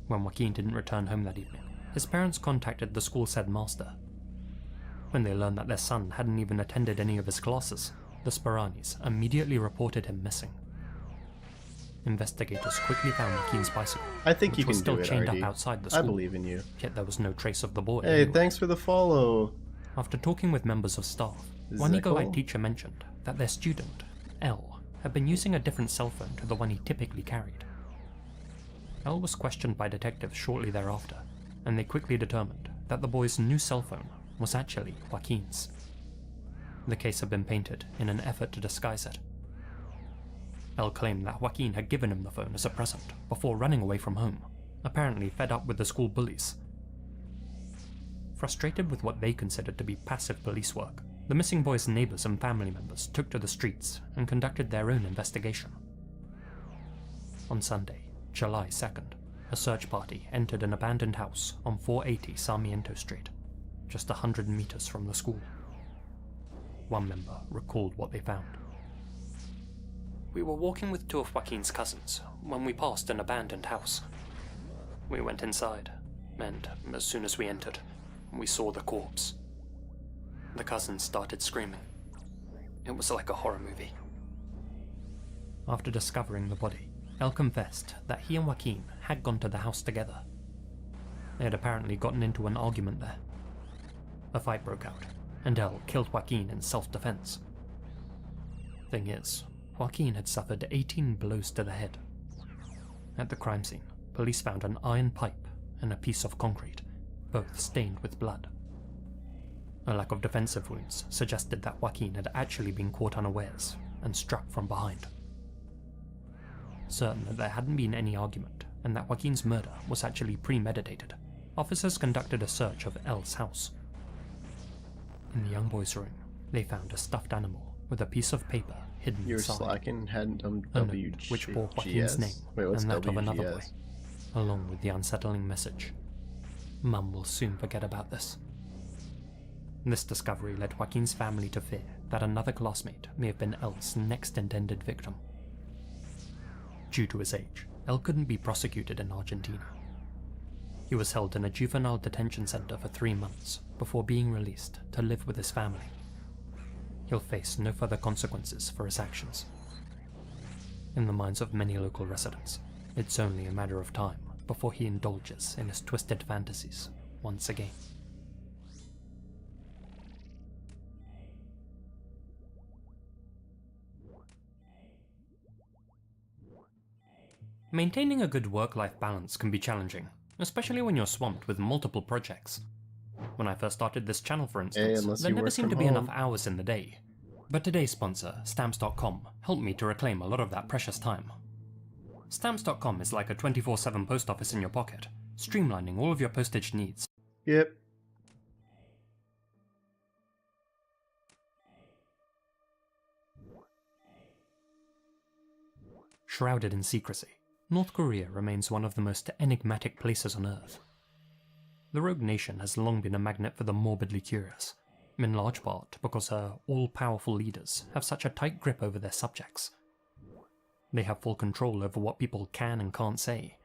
When Joaquin didn't return home that evening, his parents contacted the school's headmaster. When they learned that their son hadn't even attended any of his classes, the Speranis immediately reported him missing. Investigators quickly found Joaquin's bicycle, I think which you was can still do it, chained Artie. up outside the I school. believe in you. Yet there was no trace of the boy. Hey, anywhere. thanks for the follow. After talking with members of staff, One eagle eyed teacher mentioned that their student, L, had been using a different cell phone to the one he typically carried. L was questioned by detectives shortly thereafter, and they quickly determined that the boy's new cell phone was actually Joaquin's. The case had been painted in an effort to disguise it. L claimed that Joaquin had given him the phone as a present before running away from home, apparently fed up with the school bullies. Frustrated with what they considered to be passive police work, the missing boy's neighbors and family members took to the streets and conducted their own investigation. On Sunday, July 2nd, a search party entered an abandoned house on 480 Sarmiento Street, just 100 meters from the school. One member recalled what they found. "We were walking with two of Joaquin's cousins when we passed an abandoned house. We went inside, and as soon as we entered, we saw the corpse. The cousins started screaming. It was like a horror movie." After discovering the body, El confessed that he and Joaquin had gone to the house together. They had apparently gotten into an argument there. A fight broke out, and El killed Joaquin in self-defense. Thing is, Joaquin had suffered 18 blows to the head. At the crime scene, police found an iron pipe and a piece of concrete, both stained with blood. A lack of defensive wounds suggested that Joaquin had actually been caught unawares and struck from behind. Certain that there hadn't been any argument and that Joaquin's murder was actually premeditated, officers conducted a search of El's house. In the young boy's room, they found a stuffed animal with a piece of paper hidden You were inside. slacking, hadn't done A note which bore Joaquin's name what's and that of another boy, WGS? along with the unsettling message: "Mum will soon forget about this." This discovery led Joaquin's family to fear that another classmate may have been El's next intended victim. Due to his age, El couldn't be prosecuted in Argentina. He was held in a juvenile detention center for 3 months before being released to live with his family. He'll face no further consequences for his actions. In the minds of many local residents, it's only a matter of time before he indulges in his twisted fantasies once again. Maintaining a good work-life balance can be challenging, especially when you're swamped with multiple projects. When I first started this channel, for instance, unless there you never work seemed to from be home. enough hours in the day. But today's sponsor, Stamps.com, helped me to reclaim a lot of that precious time. Stamps.com is like a 24/7 post office in your pocket, streamlining all of your postage needs. Yep. Shrouded in secrecy, North Korea remains one of the most enigmatic places on Earth. The rogue nation has long been a magnet for the morbidly curious, in large part because her all-powerful leaders have such a tight grip over their subjects. They have full control over what people can and can't say,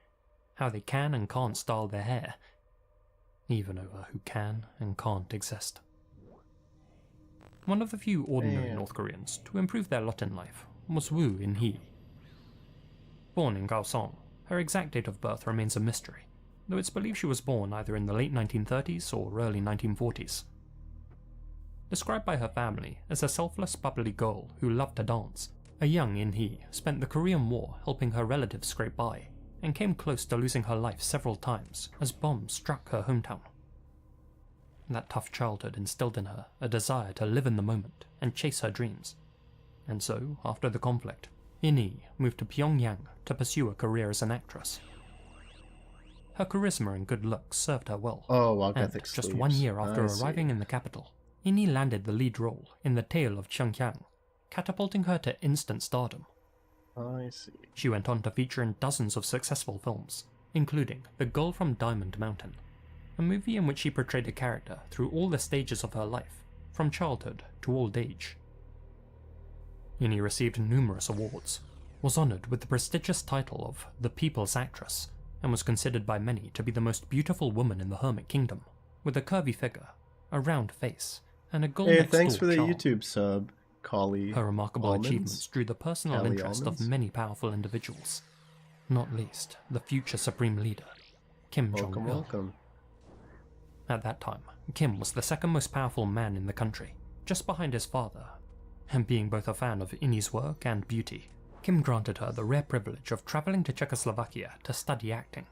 how they can and can't style their hair, even over who can and can't exist. One of the few ordinary Damn. North Koreans to improve their lot in life was Woo In-hee. Born in Kaohsiung, her exact date of birth remains a mystery, though it's believed she was born either in the late 1930s or early 1940s. Described by her family as a selfless, bubbly girl who loved to dance, a young In-hee spent the Korean War helping her relatives scrape by, and came close to losing her life several times as bombs struck her hometown. That tough childhood instilled in her a desire to live in the moment and chase her dreams, and so, after the conflict, In-hee moved to Pyongyang to pursue a career as an actress. Her charisma and good looks served her well, and Gothic just sleeps. 1 year after I see. arriving in the capital, In-hee landed the lead role in The Tale of Cheongyang, catapulting her to instant stardom. I see. She went on to feature in dozens of successful films, including The Girl from Diamond Mountain, a movie in which she portrayed a character through all the stages of her life, from childhood to old age. In-hee received numerous awards, was honoured with the prestigious title of the People's Actress, and was considered by many to be the most beautiful woman in the Hermit Kingdom, with a curvy figure, a round face, and a girl Hey, next thanks door for the charm. YouTube sub, Collie. Her remarkable Almonds? achievements drew the personal Callie interest Almonds? of many powerful individuals, not least the future Supreme Leader, Kim Welcome, Jong-il. welcome. At that time, Kim was the second most powerful man in the country, just behind his father, and being both a fan of Innie's work and beauty, Kim granted her the rare privilege of travelling to Czechoslovakia to study acting.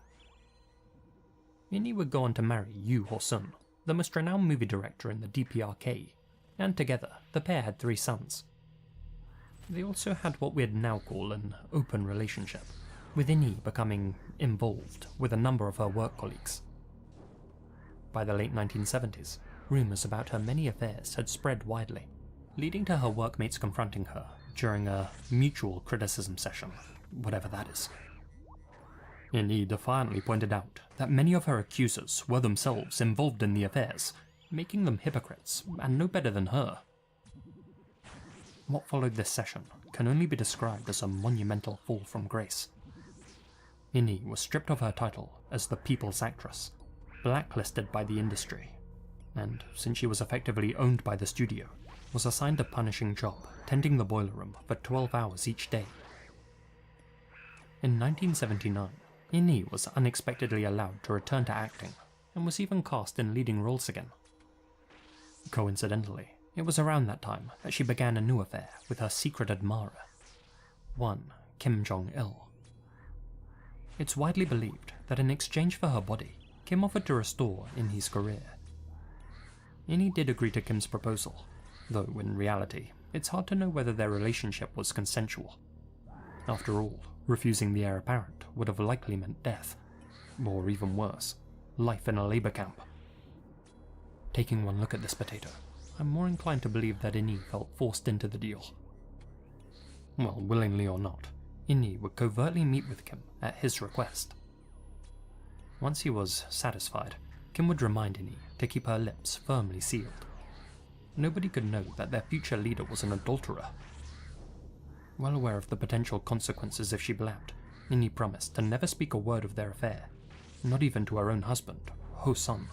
Innie would go on to marry Yu Ho-sun, the most renowned movie director in the DPRK, and together the pair had 3 sons. They also had what we'd now call an open relationship, with Innie becoming involved with a number of her work colleagues. By the late 1970s, rumours about her many affairs had spread widely, leading to her workmates confronting her during a mutual criticism session, whatever that is. Innie defiantly pointed out that many of her accusers were themselves involved in the affairs, making them hypocrites and no better than her. What followed this session can only be described as a monumental fall from grace. Innie was stripped of her title as the People's Actress, blacklisted by the industry, and since she was effectively owned by the studio, was assigned a punishing job tending the boiler room for 12 hours each day. In 1979, Innie was unexpectedly allowed to return to acting, and was even cast in leading roles again. Coincidentally, it was around that time that she began a new affair with her secret admirer, one Kim Jong-il. It's widely believed that in exchange for her body, Kim offered to restore Innie's career. Innie did agree to Kim's proposal, though in reality, it's hard to know whether their relationship was consensual. After all, refusing the heir apparent would have likely meant death, or even worse, life in a labour camp. Taking one look at this potato, I'm more inclined to believe that Innie felt forced into the deal. Well, willingly or not, Innie would covertly meet with Kim at his request. Once he was satisfied, Kim would remind Innie to keep her lips firmly sealed. Nobody could know that their future leader was an adulterer. Well aware of the potential consequences if she blabbed, Innie promised to never speak a word of their affair, not even to her own husband, Ho-sun.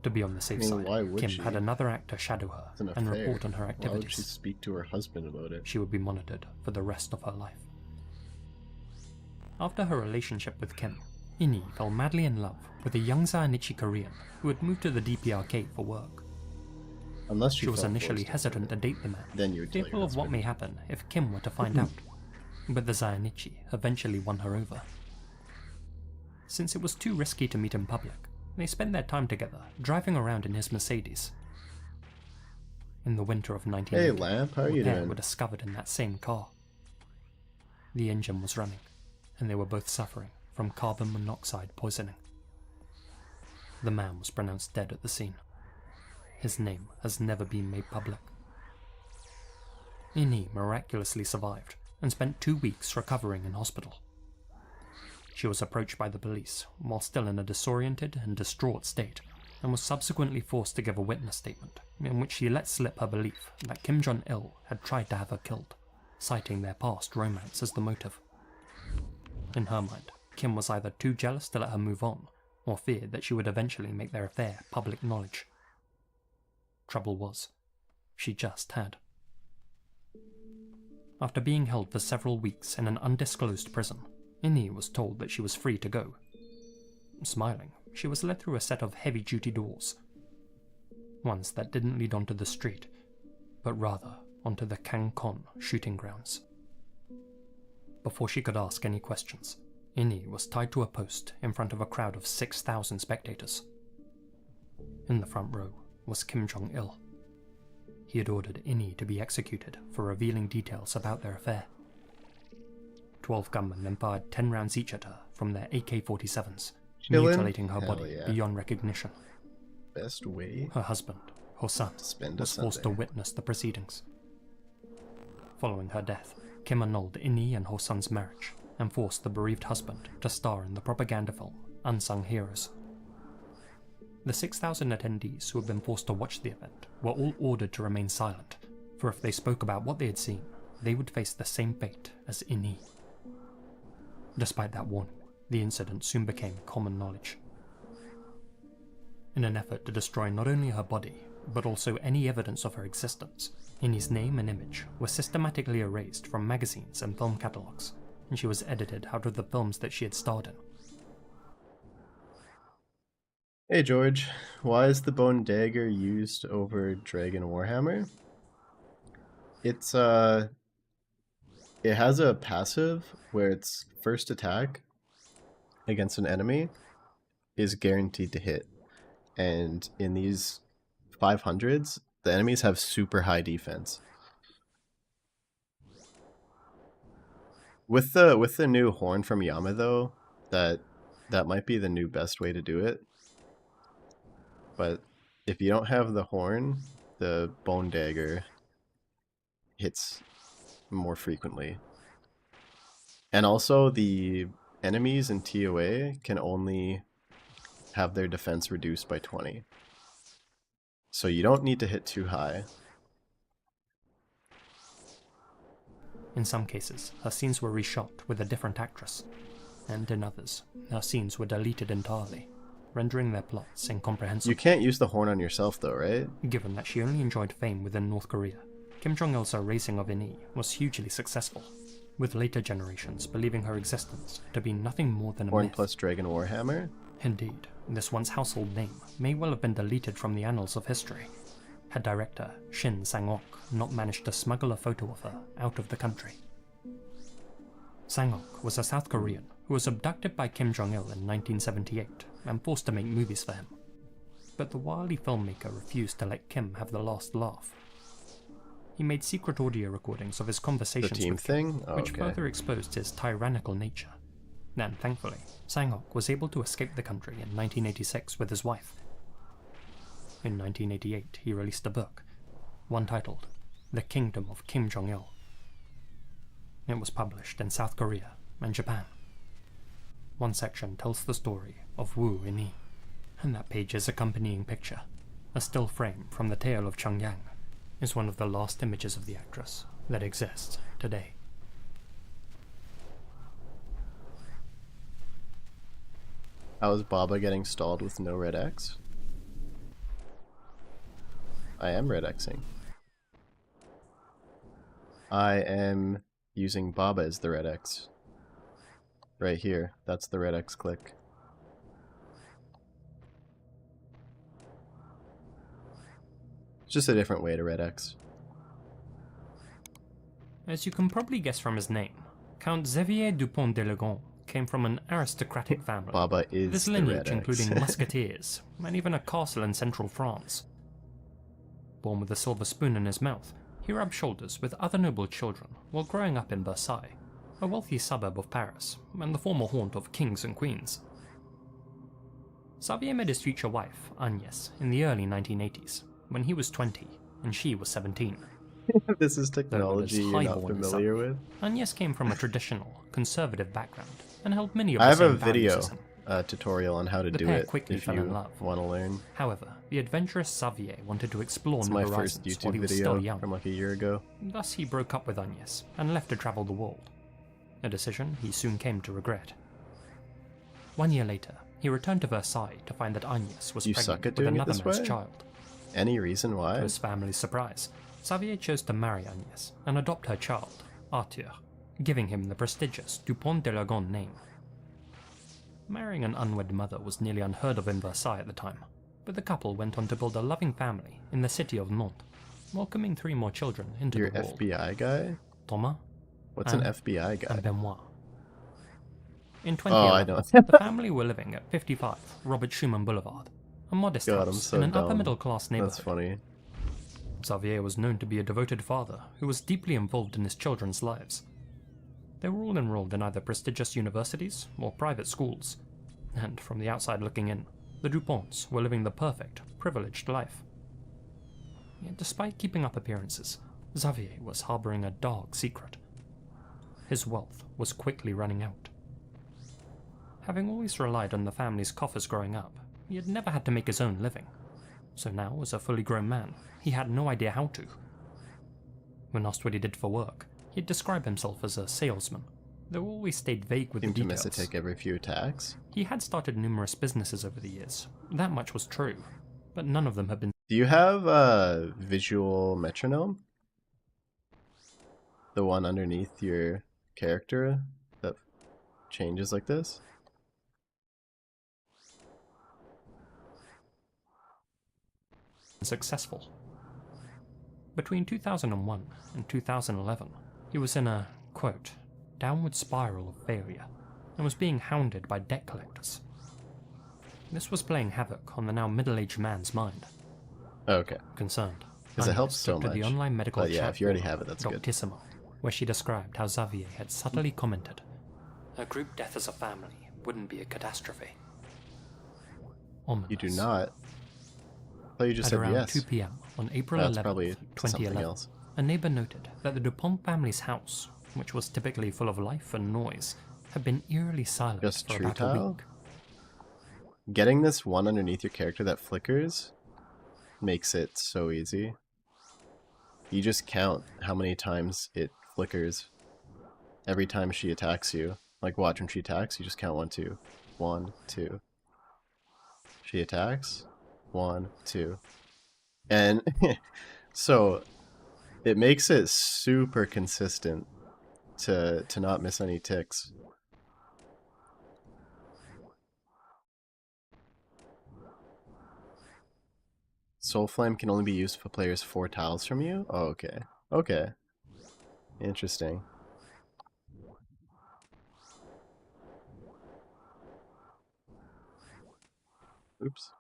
To be on the safe side, Kim had another actor shadow her and report on her activities. Why would she speak to her husband about it? She would be monitored for the rest of her life. After her relationship with Kim, Innie fell madly in love with a young Zainichi Korean who had moved to the DPRK for work. Unless she was initially hesitant to date the man, fearful of what may happen if Kim were to find out, but the Zainichi eventually won her over. Since it was too risky to meet in public, they spent their time together, driving around in his Mercedes. In the winter of 1980, hey, Lamp, how are you doing? Were discovered in that same car. The engine was running, and they were both suffering from carbon monoxide poisoning. The man was pronounced dead at the scene. His name has never been made public. Innie miraculously survived and spent 2 weeks recovering in hospital. She was approached by the police while still in a disoriented and distraught state, and was subsequently forced to give a witness statement in which she let slip her belief that Kim Jong-il had tried to have her killed, citing their past romance as the motive. In her mind, Kim was either too jealous to let her move on, or feared that she would eventually make their affair public knowledge. Trouble was, she just had. After being held for several weeks in an undisclosed prison, Innie was told that she was free to go. Smiling, she was led through a set of heavy-duty doors. Ones that didn't lead onto the street, but rather onto the Kangkon shooting grounds. Before she could ask any questions, Innie was tied to a post in front of a crowd of 6,000 spectators. In the front row was Kim Jong-il. He had ordered Innie to be executed for revealing details about their affair. 12 gunmen then fired 10 rounds each at her from their AK-47s, mutilating her body beyond recognition. Best way? Her husband, Ho-sun, was forced to witness the proceedings. Following her death, Kim annulled Innie and Ho-sun's marriage and forced the bereaved husband to star in the propaganda film Unsung Heroes. The 6,000 attendees who had been forced to watch the event were all ordered to remain silent, for if they spoke about what they had seen, they would face the same fate as Innie. Despite that warning, the incident soon became common knowledge. In an effort to destroy not only her body, but also any evidence of her existence, Innie's name and image were systematically erased from magazines and film catalogues, and she was edited out of the films that she had starred in. Hey George, why is the bone dagger used over Dragon Warhammer? It's it has a passive where its first attack against an enemy is guaranteed to hit. And in these 500s, the enemies have super high defense. With the new horn from Yama though, that might be the new best way to do it. But if you don't have the horn, the bone dagger hits more frequently. And also the enemies in ToA can only have their defense reduced by 20. So you don't need to hit too high. In some cases, her scenes were reshot with a different actress, and in others, her scenes were deleted entirely, rendering their plots incomprehensible. You can't use the horn on yourself though, right? Given that she only enjoyed fame within North Korea, Kim Jong-il's erasing of Ini was hugely successful, with later generations believing her existence to be nothing more than a Horn myth. plus Dragon Warhammer? Indeed, this once household name may well have been deleted from the annals of history, had director Shin Sang-ok not managed to smuggle a photo of her out of the country. Sang-ok was a South Korean who was abducted by Kim Jong-il in 1978 and forced to make movies for him. But the wily filmmaker refused to let Kim have the last laugh. He made secret audio recordings of his conversations The team with Kim, thing? Oh, which okay. further exposed his tyrannical nature. And thankfully, Sang-ok was able to escape the country in 1986 with his wife. In 1988, he released a book, one titled The Kingdom of Kim Jong-il. It was published in South Korea and Japan. One section tells the story of Woo In-hee, and that page's accompanying picture, a still frame from the tale of Chongyang, is one of the last images of the actress that exists today. How is Baba getting stalled with no red X? I am red Xing. I am using Baba as the red X. Right here, that's the red X click. It's just a different way to red X. As you can probably guess from his name, Count Xavier Dupont de Ligons came from an aristocratic family. Baba is this the lineage red X. including musketeers, and even a castle in central France. Born with a silver spoon in his mouth, he rubbed shoulders with other noble children while growing up in Versailles, a wealthy suburb of Paris, and the former haunt of kings and queens. Xavier met his future wife, Agnes, in the early 1980s, when he was 20 and she was 17. This is technology you're not familiar with. Agnes came from a traditional, conservative background and held many of I the have a same values video as him. tutorial on how to The do pair it quickly if fell in you love. want to learn. However, the adventurous Xavier wanted to explore It's new my horizons first while YouTube he was video still young. from like a year ago. Thus he broke up with Agnes and left to travel the world, a decision he soon came to regret. 1 year later, he returned to Versailles to find that Agnes was You pregnant suck at with doing it another this man's way? child. Any reason why? To his family's surprise, Xavier chose to marry Agnes and adopt her child, Arthur, giving him the prestigious Dupont de Ligons name. Marrying an unwed mother was nearly unheard of in Versailles at the time, but the couple went on to build a loving family in the city of Nantes, welcoming 3 more children into You're the world. FBI guy? Thomas, What's an Anne, FBI guy? and Benoit. In Oh, I 2011, know. the family were living at 55 Robert Schumann Boulevard, a modest God, I'm house so in an dumb. upper middle class neighborhood. That's funny. Xavier was known to be a devoted father who was deeply involved in his children's lives. They were all enrolled in either prestigious universities or private schools, and from the outside looking in, the Duponts were living the perfect, privileged life. Yet despite keeping up appearances, Xavier was harboring a dark secret. His wealth was quickly running out. Having always relied on the family's coffers growing up, he had never had to make his own living. So now, as a fully grown man, he had no idea how to. When asked what he did for work, he'd describe himself as a salesman, though always stayed vague with the Seem to details. miss a tick every few attacks. He had started numerous businesses over the years, that much was true, but none of them had been. Do you have a visual metronome? The one underneath your character that changes like this? successful. Between 2001 and 2011, he was in a, quote, downward spiral of failure and was being hounded by debt collectors. This was playing havoc on the now middle-aged man's mind. Okay. Concerned, Because it helps so took to much. the online medical But yeah, chat if you already forum, have it, that's good. Doctissimo, where she described how Xavier had subtly commented, "A group death as a family wouldn't be a catastrophe." Ominous. You do not. I thought you just At said around yes. 2 p.m. on April That's 11th, probably something 2011, else. a neighbor noted that the Dupont family's house, which was typically full of life and noise, had been eerily silent Just for true about a tile? week. Getting this one underneath your character that flickers makes it so easy. You just count how many times it flickers every time she attacks you. Like, watch, when she attacks, you just count 1, 2. 1, 2. She attacks. 1, 2. And so it makes it super consistent to not miss any ticks. Soul Flame can only be used if a player is 4 tiles from you? Oh, okay. Okay. Interesting. Oops.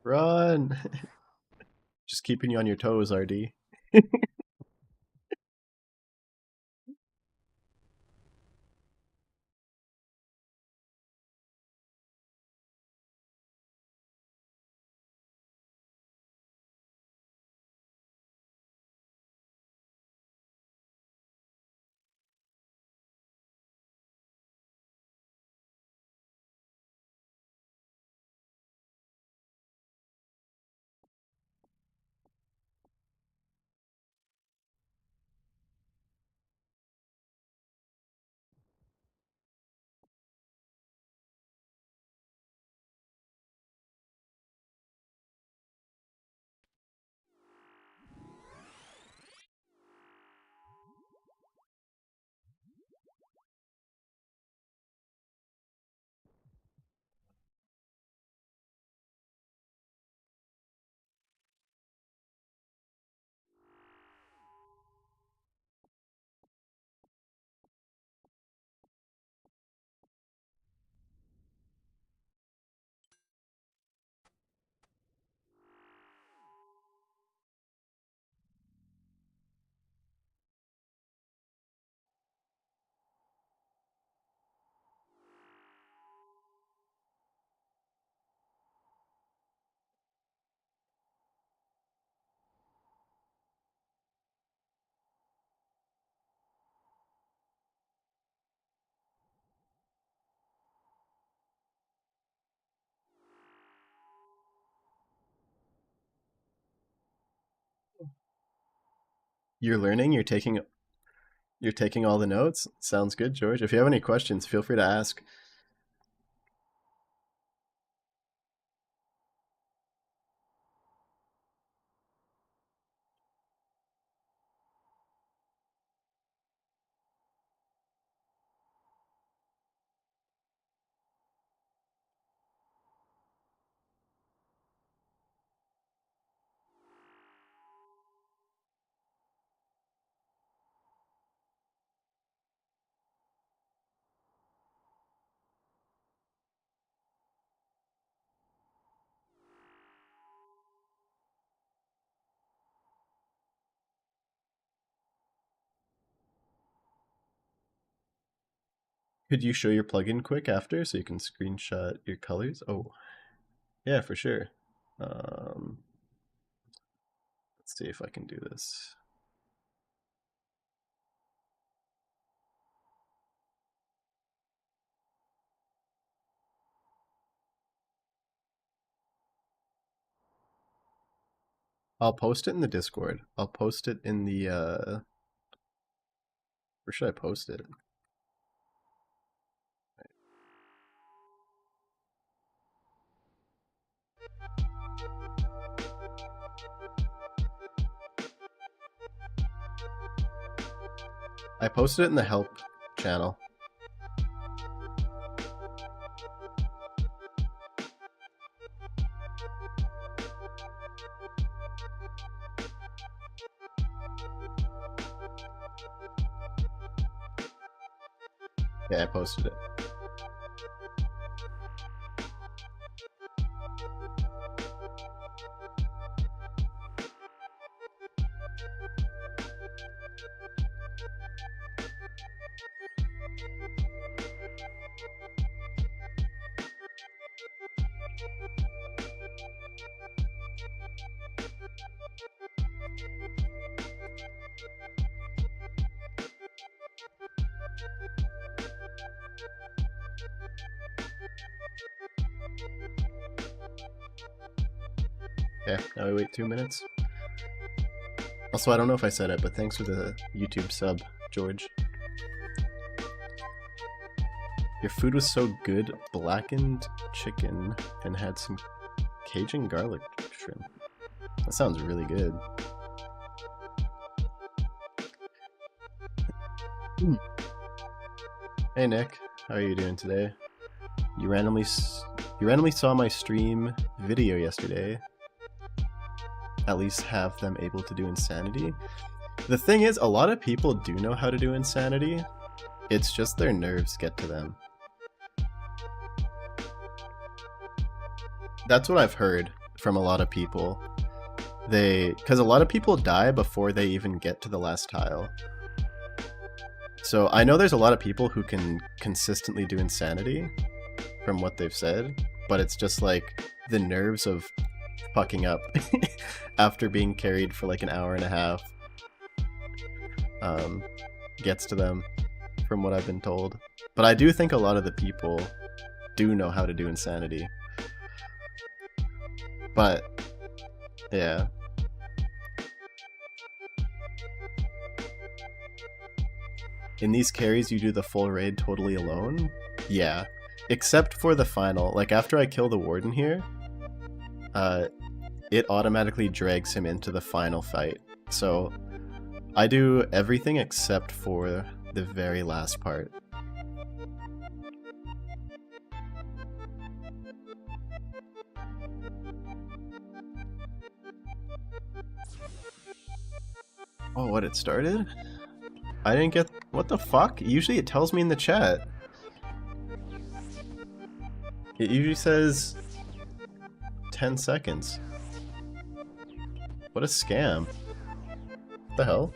Run! Just keeping you on your toes, RD. You're learning, you're taking all the notes? Sounds good, George. If you have any questions, feel free to ask. Could you show your plugin quick after so you can screenshot your colors? Oh, yeah, for sure. Let's see if I can do this. I'll post it in the Discord. I'll post it in the, where should I post it? I posted it in the help channel. Yeah, I posted it. Okay, now we wait 2 minutes. Also, I don't know if I said it, but thanks for the YouTube sub, George. Your food was so good, blackened chicken, and had some Cajun garlic shrimp. That sounds really good. Hey Nick, how are you doing today? You randomly saw my stream video yesterday. At least have them able to do insanity. The thing is, a lot of people do know how to do insanity. It's just their nerves get to them. That's what I've heard from a lot of people. Because a lot of people die before they even get to the last tile. So I know there's a lot of people who can consistently do insanity from what they've said, but it's just like the nerves of fucking up after being carried for like an hour and a half gets to them, from what I've been told. But I do think a lot of the people do know how to do insanity. But yeah. In these carries, you do the full raid totally alone? Yeah. Except for the final. Like, after I kill the warden here, it automatically drags him into the final fight. So, I do everything except for the very last part. Oh, what, it started? I didn't get... What the fuck? Usually it tells me in the chat. It usually says 10 seconds. What a scam. What the hell?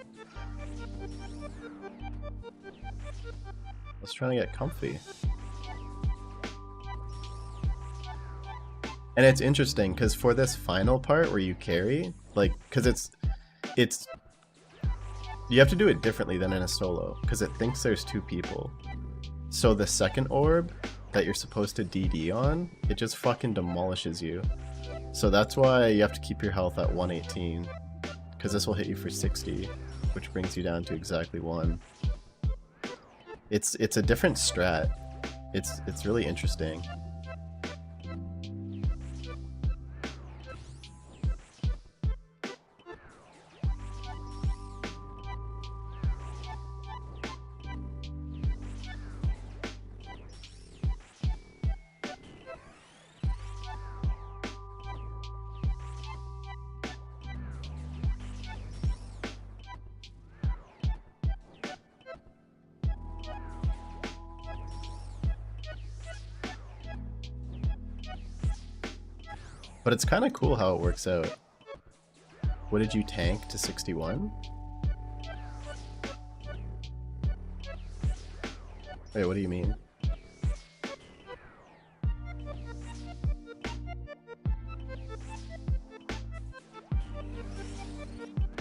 I was trying to get comfy. And it's interesting, because for this final part where you carry, like, because it's... You have to do it differently than in a solo, because it thinks there's two people. So the second orb that you're supposed to DD on, it just fucking demolishes you. So that's why you have to keep your health at 118, because this will hit you for 60, which brings you down to exactly 1. It's a different strat. It's really interesting. But it's kind of cool how it works out. What did you tank to 61? Wait, what do you mean?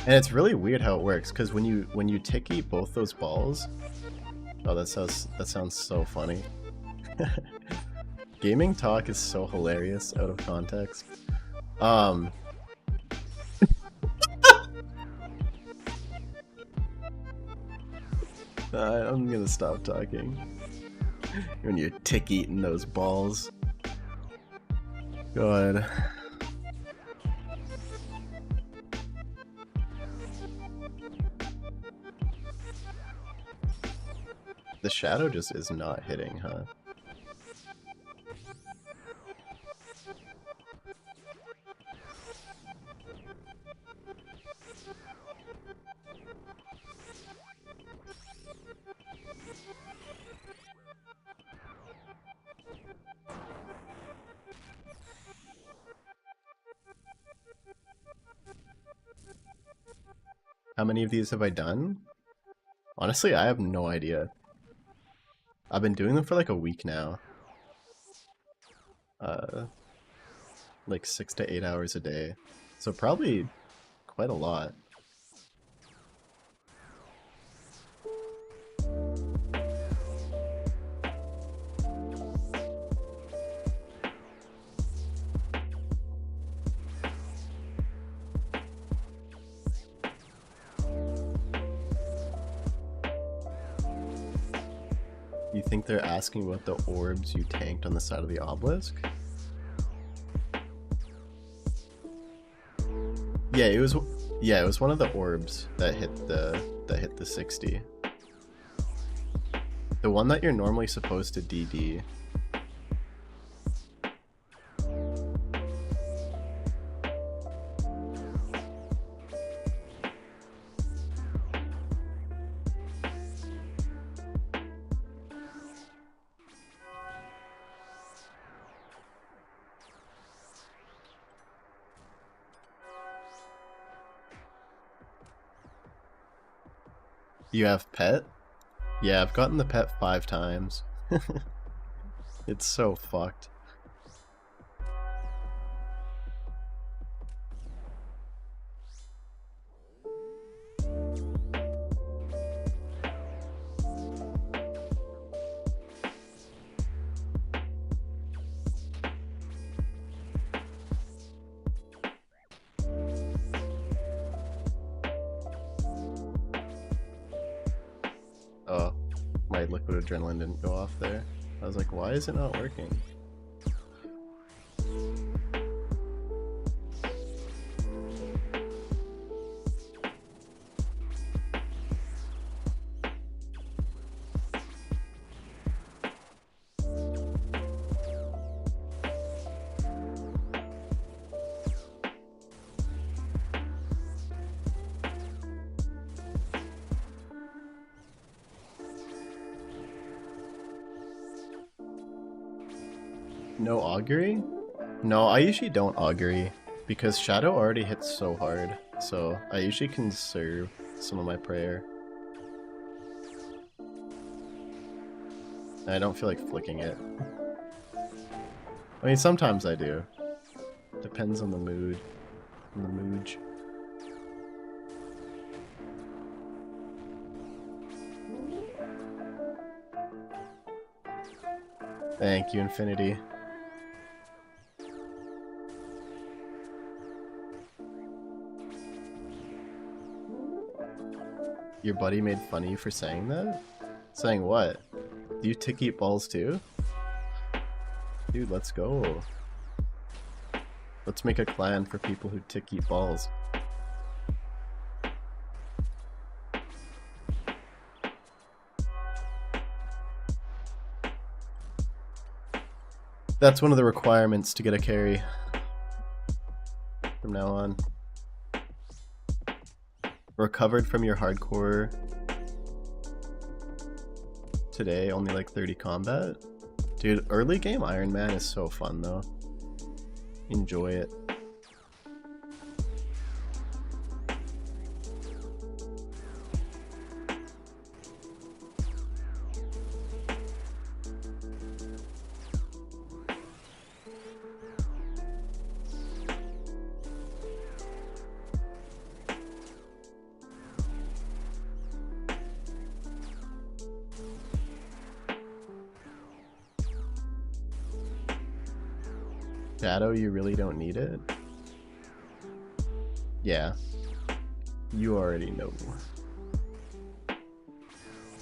And it's really weird how it works, because when you tick eat both those balls... Oh, that sounds so funny. Gaming talk is so hilarious out of context. I'm gonna stop talking. When you're tick eating those balls. God. The shadow just is not hitting, huh? How many of these have I done? Honestly, I have no idea. I've been doing them for like a week now. Like 6 to 8 hours a day. So probably quite a lot. You think they're asking about the orbs you tanked on the side of the obelisk? Yeah, it was one of the orbs that hit the 60. The one that you're normally supposed to DD. You have pet? Yeah, I've gotten the pet 5 times. It's so fucked. Oh, my liquid adrenaline didn't go off there. I was like, why is it not working? No augury? No, I usually don't augury because shadow already hits so hard, so I usually conserve some of my prayer. I don't feel like flicking it. I mean, sometimes I do. Depends on the mood. On the mood. Thank you, Infinity. Your buddy made fun of you for saying that? Saying what? Do you tick eat balls too? Dude, let's go. Let's make a clan for people who tick eat balls. That's one of the requirements to get a carry from now on. Recovered from your hardcore today, only like 30 combat. Dude, early game Iron Man is so fun though. Enjoy it. Shadow, you really don't need it? Yeah. You already know.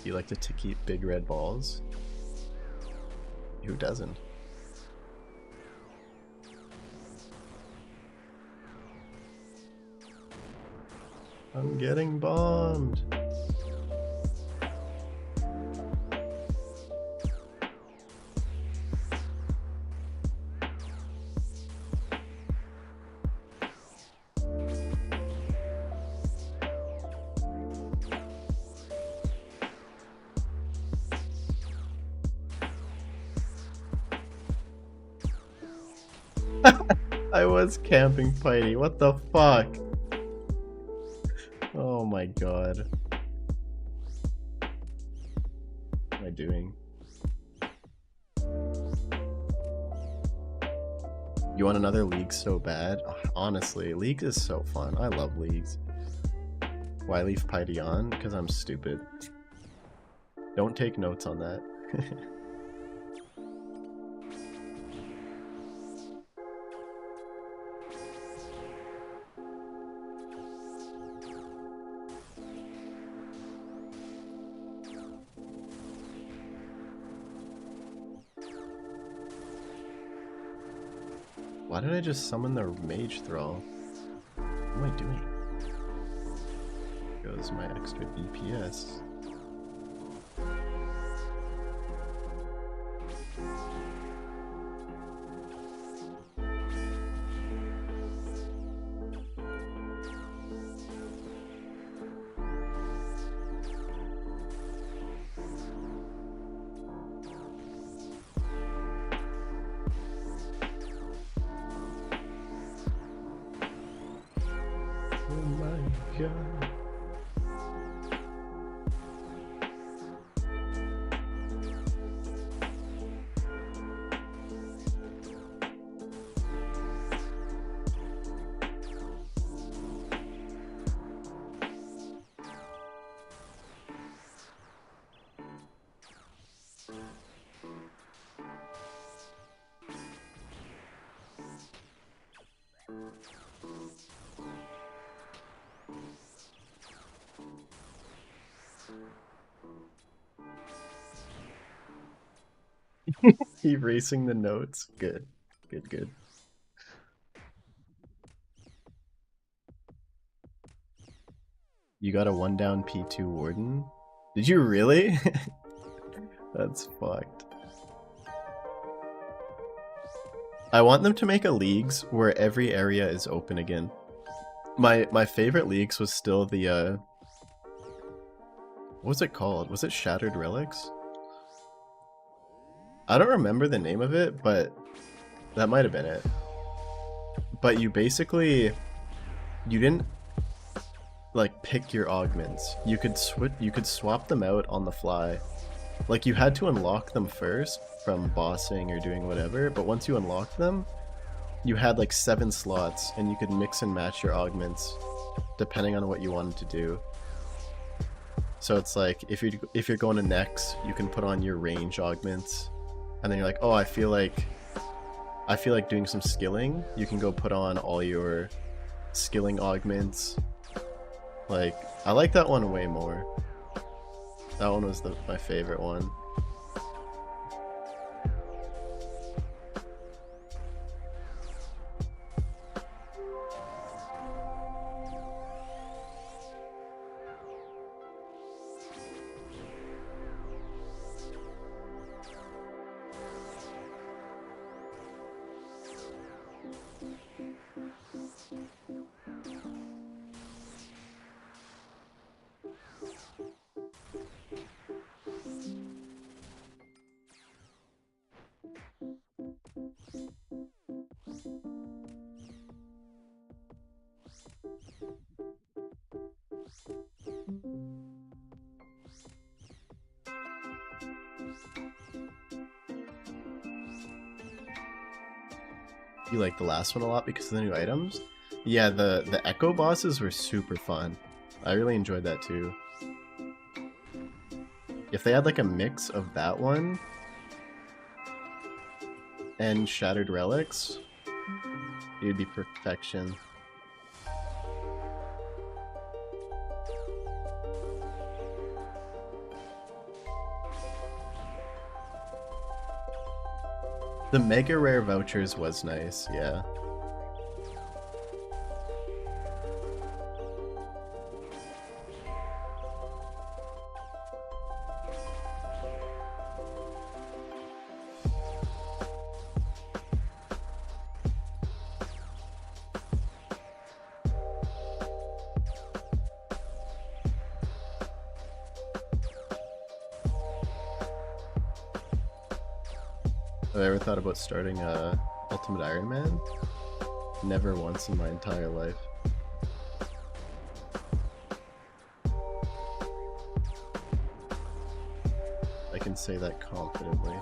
You like to keep big red balls? Who doesn't? I'm getting bombed. I was camping Piety. What the fuck? Oh my god. What am I doing? You want another League so bad? Honestly, League is so fun. I love Leagues. Why leave Piety on? Because I'm stupid. Don't take notes on that. Why did I just summon the Mage Thrall? What am I doing? Goes my extra DPS. Oh my god. Erasing the notes. Good. Good, good. You got a 1 down P2 Warden? Did you really? That's fucked. I want them to make a Leagues where every area is open again. My favorite Leagues was still the what was it called? Was it Shattered Relics? I don't remember the name of it, but that might have been it. But you basically, you didn't like pick your augments. You could swap them out on the fly. Like you had to unlock them first from bossing or doing whatever, but once you unlocked them, you had like 7 slots and you could mix and match your augments depending on what you wanted to do. So it's like if you're going to Nex, you can put on your range augments. And then you're like, oh, I feel like doing some skilling. You can go put on all your skilling augments. Like, I like that one way more. That one was my favorite one. You like the last one a lot because of the new items? Yeah, the Echo bosses were super fun. I really enjoyed that too. If they had like a mix of that one and Shattered Relics, it would be perfection. The mega rare vouchers was nice, yeah. Have I ever thought about starting a Ultimate Iron Man? Never once in my entire life. I can say that confidently.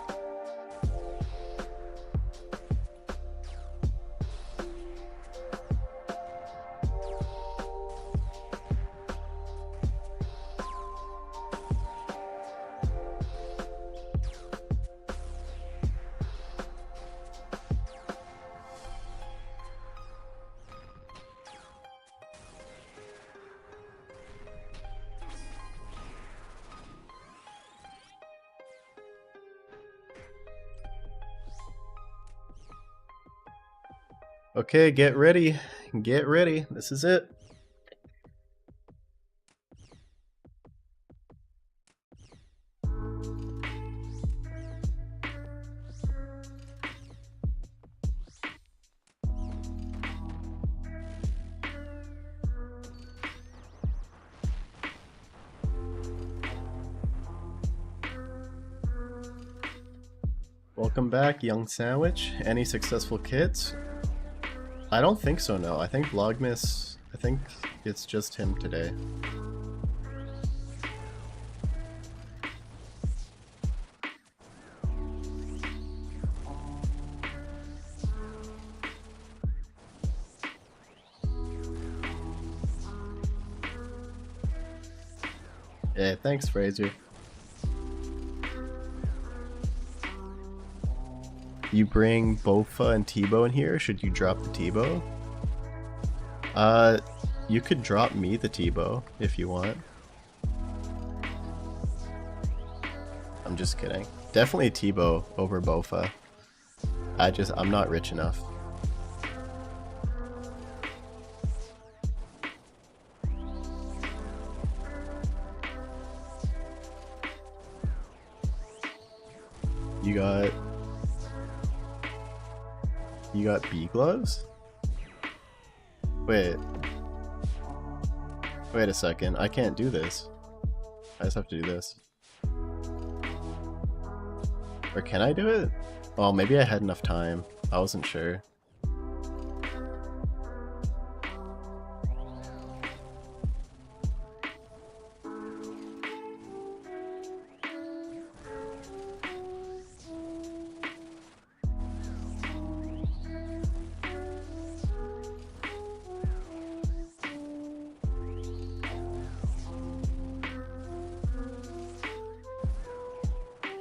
Okay, get ready. Get ready. This is it. Welcome back, Young Sandwich. Any successful kits? I don't think so, no. I think Vlogmas, I think it's just him today. Yeah, thanks, Fraser. You bring Bofa and Tebow in here? Should you drop the Tebow? You could drop me the Tebow if you want. I'm just kidding. Definitely Tebow over Bofa. I'm not rich enough. You got bee gloves? Wait a second, I can't do this. I just have to do this. Or can I do it? Well, maybe I had enough time. I wasn't sure.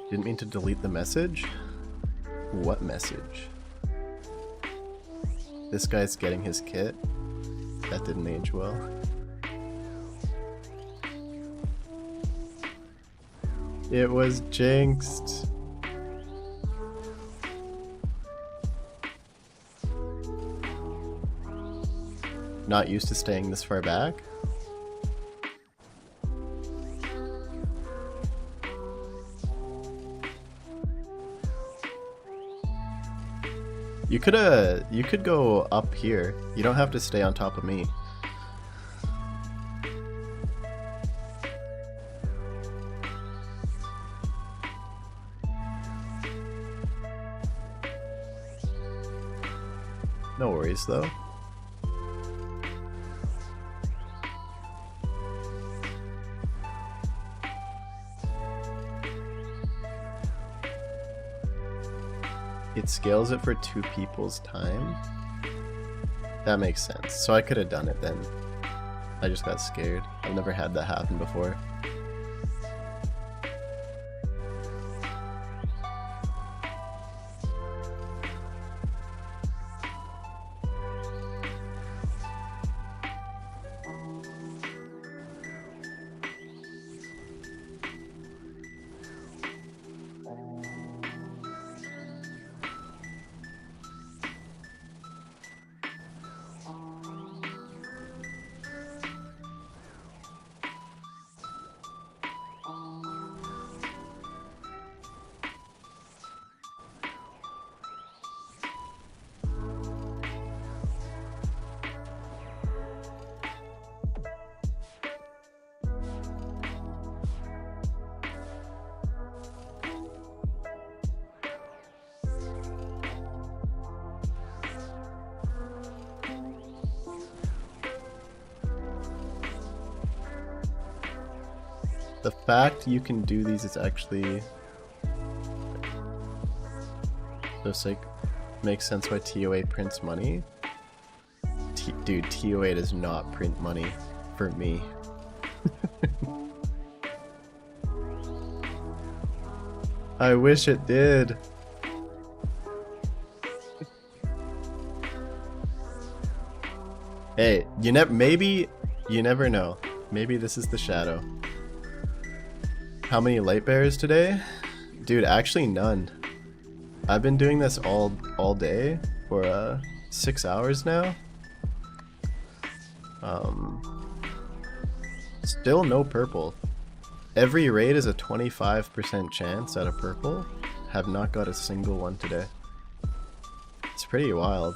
Didn't mean to delete the message? What message? This guy's getting his kit? That didn't age well. It was jinxed. Not used to staying this far back? You could go up here. You don't have to stay on top of me. No worries though. It scales it for 2 people's time? That makes sense. So I could have done it then. I just got scared. I've never had that happen before. The fact you can do these is actually just like makes sense why ToA prints money. Dude, ToA does not print money for me. I wish it did. Hey, maybe you never know. Maybe this is the shadow. How many light bearers today? Dude, actually none. I've been doing this all day for 6 hours now. Still no purple. Every raid is a 25% chance at a purple. Have not got a single one today. It's pretty wild.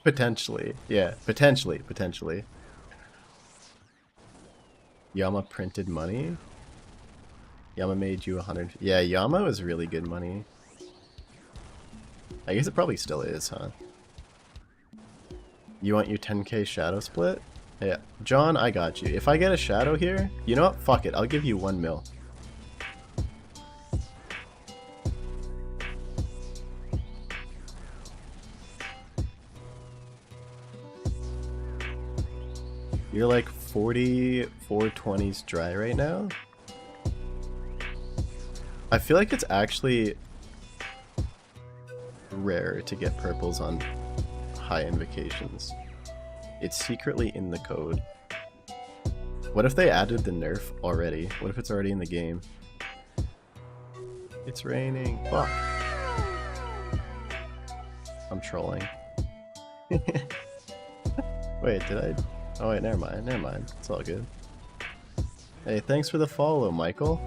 Potentially, yeah, potentially. Yama printed money. Yama made you 100. Yeah, Yama was really good money. I guess it probably still is, huh? You want your 10k shadow split? Yeah, John, I got you. If I get a shadow here, you know what? Fuck it, I'll give you 1 mil. You're like 420s dry right now. I feel like it's actually rare to get purples on high invocations. It's secretly in the code. What if they added the nerf already? What if it's already in the game? It's raining. Fuck. I'm trolling. Wait, did I? Oh wait, never mind. It's all good. Hey, thanks for the follow, Michael.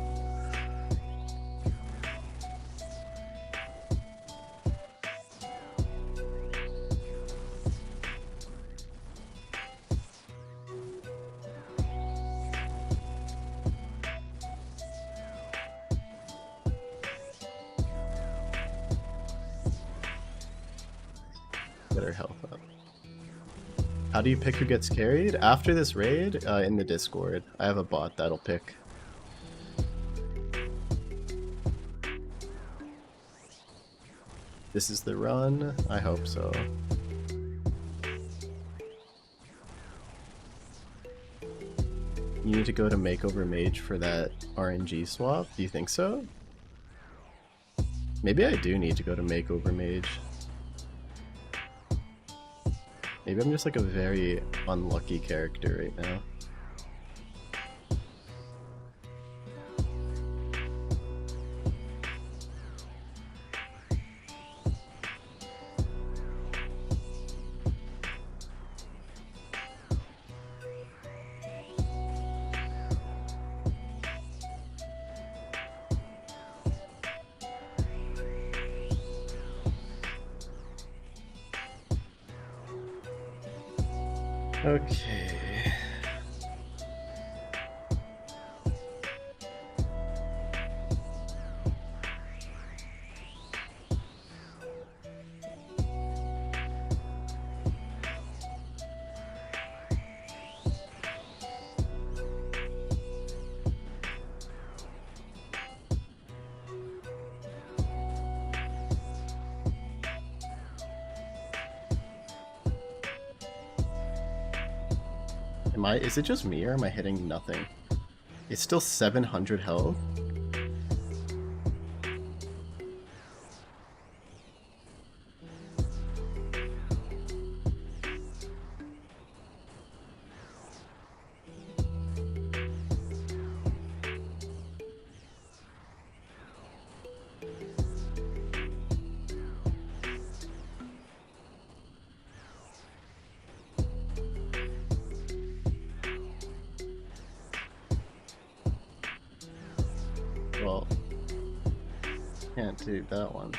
Get her health up. How do you pick who gets carried? After this raid, in the Discord. I have a bot that'll pick. This is the run? I hope so. You need to go to Makeover Mage for that RNG swap? Do you think so? Maybe I do need to go to Makeover Mage. Maybe I'm just like a very unlucky character right now. Okay. Is it just me or am I hitting nothing? It's still 700 health? Well, can't do that one.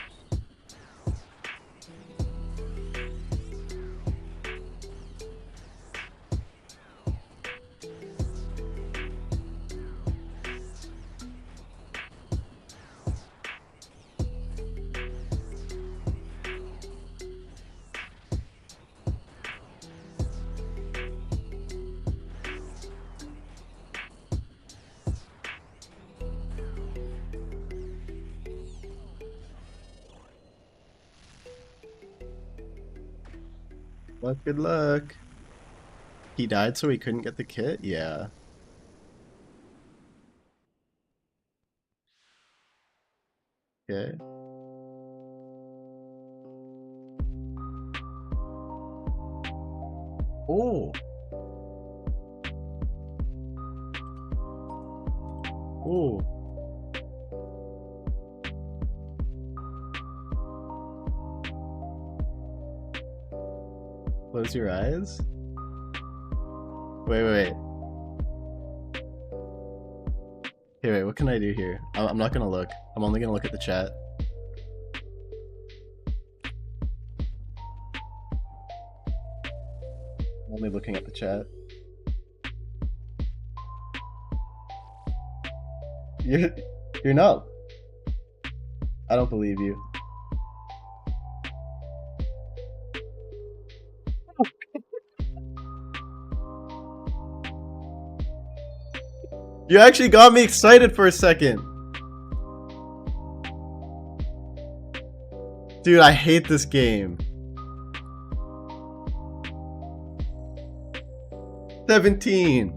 Good luck. He died so he couldn't get the kit? Yeah. Okay. Oh. Oh. Close your eyes. Wait. Here, wait, what can I do here? I'm not gonna look. I'm only gonna look at the chat. I'm only looking at the chat. You're not. I don't believe you. You actually got me excited for a second. Dude, I hate this game. 17.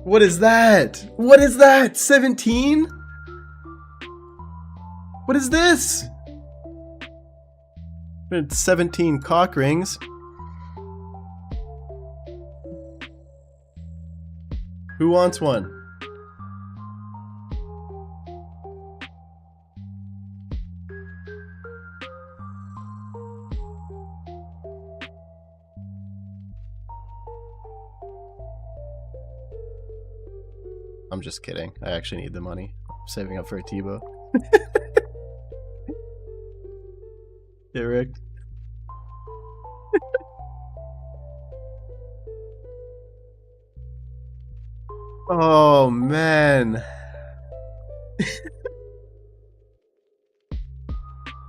What is that? What is that? 17? What is this? 17 cock rings. Who wants one? I'm just kidding. I actually need the money. I'm saving up for a Tebow. Get wrecked. Oh, man.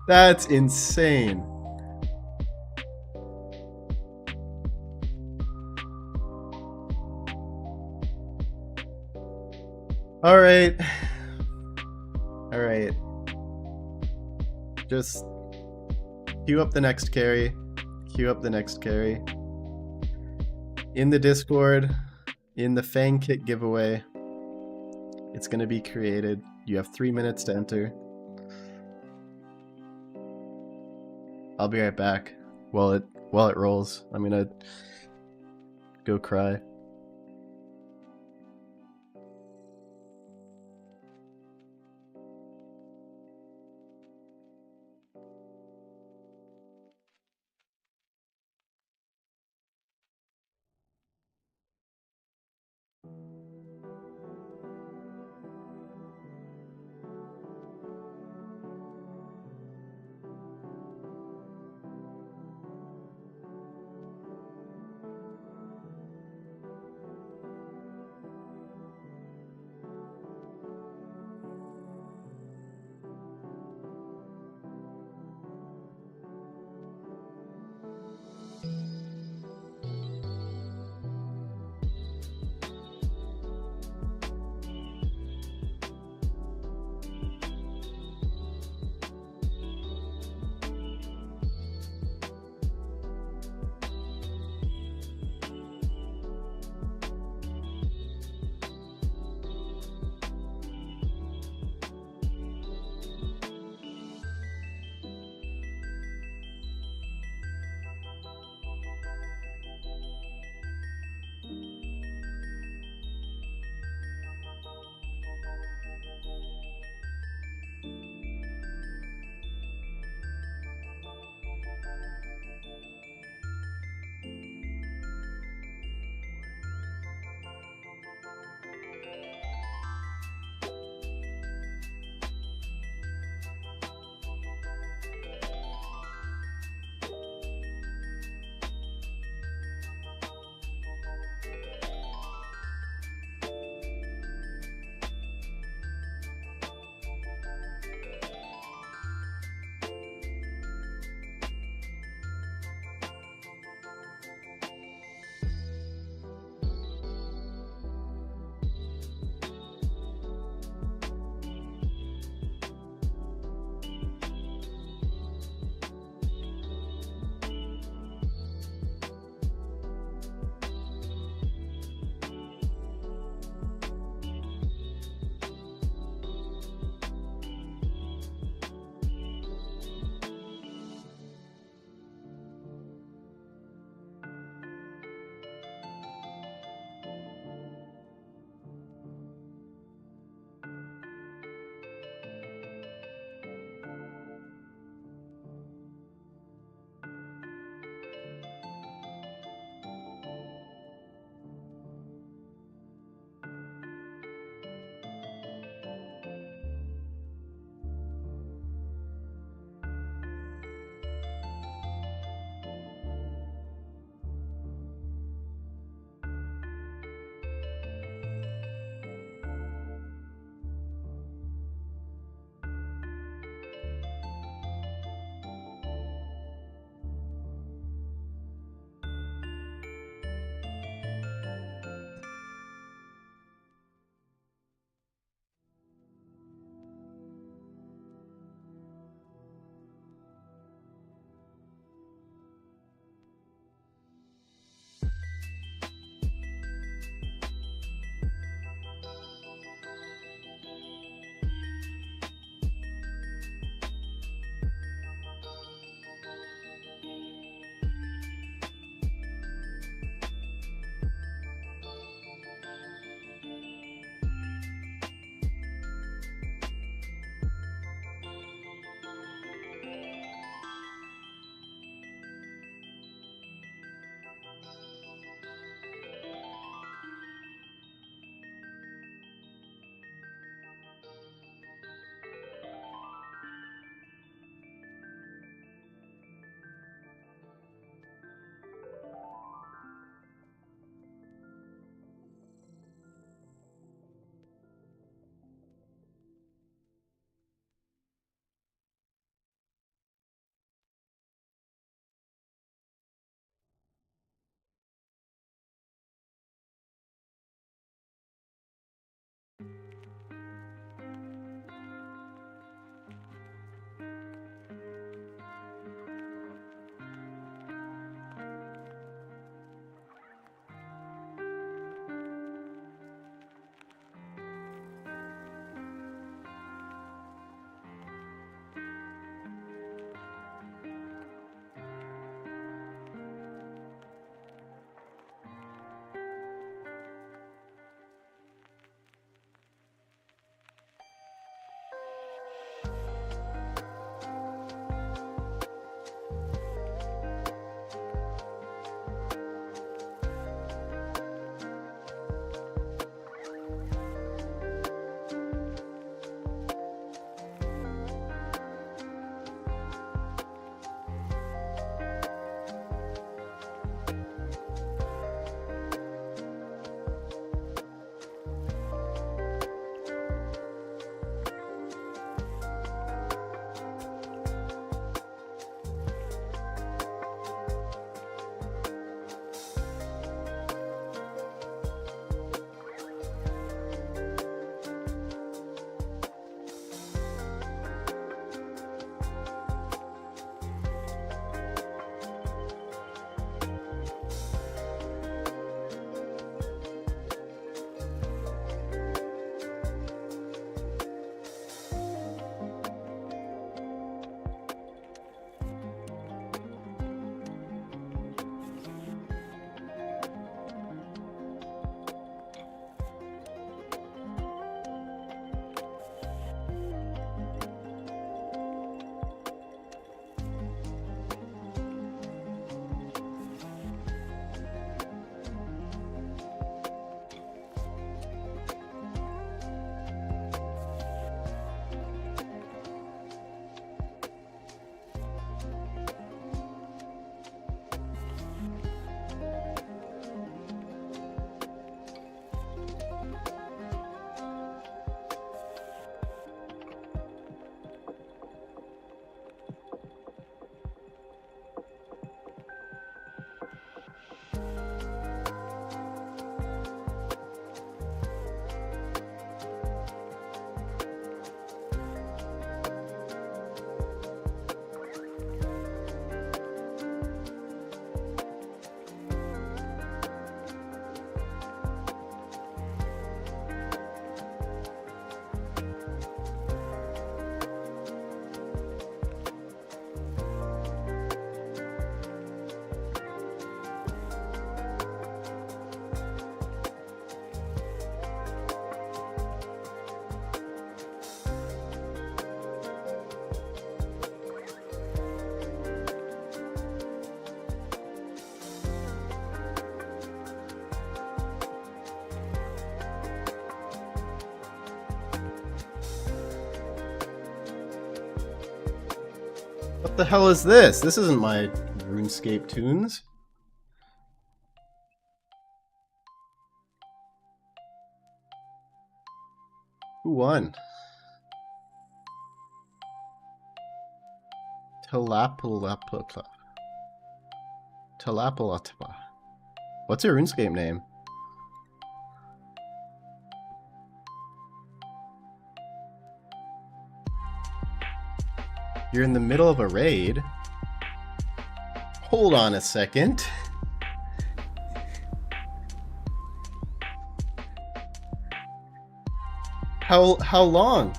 That's insane. Alright. Alright. Just queue up the next carry. Queue up the next carry. In the Discord, in the Fang kit giveaway, it's gonna be created. You have 3 minutes to enter. I'll be right back. While it rolls, I'm gonna go cry. What the hell is this? This isn't my RuneScape tunes. Who won? Talapalapapa. Talapalatapa. What's your RuneScape name? You're in the middle of a raid? Hold on a second. How long?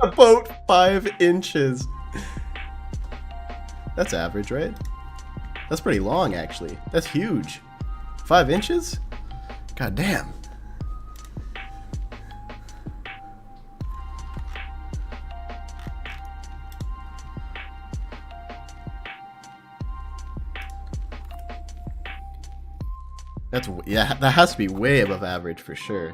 About 5 inches. That's average, right? That's pretty long, actually. That's huge. 5 inches? God damn. Yeah, that has to be way above average for sure.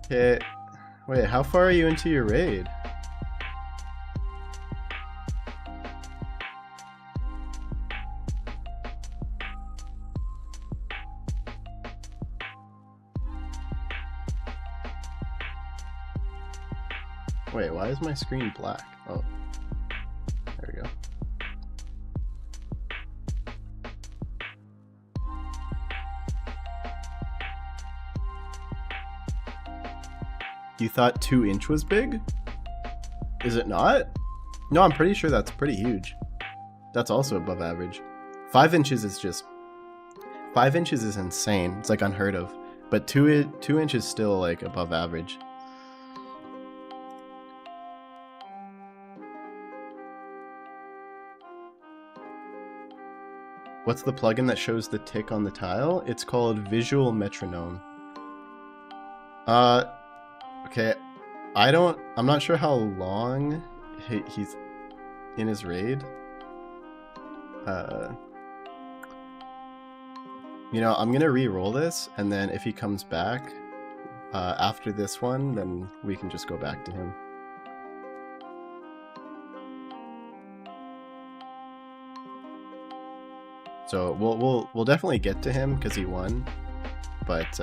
Okay, wait, how far are you into your raid? Wait, why is my screen black? Oh, there we go. You thought 2 inch was big? Is it not? No, I'm pretty sure that's pretty huge. That's also above average. 5 inches is just... 5 inches is insane. It's like unheard of. But 2 inches still like above average. What's the plugin that shows the tick on the tile? It's called Visual Metronome. Okay, I'm not sure how long he's in his raid. You know, I'm gonna re-roll this, and then if he comes back after this one, then we can just go back to him. So we'll definitely get to him because he won, but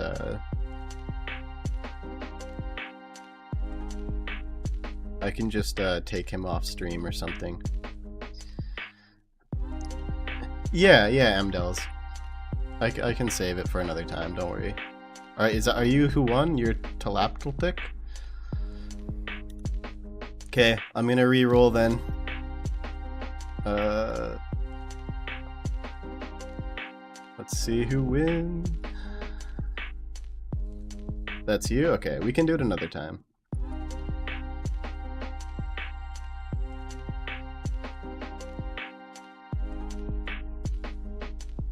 I can just take him off stream or something. Yeah, Mdels. I can save it for another time. Don't worry. All right, are you who won? You're Talaptaltic? Okay, I'm gonna re-roll then. Let's see who wins. That's you? Okay, we can do it another time.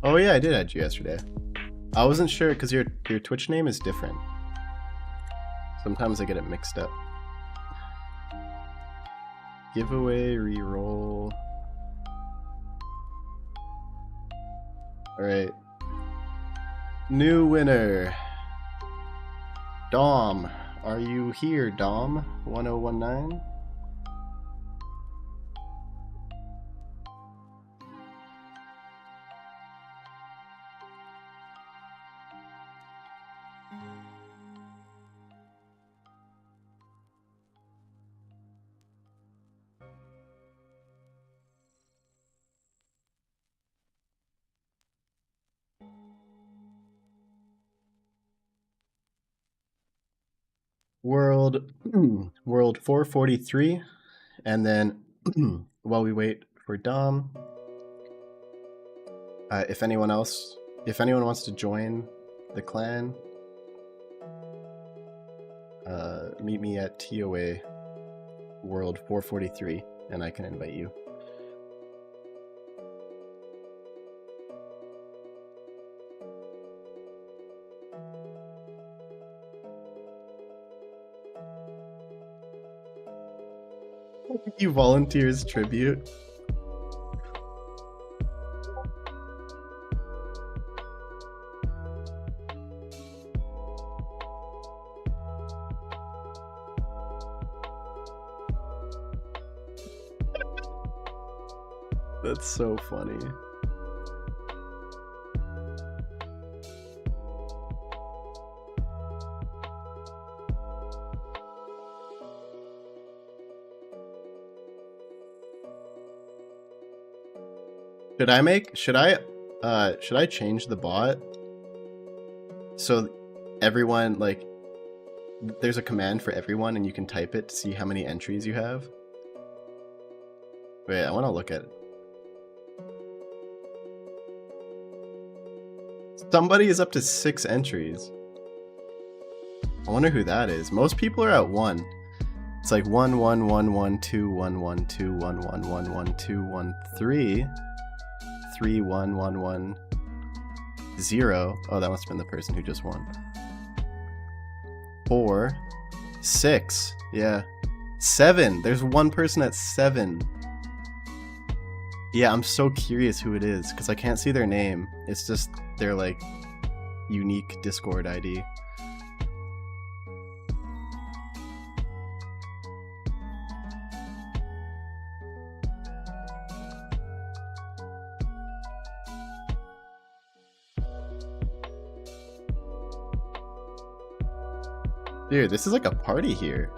Oh yeah, I did add you yesterday. I wasn't sure because your Twitch name is different. Sometimes I get it mixed up. Giveaway, reroll. Alright. New winner. Dom. Are you here, Dom? 1019? World 443, and then while we wait for Dom, if anyone wants to join the clan, meet me at ToA World 443, and I can invite you. You volunteer as tribute. That's so funny. Should I change the bot so everyone, like, there's a command for everyone and you can type it to see how many entries you have? Wait, I want to look at it. Somebody is up to 6 entries. I wonder who that is. Most people are at 1. It's like 1 1 1 1 2 1 1 2 1 1 1 1 2 1 3 3 1 1 1 0. Oh, that must have been the person who just won. 4 6. Yeah. 7. There's one person at 7. Yeah, I'm so curious who it is because I can't see their name. It's just their like unique Discord ID. Dude, this is like a party here.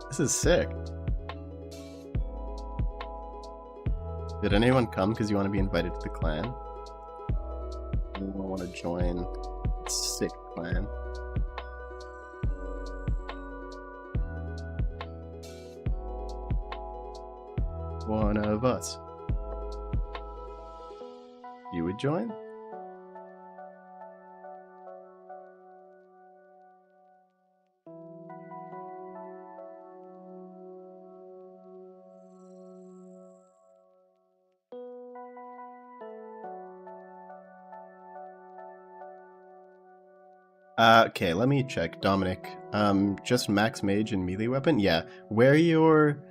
This is sick. Did anyone come because you want to be invited to the clan? Anyone want to join? Sick clan. One of us. You would join? Okay, let me check. Dominic, just max mage and melee weapon? Yeah, wear your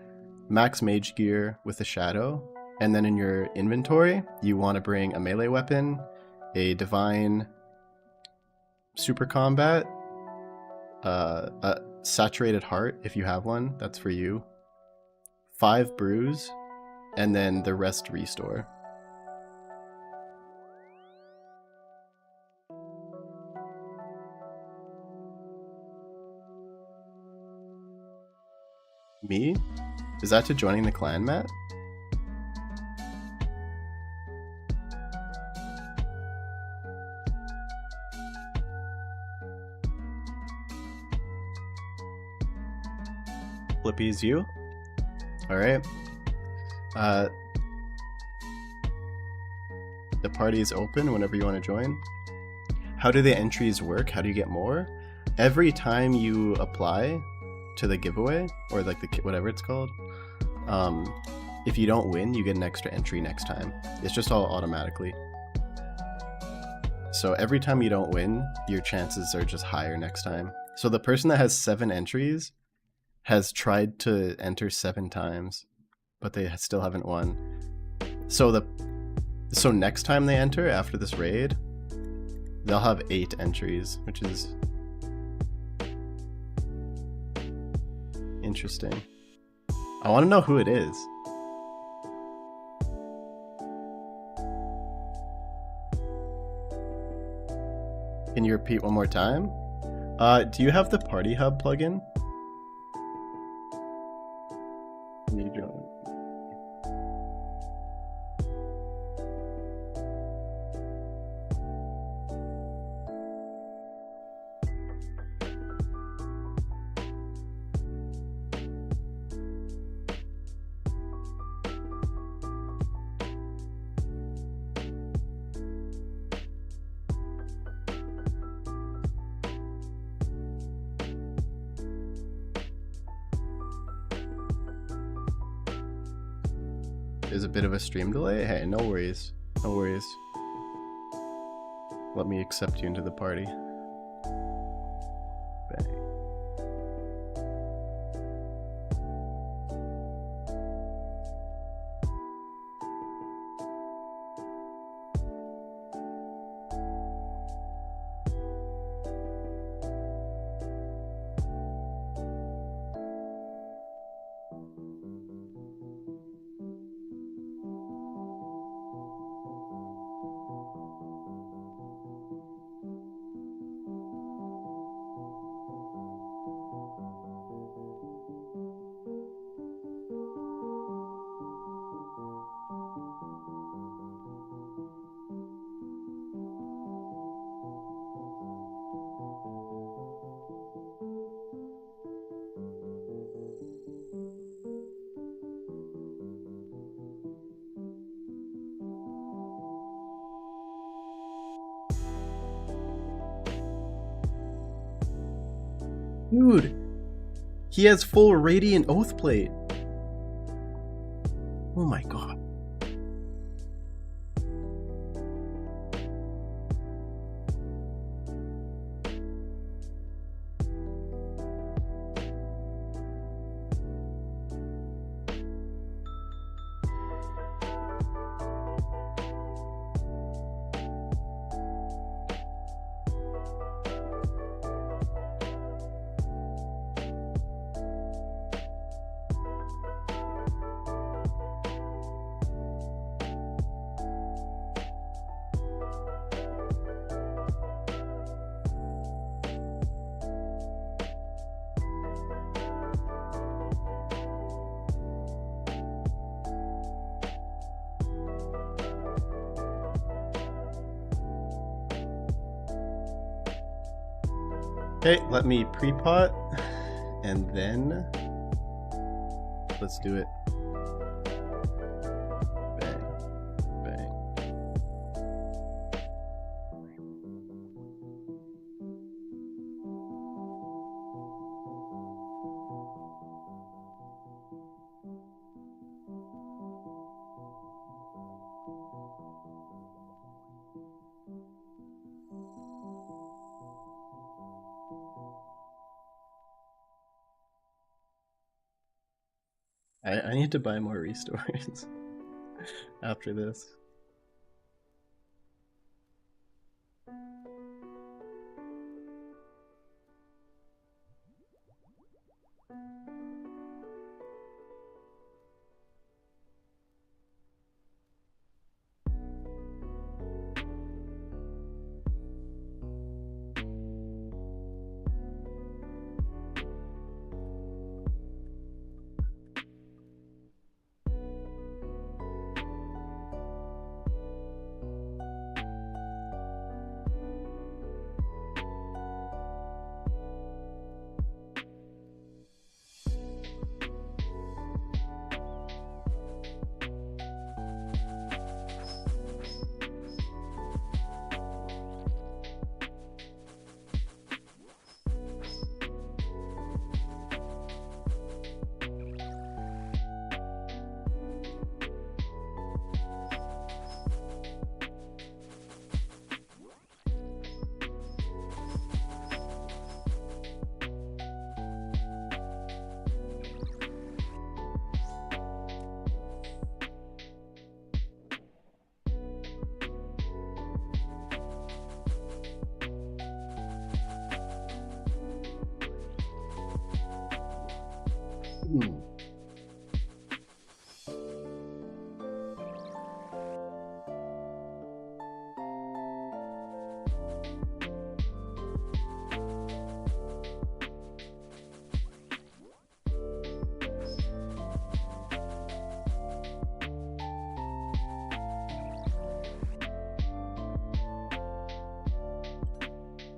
max mage gear with a shadow, and then in your inventory, you want to bring a melee weapon, a divine super combat, a saturated heart, if you have one, that's for you, 5 brews, and then the rest restore. Me? Is that to joining the clan, Matt? Flippy's you? Alright. The party is open whenever you want to join. How do the entries work? How do you get more? Every time you apply to the giveaway, or like the whatever it's called, if you don't win, you get an extra entry next time. It's just all automatically. So every time you don't win, your chances are just higher next time. So the person that has 7 entries has tried to enter 7 times, but they still haven't won. So next time they enter after this raid, they'll have 8 entries, which is interesting. I want to know who it is. Can you repeat one more time? Do you have the Party Hub plugin? Can you join? There's a bit of a stream delay? Hey, no worries. No worries. Let me accept you into the party. Bang. Dude, he has full Radiant Oath Plate. Oh my god. Okay, let me pre-pot, and then let's do it. Bang, bang. I need to buy more restores after this.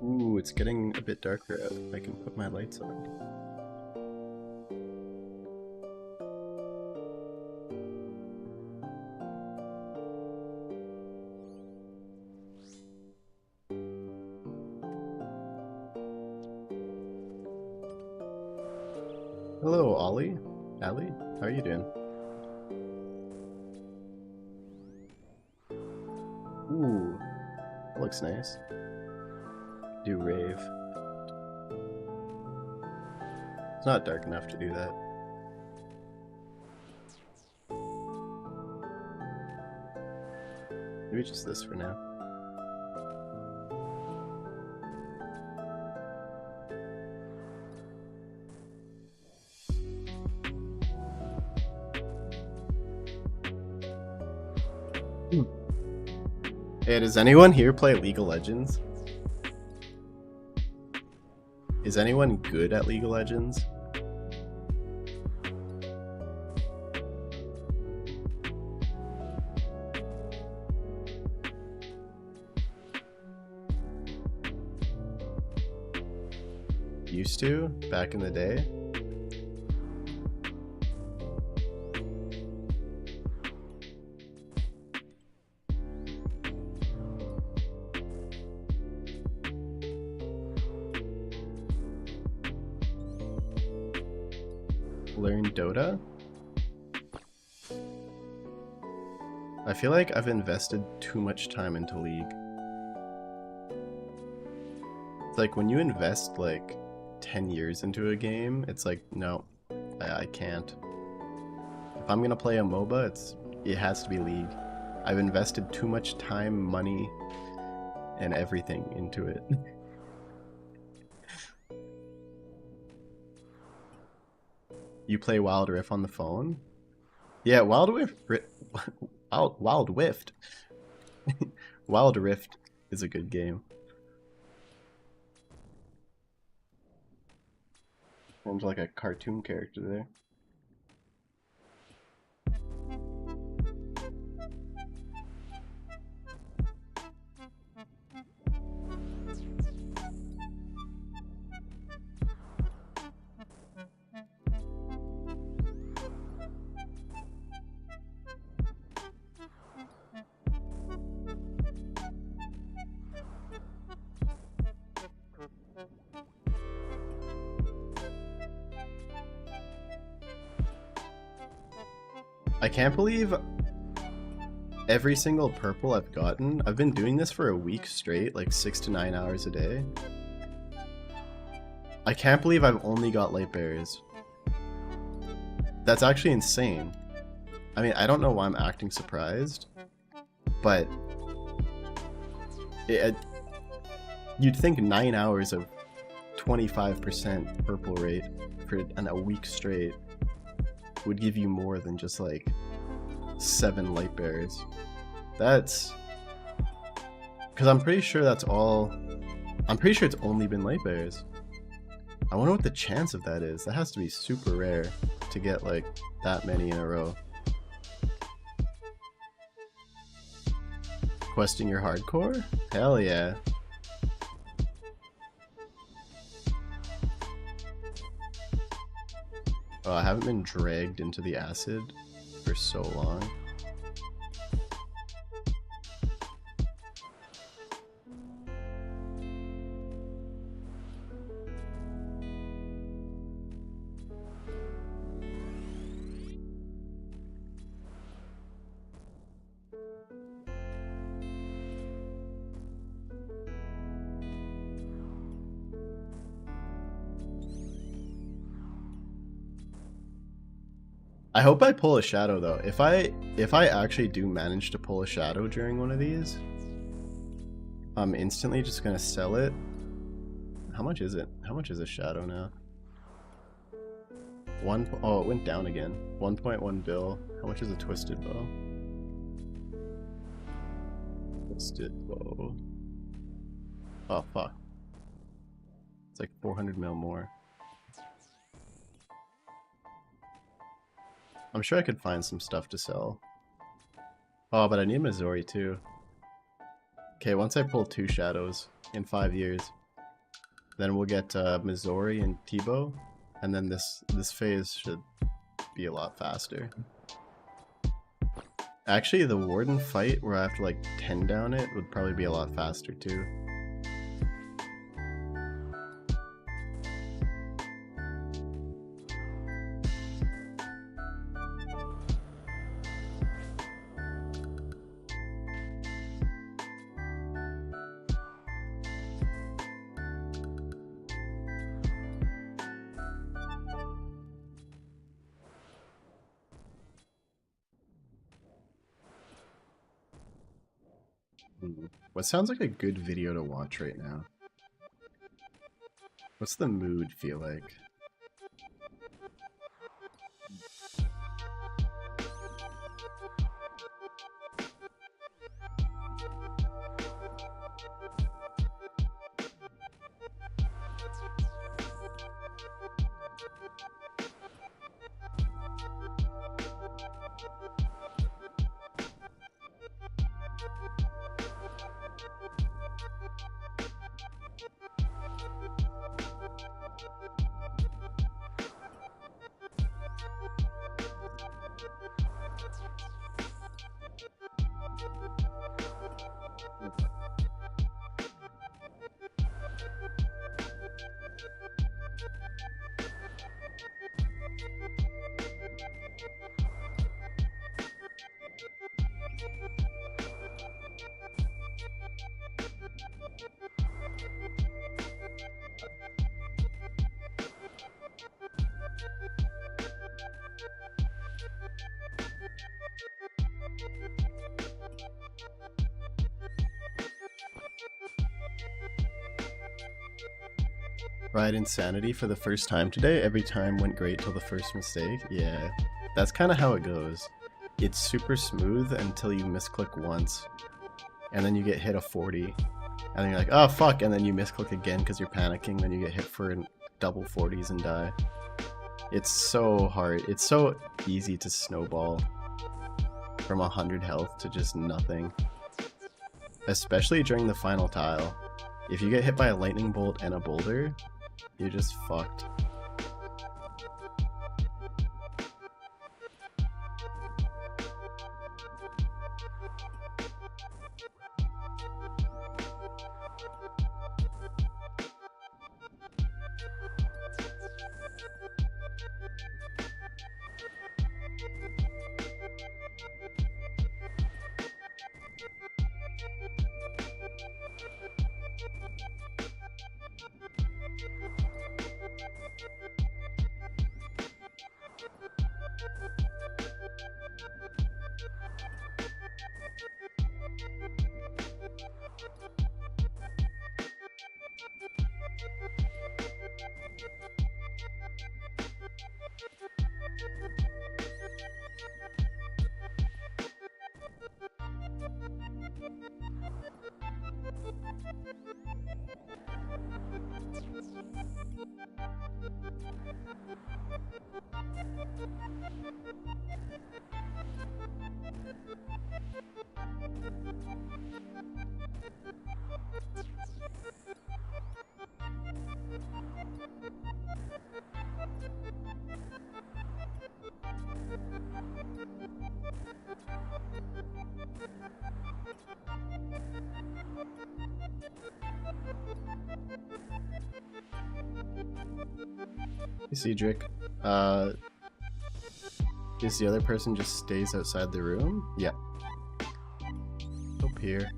Ooh, it's getting a bit darker out. I can put my lights on. Hello, Ollie. Allie, how are you doing? Ooh, looks nice. Do rave. It's not dark enough to do that. Maybe just this for now. Hey, does anyone here play League of Legends? Is anyone good at League of Legends? Used to, back in the day? learn Dota? I feel like I've invested too much time into League. It's like when you invest like 10 years into a game, it's like, no, I can't. If I'm gonna play a MOBA, it has to be League. I've invested too much time, money, and everything into it. You play Wild Rift on the phone? Yeah, Wild Rift. Wild Rift. Wild Rift is a good game. Sounds like a cartoon character there. I can't believe every single purple I've gotten. I've been doing this for a week straight, like 6 to 9 hours a day. I can't believe I've only got light berries. That's actually insane. I mean, I don't know why I'm acting surprised, but you'd think 9 hours of 25% purple rate for a week straight would give you more than just like 7 light berries. That's because I'm pretty sure that's all. I'm pretty sure it's only been light berries. I wonder what the chance of that is. That has to be super rare to get like that many in a row. Questing your hardcore? Hell yeah. Oh, I haven't been dragged into the acid for so long. I hope I pull a shadow though. If I actually do manage to pull a shadow during one of these, I'm instantly just gonna sell it. How much is it? How much is a shadow now? Oh, it went down again. 1.1 bill. How much is a twisted bow? Twisted bow. Oh fuck. It's like 400 mil more. I'm sure I could find some stuff to sell. Oh, but I need Missouri too. Okay, once I pull 2 shadows in 5 years, then we'll get Missouri and Tebow, and then this phase should be a lot faster. Actually, the Warden fight where I have to like 10 down it would probably be a lot faster too. What sounds like a good video to watch right now? What's the mood feel like? Ride Insanity for the first time today. Every time went great till the first mistake. Yeah, that's kind of how it goes. It's super smooth until you misclick once, and then you get hit a 40, and then you're like, oh fuck, and then you misclick again because you're panicking, then you get hit for double 40s and die. It's so hard. It's so easy to snowball from 100 health to just nothing. Especially during the final tile. If you get hit by a lightning bolt and a boulder, you're just fucked. Hey, Cedric. Is the other person just stays outside the room? Yeah. Up here.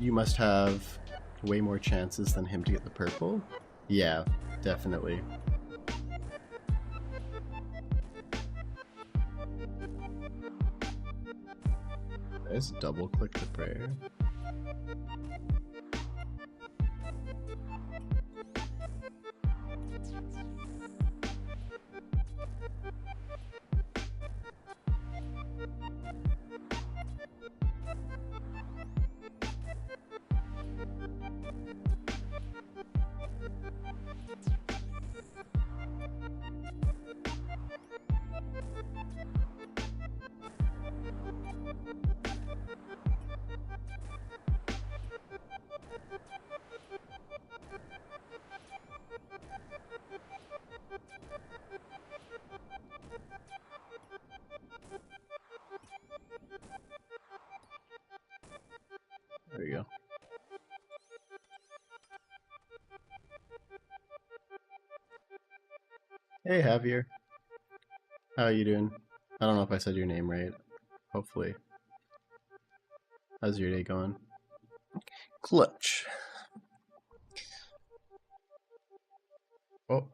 You must have way more chances than him to get the purple? Yeah, definitely. I just double click the prayer. There you go. Hey, Javier. How are you doing? I don't know if I said your name right. Hopefully. How's your day going? Clutch. Oh.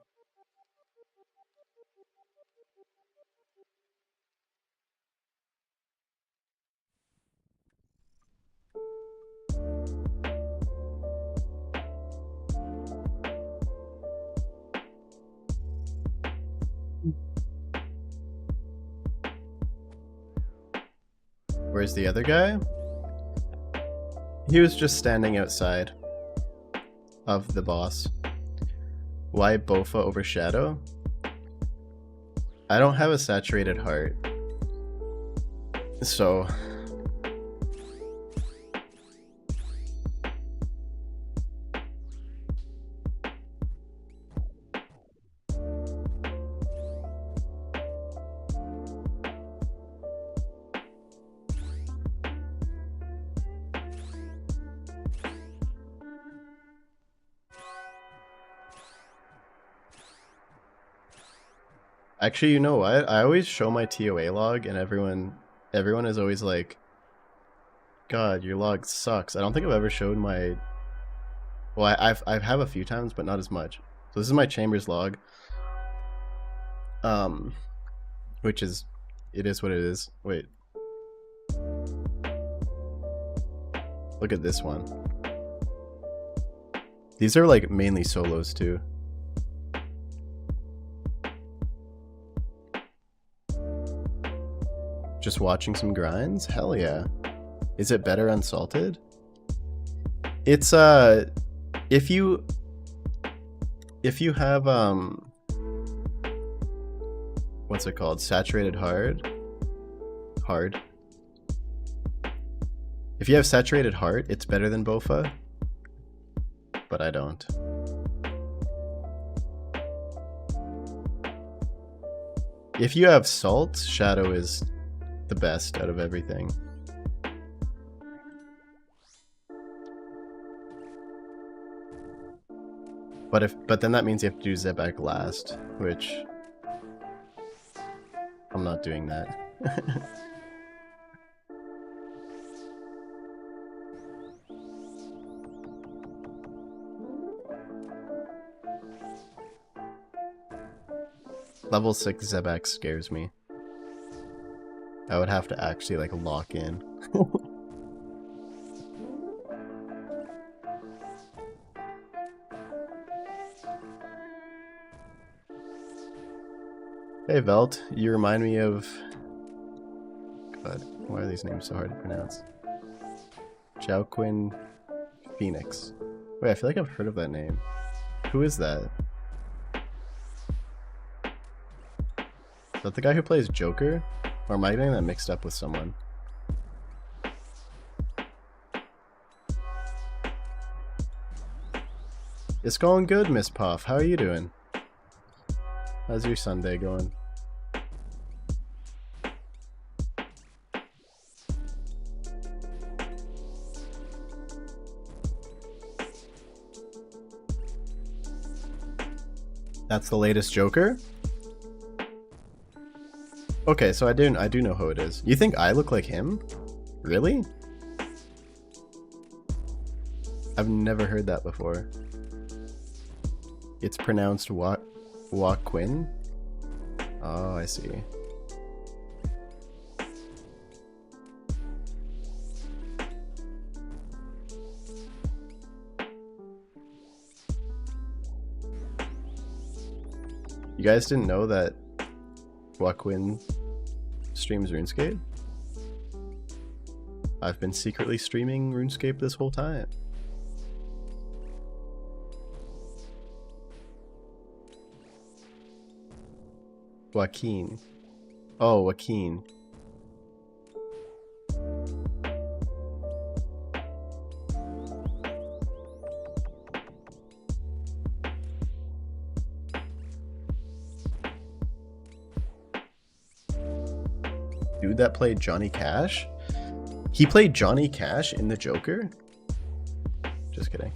Where's the other guy? He was just standing outside of the boss. Why Bofa over Shadow? I don't have a saturated heart. So... Actually, you know what? I always show my ToA log and everyone is always like, God, your log sucks. I don't think I've ever showed my... Well, I have a few times, but not as much. So this is my Chambers log. Which is... It is what it is. Wait. Look at this one. These are like mainly solos too. Just watching some grinds? Hell yeah. Is it better unsalted? It's if you have what's it called? Saturated hard. If you have saturated heart, it's better than Bofa. But I don't. If you have salt, Shadow is the best out of everything. But then that means you have to do Zebak last, which I'm not doing that. Level 6 Zebak scares me. I would have to actually like lock in. Hey Velt, you remind me of... God, why are these names so hard to pronounce? Joaquin Phoenix. Wait, I feel like I've heard of that name. Who is that? Is that the guy who plays Joker? Or am I getting that mixed up with someone? It's going good, Miss Puff. How are you doing? How's your Sunday going? That's the latest Joker? Okay, so I do know who it is. You think I look like him? Really? I've never heard that before. It's pronounced Joaquin? Oh, I see. You guys didn't know that Joaquin streams RuneScape? I've been secretly streaming RuneScape this whole time. Joaquin. Oh, Joaquin. Dude that played Johnny Cash? He played Johnny Cash in the Joker? Just kidding.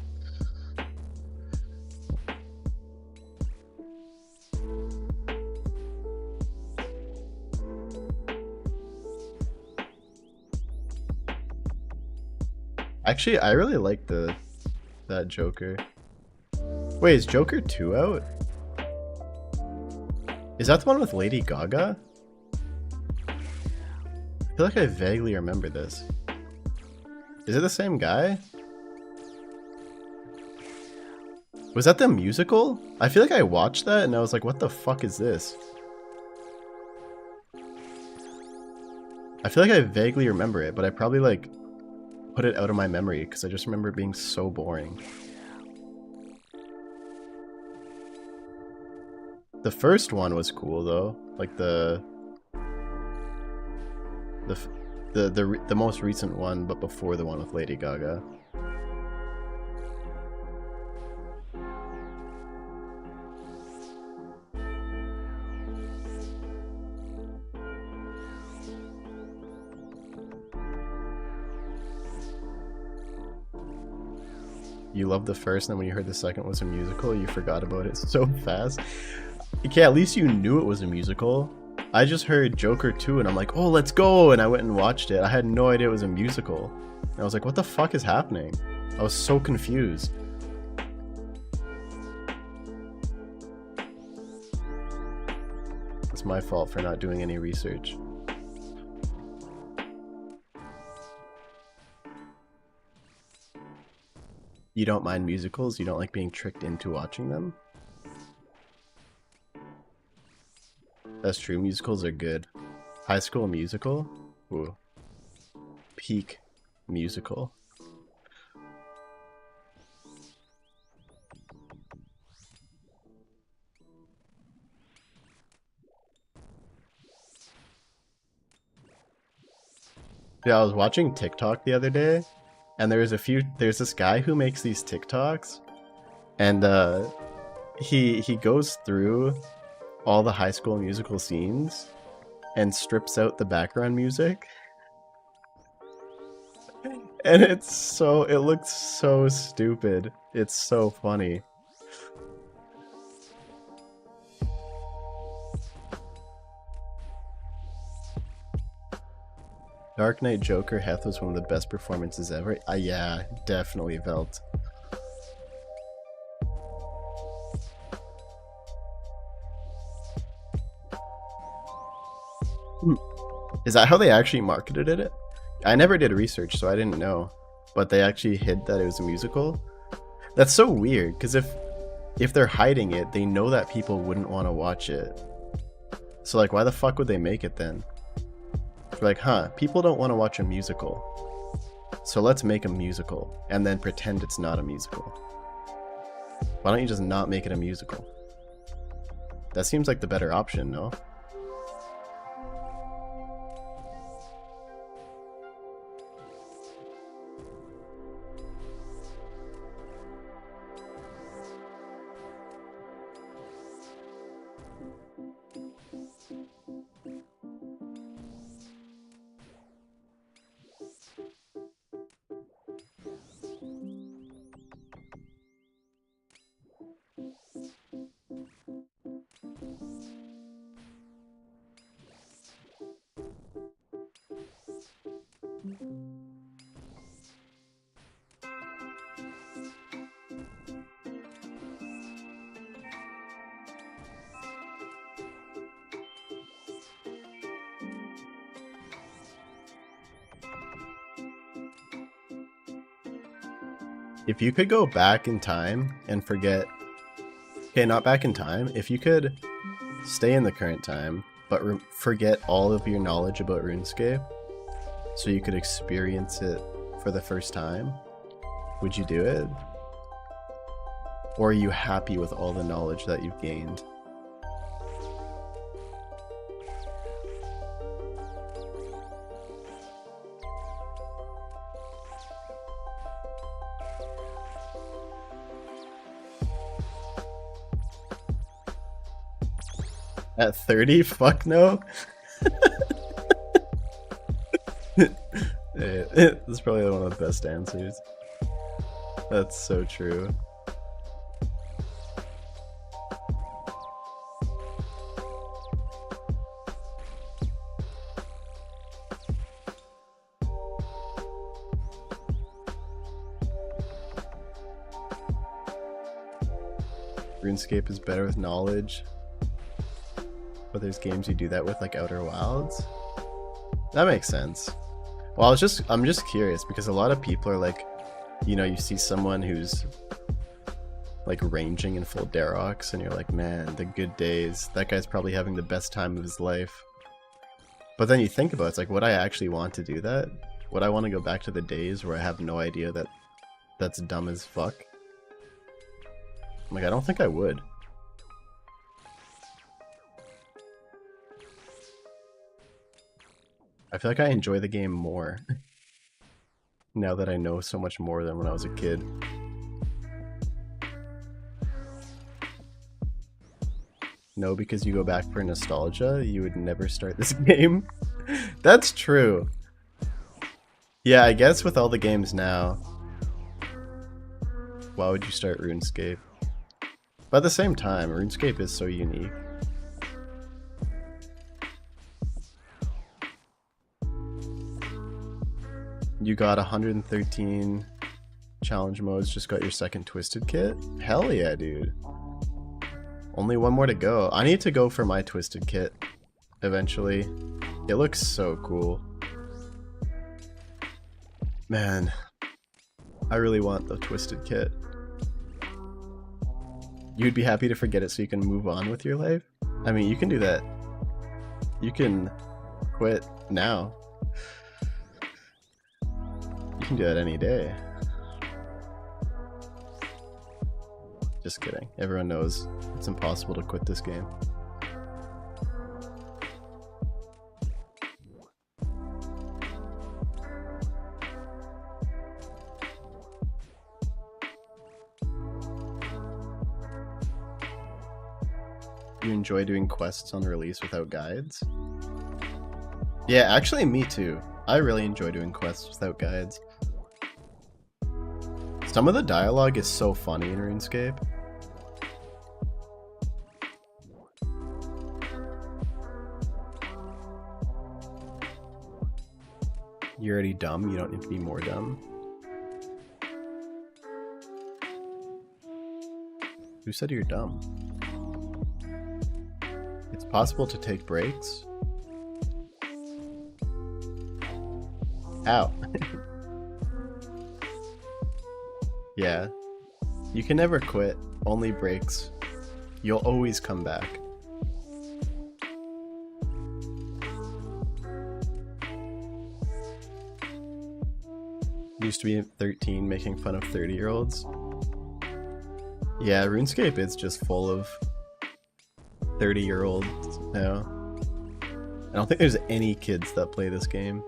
Actually, I really like that Joker. Wait, is Joker 2 out? Is that the one with Lady Gaga? I feel like I vaguely remember this. Is it the same guy? Was that the musical? I feel like I watched that and I was like, what the fuck is this? I feel like I vaguely remember it, but I probably like put it out of my memory because I just remember it being so boring. The first one was cool though, like the most recent one, but before the one with Lady Gaga. You loved the first, and then when you heard the second was a musical, you forgot about it so fast. Okay, at least you knew it was a musical. I just heard Joker 2 and I'm like, oh, let's go! And I went and watched it. I had no idea it was a musical. And I was like, what the fuck is happening? I was so confused. It's my fault for not doing any research. You don't mind musicals? You don't like being tricked into watching them? That's true, musicals are good. High School Musical? Ooh. Peak musical. Yeah, I was watching TikTok the other day, and there's this guy who makes these TikToks, and he goes through all the High School Musical scenes and strips out the background music. And it looks so stupid. It's so funny. Dark Knight Joker Heth was one of the best performances ever. Yeah, definitely felt. Is that how they actually marketed it? I never did research, so I didn't know. But they actually hid that it was a musical? That's so weird, because if they're hiding it, they know that people wouldn't want to watch it. So like, why the fuck would they make it then? They're like, huh, people don't want to watch a musical. So let's make a musical, and then pretend it's not a musical. Why don't you just not make it a musical? That seems like the better option, no? If you could go back in time and forget... Okay, not back in time. If you could stay in the current time, but forget all of your knowledge about RuneScape, so you could experience it for the first time, would you do it? Or are you happy with all the knowledge that you've gained? At 30? Fuck no. That's probably one of the best answers. That's so true. RuneScape is better with knowledge. But there's games you do that with, like Outer Wilds. That makes sense. Well, I'm just curious because a lot of people are like, you know, you see someone who's like ranging in full Darox and you're like, man, the good days. That guy's probably having the best time of his life. But then you think about it, it's like, would I actually want to do that? Would I want to go back to the days where I have no idea that that's dumb as fuck? Like, I don't think I would. I feel like I enjoy the game more now that I know so much more than when I was a kid. No, because you go back for nostalgia, you would never start this game. That's true. Yeah, I guess with all the games now, why would you start RuneScape? But at the same time, RuneScape is so unique. You got 113 challenge modes, just got your second Twisted Kit? Hell yeah, dude. Only one more to go. I need to go for my Twisted Kit eventually. It looks so cool. Man, I really want the Twisted Kit. You'd be happy to forget it so you can move on with your life? I mean, you can do that. You can quit now. You can do that any day. Just kidding. Everyone knows it's impossible to quit this game. You enjoy doing quests on release without guides? Yeah, actually me too. I really enjoy doing quests without guides. Some of the dialogue is so funny in RuneScape. You're already dumb, you don't need to be more dumb. Who said you're dumb? It's possible to take breaks? Ow. Yeah. You can never quit, only breaks. You'll always come back. Used to be 13 making fun of 30-year-olds. Yeah, RuneScape is just full of 30-year-olds now. I don't think there's any kids that play this game.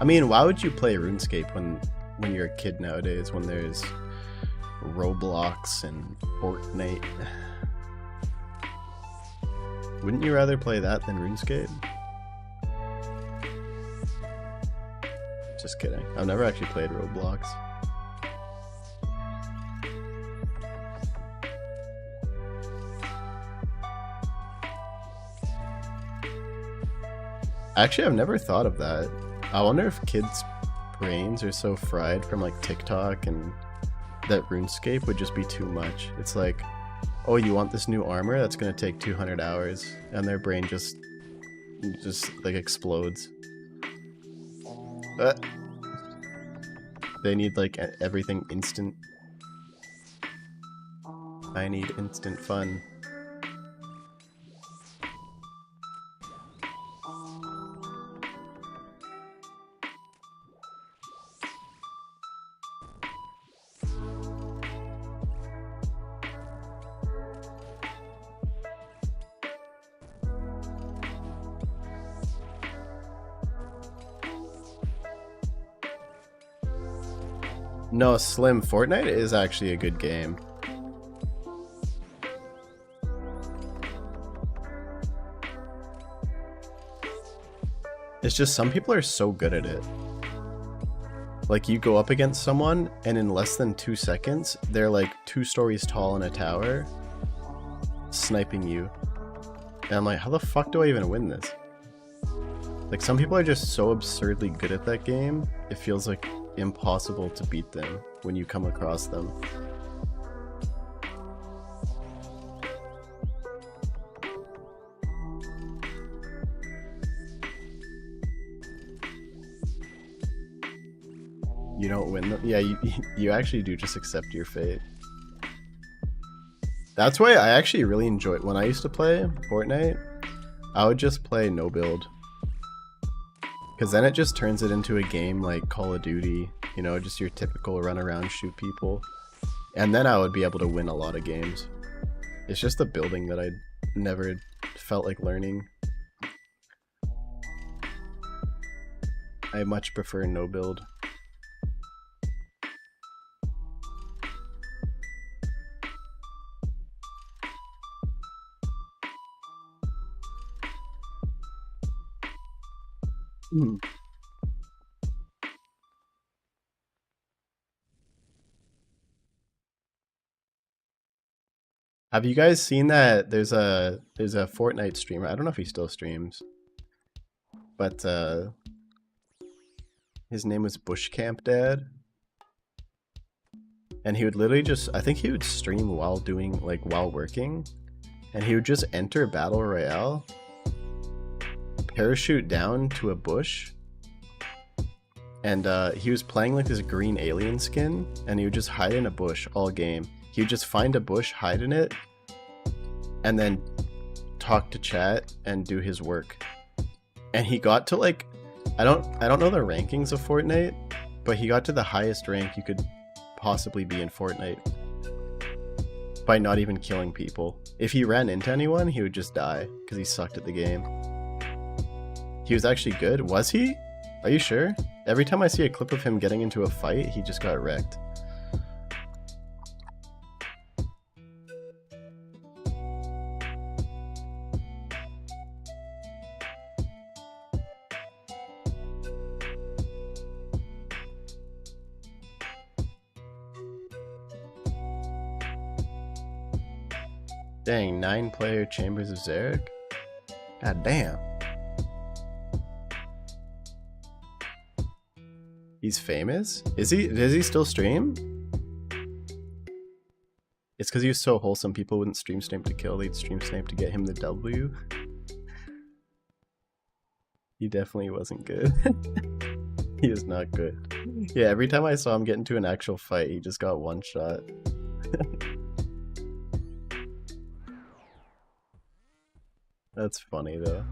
I mean, why would you play RuneScape when you're a kid nowadays, when there's Roblox and Fortnite? Wouldn't you rather play that than RuneScape? Just kidding. I've never actually played Roblox. Actually, I've never thought of that. I wonder if kids' brains are so fried from like TikTok and that RuneScape would just be too much. It's like, oh, you want this new armor? That's gonna take 200 hours, and their brain just like explodes. They need like everything instant. I need instant fun. No, Slim, Fortnite is actually a good game. It's just some people are so good at it. Like, you go up against someone, and in less than 2 seconds, they're like 2 stories tall in a tower, sniping you. And I'm like, how the fuck do I even win this? Like, some people are just so absurdly good at that game, it feels like impossible to beat them when you come across them. You don't win them. Yeah, you actually do just accept your fate. That's why I actually really enjoyed when I used to play Fortnite. I would just play no build. Because then it just turns it into a game like Call of Duty, you know, just your typical run around, shoot people. And then I would be able to win a lot of games. It's just the building that I never felt like learning. I much prefer no build. Have you guys seen that there's a Fortnite streamer, I don't know if he still streams, but his name was Bushcamp Dad, and he would literally just, I think he would stream while doing, like, while working, and he would just enter Battle Royale, parachute down to a bush, and he was playing like this green alien skin, and he would just hide in a bush all game. He would just find a bush, hide in it, and then talk to chat and do his work. And he got to like, I don't know the rankings of Fortnite, but he got to the highest rank you could possibly be in Fortnite by not even killing people. If he ran into anyone, he would just die because he sucked at the game. He was actually good. Was he? Are you sure? Every time I see a clip of him getting into a fight, he just got wrecked. Dang, 9-player Chambers of Zarek? God damn. He's famous? Is he? Does he still stream? It's because he was so wholesome, people wouldn't stream Snape to kill, they'd stream Snape to get him the W. He definitely wasn't good. He was not good. Yeah, every time I saw him get into an actual fight, he just got one shot. That's funny though.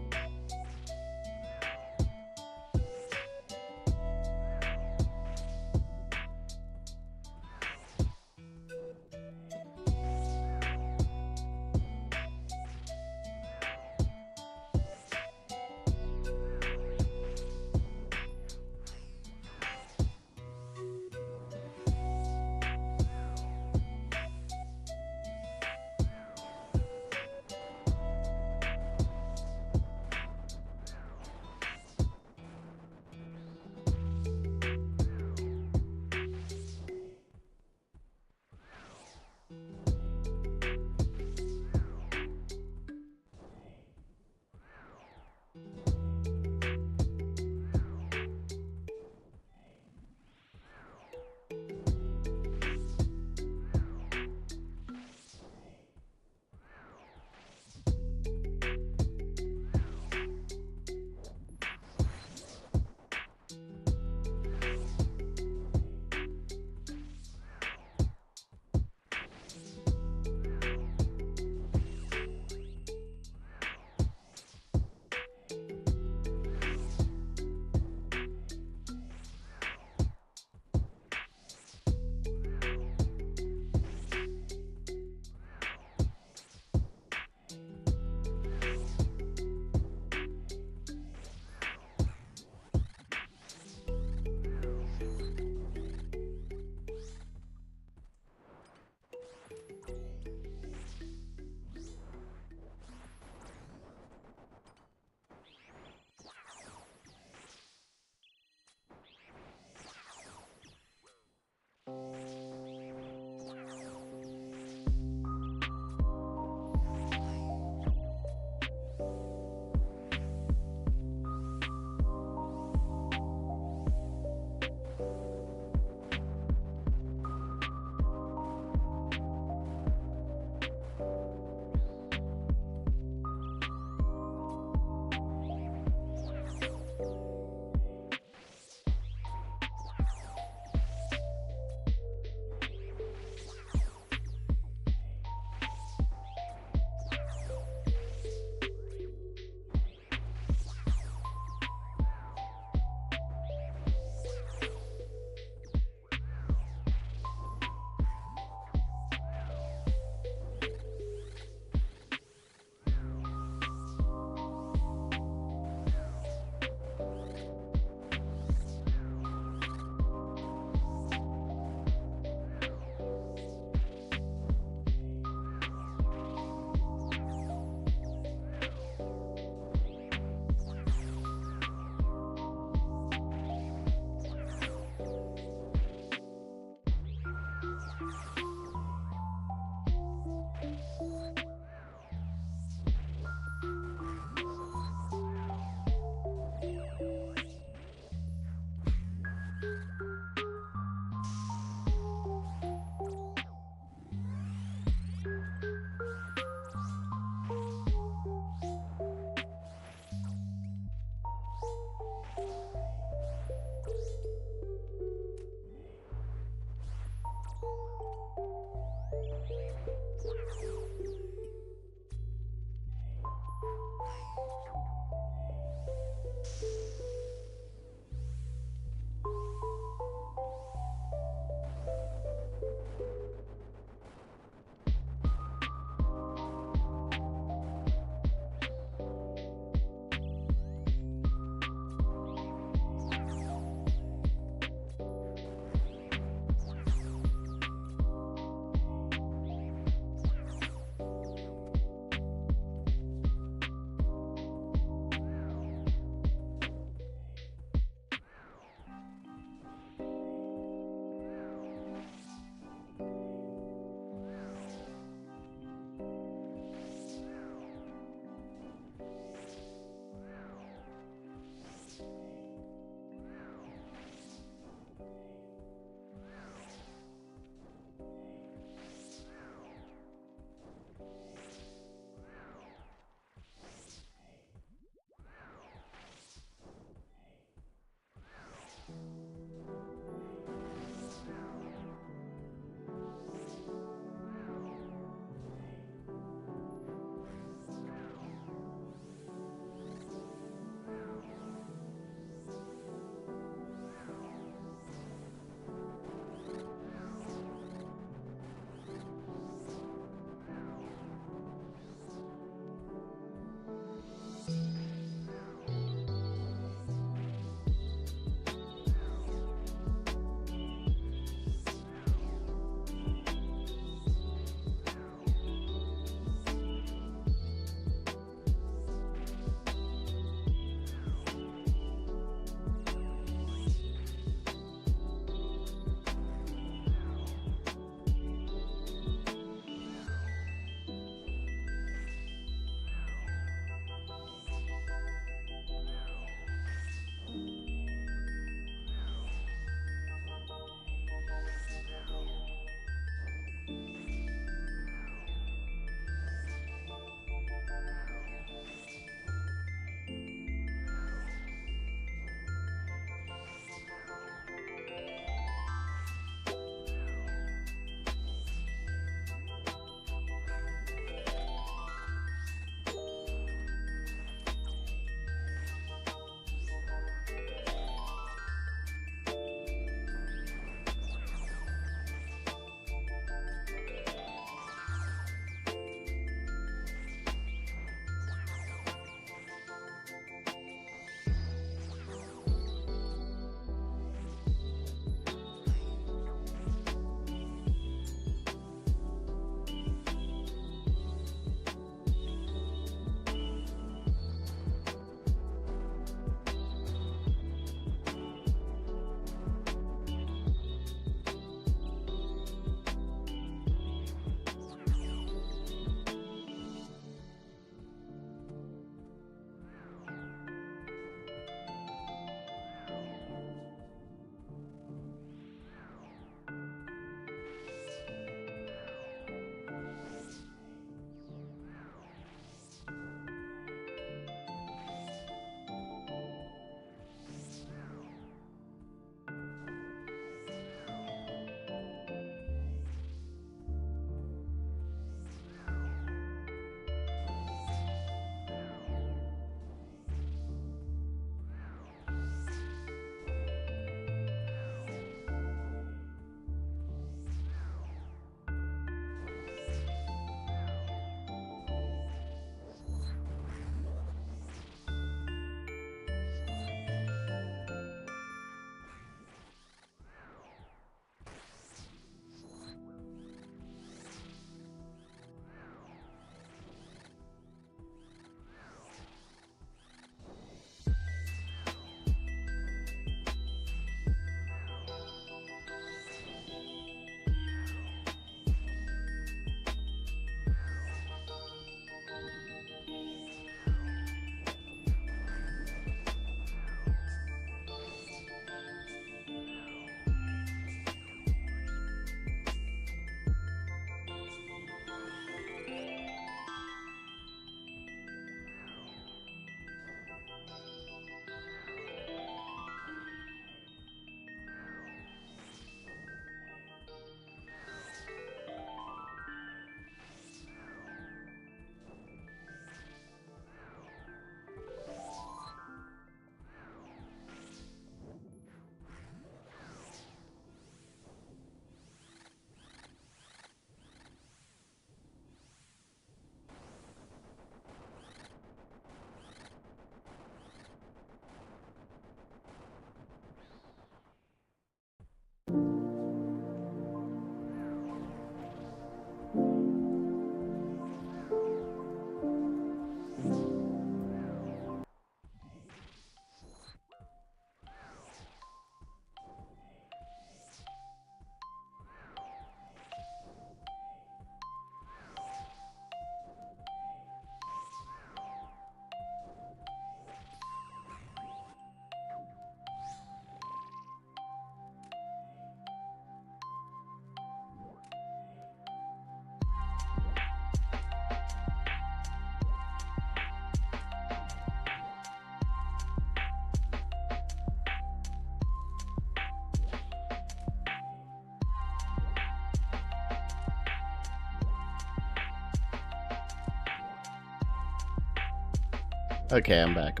Okay, I'm back.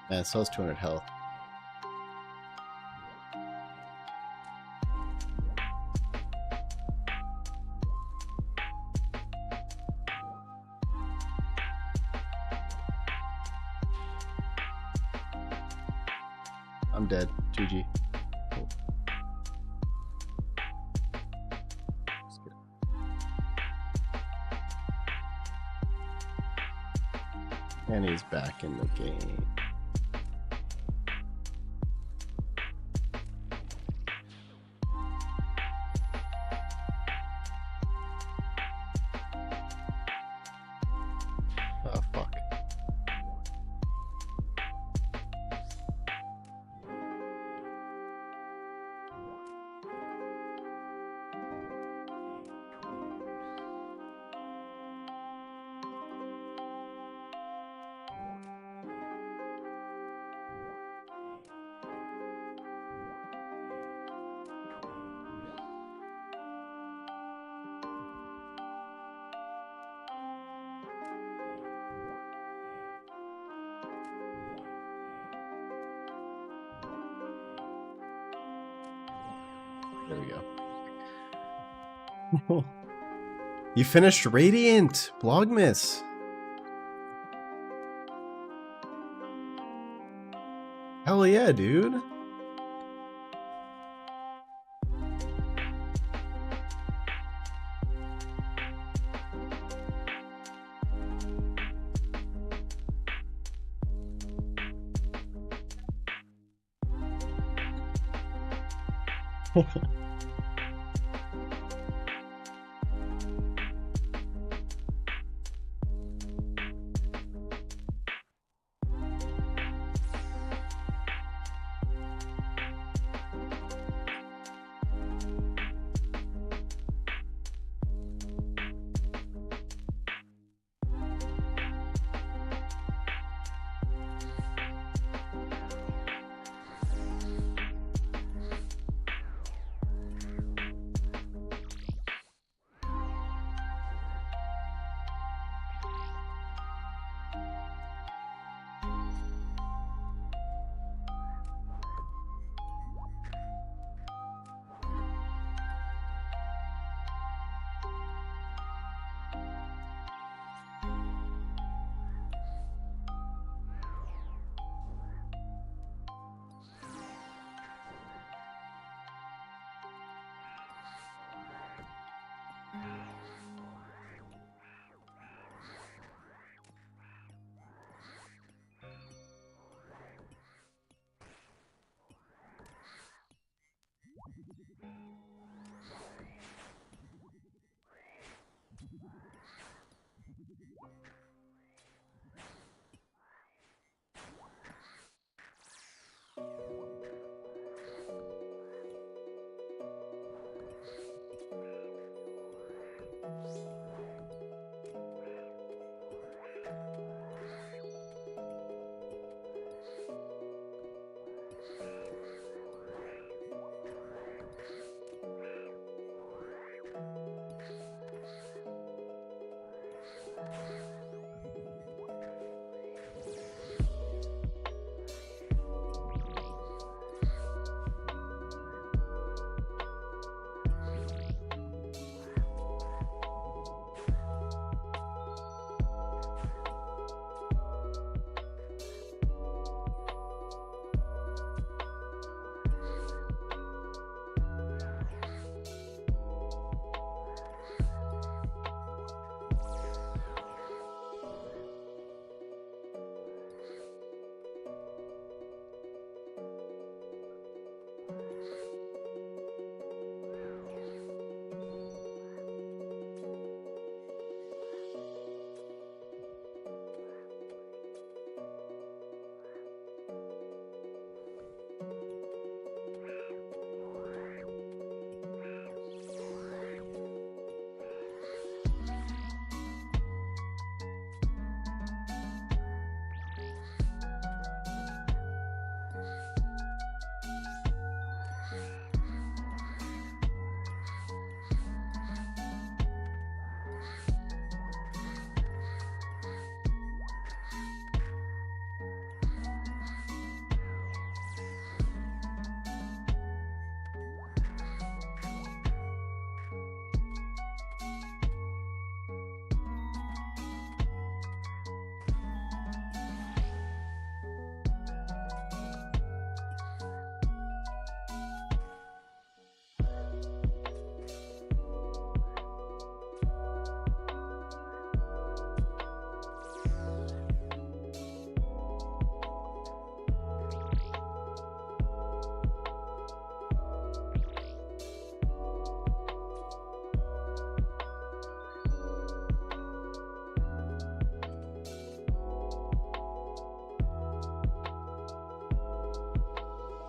Man, so it's 200 health. I'm dead. GG. Cool. And he's back in the game. Oh, fuck. There we go. You finished Radiant! Vlogmas! Hell yeah, dude!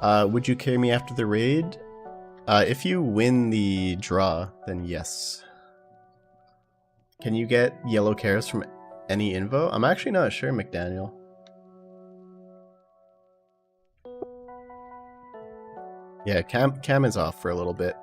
Would you carry me after the raid? If you win the draw, then yes. Can you get yellow carrots from any invo? I'm actually not sure, McDaniel. Yeah, Cam is off for a little bit.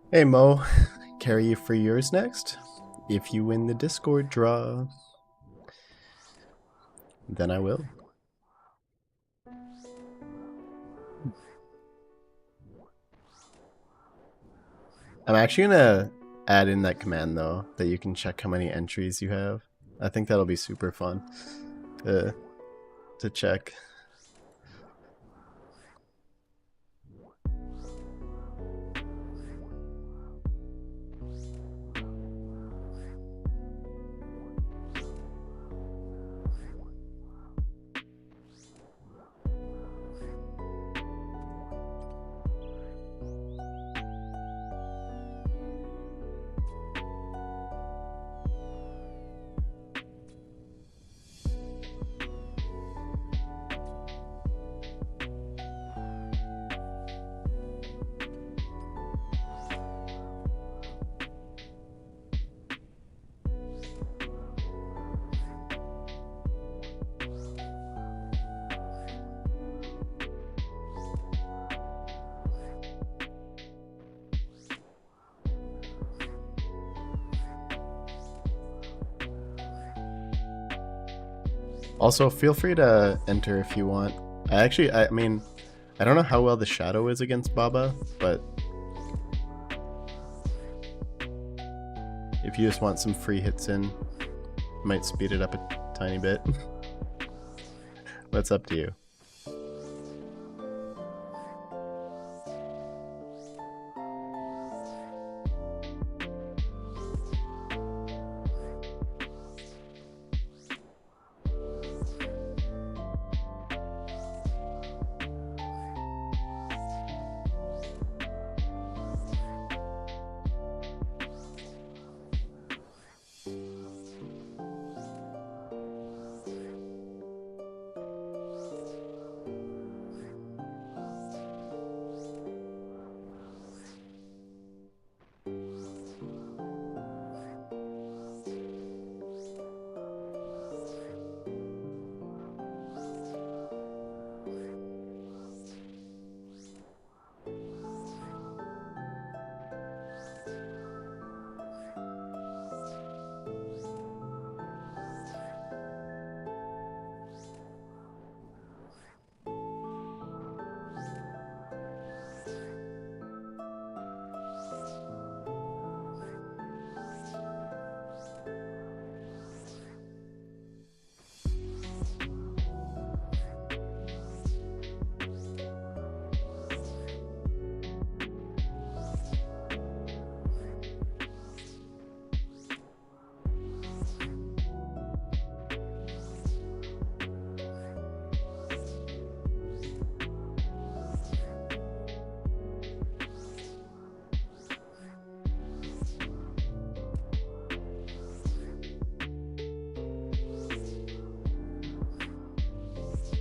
Hey Mo, carry you for yours next? If you win the Discord draw, then I will. I'm actually gonna add in that command though, that you can check how many entries you have. I think that'll be super fun to check. Also, feel free to enter if you want. I mean, I don't know how well the shadow is against Baba, but if you just want some free hits in, might speed it up a tiny bit. That's up to you.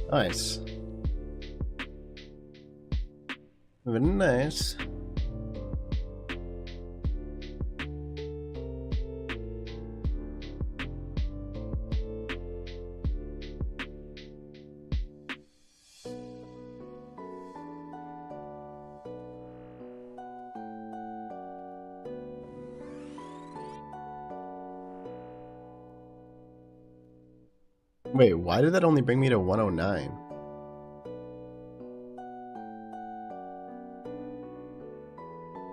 Nice. Very nice. Wait, why did that only bring me to 109?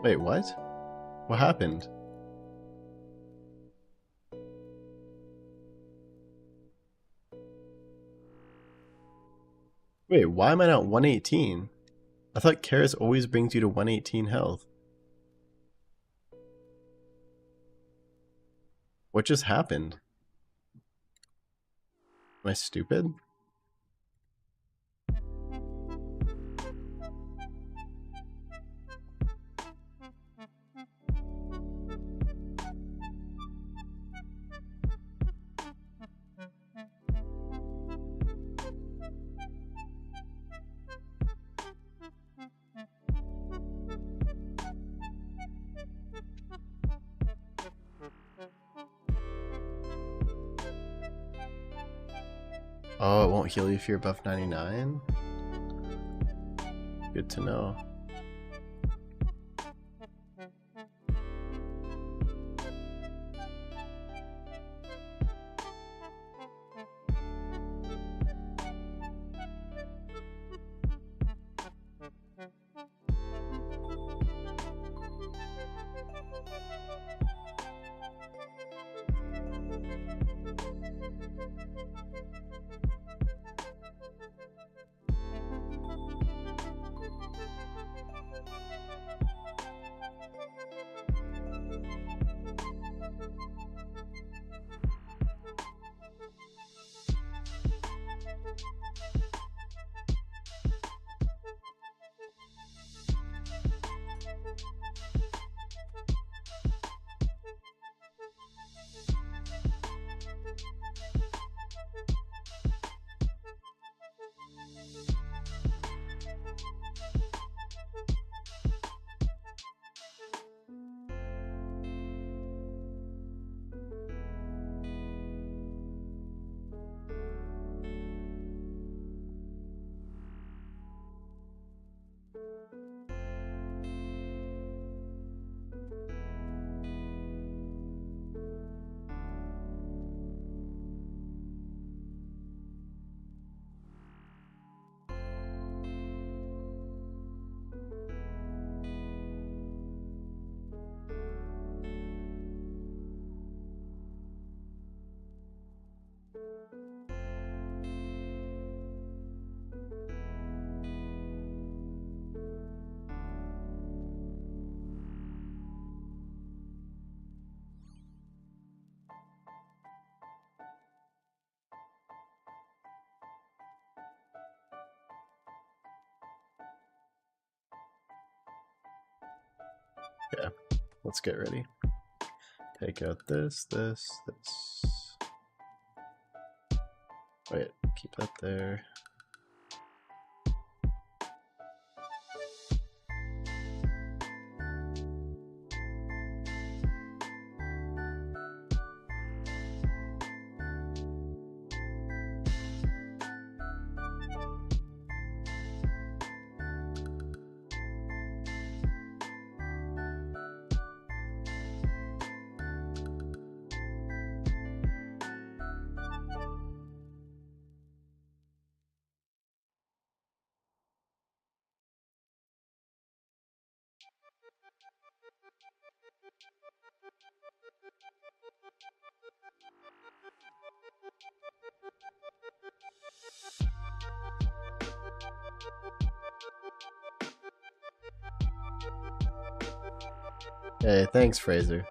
Wait, what? What happened? Wait, why am I not 118? I thought Karis always brings you to 118 health. What just happened? Am I stupid? Oh, it won't heal you if you're above 99? Good to know. Okay, let's get ready. Take out this. Wait, keep that there. Hey, thanks, Fraser.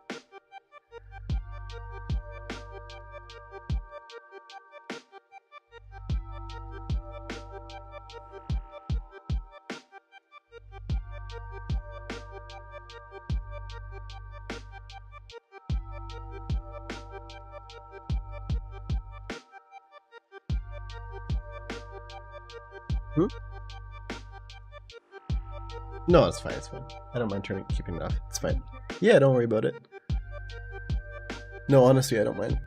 Hmm? No, it's fine, it's fine. I don't mind keeping it off. It's fine. Yeah, don't worry about it. No, honestly, I don't mind.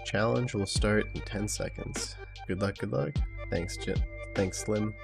Challenge will start in 10 seconds. Good luck, good luck. Thanks, Jim. Thanks, Slim.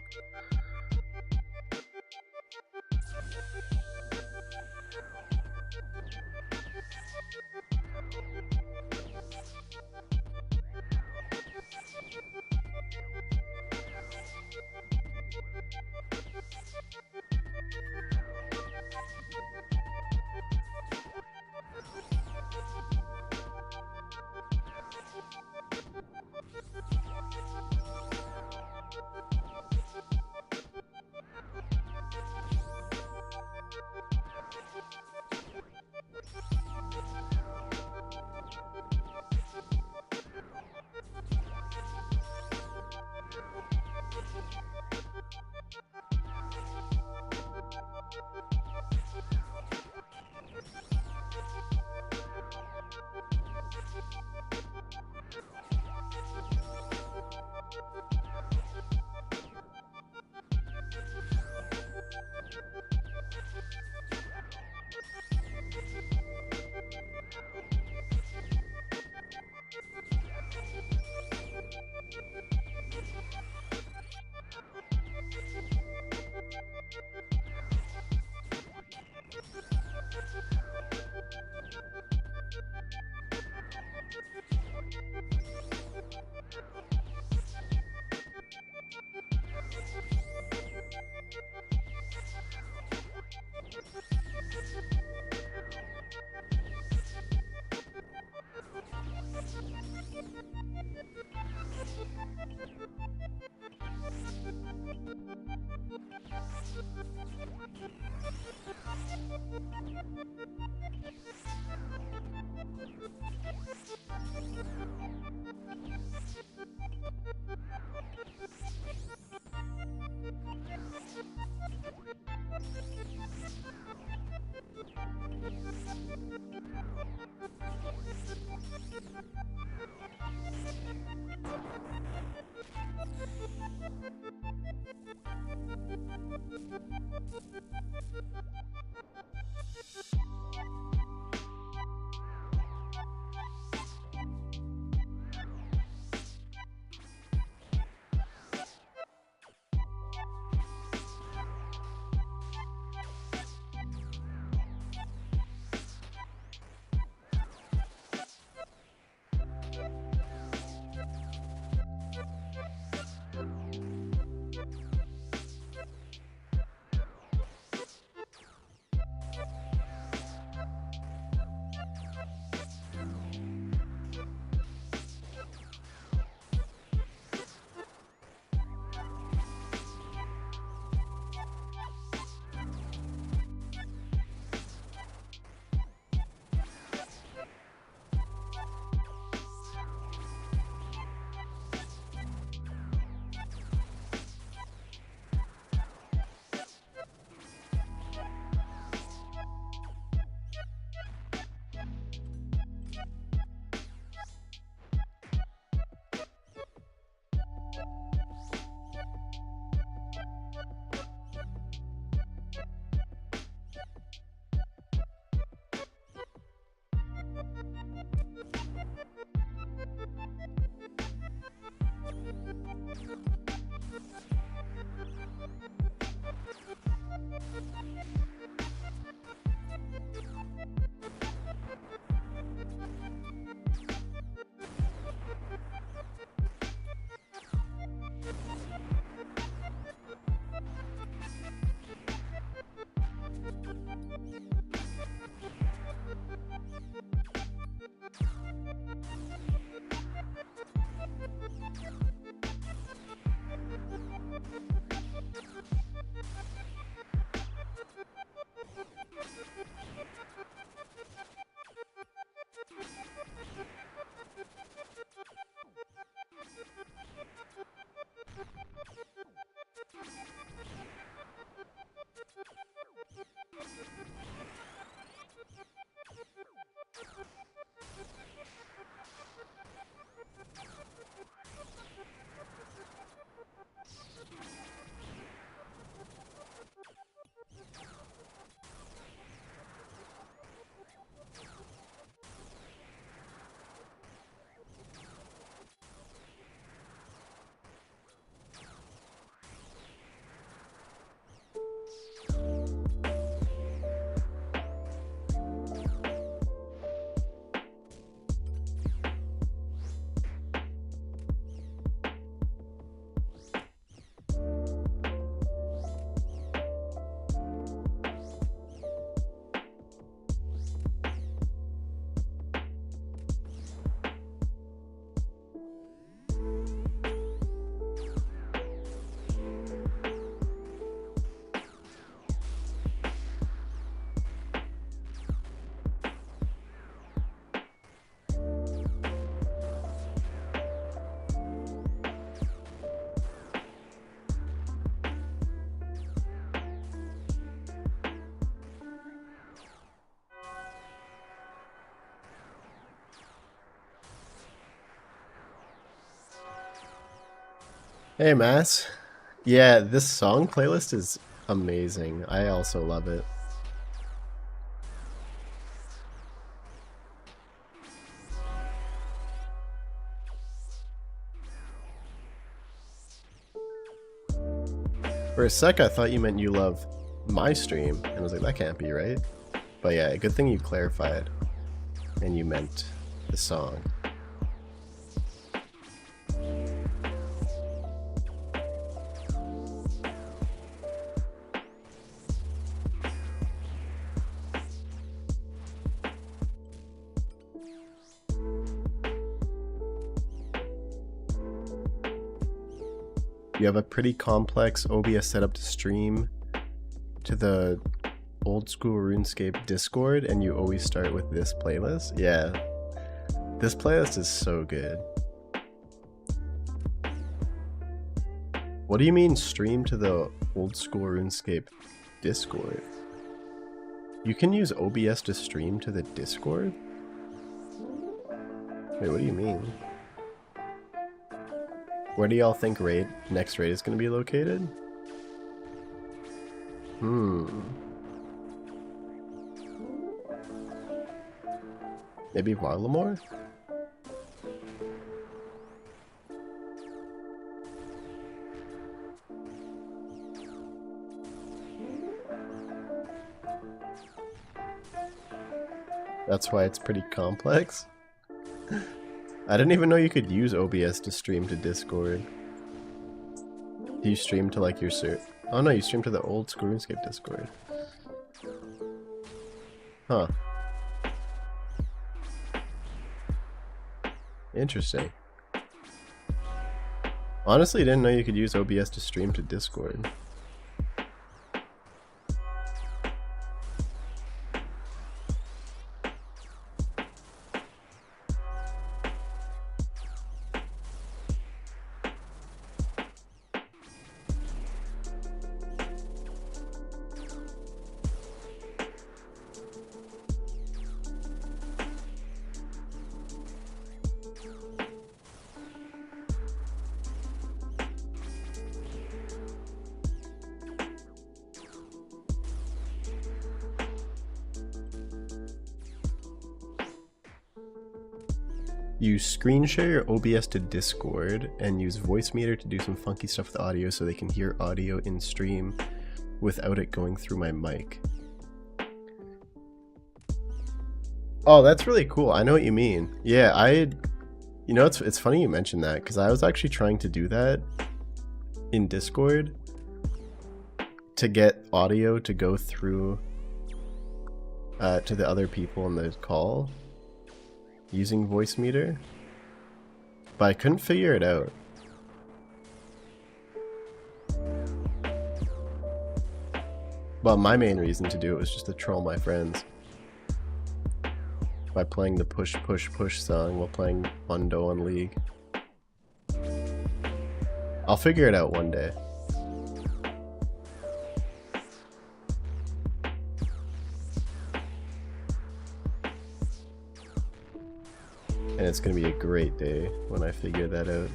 Hey, Mass. Yeah, this song playlist is amazing. I also love it. For a sec, I thought you meant you love my stream, and I was like, that can't be right. But yeah, good thing you clarified, and you meant the song. You have a pretty complex OBS setup to stream to the old school RuneScape Discord, and you always start with this playlist? Yeah. This playlist is so good. What do you mean stream to the old school RuneScape Discord? You can use OBS to stream to the Discord? Wait, what do you mean? Where do y'all think next raid is going to be located? Maybe Varlamore? That's why it's pretty complex. I didn't even know you could use OBS to stream to Discord. Do you stream to like your Oh no, you stream to the old school RuneScape Discord. Huh. Interesting. Honestly, didn't know you could use OBS to stream to Discord. You screen share your OBS to Discord and use Voice Meter to do some funky stuff with audio so they can hear audio in stream without it going through my mic. Oh, that's really cool. I know what you mean. Yeah, you know, it's funny you mentioned that because I was actually trying to do that in Discord to get audio to go through to the other people in the call using Voice Meter, but I couldn't figure it out. Well, my main reason to do it was just to troll my friends by playing the push push push song while playing Mundo on League. I'll figure it out one day. And it's gonna be a great day when I figure that out.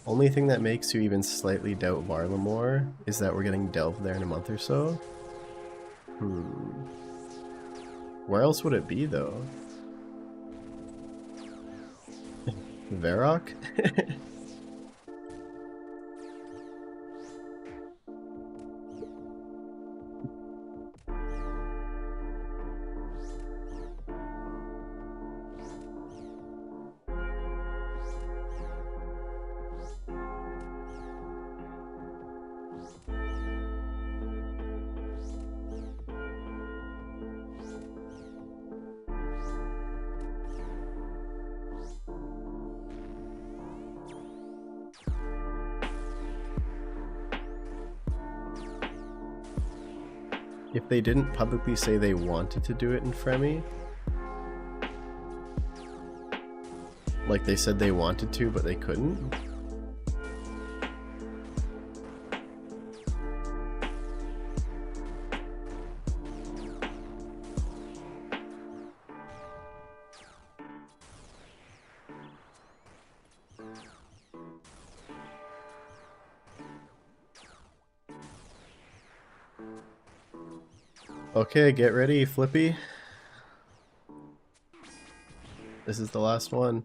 Only thing that makes you even slightly doubt Varlamore is that we're getting Delve there in a month or so. Where else would it be, though? Varrock? if they didn't publicly say they wanted to do it in Fremi, like they said they wanted to, but they couldn't. Okay, get ready, Flippy. This is the last one.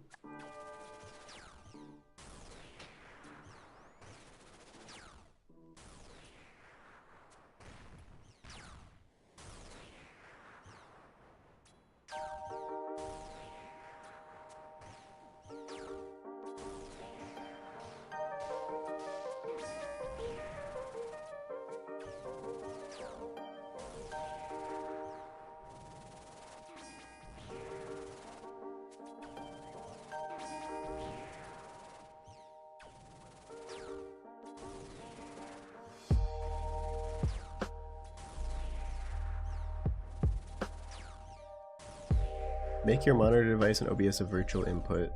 Make your monitor device and OBS a virtual input.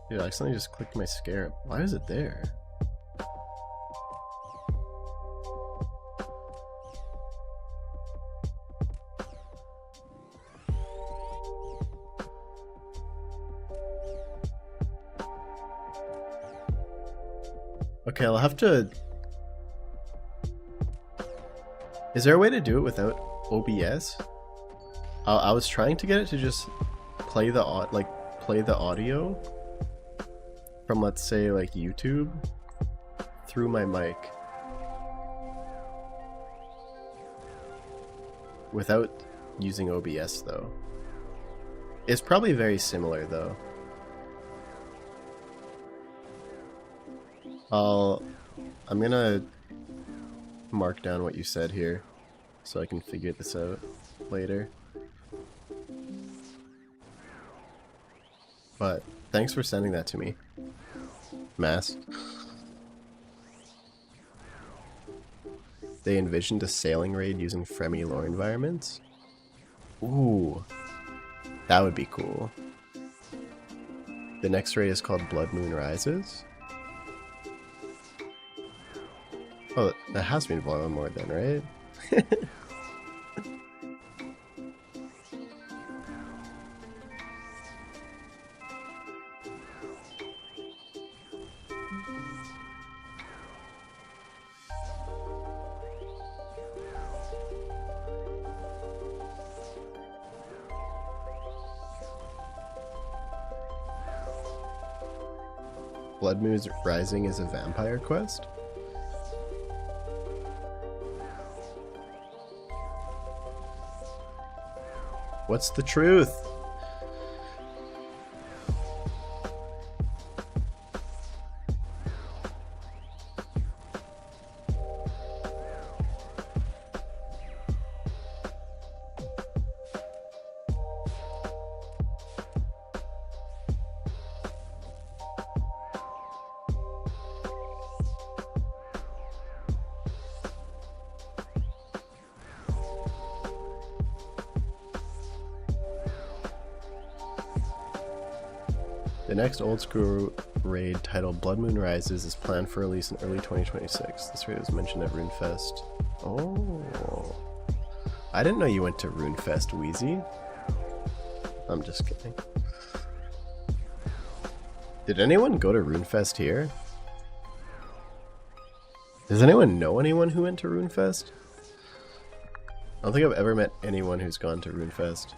Dude, I accidentally just clicked my scarab. Why is it there? Okay, I'll have to... Is there a way to do it without OBS? I was trying to get it to just play the audio from, let's say, like YouTube through my mic without using OBS though. It's probably very similar though. I'm gonna mark down what you said here so I can figure this out later. But thanks for sending that to me, Mass. They envisioned a sailing raid using Fremi lore environments? Ooh, that would be cool. The next raid is called Blood Moon Rises. Oh, that has to be involved in more then, right? Blood Moon Rising is a vampire quest? What's the truth? The next old school raid titled Blood Moon Rises is planned for release in early 2026. This raid was mentioned at RuneFest. Oh, I didn't know you went to RuneFest, Wheezy. I'm just kidding. Did anyone go to RuneFest here? Does anyone know anyone who went to RuneFest? I don't think I've ever met anyone who's gone to RuneFest.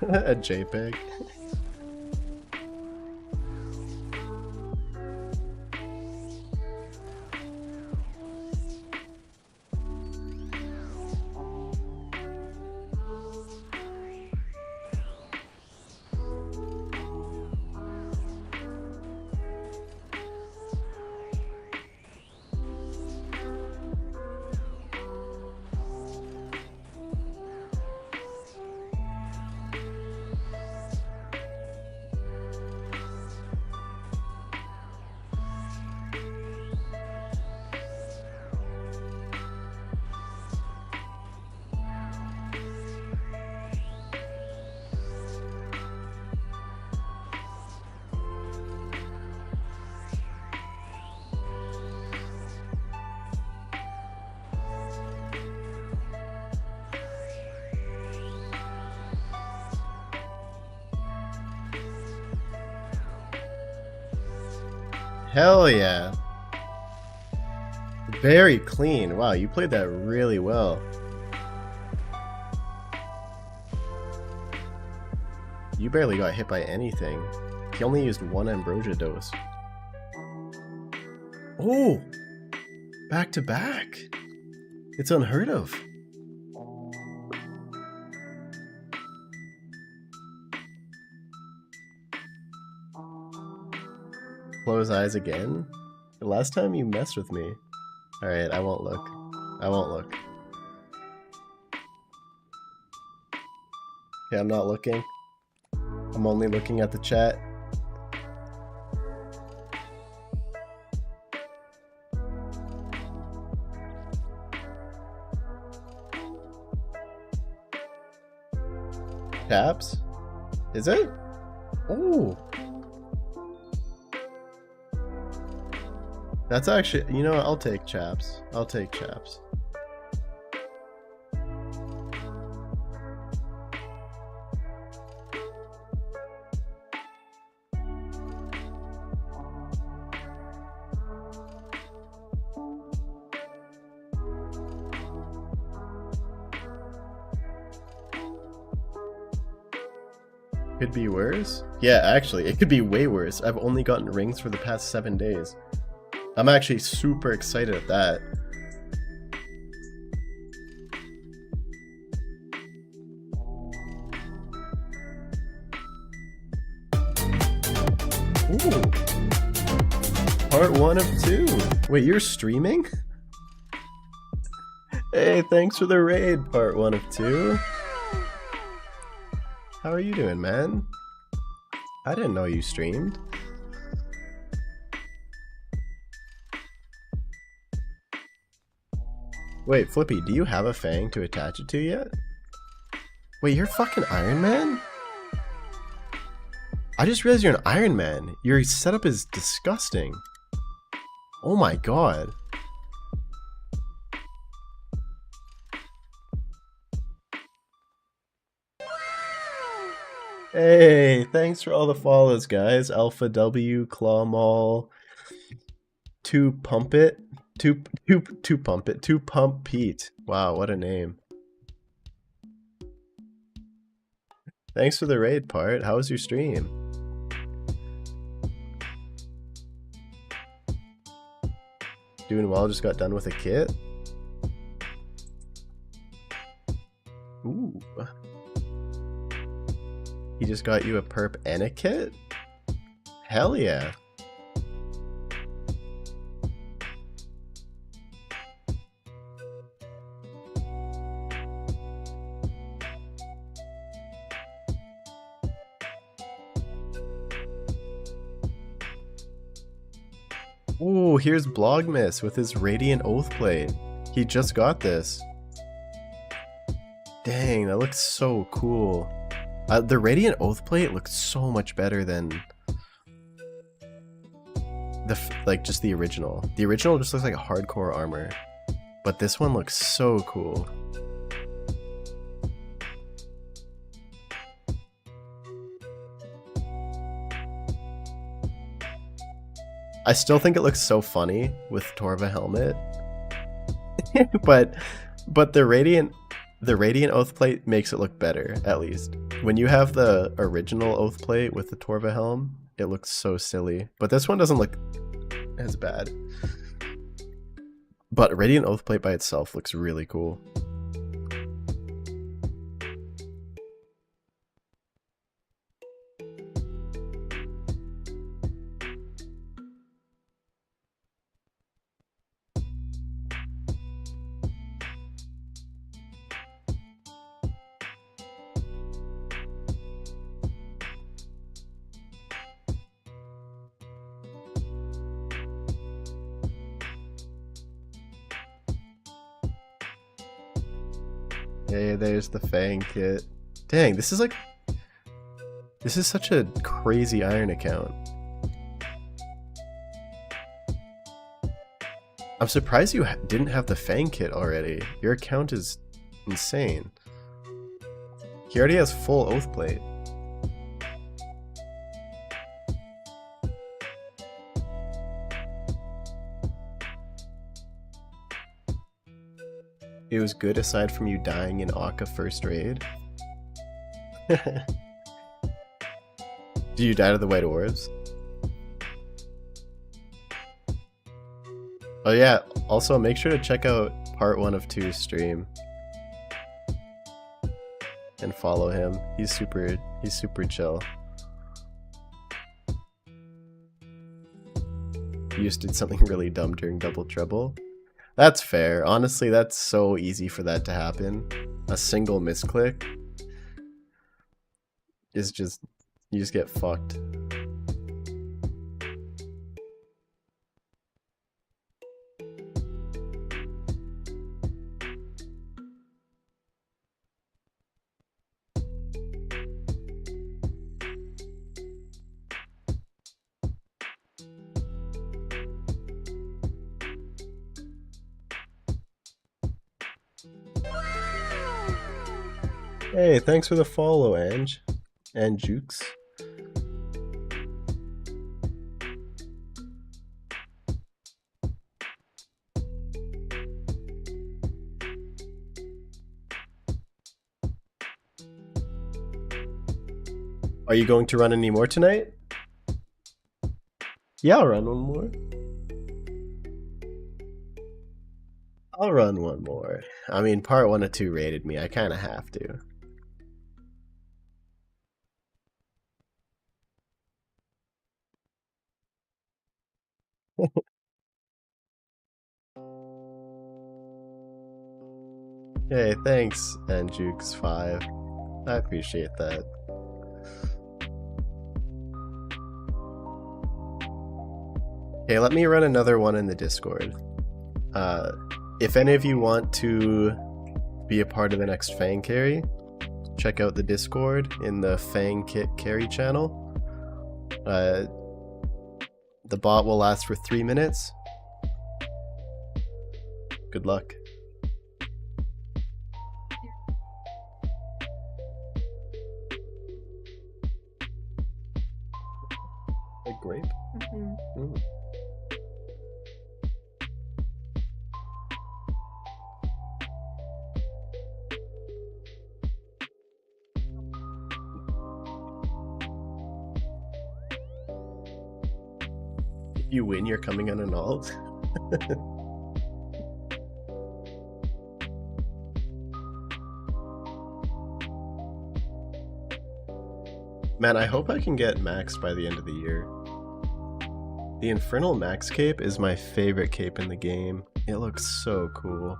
A JPEG. Hell yeah. Very clean. Wow, you played that really well. You barely got hit by anything. He only used one ambrosia dose. Oh! Back to back. It's unheard of. Close eyes again? The last time you messed with me. Alright, I won't look. I won't look. Okay, I'm not looking. I'm only looking at the chat. Chaps? Is it? Oh! That's actually, you know what, I'll take chaps. I'll take chaps. Could be worse? Yeah, actually, it could be way worse. I've only gotten rings for the past 7 days. I'm actually super excited at that. Ooh. Part 1 of 2. Wait, you're streaming? Hey, thanks for the raid, part 1 of 2. How are you doing, man? I didn't know you streamed. Wait, Flippy, do you have a Fang to attach it to yet? Wait, you're fucking Iron Man? I just realized you're an Iron Man. Your setup is disgusting. Oh my god. Hey, thanks for all the follows, guys. Alpha W, Claw Mall, 2 Pump It, 2 Pump It, 2 Pump Pete. Wow, what a name. Thanks for the raid, part. How was your stream? Doing well, just got done with a kit. Ooh. He just got you a perp and a kit? Hell yeah. Ooh, here's Blogmas with his Radiant Oath Plate. He just got this. Dang, that looks so cool. The Radiant Oath Plate looks so much better than just the original. The original just looks like a hardcore armor, but this one looks so cool. I still think it looks so funny with Torva helmet, but the Radiant The Radiant Oath Plate makes it look better, at least. When you have the original Oath Plate with the Torva helm, it looks so silly. But this one doesn't look as bad. But Radiant Oath Plate by itself looks really cool. Hey, there's the Fang kit. Dang, this is such a crazy iron account. I'm surprised you didn't have the Fang kit already. Your account is insane. He already has full Oath Plate. It was good aside from you dying in Akka first raid. Did you die to the White Orbs? Oh yeah, also make sure to check out part 1 of 2's stream. And follow him. He's super chill. You just did something really dumb during Double Trouble. That's fair. Honestly, that's so easy for that to happen. A single misclick is just, you just get fucked. Hey, thanks for the follow, Ange. And Jukes. Are you going to run any more tonight? Yeah, I'll run one more. I'll run one more. I mean, part 1 of 2 rated me. I kind of have to. Hey, thanks, Njukes5. I appreciate that. Okay, let me run another one in the Discord. If any of you want to be a part of the next Fang carry, check out the Discord in the Fang Kit carry channel. The bot will last for 3 minutes. Good luck. A grape? Mm-hmm. Mm. If you win, you're coming unannulled. Man, I hope I can get maxed by the end of the year. The Infernal Max cape is my favorite cape in the game. It looks so cool.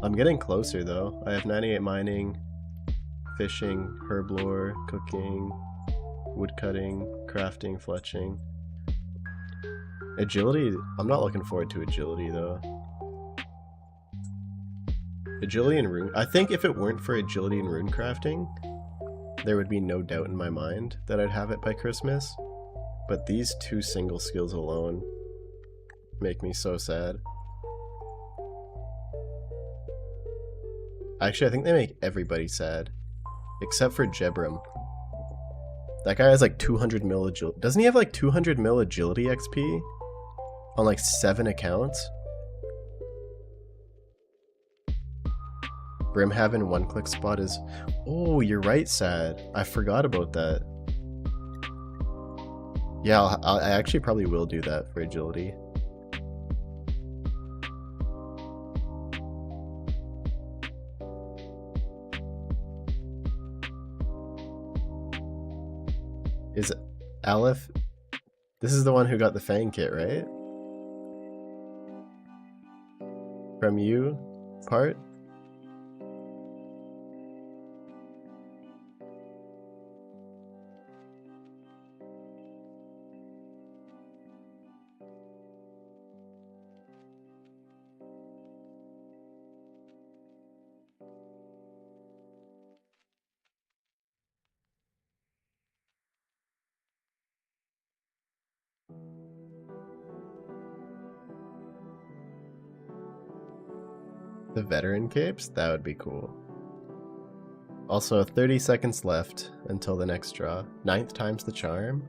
I'm getting closer though. I have 98 mining, fishing, herb lore, cooking, woodcutting, crafting, fletching. Agility, I'm not looking forward to agility though. Agility and rune, I think if it weren't for agility and rune crafting, there would be no doubt in my mind that I'd have it by Christmas. But these 2 single skills alone make me so sad. Actually, I think they make everybody sad. Except for Jebram. That guy has like 200 mil agility. Doesn't he have like 200 mil agility XP? On like 7 accounts? Brimhaven one-click spot is... Oh, you're right, Sad. I forgot about that. Yeah, I actually probably will do that for agility. Is Aleph... This is the one who got the Fang kit, right? From you, part? The veteran capes? That would be cool. Also, 30 seconds left until the next draw. 9th time's the charm.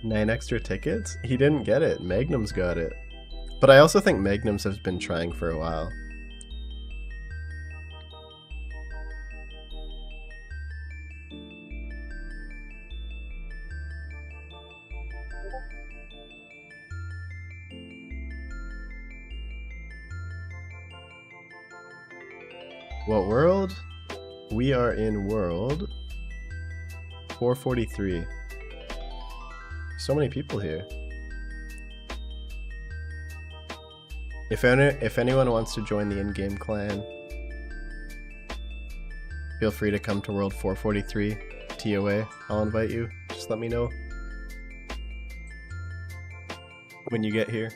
Nine extra tickets? He didn't get it. Magnum's got it. But I also think Magnum's has been trying for a while. What world? We are in world 443. So many people here. If anyone wants to join the in-game clan, feel free to come to world 443, ToA. I'll invite you. Just let me know when you get here.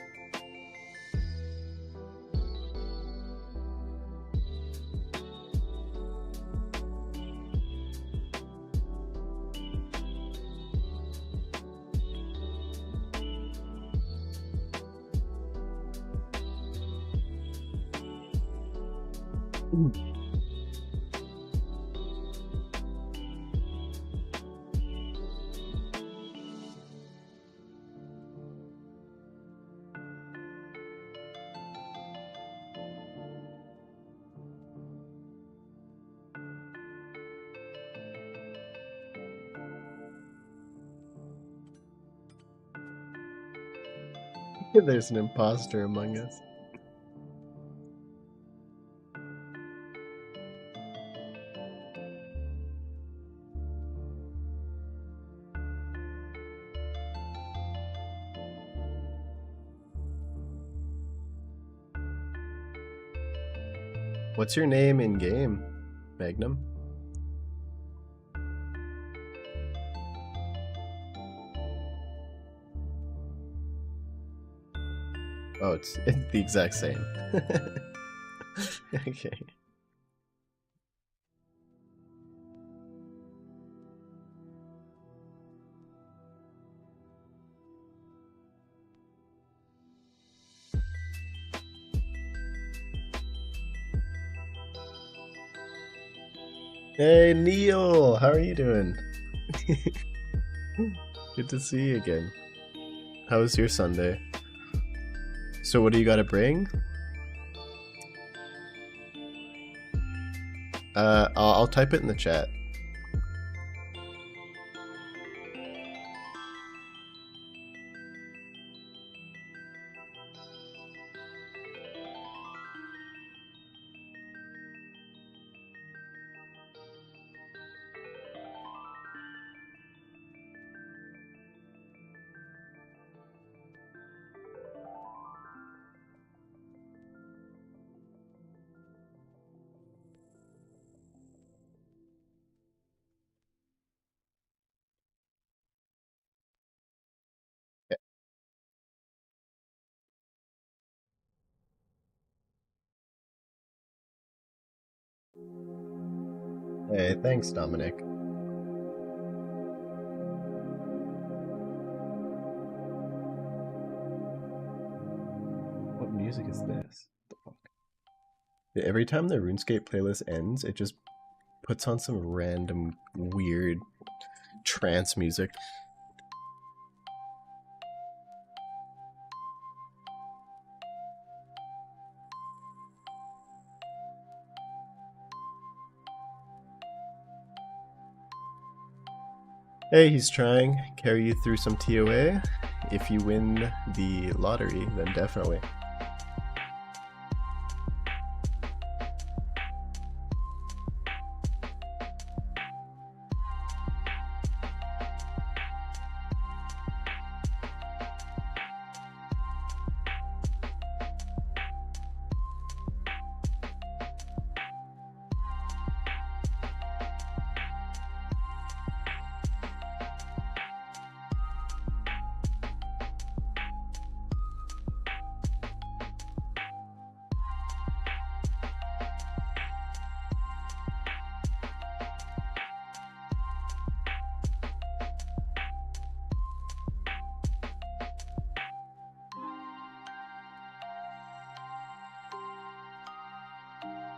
There's an imposter among us. What's your name in game, Magnum? Oh, it's the exact same. Okay. Hey Neil, how are you doing? Good to see you again. How was your Sunday? So what do you gotta bring? I'll type it in the chat. Hey, thanks, Dominic. What music is this? What the fuck? Yeah, every time the RuneScape playlist ends, it just puts on some random weird trance music. Hey, he's trying. Carry you through some ToA. If you win the lottery, then definitely.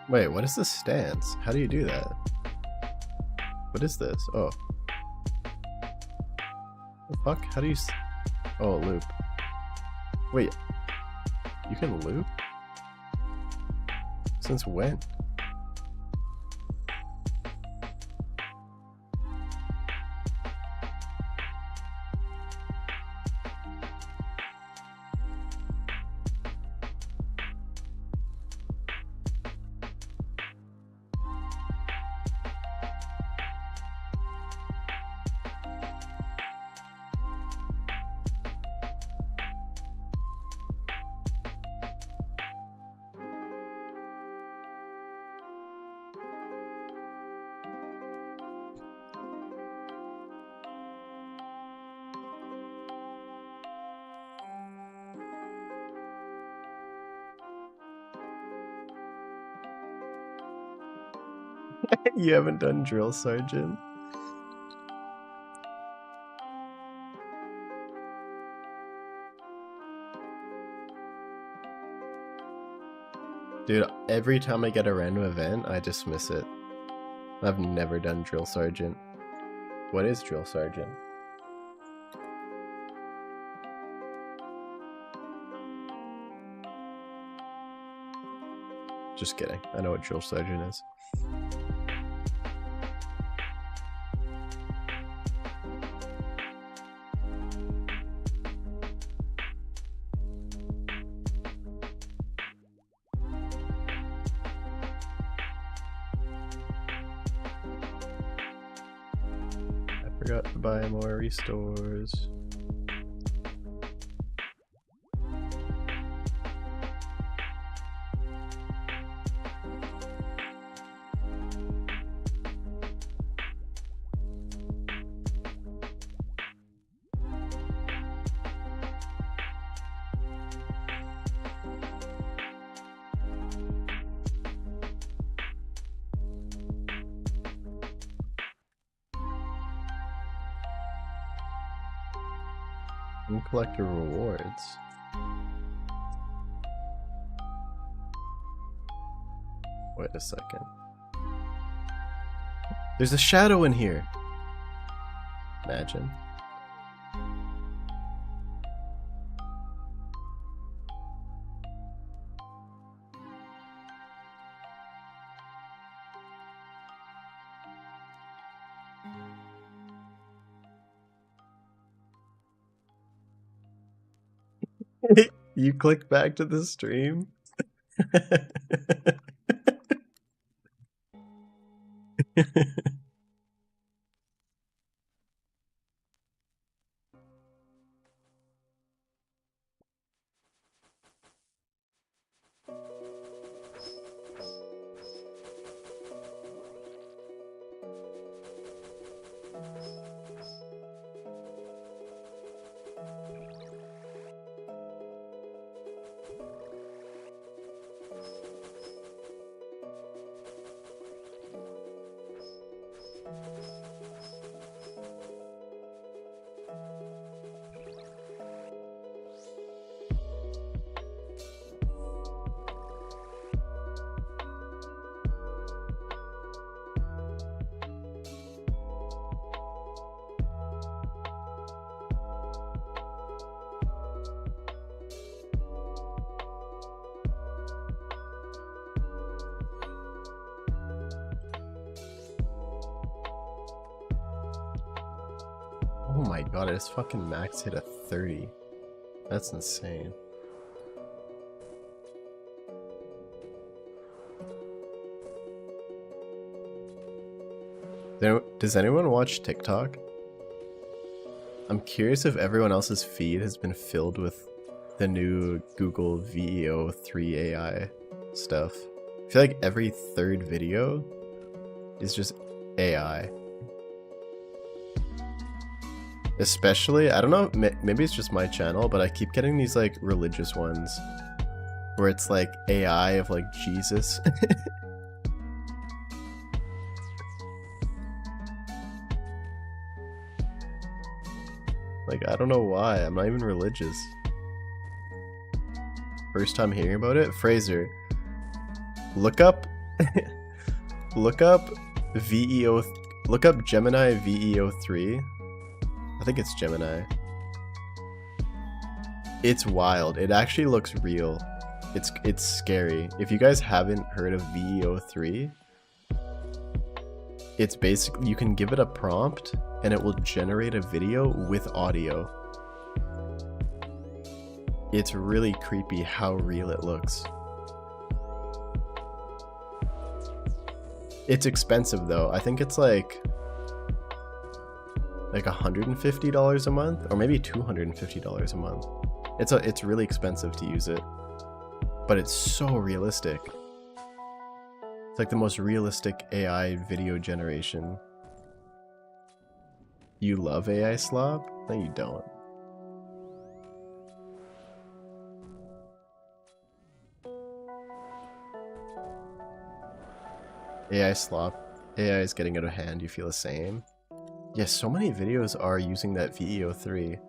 Wait, what is this stance? How do you do that? What is this? Oh. The fuck? How do you oh, loop. Wait. You can loop? Since when? You haven't done Drill Sergeant? Dude, every time I get a random event, I dismiss it. I've never done Drill Sergeant. What is Drill Sergeant? Just kidding. I know what Drill Sergeant is. Forgot to buy more restores. And collect your rewards. Wait a second. There's a shadow in here. Imagine. You click back to the stream? Oh my god, I just fucking max hit a 30. That's insane. Does anyone watch TikTok? I'm curious if everyone else's feed has been filled with the new Google VEO3 AI stuff. I feel like every third video is just AI. Especially, I don't know, maybe it's just my channel, but I keep getting these like religious ones where it's like AI of like Jesus. Like, I don't know why, I'm not even religious. First time hearing about it? Fraser, look up look up Gemini VEO3. I think it's Gemini. It's wild. It actually looks real. It's scary. If you guys haven't heard of VEO3, it's basically, you can give it a prompt and it will generate a video with audio. It's really creepy how real it looks. It's expensive though. I think it's like $150 a month, or maybe $250 a month. It's really expensive to use it, but it's so realistic. It's like the most realistic AI video generation. You love AI slop? No, you don't. AI slop. AI is getting out of hand. You feel the same? Yes, so many videos are using that VEO3.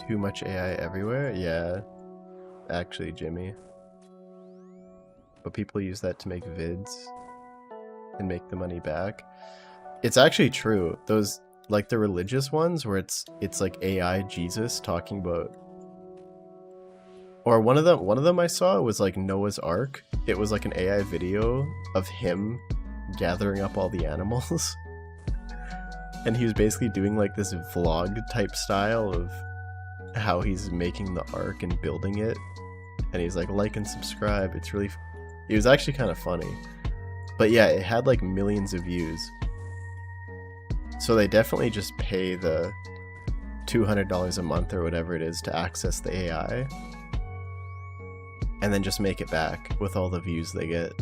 Too much AI everywhere? Yeah, actually, Jimmy. But people use that to make vids and make the money back. It's actually true. Those, like the religious ones where it's like AI Jesus talking about, or one of them I saw was like Noah's Ark. It was like an AI video of him gathering up all the animals. And he was basically doing like this vlog type style of how he's making the ark and building it. And he's like and subscribe. It was actually kind of funny. But yeah, it had like millions of views. So they definitely just pay the $200 a month or whatever it is to access the AI. And then just make it back with all the views they get.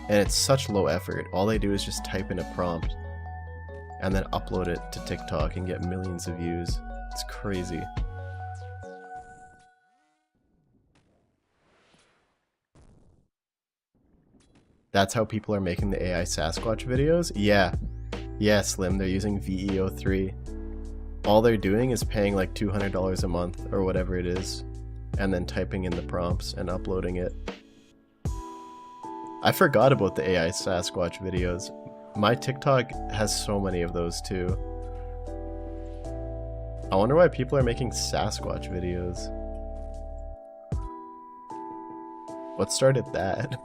And it's such low effort. All they do is just type in a prompt and then upload it to TikTok and get millions of views. It's crazy. That's how people are making the AI Sasquatch videos? Yeah. Yeah, Slim, they're using VEO3. All they're doing is paying like $200 a month or whatever it is, and then typing in the prompts and uploading it. I forgot about the AI Sasquatch videos. My TikTok has so many of those too. I wonder why people are making Sasquatch videos. What started that?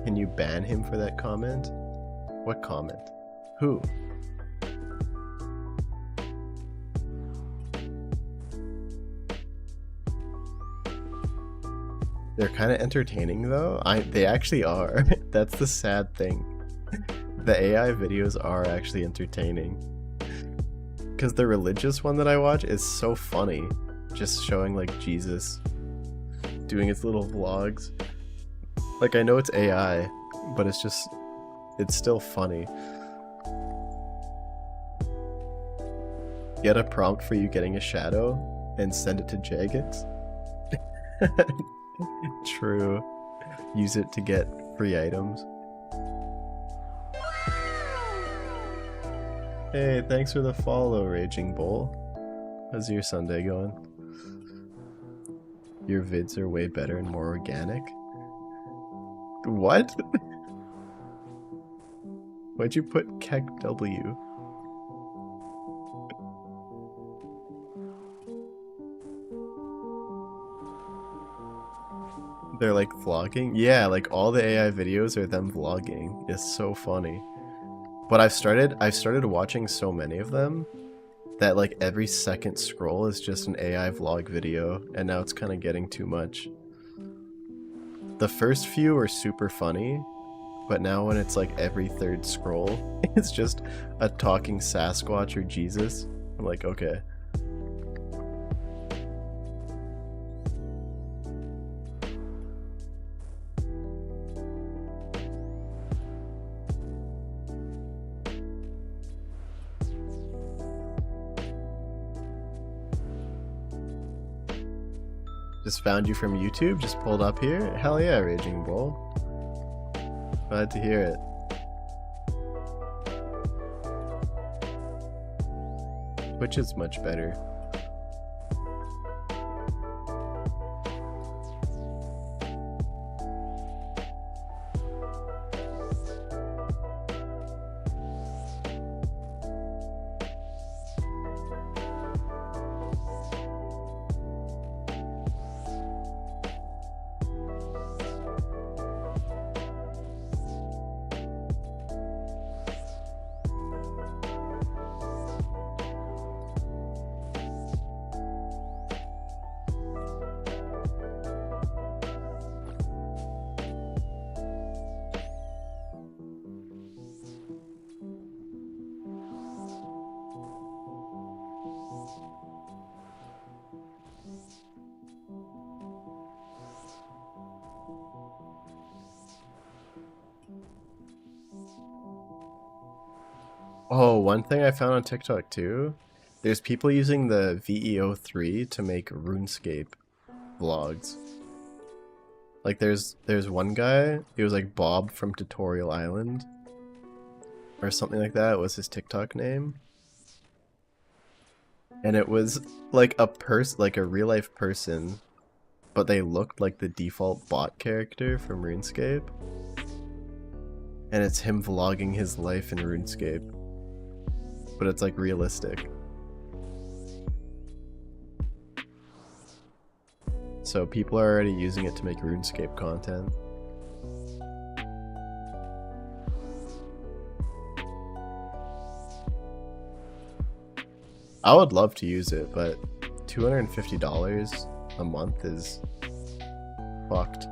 Can you ban him for that comment? What comment? Who? They're kind of entertaining though. They actually are. That's the sad thing. The AI videos are actually entertaining. Because the religious one that I watch is so funny. Just showing like Jesus doing his little vlogs. Like, I know it's AI, but it's still funny. Get a prompt for you getting a shadow and send it to Jagex. True. Use it to get free items. Hey, thanks for the follow, Raging Bull. How's your Sunday going? Your vids are way better and more organic? What? Why'd you put Keck W? They're like vlogging? Yeah, like all the AI videos are them vlogging. It's so funny. But I've started watching so many of them that like every second scroll is just an AI vlog video, and now it's kind of getting too much. The first few are super funny, but now when it's like every third scroll, it's just a talking Sasquatch or Jesus. I'm like, okay. Just found you from YouTube, just pulled up here. Hell yeah, Raging Bull. Glad to hear it. Twitch is much better. Oh, one thing I found on TikTok too, there's people using the VEO3 to make RuneScape vlogs. Like there's one guy, he was like Bob from Tutorial Island or something like that was his TikTok name. And it was like a real life person, but they looked like the default bot character from RuneScape. And it's him vlogging his life in RuneScape. But it's like realistic. So people are already using it to make RuneScape content. I would love to use it, but $250 a month is fucked.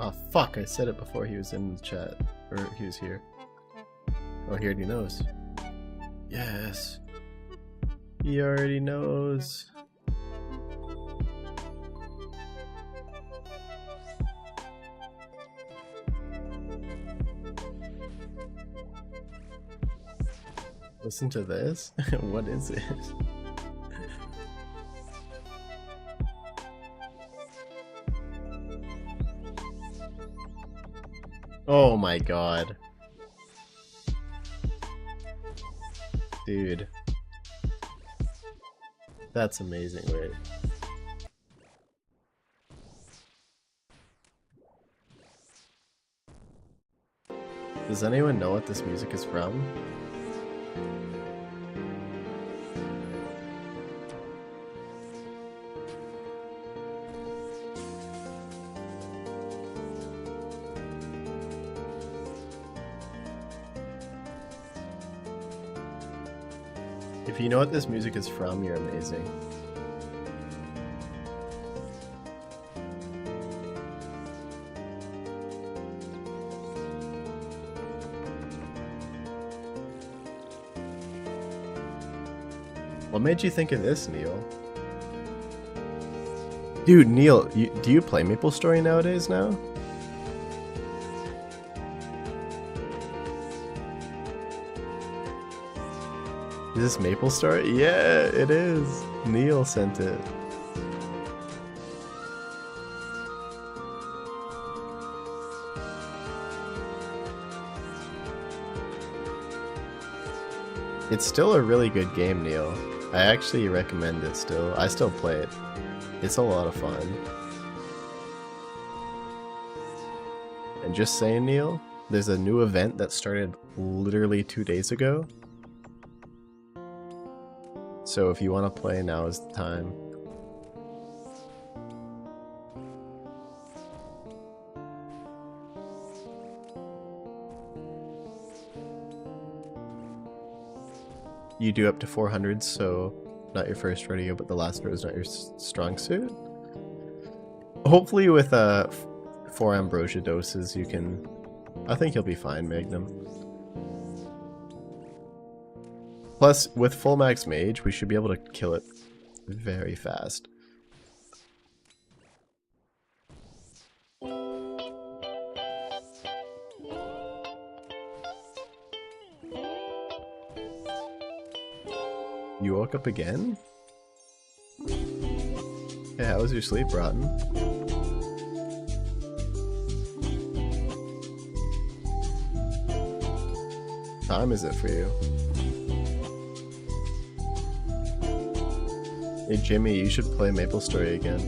Oh fuck, I said it before he was in the chat. Or he was here. Oh, he already knows. Yes. He already knows. Listen to this? What is it? Oh my god. Dude. That's amazing, wait. Does anyone know what this music is from? If you know what this music is from, you're amazing. What made you think of this, Neil? Dude, Neil, do you play MapleStory nowadays now? Is this MapleStory? Yeah, it is. Neil sent it. It's still a really good game, Neil. I actually recommend it still. I still play it. It's a lot of fun. And just saying, Neil, there's a new event that started literally 2 days ago. So if you want to play, now is the time. You do up to 400, so not your first rodeo, but the last rodeo is not your strong suit. Hopefully with 4 ambrosia doses you can... I think you'll be fine, Magnum. Plus, with full max mage, we should be able to kill it very fast. You woke up again? Yeah, how was your sleep, Rotten? What time is it for you? Hey Jimmy, you should play MapleStory again.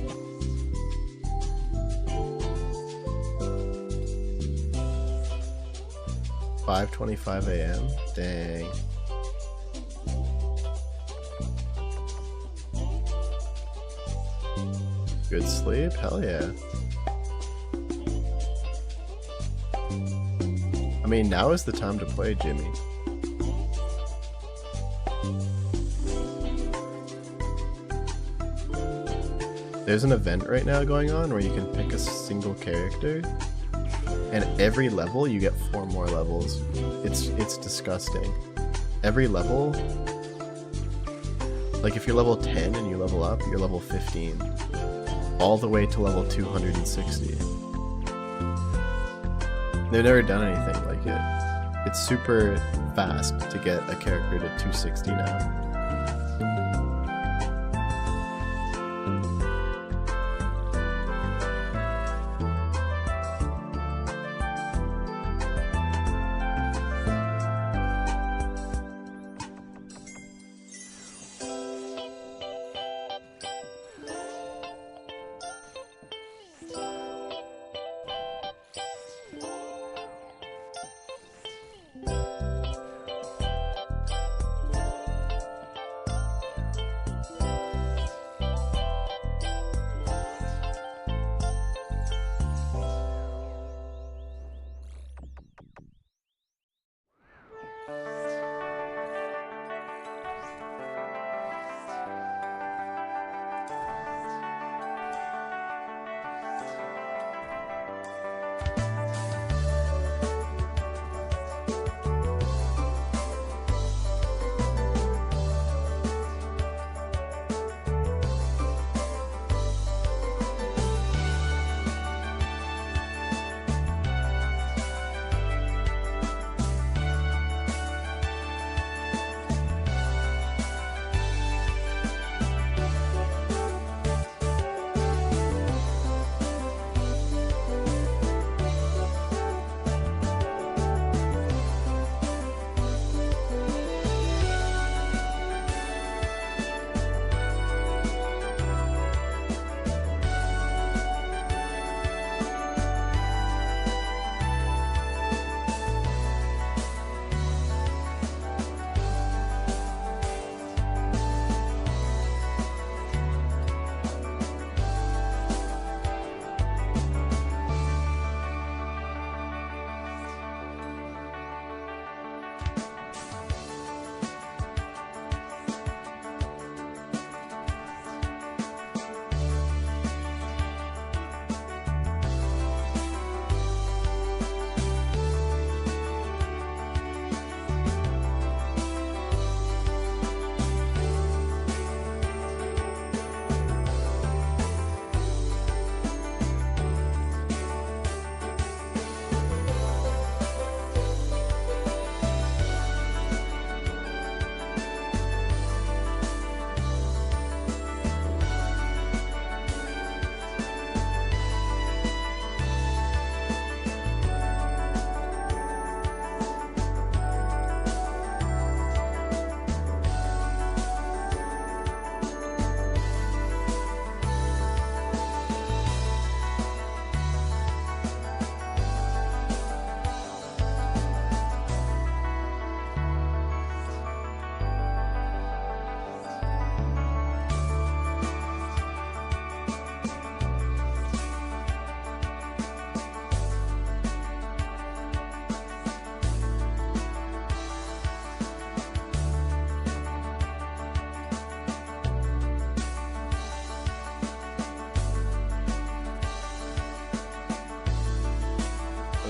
"5:25 a.m. Dang. Good sleep? Hell yeah. I mean, now is the time to play, Jimmy. There's an event right now going on where you can pick a single character, and every level you get 4 more levels. It's disgusting. Every level, like if you're level 10 and you level up, you're level 15. All the way to level 260. They've never done anything like it. It's super fast to get a character to 260 now.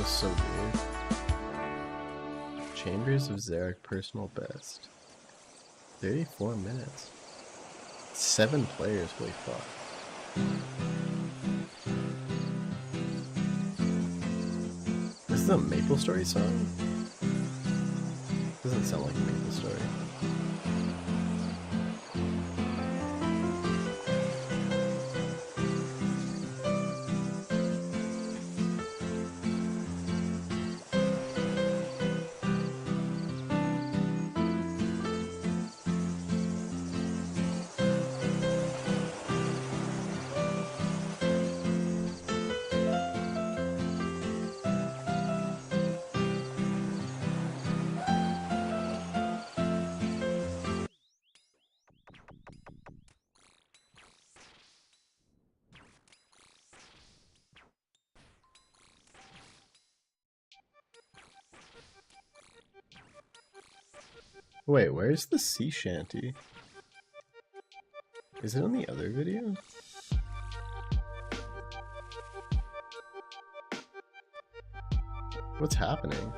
was so weird. Chambers of Zarek personal best. 34 minutes. 7 players really fought. This is a Maple Story song? Doesn't sound like a Maple Story. Wait, where's the sea shanty? Is it on the other video? What's happening?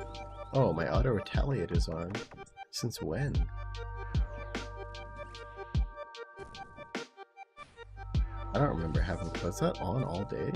Oh, my auto retaliator's on. Since when? I don't remember having. Was that on all day?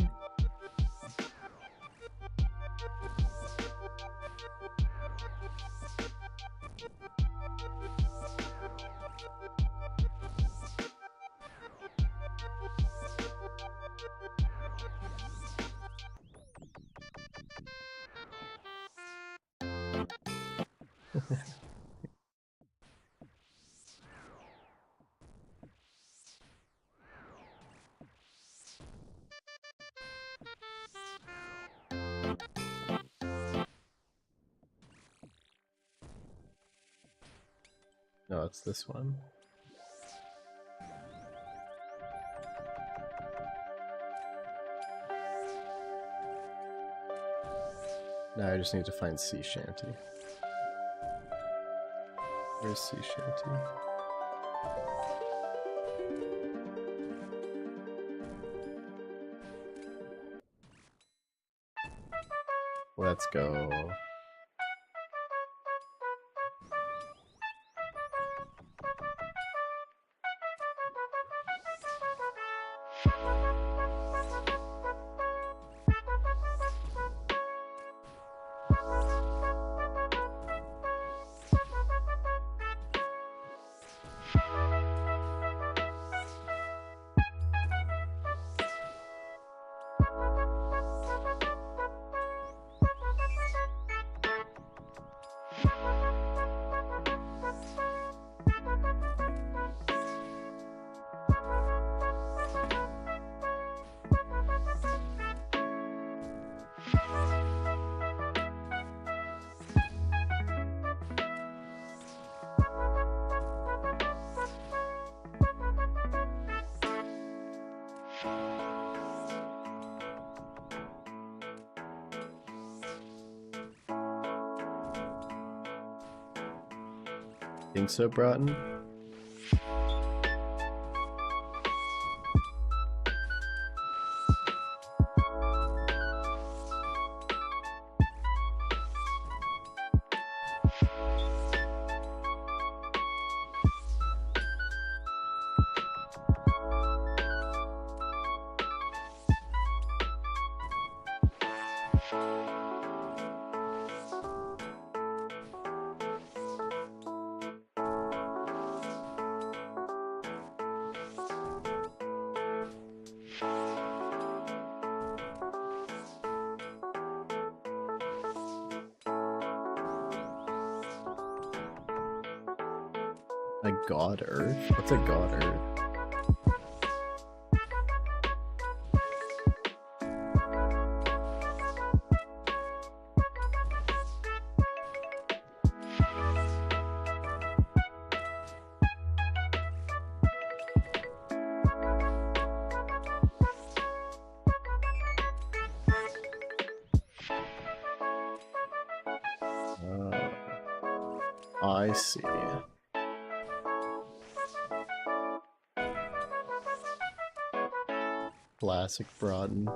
No, it's this one. Now I just need to find sea shanty. Where's sea shanty? Let's go. Think so, Broughton? A god Earth? What's a god Earth? I see. Classic Broughton.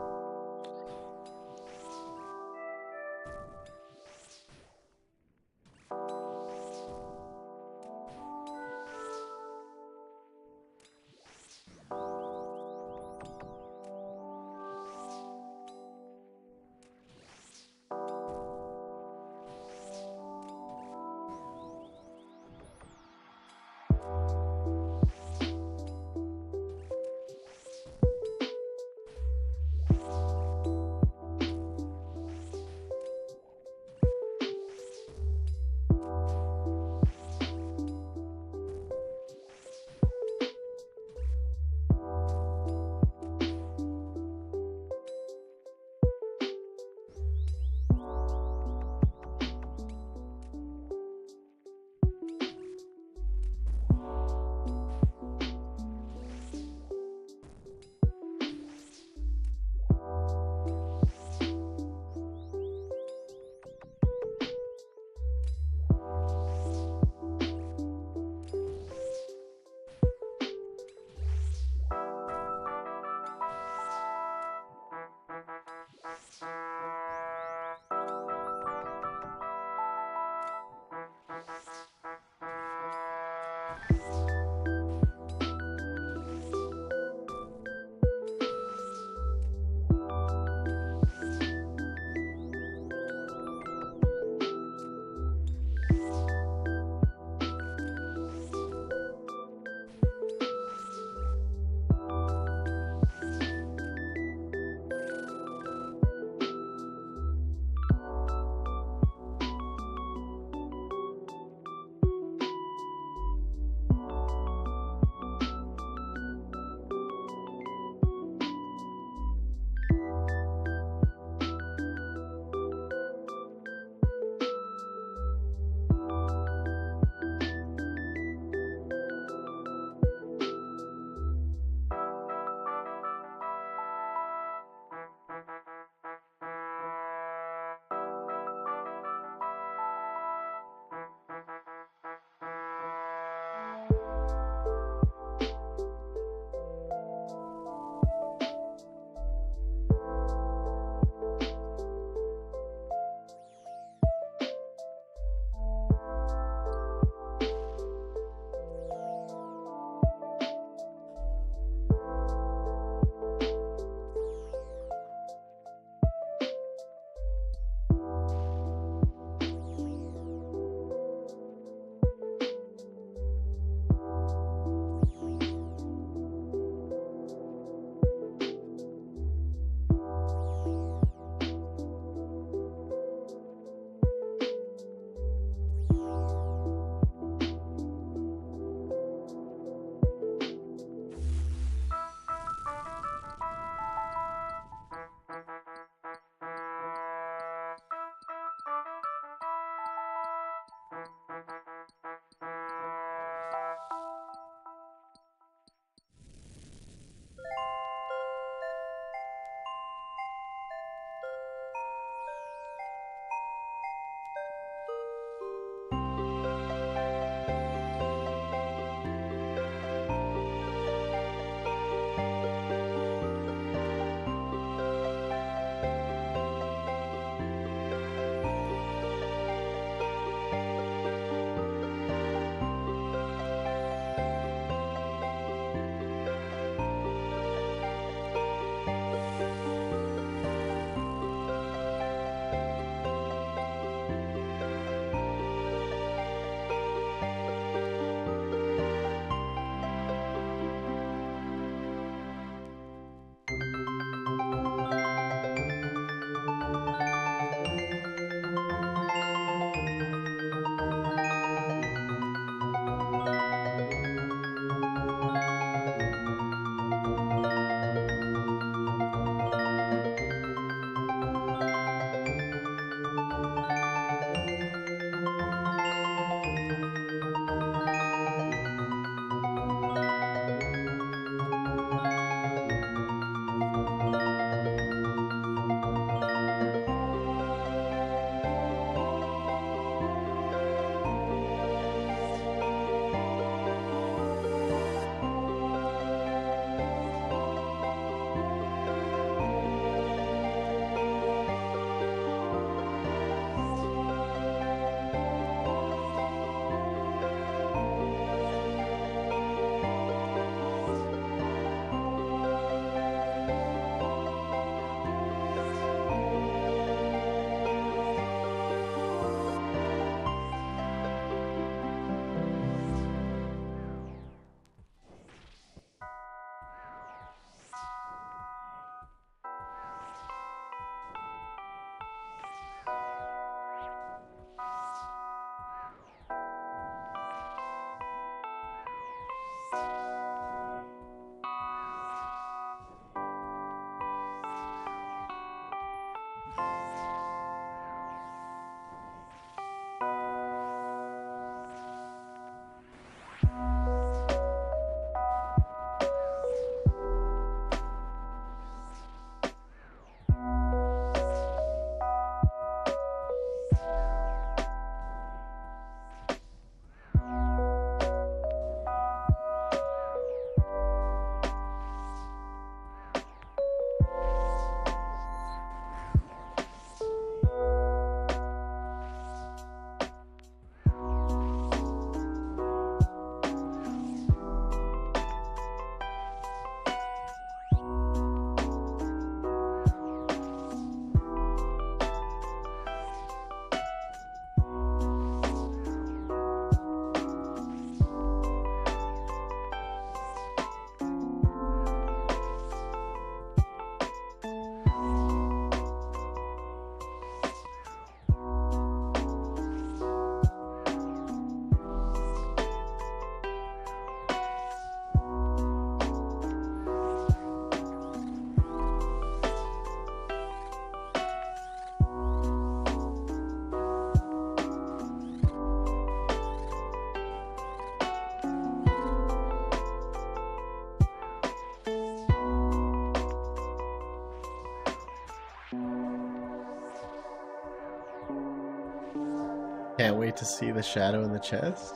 Can't wait to see the shadow in the chest.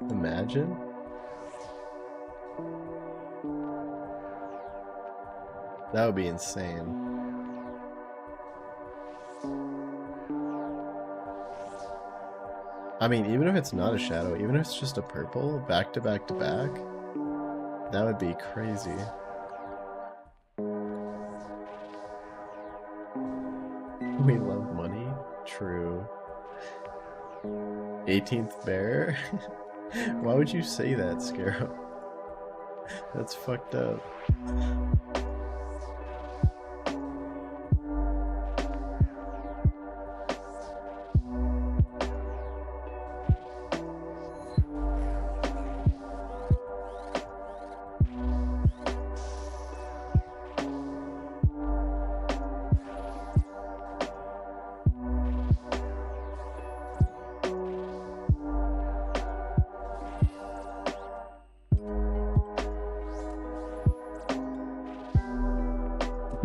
Imagine. That would be insane. I mean, even if it's not a shadow, even if it's just a purple, back to back to back, that would be crazy. We love money. True. 18th bear? Why would you say that, Scarab? That's fucked up.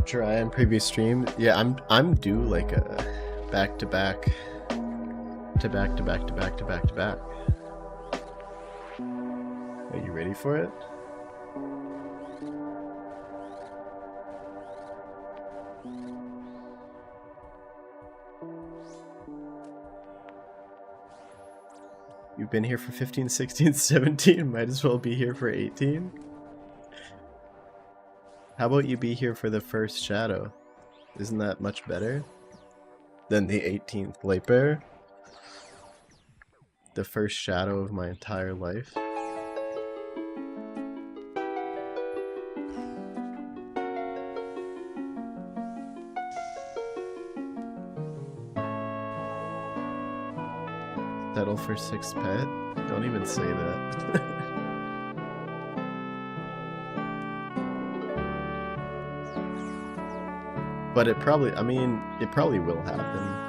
Try on previous stream. Yeah, I'm due like a back to back to back to back to back to back to back. Are you ready for it? You've been here for 15, 16, 17, might as well be here for 18. How about you be here for the first shadow? Isn't that much better than the 18th light bear? The first shadow of my entire life. Settle for 6th pet? Don't even say that. But it probably, I mean, it probably will happen.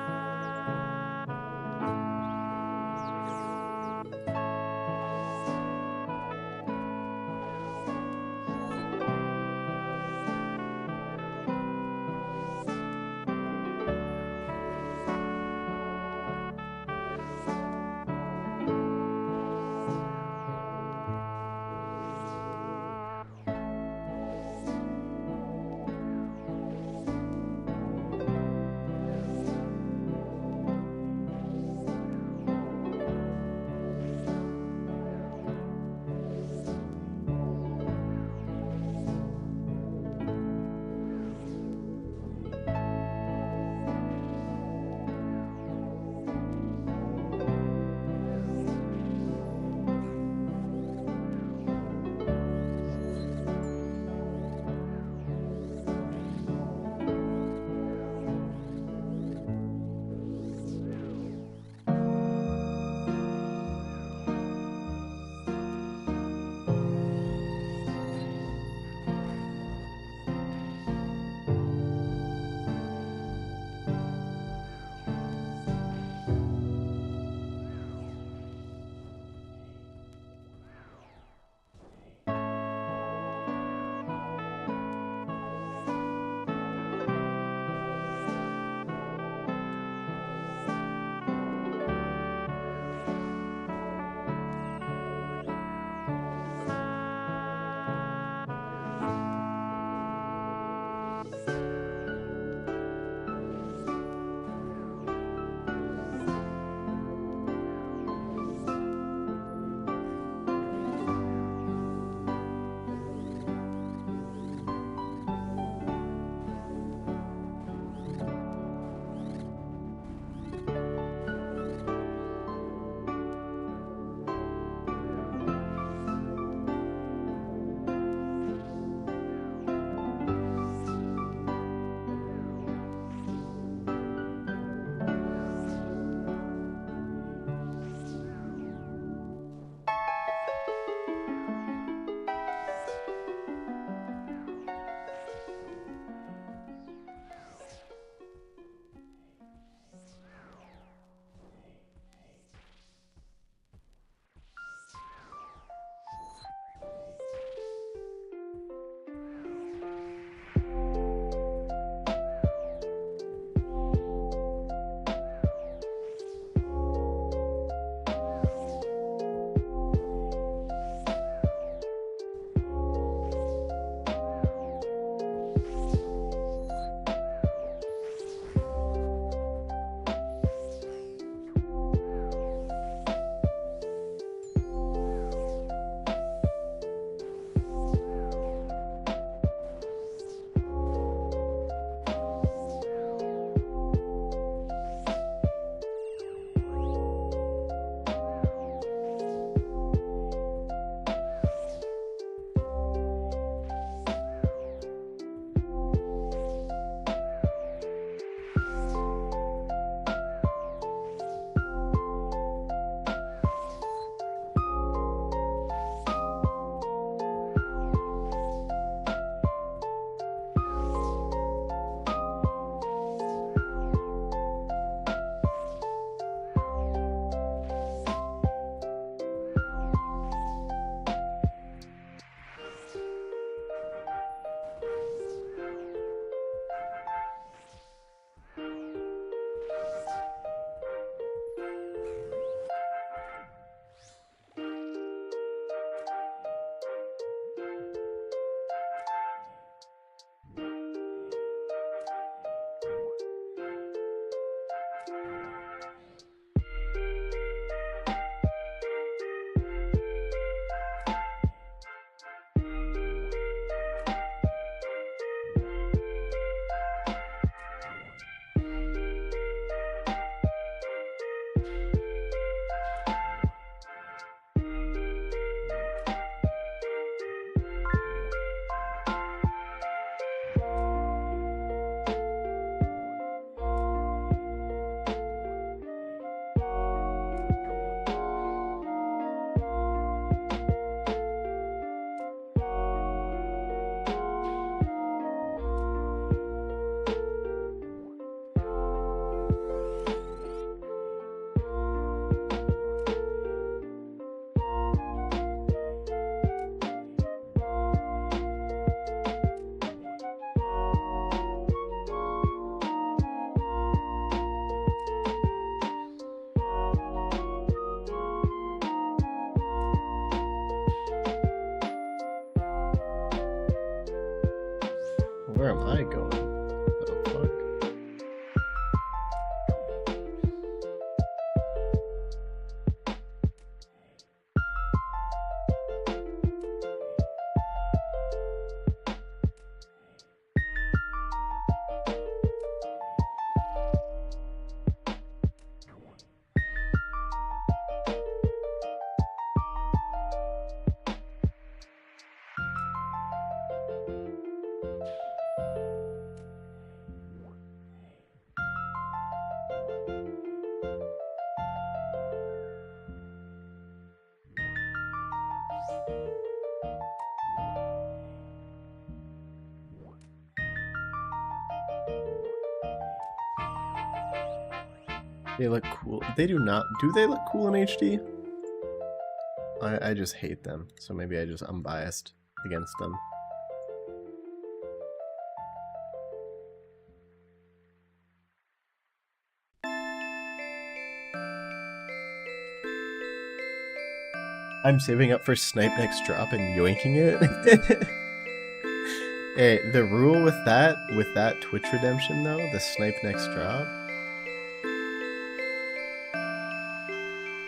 They look cool. They do not. Do they look cool in HD? I just hate them, so maybe I'm biased against them. I'm saving up for Snipe Next Drop and yoinking it. Hey, the rule with that Twitch redemption though, the Snipe Next Drop,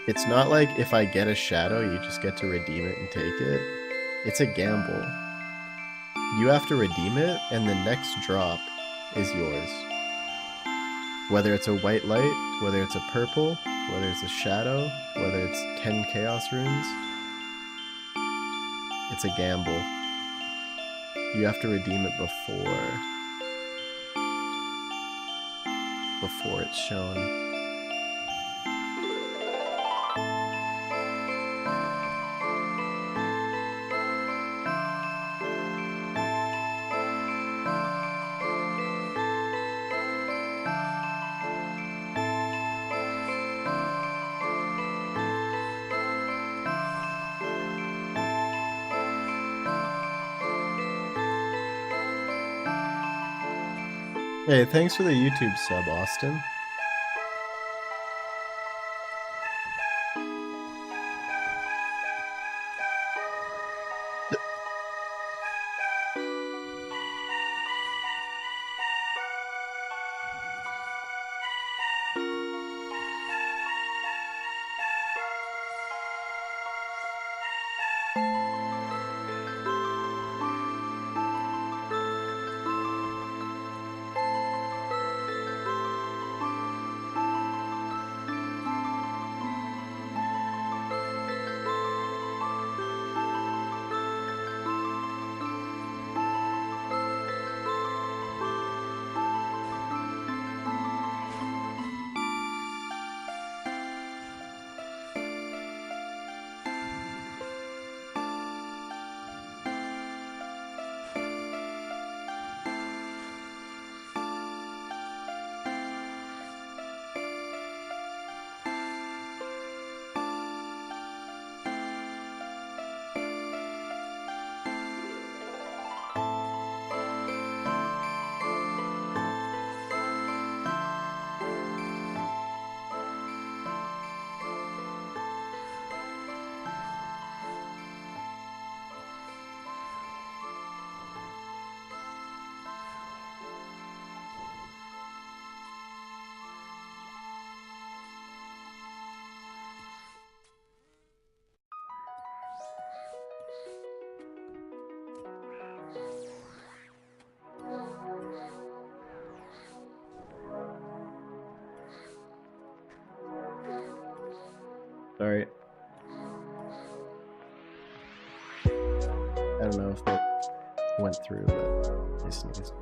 it's not like if I get a shadow, you just get to redeem it and take it. It's a gamble. You have to redeem it, and the next drop is yours. Whether it's a white light, whether it's a purple, whether it's a shadow, whether it's 10 chaos runes, it's a gamble. You have to redeem it before it's shown. Hey, thanks for the YouTube sub, Austin. Sorry. I don't know if that went through, but I sneezed.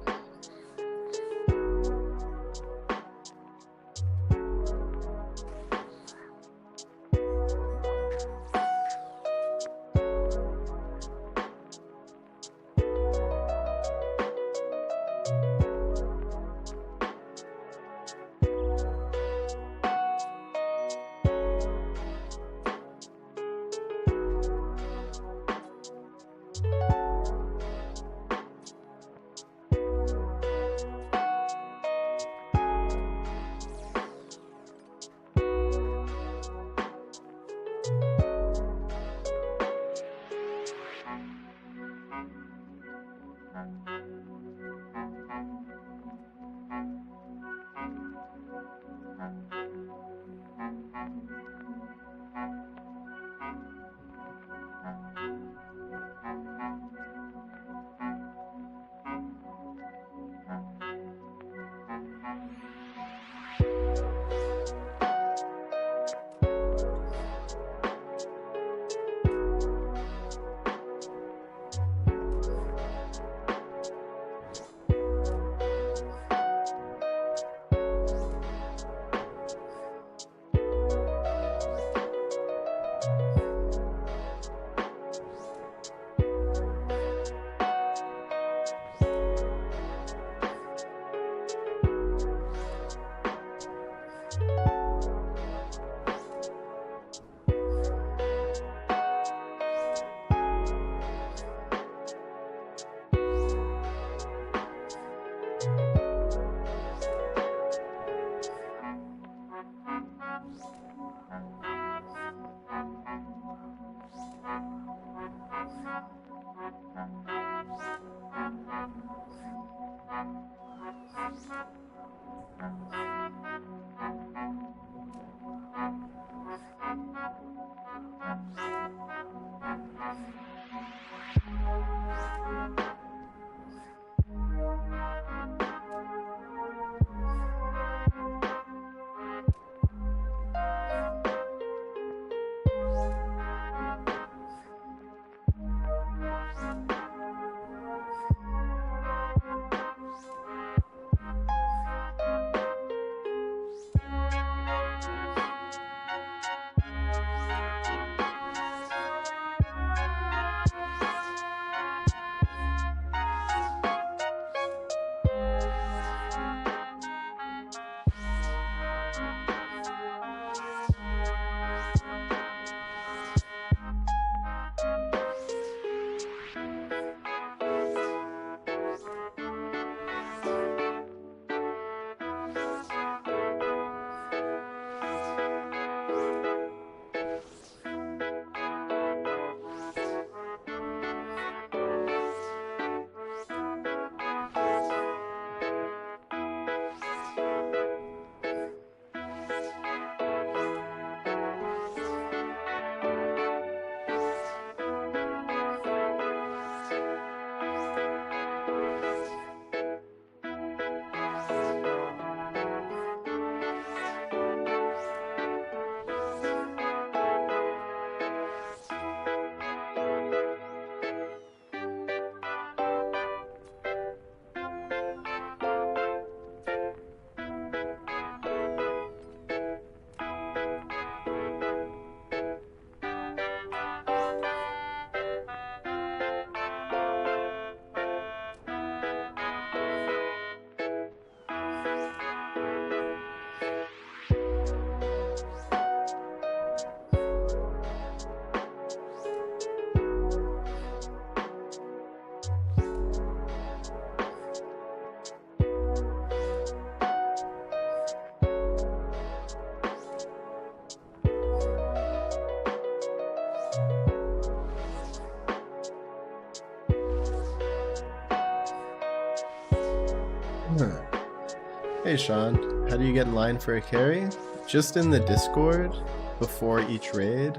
Hey Sean, how do you get in line for a carry? Just in the Discord, before each raid,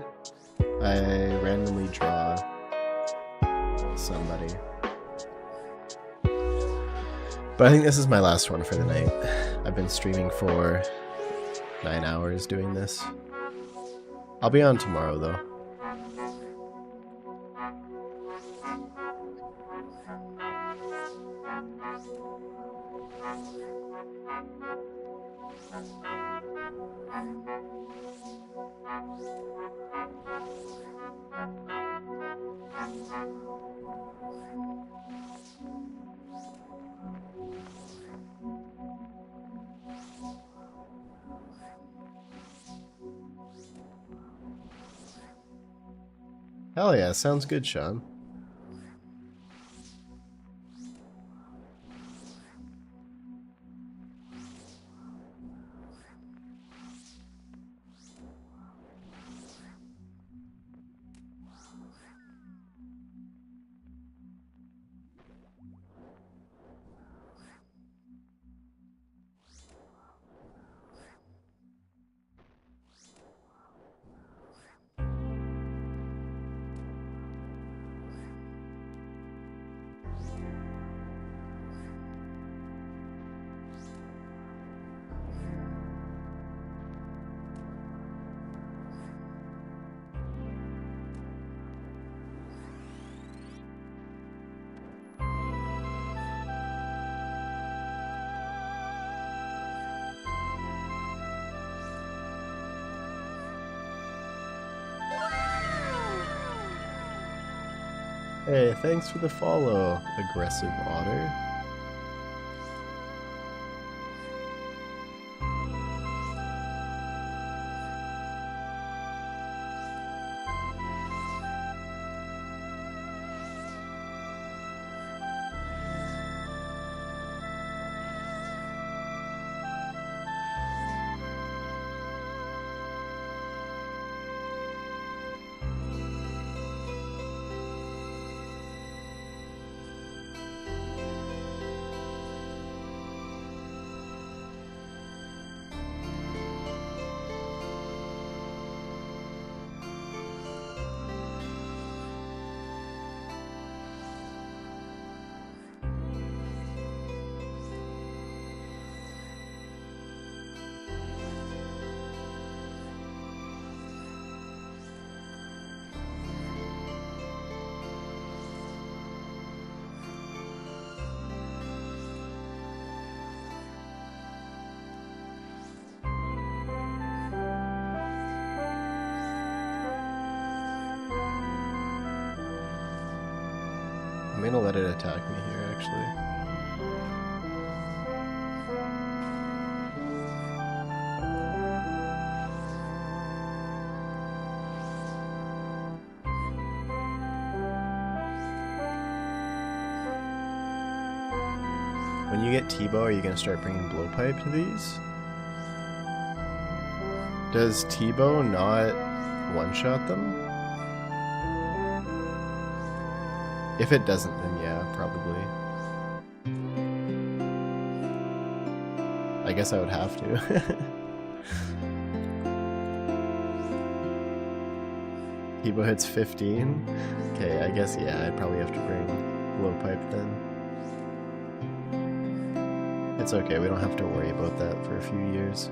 I randomly draw somebody. But I think this is my last one for the night. I've been streaming for 9 hours doing this. I'll be on tomorrow though. Hell yeah, sounds good, Sean. Hey, thanks for the follow, Aggressive Otter. I'm gonna let it attack me here, actually. When you get T-bow, are you gonna start bringing blowpipe to these? Does T-bow not one-shot them? If it doesn't, then yeah, probably. I guess I would have to. T-bow hits 15? Okay, I guess, yeah, I'd probably have to bring blowpipe then. It's okay, we don't have to worry about that for a few years.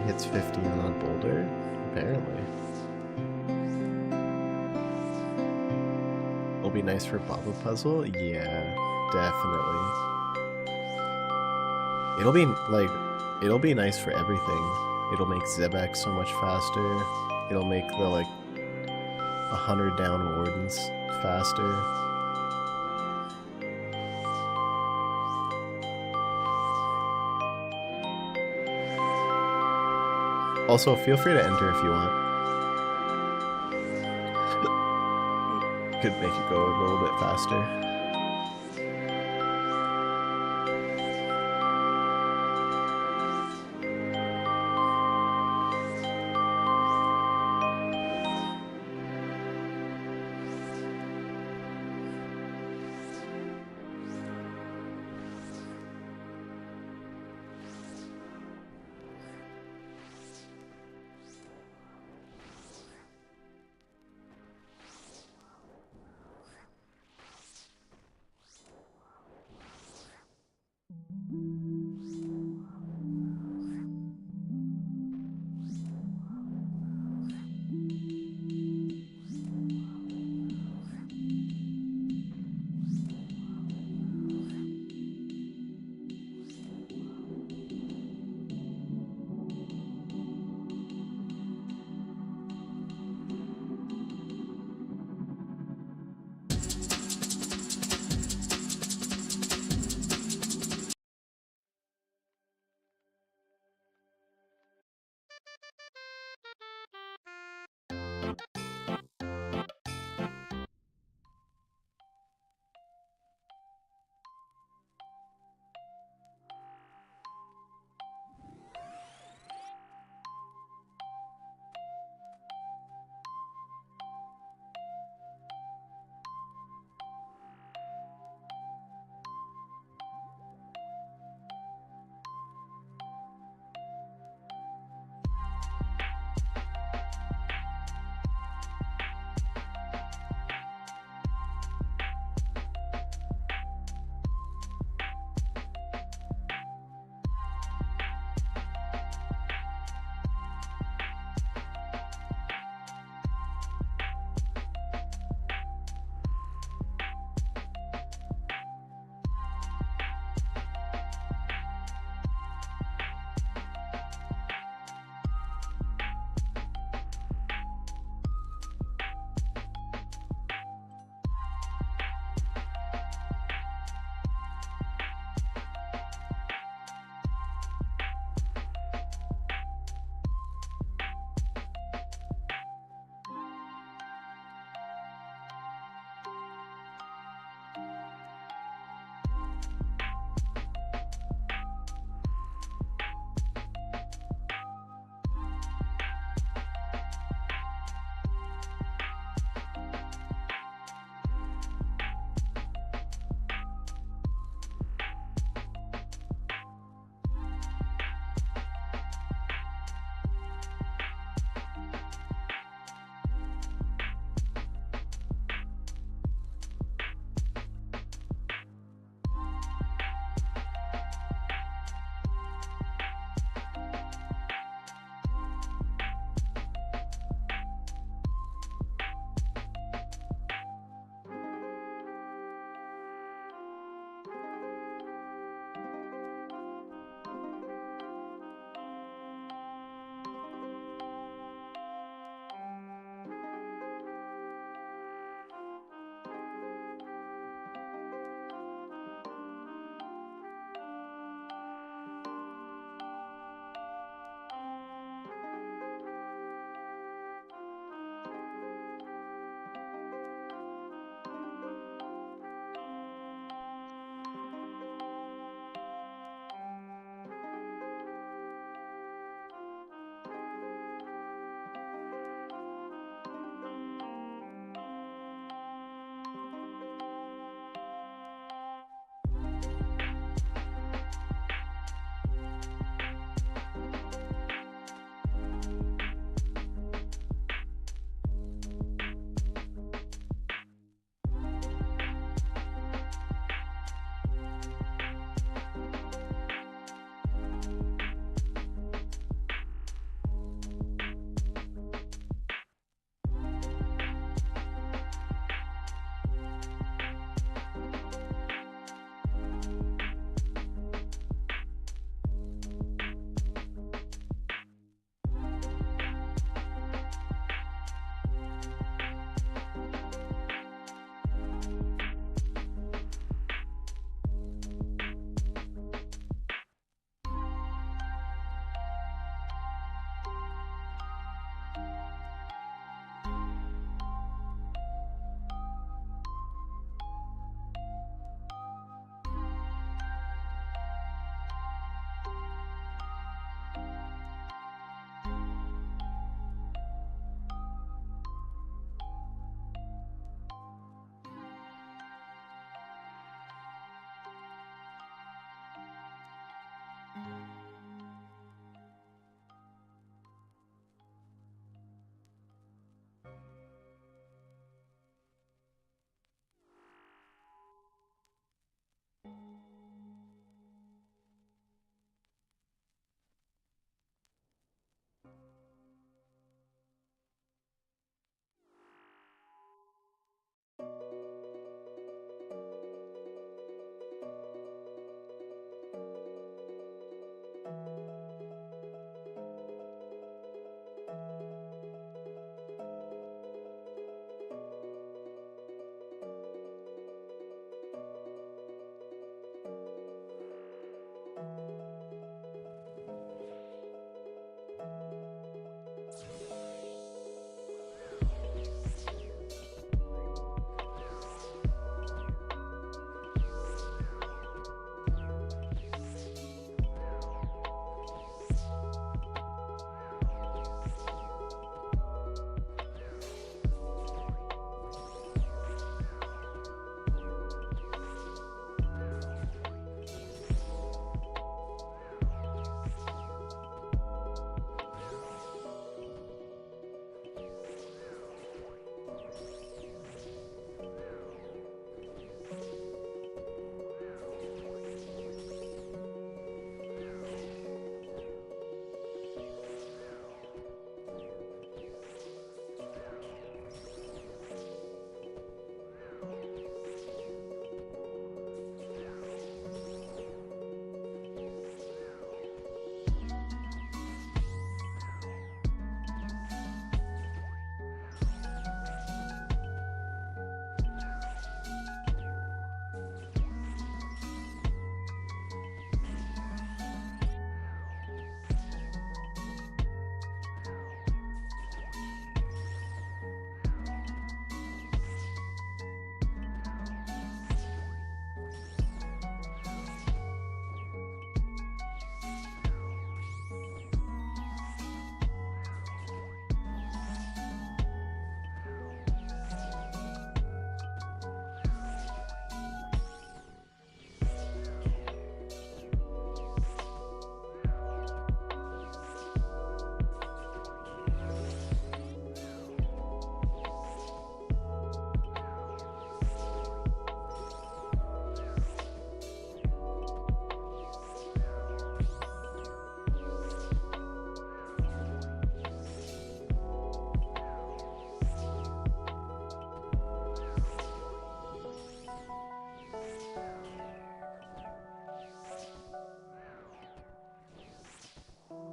Hits 15 on a boulder, apparently. It'll be nice for Baba Puzzle? Yeah, definitely. It'll be nice for everything. It'll make Zebek so much faster. It'll make the, 100 down wardens faster. Also, feel free to enter if you want. Could make it go a little bit faster.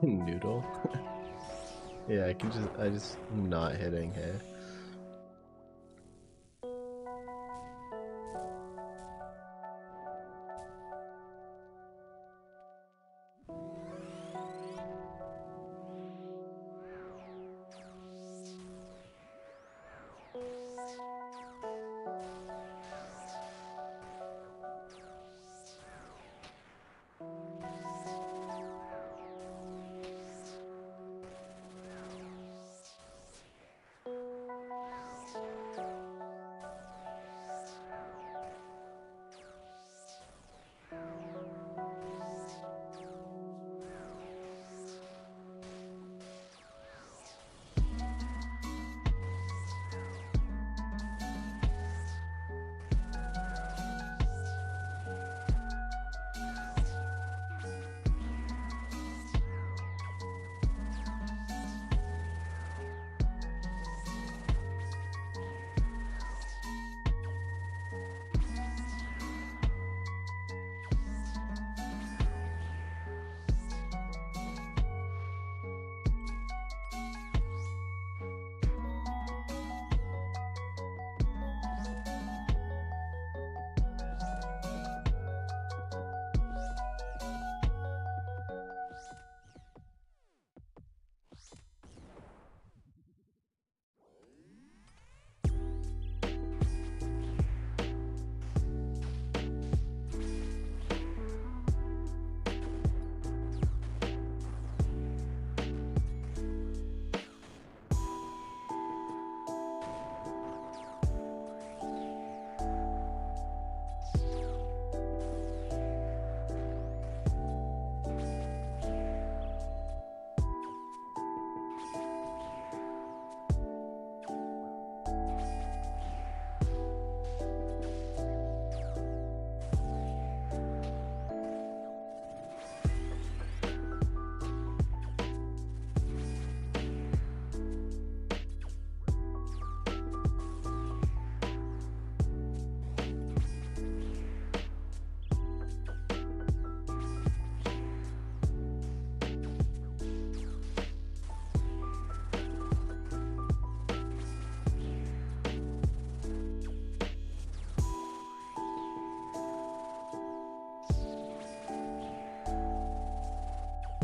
Noodle. Yeah, I just not hitting, hey.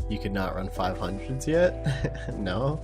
You could not run 500s yet? No?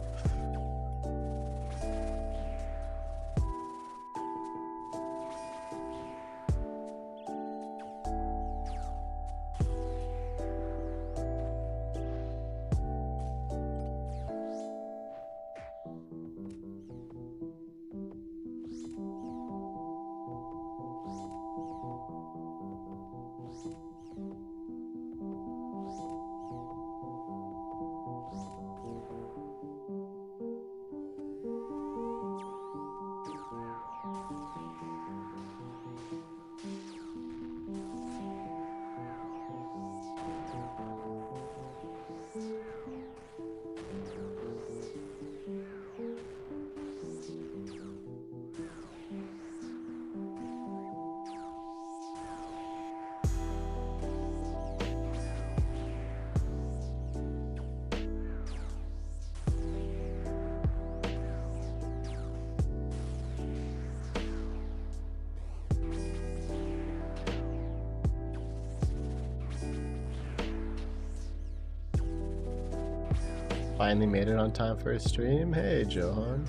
Finally made it on time for a stream. Hey, Johan.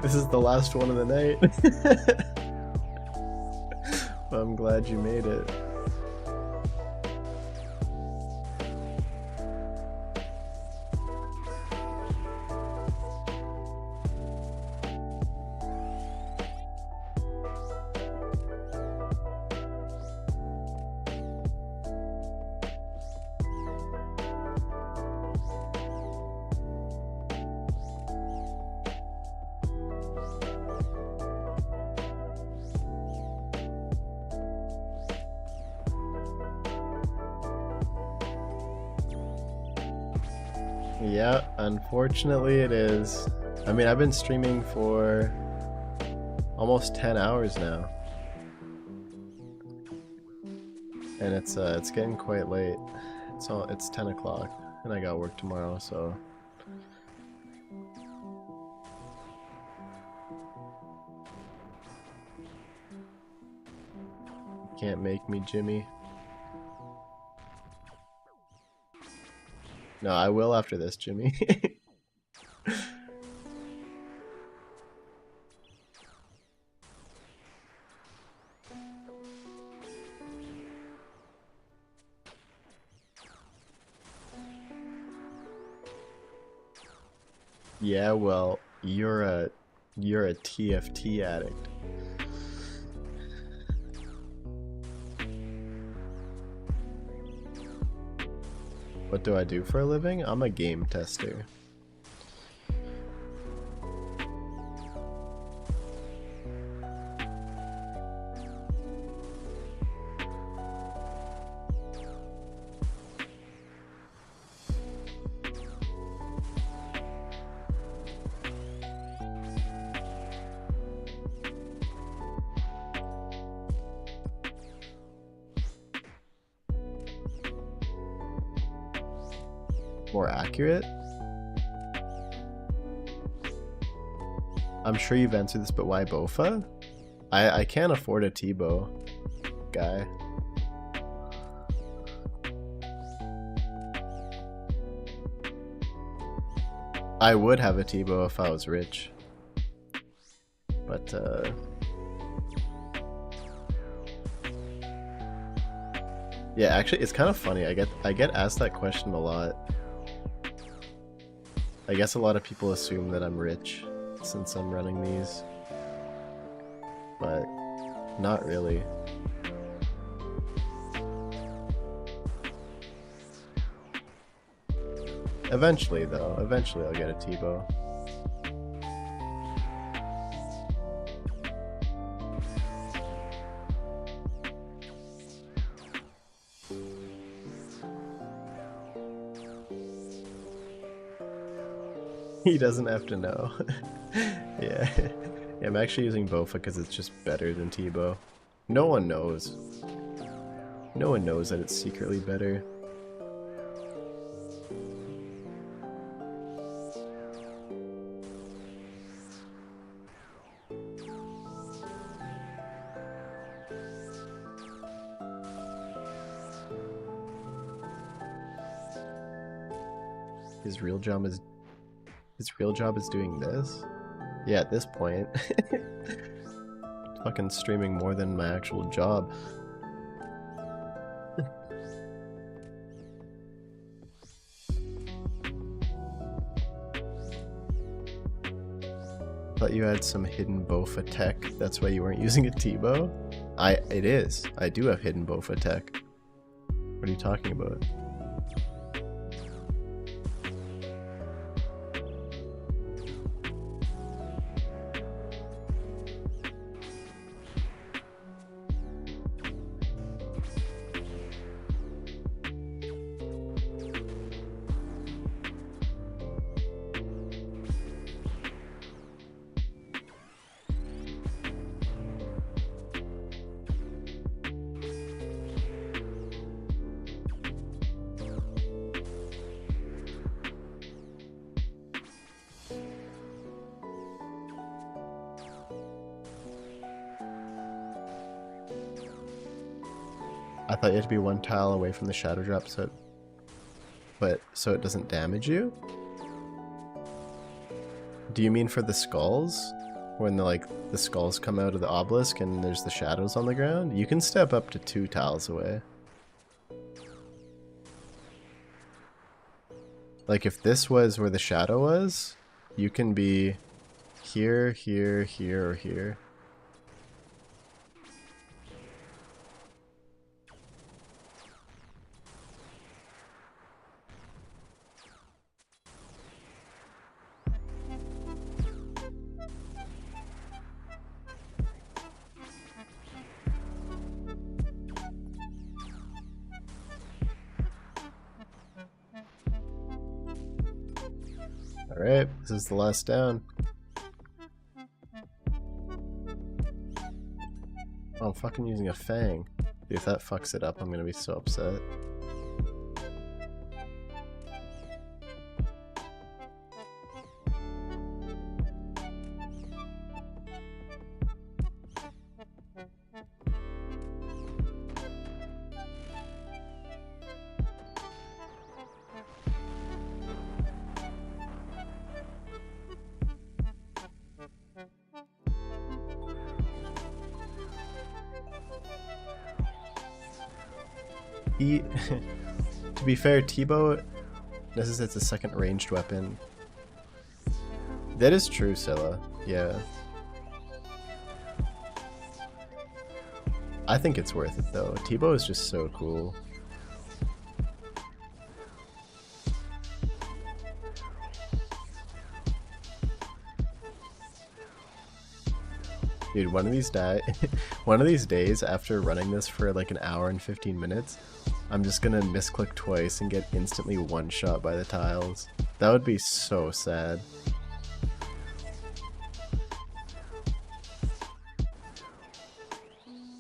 This is the last one of the night. Well, I'm glad you made it. Yeah, unfortunately it is. I mean, I've been streaming for almost 10 hours now. And it's getting quite late. So it's 10 o'clock, and I got work tomorrow, so... Can't make me, Jimmy. No, I will after this, Jimmy. Yeah, well, you're a TFT addict. What do I do for a living? I'm a game tester. More accurate? I'm sure you've answered this, but why Bofa? I can't afford a T-bow guy. I would have a T-bow if I was rich. But yeah, actually it's kind of funny. I get asked that question a lot. I guess a lot of people assume that I'm rich since I'm running these, but not really. Eventually though, eventually I'll get a T-bow. He doesn't have to know. Yeah. I'm actually using Bofa because it's just better than T-bow. No one knows. No one knows that it's secretly better. His real job is doing this? Yeah, at this point. Fucking streaming more than my actual job. Thought you had some hidden Bofa tech, that's why you weren't using a T-bow? It is. I do have hidden Bofa tech. What are you talking about? I thought you had to be one tile away from the shadow drop so it doesn't damage you? Do you mean for the skulls? When the skulls come out of the obelisk and there's the shadows on the ground? You can step up to 2 tiles away. Like if this was where the shadow was, you can be here, here, here, or here. Alright, this is the last down. Oh, I'm fucking using a Fang. Dude, if that fucks it up, I'm gonna be so upset. He, to be fair, T-Bow necessitates a second ranged weapon. That is true, Scylla. Yeah. I think it's worth it though. T-Bow is just so cool. Dude, one of these days after running this for like an hour and 15 minutes, I'm just gonna misclick twice and get instantly one-shot by the tiles. That would be so sad.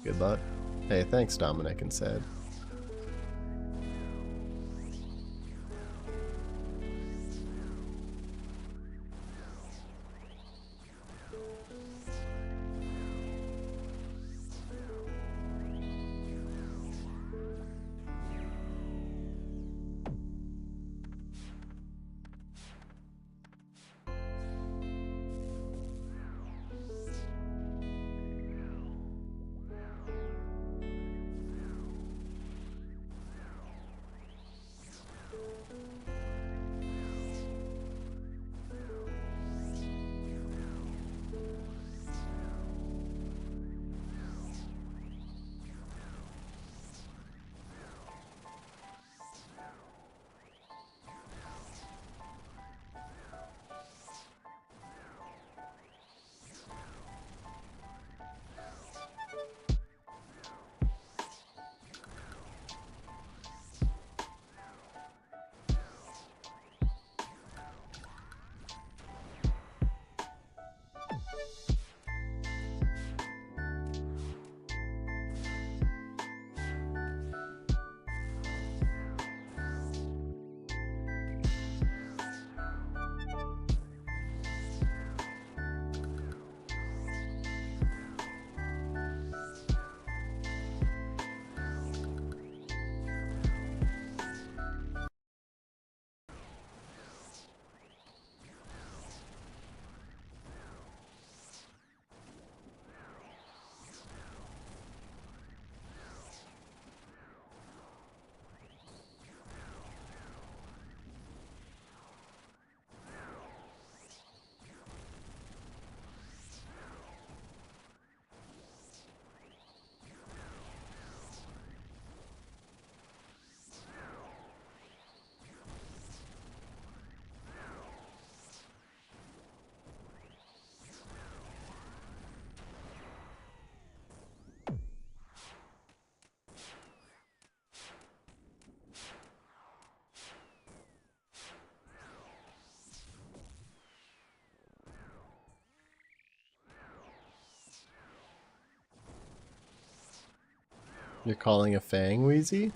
Good luck. Hey, thanks Dominic and said. You're calling a Fang, Wheezy?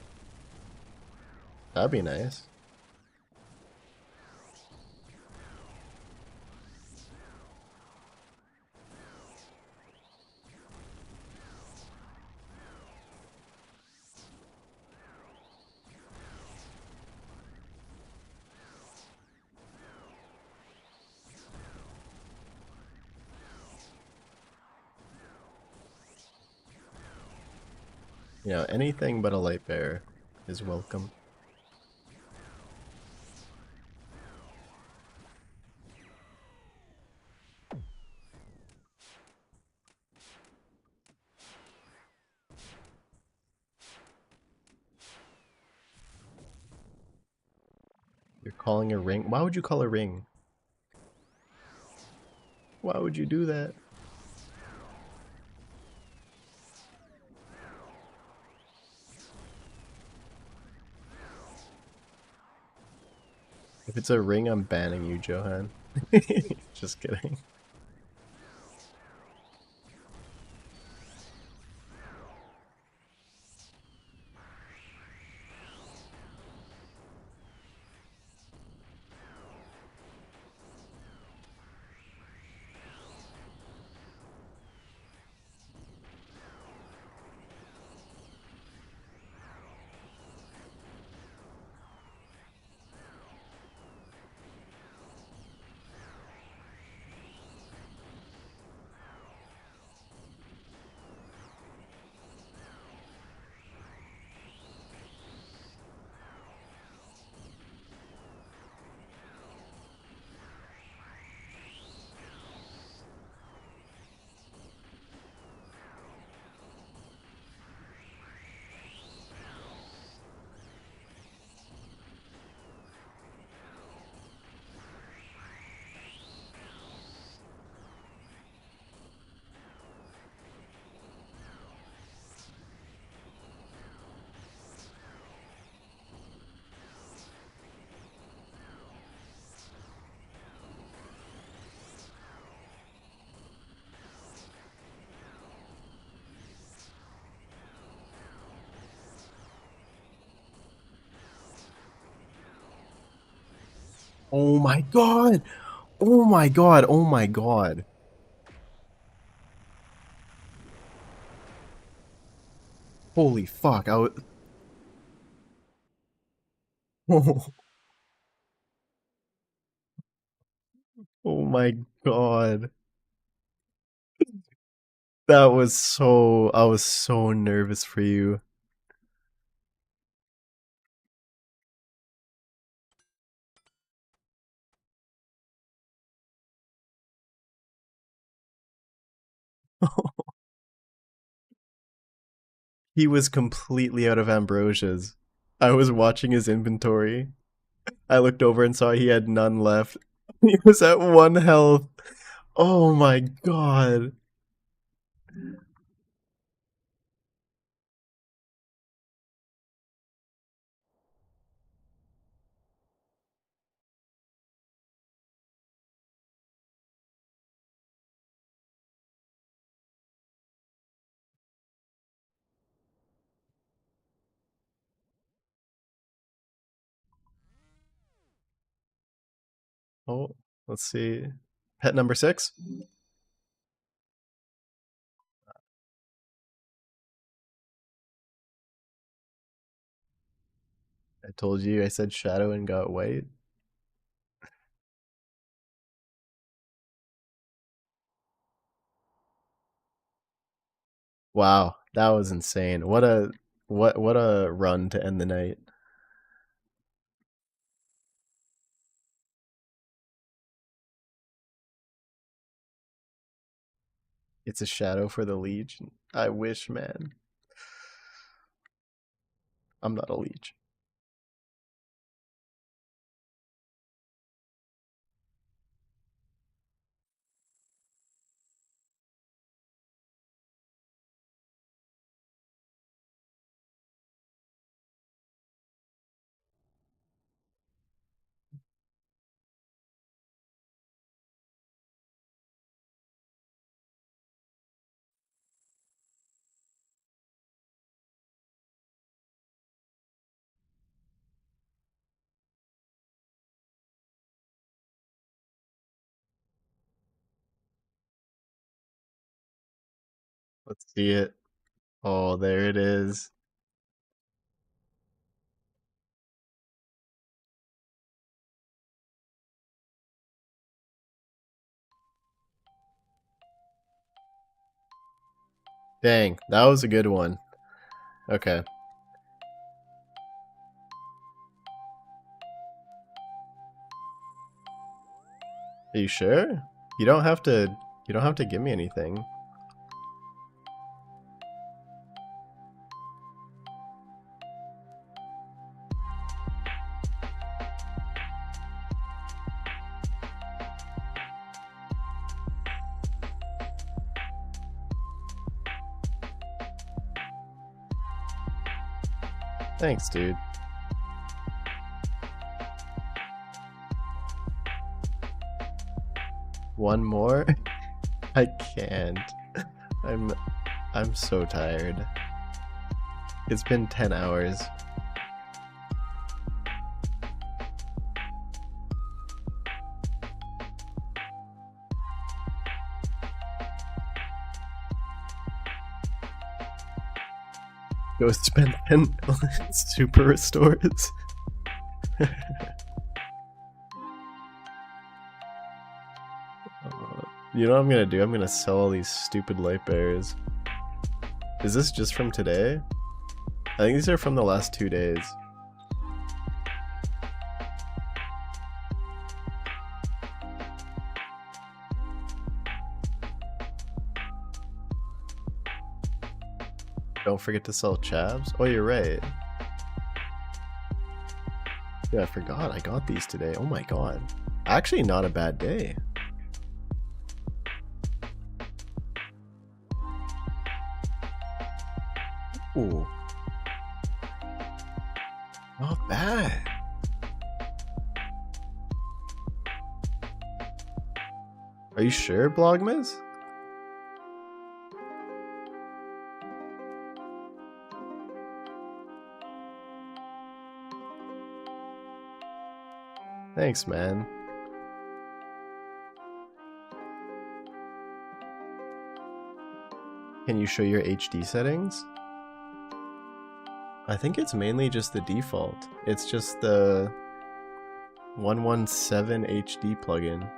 That'd be nice. You know, anything but a light bear is welcome. You're calling a ring? Why would you call a ring? Why would you do that? If it's a ring, I'm banning you, Johan. Just kidding. Oh my god! Oh my god! Oh my god! Holy fuck! Oh my god! That was so. I was so nervous for you. He was completely out of ambrosias. I was watching his inventory. I looked over and saw he had none left. He was at 1 health. Oh my god. Oh, let's see. Pet number 6? I told you I said shadow and got white. Wow, that was insane. What a run to end the night. It's a shadow for the leech. I wish, man. I'm not a leech. Let's see it. Oh, there it is. Dang, that was a good one. Okay. Are you sure? You don't have to give me anything. Thanks, dude. One more? I can't. I'm so tired. It's been 10 hours. Go spend 10 super restores. You know what I'm gonna do? I'm gonna sell all these stupid light bearers. Is this just from today? I think these are from the last 2 days. Don't forget to sell chavs. Oh, you're right. Yeah, I forgot I got these today. Oh my god. Actually, not a bad day. Ooh. Not bad. Are you sure, Blogmas? Thanks, man. Can you show your HD settings? I think it's mainly just the default. It's just the 117 HD plugin.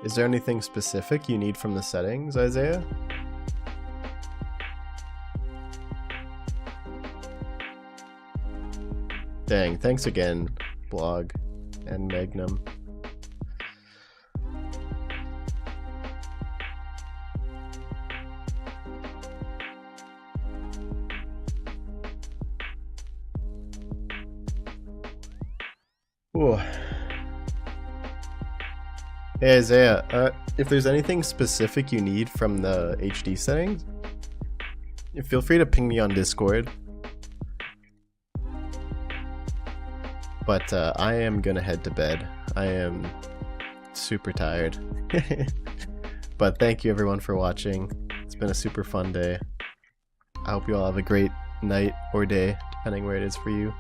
Is there anything specific you need from the settings, Isaiah? Dang, thanks again, Blog and Magnum. Ooh. Hey Isaiah, if there's anything specific you need from the HD settings, feel free to ping me on Discord. But I am gonna head to bed. I am super tired. But thank you everyone for watching. It's been a super fun day. I hope you all have a great night or day, depending where it is for you.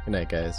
Good night, guys.